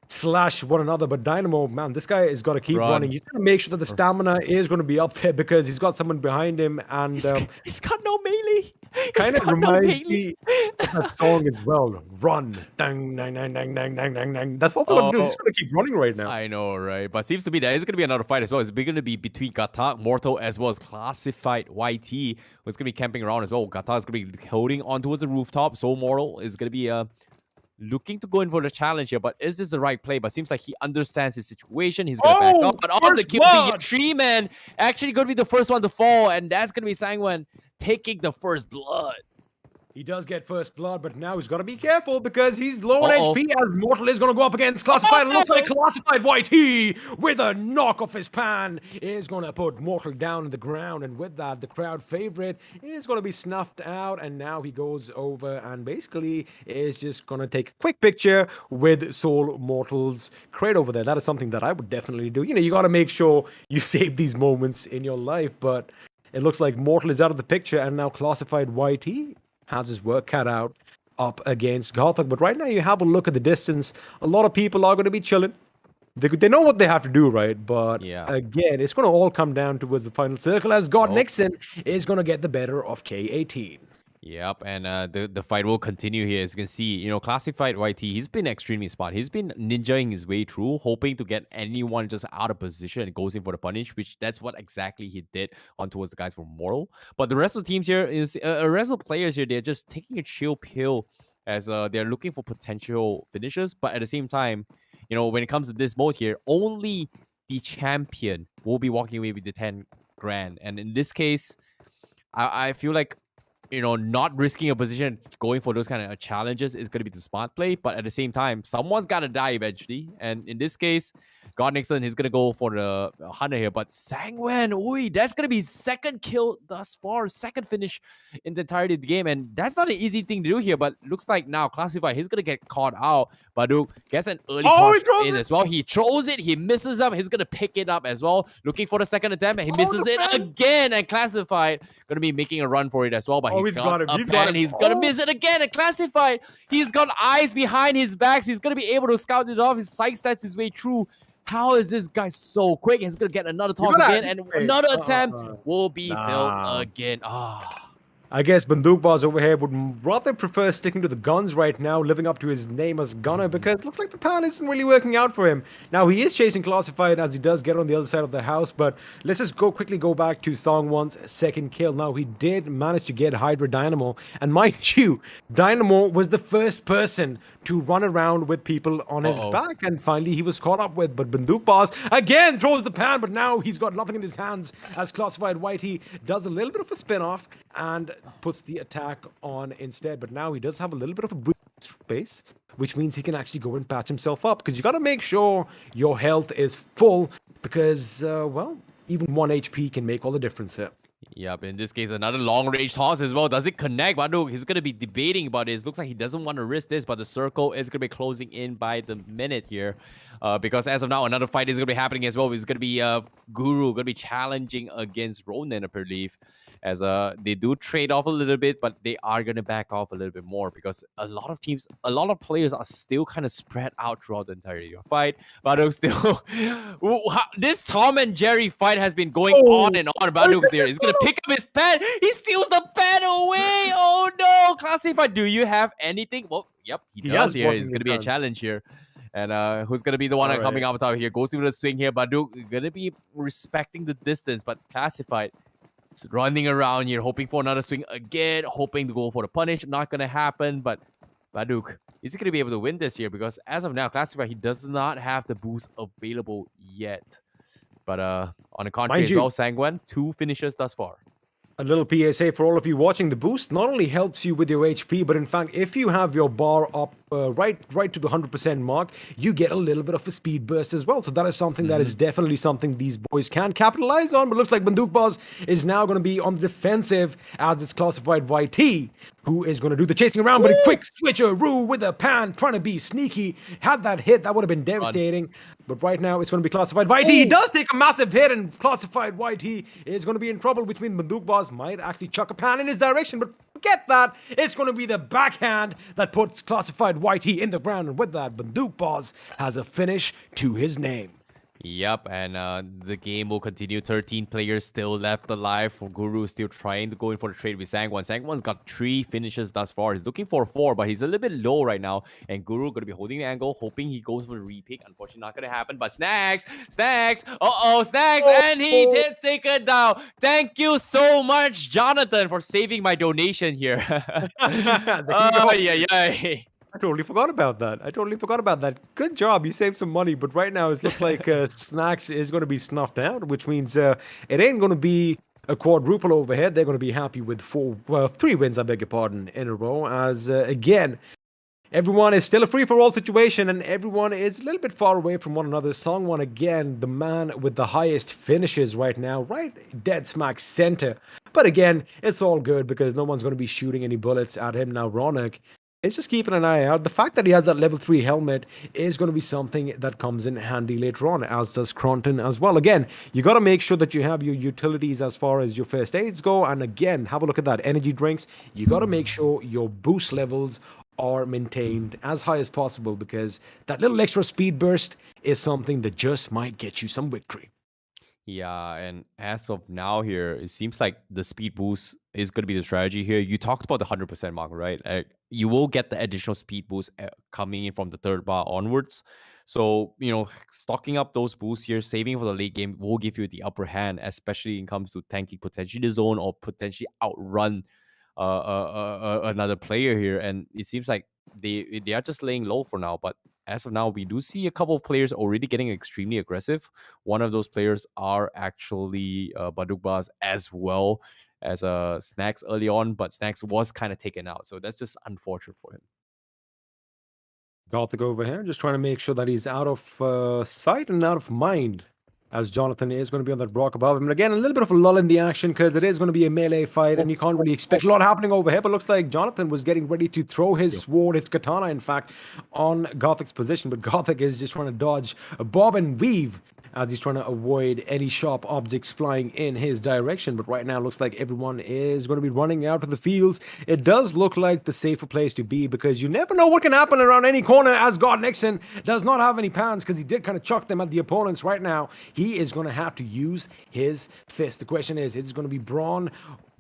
slash one another. But DYNAMO, man, this guy has got to keep running. He's going to make sure that the stamina is going to be up there because he's got someone behind him. And he's got no melee. Kind of reminds me of that song as well. Run. Dang, dang, dang, dang, dang, dang, dang, dang. That's what they're going to do. He's going to keep running right now. I know, right? But seems to be there is going to be another fight as well. It's going to be between GHATAK, Mortal, as well as Classified YT, who's going to be camping around as well. GHATAK is going to be holding on towards the rooftop. So Mortal is going to be looking to go in for the challenge here, but is this the right play? But seems like he understands his situation. He's gonna back up, but on the kill, SHREEMAN actually gonna be the first one to fall, and that's gonna be Sangwan taking the first blood. He does get first blood, but now he's got to be careful because he's low on HP as Mortal is going to go up against Classified. It looks like Classified YT with a knock off his pan is going to put Mortal down on the ground. And with that, the crowd favorite is going to be snuffed out. And now he goes over and basically is just going to take a quick picture with Soul Mortal's crate over there. That is something that I would definitely do. You got to make sure you save these moments in your life. But it looks like Mortal is out of the picture and now Classified YT has his work cut out up against GHATAK. But right now, you have a look at the distance. A lot of people are going to be chilling. They know what they have to do, right? But again, it's going to all come down towards the final circle as GODNIXON is going to get the better of K18. Yep, and the fight will continue here. As you can see, Classified YT, he's been extremely smart. He's been ninjaing his way through, hoping to get anyone just out of position and goes in for the punish, which that's what exactly he did on towards the guys from Mortal. But the rest of the teams here is, rest of the players here, they're just taking a chill pill as they're looking for potential finishes. But at the same time, when it comes to this mode here, only the champion will be walking away with the 10 grand. And in this case, I feel like, not risking a position going for those kind of challenges is going to be the smart play. But at the same time, someone's got to die eventually. And in this case, GODNIXON is going to go for the Hunter here. But Sangwan, that's going to be second kill thus far, second finish in the entirety of the game. And that's not an easy thing to do here. But looks like now, Classified, he's going to get caught out. Badook gets an early push in as well. He throws it. He misses up. He's going to pick it up as well. Looking for the second attempt. And he misses it again. And Classified going to be making a run for it as well. But he's got him. He's going to miss it again. And Classified, he's got eyes behind his backs. He's going to be able to scout it off. His sight stats his way through. How is this guy so quick? He's going to get another toss again. And another attempt will be filled again. I guess BandookBaaz over here would rather prefer sticking to the guns right now, living up to his name as Gunner, because it looks like the plan isn't really working out for him. Now, he is chasing Classified as he does get on the other side of the house, but let's just quickly go back to Sangwan's second kill. Now, he did manage to get Hydra DYNAMO, and mind you, DYNAMO was the first person to run around with people on his back, and finally he was caught up with. But BandookBaaz again throws the pan, but now he's got nothing in his hands as Classified Whitey does a little bit of a spin-off and puts the attack on instead. But now he does have a little bit of a breathing space, which means he can actually go and patch himself up, because you got to make sure your health is full, because, well, even 1 HP can make all the difference here. Yep, in this case, another long-range toss as well. Does it connect? Baduk, he's going to be debating about this. Looks like he doesn't want to risk this, but the circle is going to be closing in by the minute here. Because as of now, another fight is going to be happening as well. It's going to be Guru going to be challenging against Ronan, I believe. As they do trade off a little bit, but they are going to back off a little bit more, because a lot of teams, a lot of players are still kind of spread out throughout the entirety of the fight. Baduk still... this Tom and Jerry fight has been going on and on. Baduk there. He's going to pick up his pen. He steals the pen away. Oh no. Classified, do you have anything? Well, yep, he does here. It's going to be a challenge here. And who's going to be the one coming out top here? Goes through the swing here. Baduk going to be respecting the distance, but Classified running around here, hoping for another swing again, hoping to go for the punish. Not going to happen, but Baduk, is he going to be able to win this here? Because as of now, Classified, he does not have the boost available yet. But on the contrary as well, Sangwan, 2 finishes thus far. A little PSA for all of you watching. The boost not only helps you with your HP, but in fact, if you have your bar up right to the 100% mark, you get a little bit of a speed burst as well. So that is something that is definitely something these boys can capitalize on. But looks like BandookBaaz is now going to be on the defensive as it's Classified YT, who is going to do the chasing around, but a quick switcheroo with a pan, trying to be sneaky. Had that hit, that would have been devastating. But right now, it's going to be Classified YT. He does take a massive hit, and Classified YT is going to be in trouble, which means BandookBaaz might actually chuck a pan in his direction. But forget that. It's going to be the backhand that puts Classified YT in the ground. And with that, BandookBaaz has a finish to his name. Yep, and the game will continue. 13 players still left alive. For Guru still trying to go in for the trade with Sangwan. Sangwan's got 3 finishes thus far. He's looking for 4, but he's a little bit low right now. And Guru going to be holding the angle, hoping he goes for the repick. Unfortunately, not going to happen. But Snax, Snax, and he did take it down. Thank you so much, Jonathan, for saving my donation here. I totally forgot about that. Good job. You saved some money. But right now, it looks like Snax is going to be snuffed out, which means it ain't going to be a quadruple overhead. They're going to be happy with 3 wins, I beg your pardon, in a row. As, again, everyone is still a free-for-all situation, and everyone is a little bit far away from one another. Sangwan, again, the man with the highest finishes right now, right dead smack center. But again, it's all good because no one's going to be shooting any bullets at him now. Ronak, it's just keeping an eye out. The fact that he has that level 3 helmet is going to be something that comes in handy later on, as does KRONTEN as well. Again, you got to make sure that you have your utilities as far as your first aids go. And again, have a look at that. Energy drinks. You got to make sure your boost levels are maintained as high as possible, because that little extra speed burst is something that just might get you some victory. Yeah, and as of now here, it seems like the speed boost is going to be the strategy here. You talked about the 100% mark, right? You will get the additional speed boost coming in from the 3rd bar onwards. So, stocking up those boosts here, saving for the late game will give you the upper hand, especially when it comes to tanking potentially the zone or potentially outrun another player here. And it seems like they are just laying low for now. But as of now, we do see a couple of players already getting extremely aggressive. One of those players are actually BandookBaaz as well as Snax early on, but Snax was kind of taken out. So that's just unfortunate for him. GHATAK over here, just trying to make sure that he's out of sight and out of mind, as Jonathan is going to be on that block above him. And again, a little bit of a lull in the action because it is going to be a melee fight and you can't really expect a lot happening over here. But looks like Jonathan was getting ready to throw his sword, his katana, in fact, on GHATAK's position. But GHATAK is just trying to dodge, bob and weave as he's trying to avoid any sharp objects flying in his direction. But right now, looks like everyone is going to be running out of the fields. It does look like the safer place to be because you never know what can happen around any corner, as GODNIXON does not have any pans because he did kind of chuck them at the opponents. Right now, he is going to have to use his fist. The question is it going to be Braun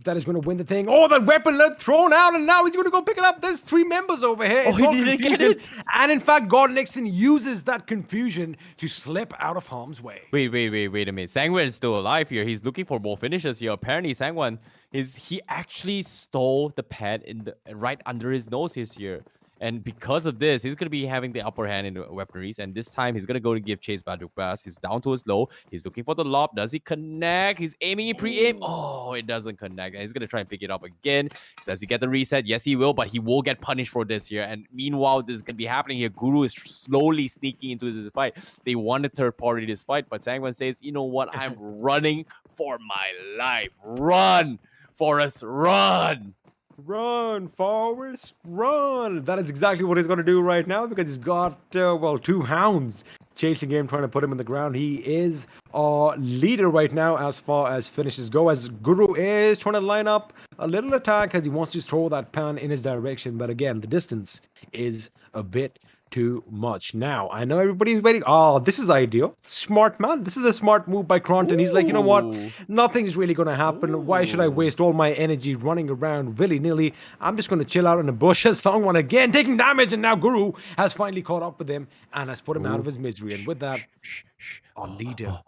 that is going to win the thing? Oh, that weapon thrown out, and now he's going to go pick it up. There's 3 members over here. Oh, he didn't get it. And in fact, GODNIXON uses that confusion to slip out of harm's way. Wait a minute. Sangwan is still alive here. He's looking for more finishes here. Apparently, Sangwan he actually stole the pad right under his nose here. And because of this, he's going to be having the upper hand in the weaponries. And this time, he's going to go to give chase BandookBaaz. He's down to his low. He's looking for the lob. Does he connect? He's aiming in pre-aim. Oh, it doesn't connect. And he's going to try and pick it up again. Does he get the reset? Yes, he will. But he will get punished for this here. And meanwhile, this is going to be happening here. Guru is slowly sneaking into this fight. They want a third party this fight. But Sangwan says, you know what? I'm running for my life. Run, Forrest, run. Run, Forrest, run. That is exactly what he's going to do right now because he's got, 2 hounds chasing him, trying to put him in the ground. He is our leader right now as far as finishes go, as Guru is trying to line up a little attack as he wants to throw that pan in his direction. But again, the distance is a bit too much. Now, I know everybody's waiting. Oh, this is ideal. Smart man. This is a smart move by KRONTEN. He's like, you know what? Nothing's really going to happen. Why should I waste all my energy running around willy-nilly? I'm just going to chill out in the bush. Sangwan again taking damage, and now Guru has finally caught up with him and has put him out of his misery. And with that, our leader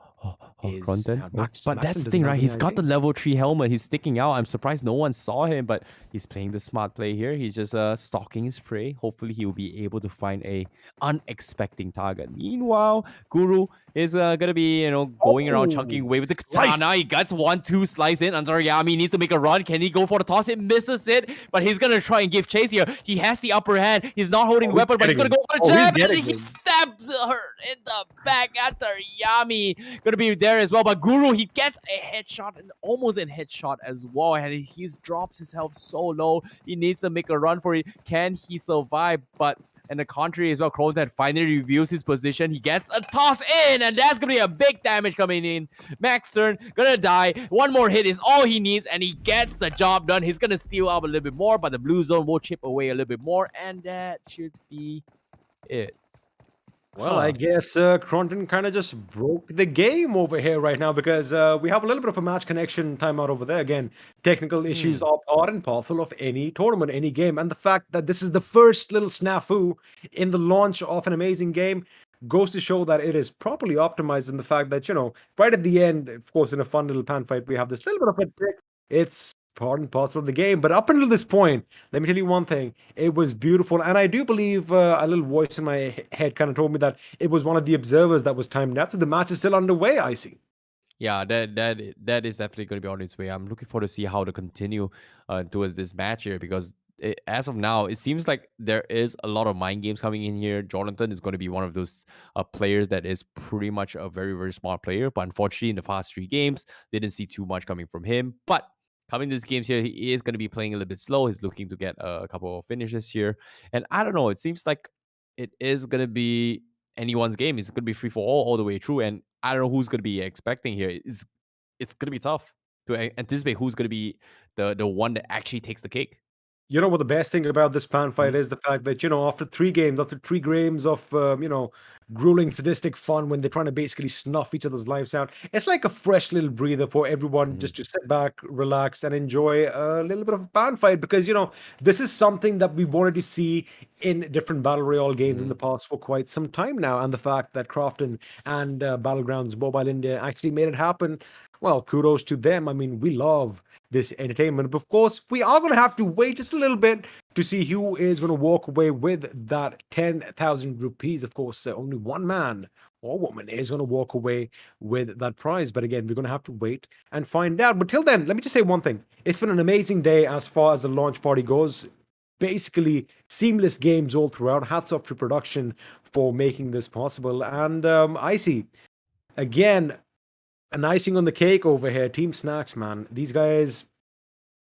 is KRONTEN. Max. But that's the thing, right? He's got the level 3 helmet. He's sticking out. I'm surprised no one saw him, but he's playing the smart play here. He's just stalking his prey. Hopefully, he will be able to find a unexpected target. Meanwhile, Guru is gonna be, going around chunking away with the katana. He gets 1-2 slice in. ANTARYAMI needs to make a run. Can he go for the toss? It misses it, but he's gonna try and give chase here. He has the upper hand. He's not holding weapon, but he's gonna go for the jab, and he stabs her in the back. ANTARYAMI gonna be there as well, but Guru, he gets a headshot and almost a headshot as well, and he drops his health so low. He needs to make a run for it. Can he survive? But and the contrary as well, KRONTEN finally reveals his position. He gets a toss in, and that's gonna be a big damage coming in. MAXTERN gonna die. One more hit is all he needs, and he gets the job done. He's gonna steal up a little bit more, but the blue zone will chip away a little bit more, and that should be it. Well, I guess KRONTEN kind of just broke the game over here right now because we have a little bit of a match connection timeout over there. Again, technical issues are part and parcel of any tournament, any game. And the fact that this is the first little snafu in the launch of an amazing game goes to show that it is properly optimized in the fact that, right at the end, of course, in a fun little pan fight, we have this little bit of a trick. It's part and parcel of the game. But up until this point, let me tell you one thing. It was beautiful. And I do believe a little voice in my head kind of told me that it was one of the observers that was timed out. So the match is still underway, I see. Yeah, that is definitely going to be on its way. I'm looking forward to see how to continue towards this match here because as of now, it seems like there is a lot of mind games coming in here. Jonathan is going to be one of those players that is pretty much a very, very smart player. But unfortunately, in the past 3 games, didn't see too much coming from him. But coming this games here, he is going to be playing a little bit slow. He's looking to get a couple of finishes here. And I don't know, it seems like it is going to be anyone's game. It's going to be free for all the way through. And I don't know who's going to be expecting here. It's going to be tough to anticipate who's going to be the one that actually takes the cake. You know what the best thing about this pan fight is? The fact that, after 3 games of, grueling sadistic fun when they're trying to basically snuff each other's lives out, it's like a fresh little breather for everyone just to sit back, relax, and enjoy a little bit of a pan fight because, this is something that we wanted to see in different Battle Royale games in the past for quite some time now. And the fact that KRONTEN and BATTLEGROUNDS Mobile India actually made it happen well, kudos to them. I mean, we love this entertainment. But of course, we are going to have to wait just a little bit to see who is going to walk away with that 10,000 rupees. Of course, only one man or woman is going to walk away with that prize. But again, we're going to have to wait and find out. But till then, let me just say one thing. It's been an amazing day as far as the launch party goes. Basically, seamless games all throughout. Hats off to production for making this possible. And Icy, again, an icing on the cake over here. Team Snax, man. These guys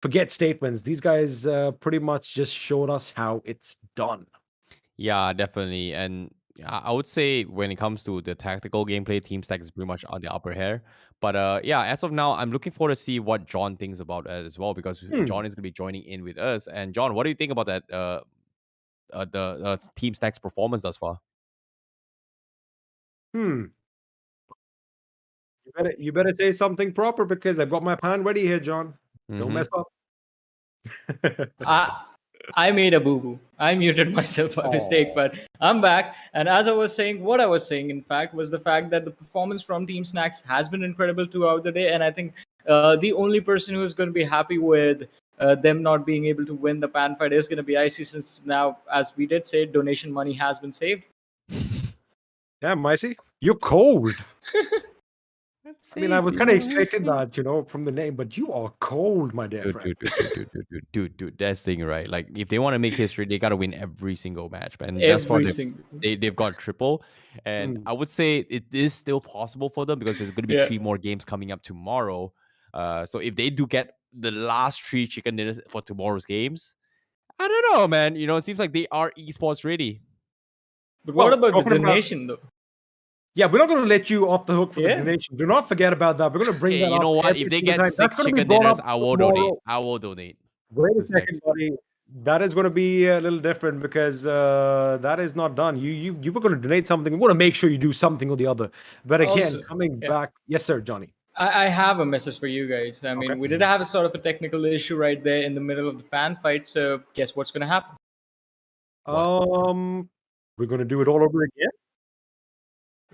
forget statements. These guys pretty much just showed us how it's done. Yeah, definitely. And I would say when it comes to the tactical gameplay, Team Stack is pretty much on the upper hair. But yeah, as of now, I'm looking forward to see what John thinks about it as well, because John is going to be joining in with us. And John, what do you think about that? The Team Stack's performance thus far? You better say something proper because I've got my pan ready here, John. Don't mess up. I made a boo-boo. I muted myself by mistake, but I'm back. And as I was saying, what I was saying, in fact, was the fact that the performance from Team Snax has been incredible throughout the day. And I think the only person who's going to be happy with them not being able to win the pan fight is going to be Icy, since now, as we did say, donation money has been saved. Yeah, Icy, you're cold. I mean, I was kind of expecting that, from the name, but you are cold, my dear friend. Dude, that's the thing, right? Like, if they want to make history, they got to win every single match, man. They've got triple. And I would say it is still possible for them because there's going to be 3 more games coming up tomorrow. So if they do get the last 3 chicken dinners for tomorrow's games, I don't know, man. It seems like they are esports ready. But what about the donation, though? Yeah, we're not going to let you off the hook for the donation. Do not forget about that. We're going to bring that up. You know what? If they get 6 chicken dinners, I will donate. I will donate. Wait a second, buddy. That is going to be a little different because that is not done. You were going to donate something. We want to make sure you do something or the other. But again, coming back. Yes, sir, Johnny. I have a message for you guys. I mean, we did have a sort of a technical issue right there in the middle of the pan fight. So guess what's going to happen? We're going to do it all over again.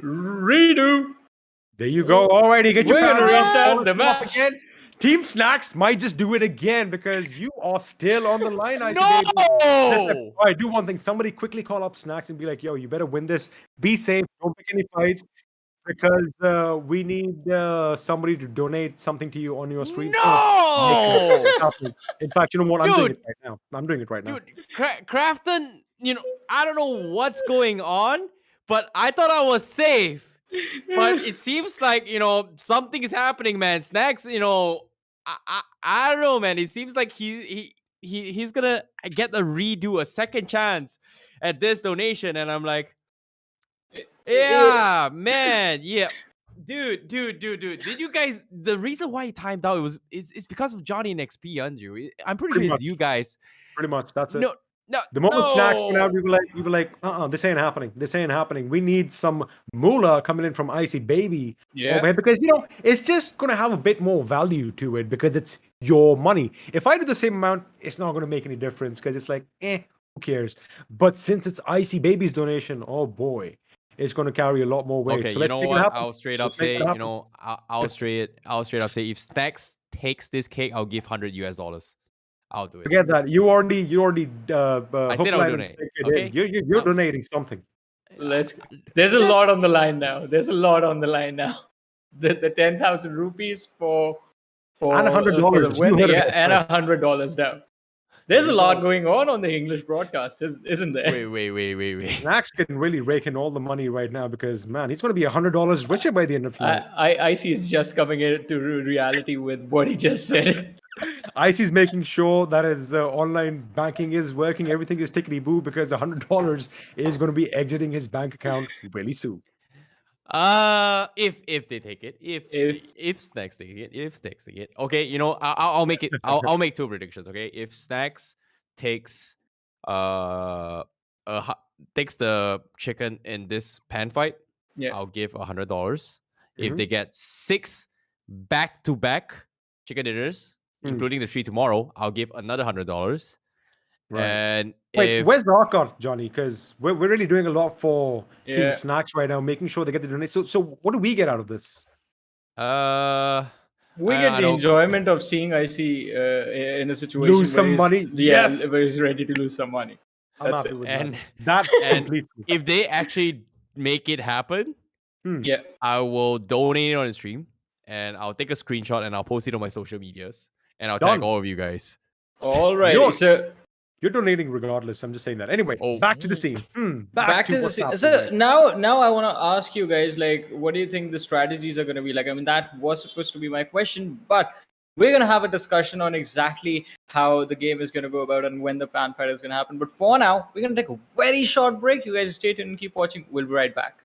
Redo. There you go. Alrighty, get your We're gonna restart the match again. Team Snax might just do it again because you are still on the line. No! All right, do one thing. Somebody quickly call up Snax and be like, "Yo, you better win this. Be safe. Don't pick any fights because we need somebody to donate something to you on your stream." No! In fact, you know what? I'm doing it right now. I'm doing it right now. Dude, Krafton, I don't know what's going on. But I thought I was safe. But it seems like, something is happening, man. Snax, I don't know, man. It seems like he's gonna get a redo, a second chance at this donation. And I'm like, yeah, man. Yeah. Dude. Did you guys, the reason why he timed out it's because of Johnny and XP, Anju. I'm pretty sure it's you guys. Pretty much. That's it. No, the moment Snax went out, we were like, this ain't happening. This ain't happening. We need some moolah coming in from Icy Baby over here because it's just gonna have a bit more value to it because it's your money. If I do the same amount, it's not gonna make any difference because it's like, who cares? But since it's Icy Baby's donation, oh boy, it's gonna carry a lot more weight. Okay, so you know what? I'll straight up say, I'll straight up say, if Snax takes this cake, I'll give $100. I'll do it. Forget that. You already. I said I'll donate. Okay? You're donating something. There's a lot on the line now. The 10,000 rupees for and $100. And $100 down. There's a lot going on the English broadcast, isn't there? Wait. Snax can really rake in all the money right now because, man, he's going to be $100 richer by the end of the night. Icy is just coming into reality with what he just said. Icy's making sure that his online banking is working. Everything is tickety-boo because $100 is going to be exiting his bank account really soon. If they take it, if Snax take it, okay, I'll make it. I'll make 2 predictions. Okay, if Snax takes takes the chicken in this pan fight, I'll give $100. If they get 6 back-to-back chicken dinners, including the 3 tomorrow, I'll give another $100. Right. And wait, where's the knockout, Johnny? Because we're really doing a lot for Team Snax right now, making sure they get the donation. So what do we get out of this? We get the enjoyment of seeing IC in a situation lose some money. Yes, where he's ready to lose some money. That's it. And that completely. If they actually make it happen, yeah, I will donate it on the stream, and I'll take a screenshot and I'll post it on my social medias, and I'll tag all of you guys. All right, so you're donating regardless. I'm just saying that. Anyway, back to the scene. Back to the scene. So now I want to ask you guys, like, what do you think the strategies are going to be like? I mean, that was supposed to be my question, but we're going to have a discussion on exactly how the game is going to go about and when the pan fight is going to happen. But for now, we're going to take a very short break. You guys stay tuned and keep watching. We'll be right back.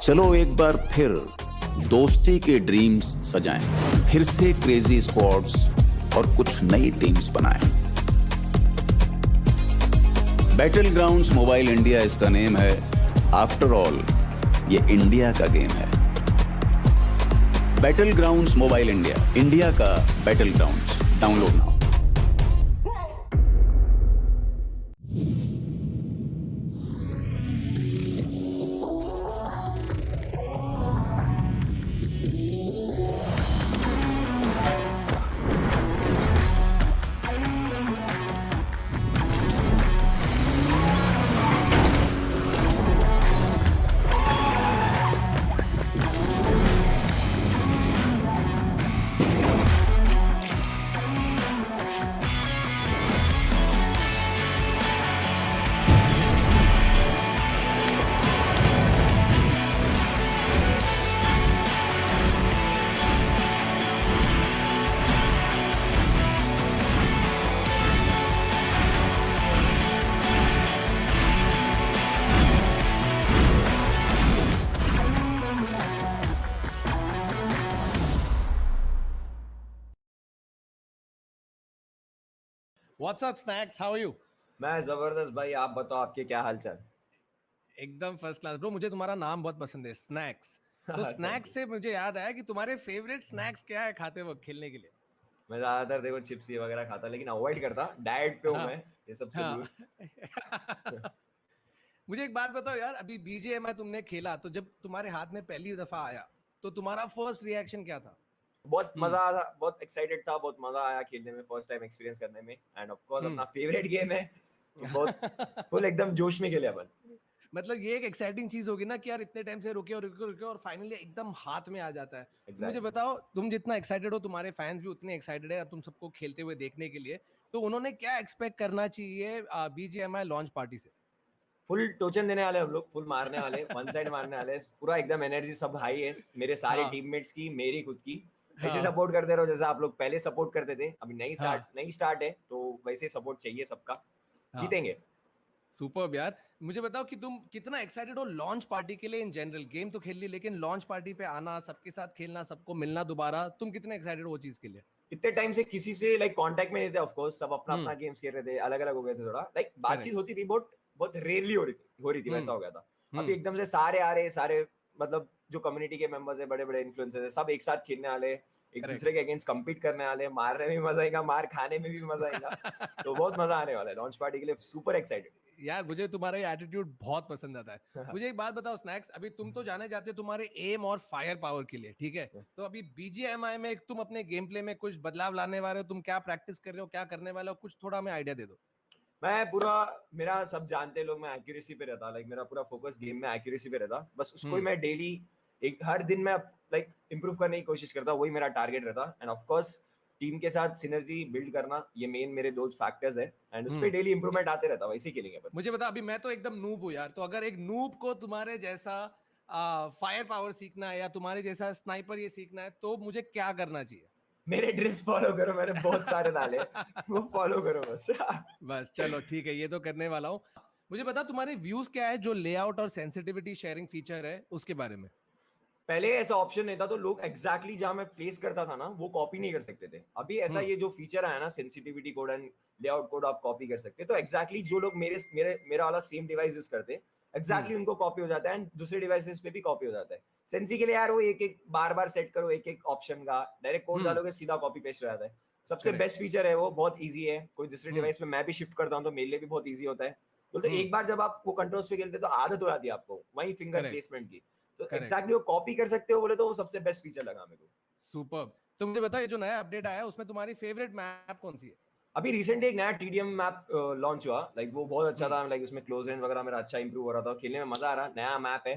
चलो एक बार फिर दोस्ती के dreams सजाएं, फिर से crazy squads और कुछ नई टीम्स बनाएं। बैटल ग्राउंड्स मोबाइल इंडिया इसका नेम है। आफ्टर ऑल ये इंडिया का गेम है। Battlegrounds mobile India, India का Battlegrounds. Download now. What's up, Snax? How are you? मैं जबरदस्त भाई, आप बताओ आपके क्या हालचाल? एकदम फर्स्ट क्लास ब्रो। मुझे तुम्हारा नाम बहुत पसंद है, स्नैक्स। तो स्नैक्स से मुझे याद आया कि तुम्हारे फेवरेट स्नैक्स क्या है खाते वक्त खेलने के लिए? मैं ज्यादातर देखो चिप्स ये वगैरह खाता, लेकिन अवॉइड करता, डाइट पे हूँ मैं, ये सबसे दूर। मुझे एक बात बताओ यार, अभी बीजीएमआई तुमने खेला तो जब तुम्हारे हाथ में पहली दफा आया तो तुम्हारा फर्स्ट रिएक्शन क्या था? बहुत मजा आया, बहुत एक्साइटेड था, बहुत मजा आया खेलने में, फर्स्ट टाइम एक्सपीरियंस करने में, एंड ऑफ कोर्स अपना फेवरेट गेम है तो बहुत फुल एकदम जोश में खेले अपन। मतलब ये एक एक्साइटिंग चीज होगी ना कि यार इतने टाइम से रुके और रुके रुके और फाइनली एकदम हाथ में आ जाता है। Exactly. मुझे बताओ, तुम जितना एक्साइटेड हो तुम्हारे फैंस भी उतने एक्साइटेड है तुम सबको खेलते हुए देखने के लिए, तो उन्होंने क्या एक्सपेक्ट करना चाहिए बीजीएमआई लॉन्च पार्टी से? फुल टोचन देने वाले हम लोग, फुल मारने वाले, वन साइड मारने वाले, पूरा एकदम एनर्जी सब हाई है, मेरे सारे टीममेट्स की, मेरी खुद की। ऐसे सपोर्ट करते रहो जैसा आप लोग पहले सपोर्ट करते थे। अभी नई स्टार्ट है तो वैसे सपोर्ट चाहिए सबका। जीतेंगे। सुपर्ब यार। मुझे बताओ कि तुम कितना एक्साइटेड हो लॉन्च पार्टी के लिए इन जनरल? गेम तो खेल ली, लेकिन लॉन्च पार्टी पे आना, सबके साथ खेलना, सबको मिलना दोबारा, तुम कितने एक्साइटेड हो वो चीज के लिए? इतने टाइम से किसी से लाइक कांटेक्ट में नहीं थे, ऑफ कोर्स सब अपना अपना गेम्स खेल रहे थे, अलग अलग हो गए थे, थोड़ा लाइक बातचीत होती थी, बहुत रेयरली हो रही थी वैसा हो गया था। अभी एकदम से सारे आ रहे, सारे मतलब जो कम्युनिटी के मेंबर्स है, बड़े बड़े इन्फ्लुएंसर्स है, सब एक साथ खेलने वाले, एक दूसरे के अगेंस्ट कम्पीट करने वाले, मारने में भी मजा आएगा, मार खाने में भी मजा आएगा। तो बहुत मजा आने वाला है लॉन्च पार्टी के लिए, सुपर एक्साइटेड। यार मुझे तुम्हारा ये एटीट्यूड बहुत पसंद आता है। मुझे एक बात बताओ स्नैक्स, अभी तुम तो जाने जाते हो तुम्हारे एम और फायर पावर के लिए, ठीक है? तो अभी बीजीएमआई में तुम अपने गेम प्ले में कुछ बदलाव लाने वाले हो, तुम क्या प्रैक्टिस कर रहे हो, क्या करने वाले हो, कुछ थोड़ा हमें आइडिया दे दो। मैं पूरा, मेरा सब जानते लोग, मैं एक्यूरेसी पे रहता, लाइक मेरा पूरा फोकस गेम में एक्यूरेसी पे रहता, बस उसको ही मैं डेली एक हर दिन में लाइक इंप्रूव करने की कोशिश करता, वही मेरा टारगेट रहता। एंड ऑफ कोर्स टीम के साथ सिनर्जी बिल्ड करना, ये मेन मेरे दो फैक्टर्स है, एंड उस पे डेली इंप्रूवमेंट आते रहता, वैसे ही खेलेंगे अपन। मुझे बता, अभी मैं तो एकदम नूब हूँ यार, तो अगर एक नूब को तुम्हारे जैसा फायर पावर सीखना है या तुम्हारे जैसा स्नाइपर ये सीखना है, तो मुझे क्या करना चाहिए? मेरे ड्रिल्स फॉलो करो, मैंने बहुत सारे डाले, वो फॉलो करो बस। बस चलो ठीक है, ये तो करने वाला हूँ। मुझे बता, तुम्हारे व्यूज क्या है जो लेआउट और सेंसिटिविटी शेयरिंग फीचर है उसके बारे में? पहले ऐसा ऑप्शन नहीं था, तो लोग एग्जैक्टली जहां मैं प्लेस करता था ना, वो कॉपी नहीं कर सकते थे। अभी ऐसा ये जो फीचर आया ना, sensitivity code and layout code आप कॉपी कर सकते, तो एग्जैक्टली जो लोग मेरा वाला सेम डिवाइस यूज करते, एग्जैक्टली उनको कॉपी हो जाता है, एंड दूसरे डिवाइसेस पे भी कॉपी हो जाता है। सेंसी के लिए यार वो एक बार सेट करो, एक ऑप्शन का डायरेक्ट कोड डालोगे, सीधा कॉपी पेस्ट हो जाता है। सबसे बेस्ट फीचर है वो, बहुत ईजी है। कोई दूसरे डिवाइस पे मैं भी शिफ्ट करता हूँ तो मेरे लिए भी बहुत ईजी होता है। तो एक बार जब आप वो कंट्रोल्स पे खेलते तो आदत हो जाती है आपको वही फिंगर प्लेसमेंट की, तो एग्जैक्टली वो कॉपी कर सकते हो बोले तो वो सबसे बेस्ट फीचर लगा मेरे को। सुपर्ब। तो मुझे बताओ, ये जो नया अपडेट आया है उसमें तुम्हारी फेवरेट मैप कौन सी है? अभी रिसेंटली एक नया टीडीएम मैप लॉन्च हुआ, लाइक वो बहुत अच्छा था, लाइक उसमें क्लोज रेंज वगैरह मेरा अच्छा इंप्रूव हो रहा था, खेलने में मजा आ रहा, नया मैप है,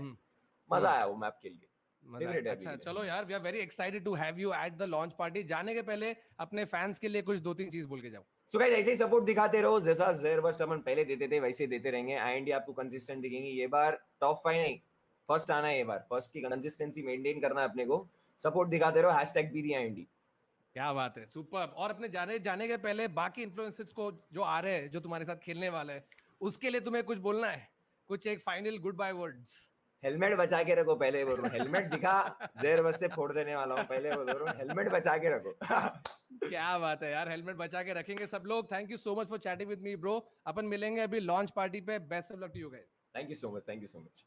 मजा आया वो मैप खेल के। अच्छा चलो यार, we are very excited to have you at the launch party. जाने के पहले अपने फैंस के लिए कुछ 2-3 चीज बोल के जाओ। सो गाइस, ऐसे ही सपोर्ट दिखाते रहो, जैसा ज़ेर बस्ट अपन पहले देते थे वैसे देते रहेंगे। आईएनडी आपको कंसिस्टेंट दिखेंगे, ये बार टॉप 5 नहीं फर्स्ट आना है, ये बार फर्स्ट की कंसिस्टेंसी मेंटेन करना है अपने को। सपोर्ट दिखाते रहो, #BDIND। क्या बात है, सुपर। और अपने जाने के पहले बाकी इन्फ्लुएंसर्स को जो आ रहे हैं, जो तुम्हारे साथ खेलने वाले हैं, उसके लिए तुम्हें कुछ बोलना है? कुछ एक final good by words? Helmet बचा के रखो, पहले बोल रहा हूँ। हेलमेट दिखा, जहर बस से फोड़ देने वाला हूँ, पहले बोल रहा हूँ, हेलमेट बचा के रखो। क्या बात है यार, हेलमेट बचा के रखेंगे सब लोग। Thank you so much for chatting with me bro. अपन मिलेंगे अभी लॉन्च पार्टी पे। Best of luck to you guys. Thank you so much, thank you so much.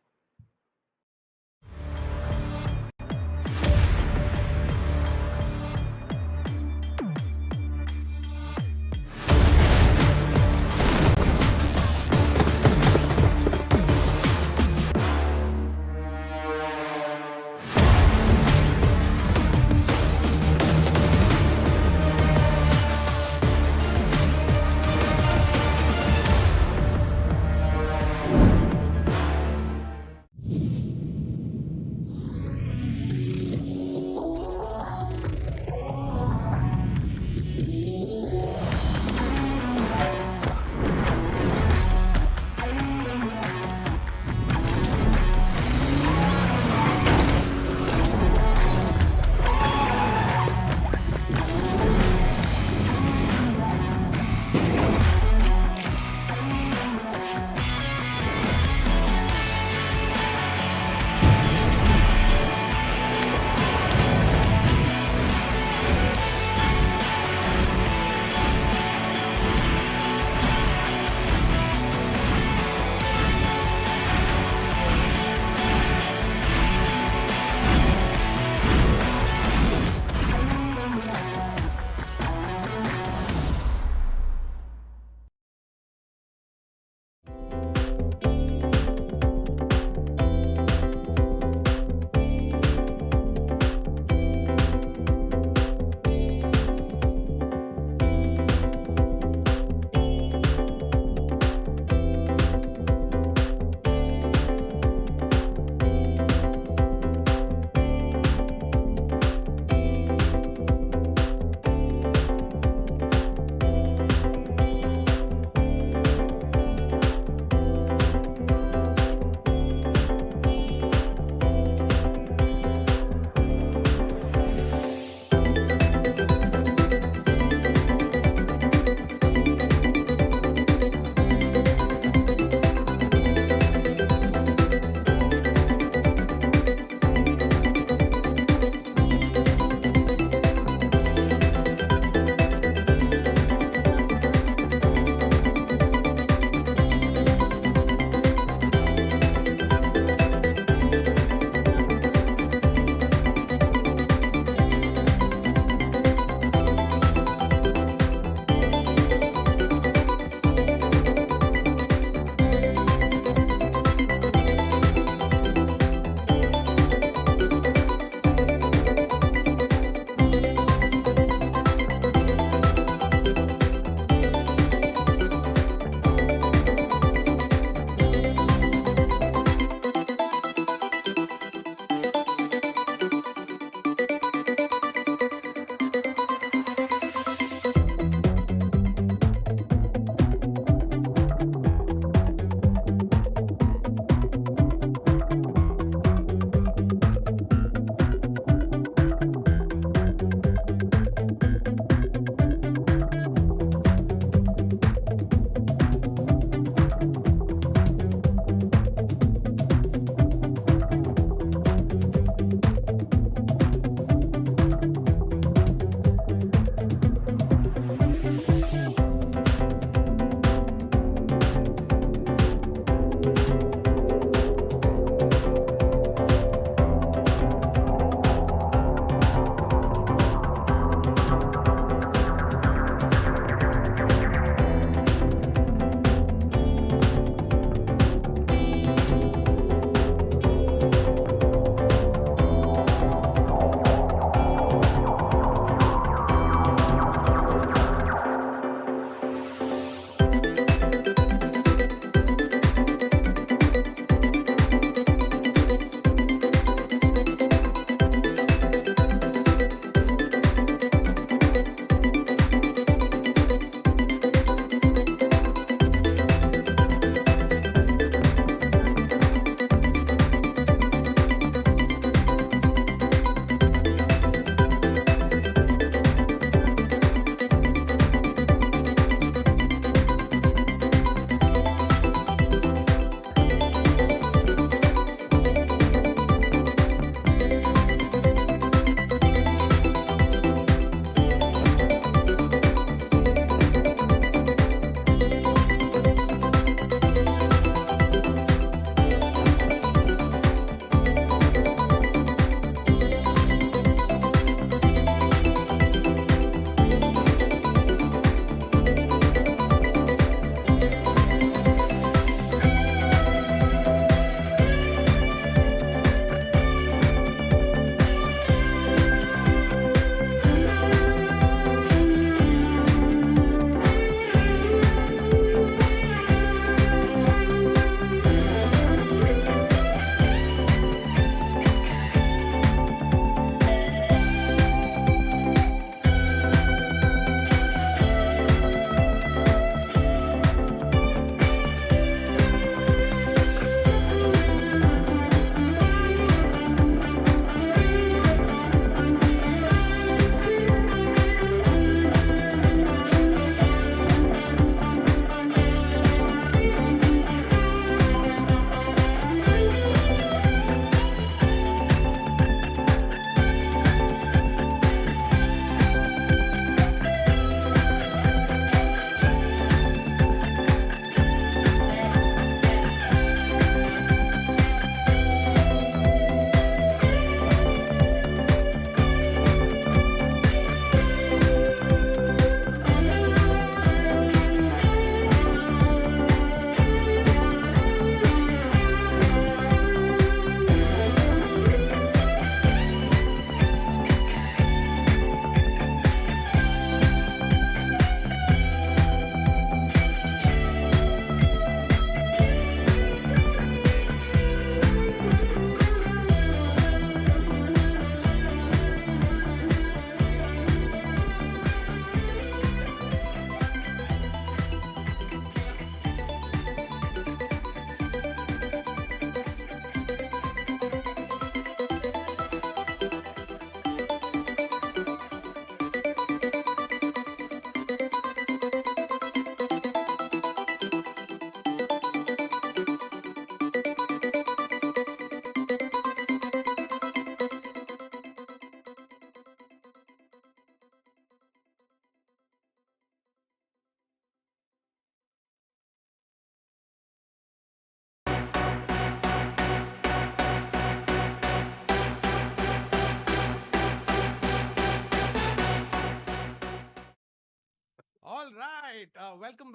All right, welcome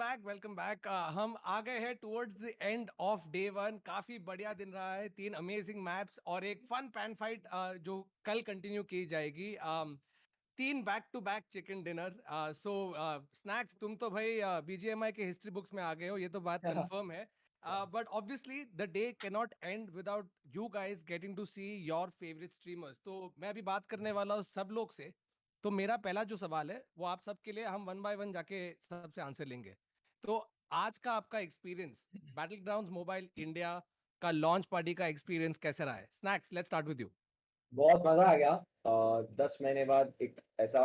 back हम आ गए हैं towards the end of day 1। काफी बढ़िया दिन रहा है, 3 अमेजिंग मैप्स और एक फन पैन फाइट जो कल कंटिन्यू की जाएगी। 3 back to back chicken dinner. So snacks, तुम तो भाई बीजीएमआई के हिस्ट्री बुक्स में आ गए हो, ये तो बात कंफर्म है। But obviously the day can not end without you guys getting to see your favourite streamers. तो मैं अभी बात करने वाला हूँ सब लोग से। तो मेरा पहला जो सवाल है वो आप सबके लिए, हम 1 बाय 1 जाके सबसे आंसर लेंगे। तो आज का आपका experience, battle grounds mobile India का लॉन्च पार्टी का एक्सपीरियंस कैसे रहा है? Snacks, let's start with you. बहुत मजा आ गया। 10 महीने बाद एक ऐसा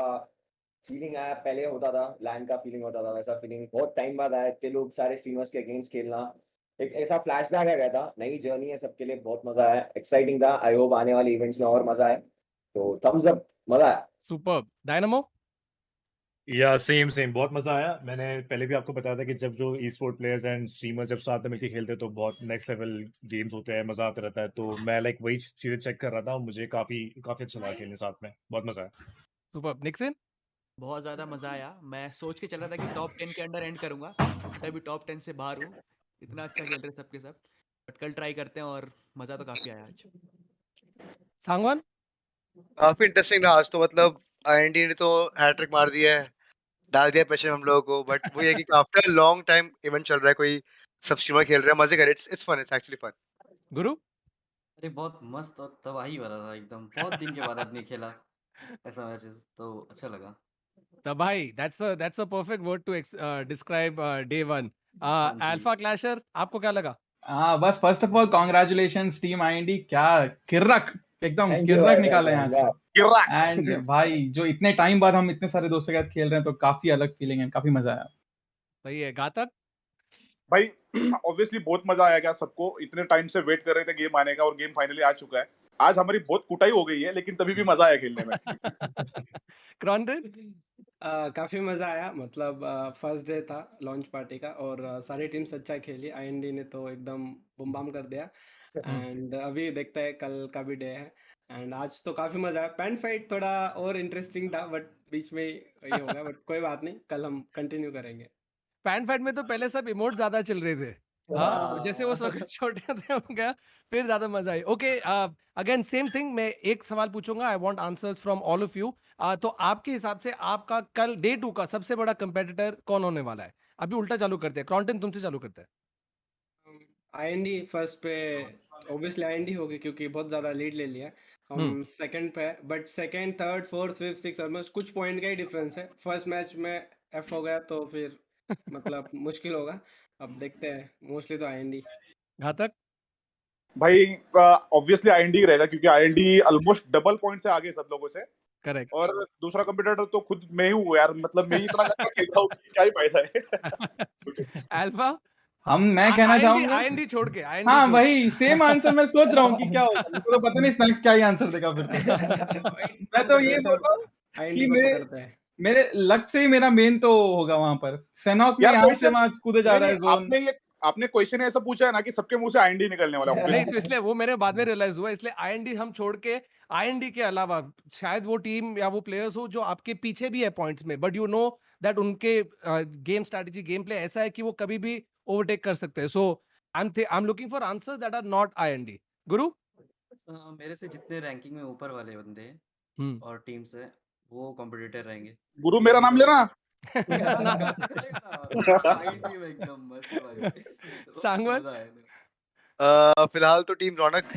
फीलिंग आया, पहले होता था लैंड का फीलिंग होता था, वैसा फीलिंग बहुत टाइम बाद आया। इतने लोग सारे स्ट्रीमर्स के अगेंस्ट खेलना एक ऐसा फ्लैशबैक आ गया था। नई जर्नी है सबके लिए, बहुत मजा आया, एक्साइटिंग था। आई होप आने वाले इवेंट्स में और मजा आए। तो थम्स अप, मजा आया। सुपर्ब। डायनामो? या सेम बहुत मजा आया। मैंने पहले भी आपको बताया था कि जब जो ई स्पोर्ट प्लेयर्स एंड स्ट्रीमर्स जब साथ में मिलकर खेलते हैं तो बहुत नेक्स्ट लेवल गेम्स होते हैं, मजा आता रहता है। तो मैं वही चीजें चेक कर रहा था और मुझे काफी अच्छा लगा खेलने साथ में, बहुत मजा आया। सुपर्ब। निक्सन? बहुत ज़्यादा मज़ा आया। मैं सोच के चला था कि टॉप 10 के अंडर एंड करूंगा, बट अभी टॉप 10 से बाहर हूँ। इतना अच्छा खेल रहे सबके सब, बट कल ट्राई करते हैं और मज़ा तो काफ़ी आया आज। सांगवान? काफी इंटरेस्टिंग रहा आज तो। मतलब आईएनडी ने तो हैट्रिक मार दिया है, डाल दिया प्रेशर हम लोगों को। बट वो ये कि आफ्टर लॉन्ग टाइम इवेंट चल रहा है, कोई सब स्ट्रीमर खेल रहे हैं, मजे कर। It's fun, it's actually fun. गुरु? अरे बहुत मस्त और तबाही वाला था एकदम। बहुत दिन के बाद आदमी खेला ऐसा मैचेस, तो अच्छा लगा। तबाही, that's a perfect word to describe day 1. Alpha clasher, आपको क्या लगा? हाँ बस first of all congratulations team IND, क्या किर्रक, एकदम Thank you, किर्रक thank निकाला you, यहाँ yeah. से। एंड भाई जो इतने टाइम बाद हम इतने सारे दोस्तों के साथ खेल रहे हैं तो काफी अलग फीलिंग है, काफी मजा आया। सही है। घातक? भाई ऑब्वियसली बहुत मजा आया क्या सबको, इतने टाइम से वेट कर रहे थे गेम आने का और गेम फाइनली आ चुका है। आज हमारी बहुत कुटाई हो गई है लेकिन तभी भी मजा आया खेलने में। क्रोंटेन? काफ़ी मज़ा आया। मतलब फर्स्ट डे था लॉन्च पार्टी का और सारी टीम्स अच्छा खेली। आईएनडी ने तो एकदम बम बम कर दिया। एंड अभी देखते हैं कल का भी डे है। एंड आज तो काफ़ी मज़ा आया। पैन फाइट थोड़ा और इंटरेस्टिंग था बट बीच में ये हो गया, बट कोई बात नहीं, कल हम कंटिन्यू करेंगे। पैन फाइट में तो पहले सब इमोट ज्यादा चल रहे थे। हाँ, जैसे वो सब छोटे थे हो गया, फिर ज्यादा मजा आई। ओके, अगेन सेम थिंग, मैं एक सवाल पूछूंगा। I want answers from all of you. तो आपके हिसाब से आपका कल डे 2 का सबसे बड़ा कंपेटिटर कौन होने वाला है? अभी उल्टा चालू करते हैं, क्रोंटेन तुमसे चालू करते हैं। आईएनडी फर्स्ट पे, ऑब्वियसली आईएनडी होगी क्योंकि बहुत ज़्यादा लीड ले लिया। हम सेकंड पे है, but second, third, fourth, fifth, six almost कुछ पॉइंट का ही डिफरेंस है। फर्स्ट मैच में एफ हो गया तो फिर मतलब मुश्किल होगा। अब देखते हैं, मोस्टली तो आईएनडी। घातक? भाई ऑब्वियसली आईएनडी रहेगा क्योंकि आईएनडी ऑलमोस्ट डबल पॉइंट से आगे सब लोगों से। करेक्ट। और दूसरा कंप्यूटर तो खुद मैं ही हूँ यार, मतलब मैं ही इतना ज्यादा खेलता हूँ कि क्या ही फायदा है। अल्फा? मैं कहना चाहूंगा आईएनडी छोड़ के, आईएनडी हाँ छोड़ वही सेम आंसर मैं सोच रहा हूँ कि क्या होगा। मुझे तो पता नहीं स्नैक्स क्या ही आंसर देगा फिर। मैं तो ये बोल रहा हूँ कि आईएनडी को पकड़ते हैं। मेरे लक से ही मेरा मेन तो होगा वहां पर। सेनॉक में यार यहाँ से क्वेश्चन वहां कूदे जा रहा है जोन। आपने क्वेश्चन ऐसा पूछा है ना कि सबके मुंह से आईएनडी निकलने वाला है। नहीं, तो इसलिए वो मेरे बाद में रियलाइज हुआ, इसलिए आईएनडी हम छोड़ के, आईएनडी के अलावा शायद वो टीम या वो प्लेयर्स हो जो आपके पीछे भी है पॉइंट्स में, बट यू नो दैट उनके गेम स्ट्रेटजी, गेम प्ले ऐसा है कि वो कभी भी ओवरटेक कर सकते हैं। So I am looking for answers that are not IND. Guru? मेरे से जितने रैंकिंग में ऊपर वाले बंदे और टीम्स है वो कॉम्पिटिटर रहेंगे। गुरु मेरा नाम लेना। सांगवान? फिलहाल तो टीम रौनक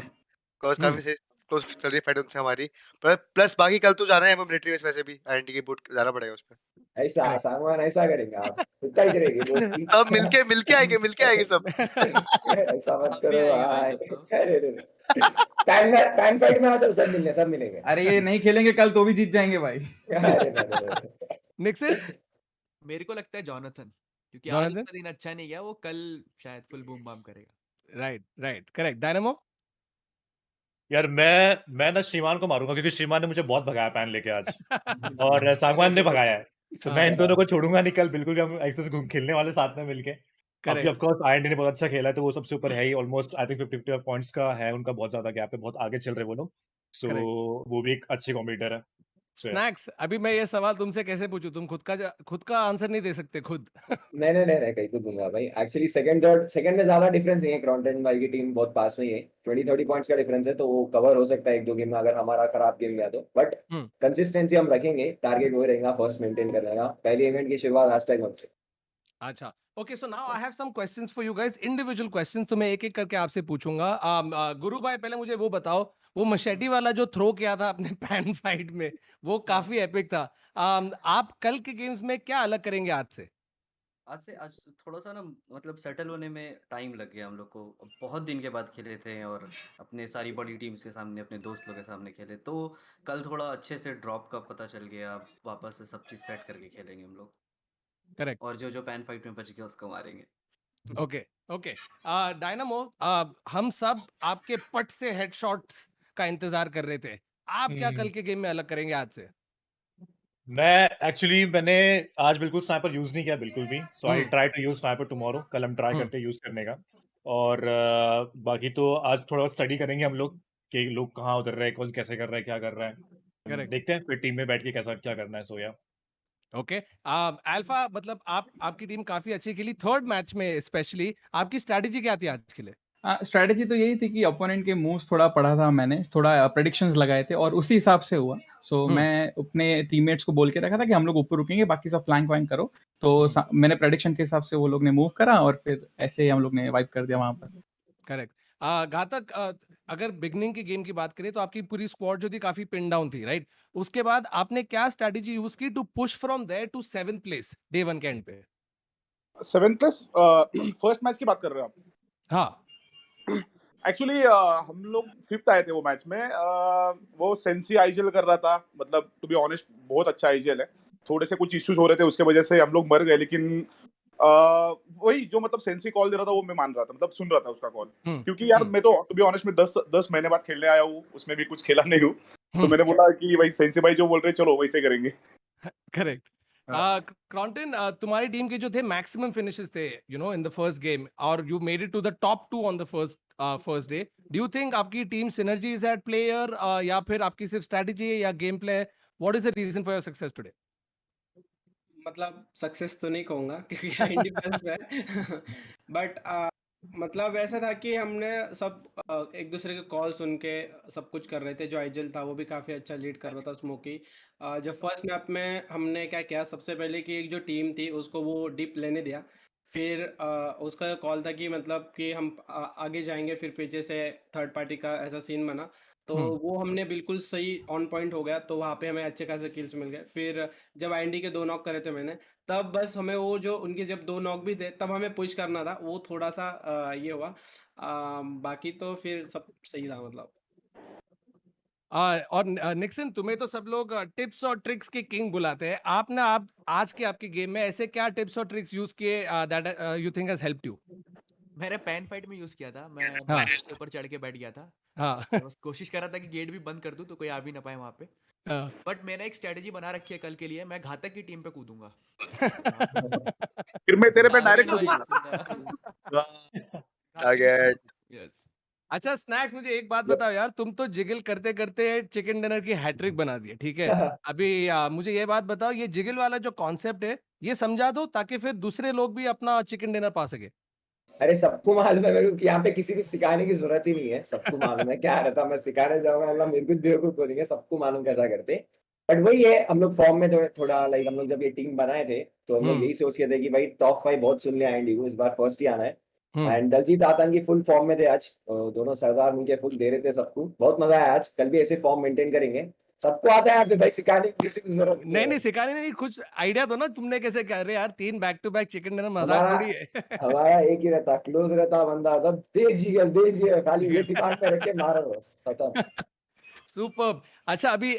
काफी से क्लोज चल रही है फाइट उनसे हमारी। प्लस बाकी कल तो जाना है हमें मिलिट्री में, वैसे भी आईएनटी की बूट जाना पड़ेगा उसमें। ऐसा सांगवान ऐसा करेंगे आप, इतना ही करेंगे दोस्ती। सब मिलके आएंगे सब। ऐसा मत करो भाई। अरे पैन फाइट में आ जाओ, सब मिलेंगे। अरे ये नहीं खेलेंगे कल तो भी जीत जाएंगे भाई। निक्सन? मेरे को लगता है जॉनथन, क्योंकि आज उसका दिन अच्छा नहीं गया, वो कल शायद फुल बूम बम करेगा। Right, correct. डायनामो? यार मैं ना श्रीमान को मारूंगा क्योंकि श्रीमान ने मुझे बहुत भगाया पैन लेके आज और सांगवान ने भगाया है, तो मैं इन दोनों को छोड़ूंगा नहीं। कल बिल्कुल हम एक्सेस खेलने वाले साथ में मिलके। अभी ऑफ कोर्स आईएनडी ने बहुत अच्छा खेला है तो वो सबसे ऊपर है ही, ऑलमोस्ट आई थिंक 50 पॉइंट्स का है उनका, बहुत ज्यादा गैप है, बहुत आगे चल रहे वो लोग। सो वो भी एक अच्छे कॉम्पिटिटर है। स्नैक्स, अभी मैं ये सवाल तुमसे कैसे पूछूं? तुम खुद का आंसर नहीं दे सकते खुद। नहीं कहीं को दूंगा भाई। एक्चुअली सेकंड में ज्यादा डिफरेंस नहीं है, क्रॉन्टन भाई की टीम बहुत पास में ही है, 20-30 पॉइंट्स का डिफरेंस है, तो वो कवर हो सकता है एक दो गेम में अगर हमारा खराब गेम गया तो। बट कंसिस्टेंसी हम रखेंगे, टारगेट वही रहेगा फर्स्ट मेंटेन करने का, पहले इवेंट की शुरुआत #1 से। अच्छा, okay, so now I have some questions for you guys, individual questions, तो मैं एक एक करके आपसे पूछूंगा। गुरु भाई, पहले मुझे वो बताओ, वो मशेटी वाला जो थ्रो किया था अपने पैन फाइट में, वो काफी एपिक था। आप कल के गेम्स में क्या अलग करेंगे आज थोड़ा सा ना, मतलब सेटल होने में टाइम लग गया हम लोग को। बहुत दिन के बाद खेले थे और अपने सारी बड़ी टीम्स के सामने, अपने दोस्त लोग के सामने खेले, तो कल थोड़ा अच्छे से ड्रॉप का पता चल गया। वापस से सब चीज़ सेट करके खेलेंगे हम लोग। करेक्ट। और जो जो पैन फाइट में बच गया उसको मारेंगे। Okay, okay. डायनामो, हम सब आपके पट से हेडशॉट्स का इंतजार कर रहे थे, आप क्या कल के गेम में अलग करेंगे आज से? मैंने आज बिल्कुल स्नाइपर यूज नहीं किया बिल्कुल भी, so I try to use sniper tomorrow. कल हम ट्राई करते हैं यूज करने का। और बाकी तो आज थोड़ा स्टडी करेंगे हम लोग कि लोग कहाँ उतर रहे हैं, कौन कैसे कर रहा है, क्या कर रहा है। Correct. देखते हैं फिर टीम में बैठ के कैसा क्या करना है। सोया ओके, अल्फा, मतलब आपकी टीम काफी अच्छी खेली थर्ड मैच में, स्पेशली आपकी स्ट्रैटेजी क्या थी आज के लिए? स्ट्रैटेजी तो यही थी कि अपोनेंट के मूव्स थोड़ा पढ़ा था मैंने, थोड़ा प्रेडिक्शंस लगाए थे और उसी हिसाब से हुआ। सो मैं अपने टीममेट्स को बोल के रखा था कि हम लोग ऊपर रुकेंगे, बाकी सब फ्लैंक वाइंक करो। तो मैंने प्रेडिक्शन के हिसाब से वो लोग ने मूव करा और फिर ऐसे ही हम लोग ने वाइप कर दिया वहां पर। करेक्ट। घातक, अगर बिगनिंग की गेम की बात करें तो आपकी पूरी स्क्वाड जो थी काफी पिन डाउन थी, राइट? उसके बाद आपने क्या स्ट्रैटेजी यूज की to push from there to 7th place day 1 के एंड पे? 7 प्लस फर्स्ट मैच की बात कर रहे हो आप? हाँ। एक्चुअली हम लोग 5th आए थे वो मैच में। वो सेंसी आईजीएल कर रहा था, मतलब टू बी ऑनेस्ट बहुत अच्छा आईजीएल है। थोड़े से कुछ इश्यूज हो रहे थे, उसके वजह से हम लोग मर गए, लेकिन वही जो मतलब सेंसी कॉल दे रहा था वो मैं मान रहा था, मतलब सुन रहा था उसका कॉल। क्योंकि यार मैं तो टू बी ऑनेस्ट में 10 महीने बाद खेलने आया हूँ, उसमें भी कुछ खेला नहीं हूँ, तो मैंने बोला कि भाई सेंसी भाई जो बोल रहे चलो वैसे करेंगे। करेक्ट। क्रॉन्टन, तुम्हारी टीम के जो थे मैक्सिमम फिनिशेस थे इन द फर्स्ट गेम, और you made it to the top 2 on the first day. Do you think आपकी team synergy is at player, या फिर आपकी सिर्फ स्ट्रैटेजी है या gameplay? What is the reason for your success today? मतलब success तो नहीं कहूँगा क्योंकि इंडिपेंडेंस पे है। बट मतलब ऐसा था कि हमने सब एक दूसरे के कॉल सुन के सब कुछ कर रहे थे। जो आइजल था वो भी काफ़ी अच्छा लीड कर रहा था, स्मोकी। जब फर्स्ट मैप में हमने क्या किया, सबसे पहले कि एक जो टीम थी उसको वो डिप लेने दिया। फिर उसका कॉल था कि मतलब कि हम आगे जाएंगे, फिर पीछे से थर्ड पार्टी का ऐसा सीन बना, तो वो हमने बिल्कुल सही ऑन पॉइंट हो गया, तो वहाँ पे हमें अच्छे खासे किल्स मिल गए। फिर जब आईएनडी के 2 नॉक करे थे मैंने, तब बस हमें वो जो उनके जब 2 नॉक भी थे तब हमें पुश करना था, वो थोड़ा सा ये हुआ। बाकी तो फिर सब सही था मतलब। और निक्सन, तुम्हें तो सब लोग टिप्स और ट्रिक्स के किंग बुलाते हैं। आप आज के आपके गेम में ऐसे क्या टिप्स और ट्रिक्स यूज किए that you think has helped you? मैंने पैन फाइट में यूज किया था, मैं हाँ। माउंटेन के ऊपर चढ़ के बैठ गया था। हाँ। मैं बस कोशिश कर रहा था कि गेट भी बंद कर दूं तो कोई आ भी ना पाए वहां पे। हाँ। बट मैंने एक स्ट्रेटजी बना रखी है कल के लिए, मैं घातक की टीम पे कूदूंगा। फिर मैं तेरे पे डायरेक्ट टारगेट। यस। अच्छा स्नैक्स, मुझे एक बात बताओ यार, तुम तो जिगल करते करते चिकन डिनर की हैट्रिक बना दी है, ठीक है? अभी मुझे ये बात बताओ, ये जिगल वाला जो कॉन्सेप्ट है ये समझा दो ताकि फिर दूसरे लोग भी अपना चिकन डिनर पा सके। अरे सबको मालूम है मेरे को कि यहाँ पे किसी को सिखाने की जरूरत ही नहीं है, सबको मालूम है। क्या रहता मैं सिखाने जाऊंगा, मतलब मेरे को बेवकूफ बोलेंगे, सबको मालूम कैसा करते। बट वही है, हम लोग फॉर्म में थोड़ा लाइक, हम लोग जब ये टीम बनाए थे तो हम लोग यही सोच के थे कि भाई टॉप 5 बहुत सुन लिया एंडी को, इस बार फर्स्ट ही आना है। एंड दलजीत आतंकी फुल फॉर्म में थे आज, दोनों सरदार उनके फुल दे रहे थे सबको, बहुत मजा आया आज। कल भी ऐसे फॉर्म मेंटेन करेंगे, सबको आता है यहाँ पे भाई, सिखाने की किसी की जरूरत नहीं सिखाने नहीं, कुछ आइडिया दो ना, तुमने कैसे कर रहे यार 3 back to back chicken dinner, मजाक थोड़ी है। हमारा एक ही रहता, क्लोज रहता बंदा था, दे खाली ये दिमाग में रख के मारो बस, खत्म। सुपर्ब। अच्छा अभी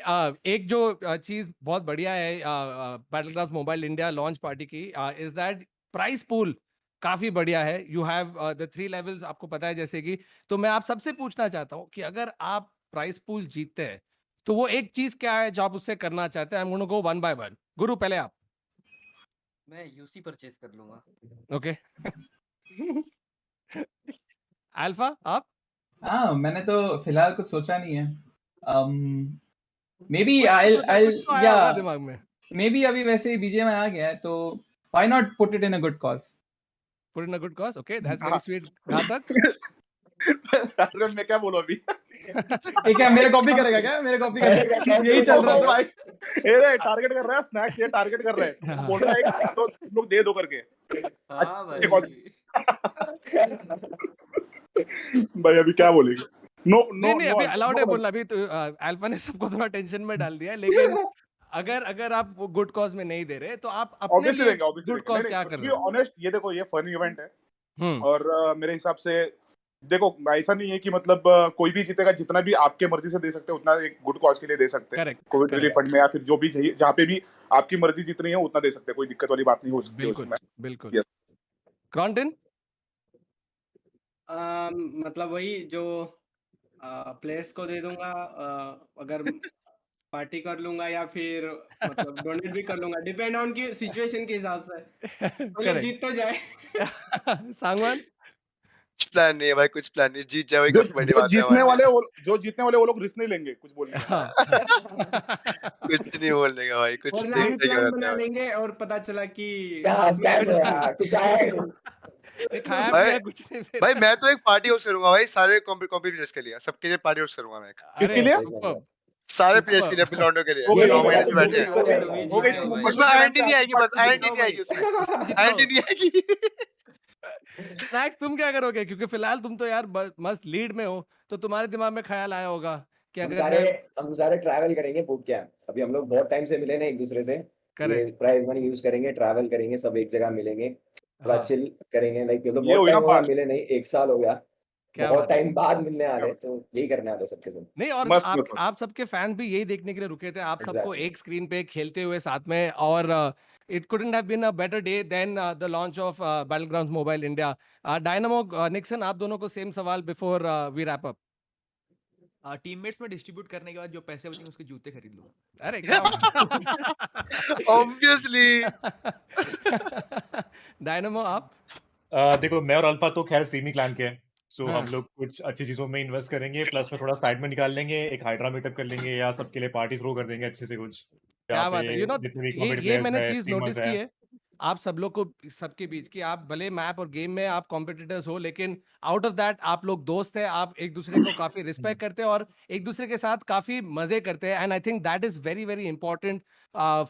एक जो चीज बहुत बढ़िया है battlegrounds mobile India launch party की, इज दैट प्राइस पूल काफी बढ़िया है। यू हैव द 3 लेवल्स, आपको पता है जैसे कि। तो मैं आप सबसे पूछना चाहता हूँ कि अगर आप प्राइस पूल जीतते हैं तो वो एक चीज क्या है जो आप उससे करना चाहते हैं? I am gonna go one by one. गुरु पहले आप। मैं यूसी परचेज कर लूंगा। ओके। अल्फा आप? हाँ, मैंने तो फिलहाल कुछ सोचा नहीं है। Maybe कुछ तो सोचा, I'll कुछ तो आया होगा yeah, दिमाग में. maybe अभी वैसे ही बीजे में आ गया है, तो why not put it in a good cause? Put in a good cause. Okay, that's हाँ. very sweet. घातक. अरे मैं क्या बोलूं अभी? ये क्या मेरे कॉपी करेगा क्या? मेरे कॉपी करेगा? यही चल रहा ओ था. भाई, ये टारगेट कर रहा है स्नैक्स, ये टारगेट कर रहा है. वो बोल रहा है तो तुम लोग दे दो करके. हाँ भाई भाई. भाई अभी क्या बोलेंगे? नो नो नहीं अभी अलाउड है बोलना. अभी तो अल्फा ने सबको थोड़ा टेंशन में डाल दिया है, लेकिन अगर आप वो गुड कॉज में नहीं दे रहे तो आप अपने ऑब्वियसली लिए देंगे, गुड कॉज क्या कर रहे हो? ऑनेस्ट ये देखो, ये फन इवेंट है. हम्म. और मेरे हिसाब से देखो, ऐसा नहीं है कि मतलब कोई भी जीतेगा. जितना भी आपके मर्जी से दे सकते हैं उतना एक गुड कॉज के लिए दे सकते हैं. कोविड रिलीफ फंड में या फिर जो भी जहाँ पे भी आपकी मर्जी जितनी है उतना दे सकते हैं. कोई दिक्कत वाली बात नहीं हो सकती उसमें. बिल्कुल. क्रॉन्टन? मतलब वही जो प्लेयर्स को दे दूंगा, अगर पार्टी कर लूंगा या फिर मतलब डोनेट भी कर लूंगा, डिपेंड ऑन की सिचुएशन के हिसाब से. तो जीत तो जाए. सांगवान? कुछ प्लान नहीं है भाई, कुछ प्लान नहीं. जीत जाए जो जीतने वाले वो लोग रिस्क नहीं लेंगे कुछ बोलने का. कुछ नहीं बोलने का भाई, कुछ और देखते प्लान क्या बना करते हैं. लेंगे और पता चला कि भाई मैं तो एक पार्टी होस्ट करूंगा भाई सारे कॉम्पिटिटर्स के लिए, सबके लिए पार्टी होस्ट करूंगा मैं. किसके लिए? सारे प्लेयर्स के लिए, अपने लॉन्डो के लिए. 9 महीने से बैठे हैं. उसमें आईएनटी नहीं आएगी, बस आईएनटी नहीं आएगी उसमें. आईएनटी नहीं आएगी. स्नैक्स तुम क्या करोगे? क्योंकि फिलहाल तुम तो यार मस्त लीड में हो, तो तुम्हारे दिमाग में ख्याल आया होगा कि अगर हम सारे ट्रैवल करेंगे बूट कैंप. अभी हम लोग बहुत टाइम से मिले नहीं एक दूसरे से. ये प्राइज मनी यूज करेंगे, ट्रैवल करेंगे, सब एक जगह मिलेंगे, थोड़ा चिल करेंगे. लाइक बहुत टाइम हो गया मिले नहीं, 1 साल हो गया. बहुत टाइम बाद मिलने वाले, तो यही करने वाले सबके साथ. नहीं, और आप सबके फैन भी यही देखने के लिए रुके थे, आप सबको एक स्क्रीन पे खेलते हुए साथ में. और it couldn't have been a better day than the launch of Battlegrounds Mobile India. Dynamo, Nixon, आप दोनों को सेम सवाल before we wrap up. Teammates में डिस्ट्रीब्यूट करने के बाद जो पैसे बचेंगे उसके जूते खरीद लूंगा. अरे क्या ऑब्वियसली. डायनामो आप? देखो मैं और अल्फा तो खैर सेमी क्लैन के हैं, सो हम लोग कुछ अच्छी चीजों में इन्वेस्ट करेंगे, प्लस में थोड़ा साइड में निकाल लेंगे, एक हाइड्रा मीटअप कर लेंगे या सबके लिए पार्टी थ्रो कर देंगे अच्छे से कुछ. क्या बात है. ये मैंने चीज नोटिस की है आप सब लोग को सबके बीच की. आप भले मैप और गेम में आप कॉम्पिटिटर्स हो, लेकिन आउट ऑफ दैट आप लोग दोस्त हैं. आप एक दूसरे को काफी रिस्पेक्ट करते हैं और एक दूसरे के साथ काफी मजे करते हैं. And I think that is very very important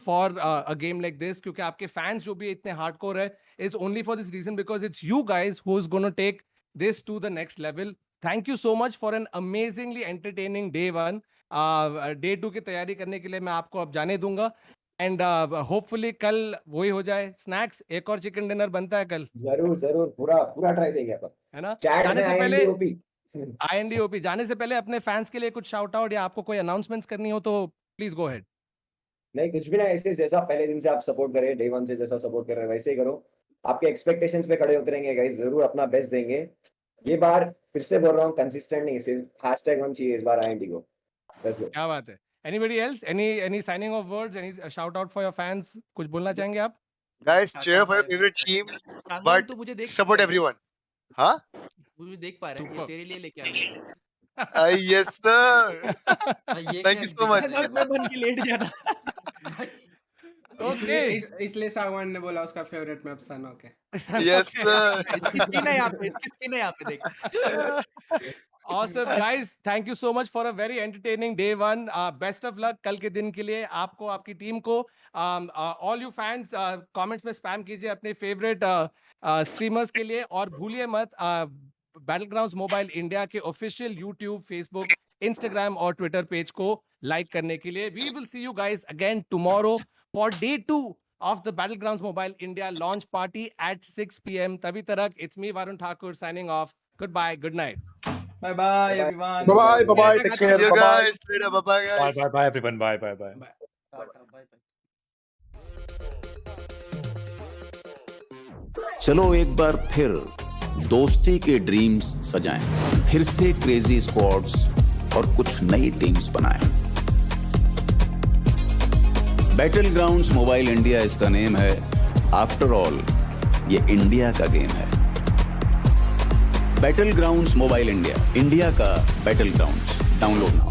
for a game like this, क्योंकि आपके फैंस जो भी इतने हार्डकोर है is only for this reason, because it's you guys who is gonna take this to the next level. Thank you so much for an amazingly entertaining day 1. Day 2 की तैयारी करने के लिए मैं आपको अब जाने दूंगा. एंड होपफुली कल वही हो जाए. स्नैक्स, एक और चिकन डिनर बनता है कल. जरूर पूरा पूरा ट्राई देंगे अपन, है ना. जाने से पहले INDOP जाने से पहले अपने फैंस के लिए कुछ शाउट आउट या आपको कोई अनाउंसमेंट्स करनी हो तो प्लीज गो अहेड. नहीं कुछ भी ना, ऐसे जैसा पहले दिन से आप सपोर्ट कर रहे हैं, डे 1 से जैसा सपोर्ट कर रहे हैं वैसे ही करो. आपके एक्सपेक्टेशंस पे खड़े उतरेंगे गाइस, जरूर अपना बेस्ट देंगे. ये बार फिर से बोल रहा हूँ, कंसिस्टेंट नहीं, सिर्फ #1 चाहिए इस बार IND को. Let's go. क्या बात है. Anybody else? Any signing of words? Any shout out for your fans? कुछ बोलना चाहेंगे आप? Guys, cheer for your favorite team, but support everyone. हाँ? मुझे देख पा रहे हैं, तेरे लिए लेके आया. Yes sir. Thank you so much. मैं बन के लेट जाना. ओके, इसलिए सागवान ने बोला उसका फेवरेट मैप सन. Okay, yes sir. इसकी स्पिन है यहाँ पे देख. Awesome guys, thank you so much for a very entertaining day 1. Best of luck कल के दिन के लिए आपको, आपकी टीम को. All you fans comments में स्पैम कीजिए अपने फेवरेट स्ट्रीमर्स के लिए, और भूलिए मत बैटलग्राउंड्स मोबाइल इंडिया के ऑफिशियल YouTube, Facebook, Instagram और Twitter पेज को लाइक करने के लिए. We will see you guys again tomorrow for day 2 of the Battlegrounds Mobile India launch party at 6 PM. तभी तक it's me Varun Thakur signing off. Goodbye, good night. Bye bye everyone. Bye. Take care. See you Bye. guys later. Bye guys. Bye everyone. Bye. चलो एक बार फिर दोस्ती के dreams सजाएं, फिर से क्रेजी स्क्वाड्स और कुछ नई टीम्स बनाएं. बैटल ग्राउंड्स मोबाइल इंडिया इसका नेम है. आफ्टर ऑल ये इंडिया का गेम है. Battlegrounds mobile India, India का बैटल ग्राउंड्स. डाउनलोड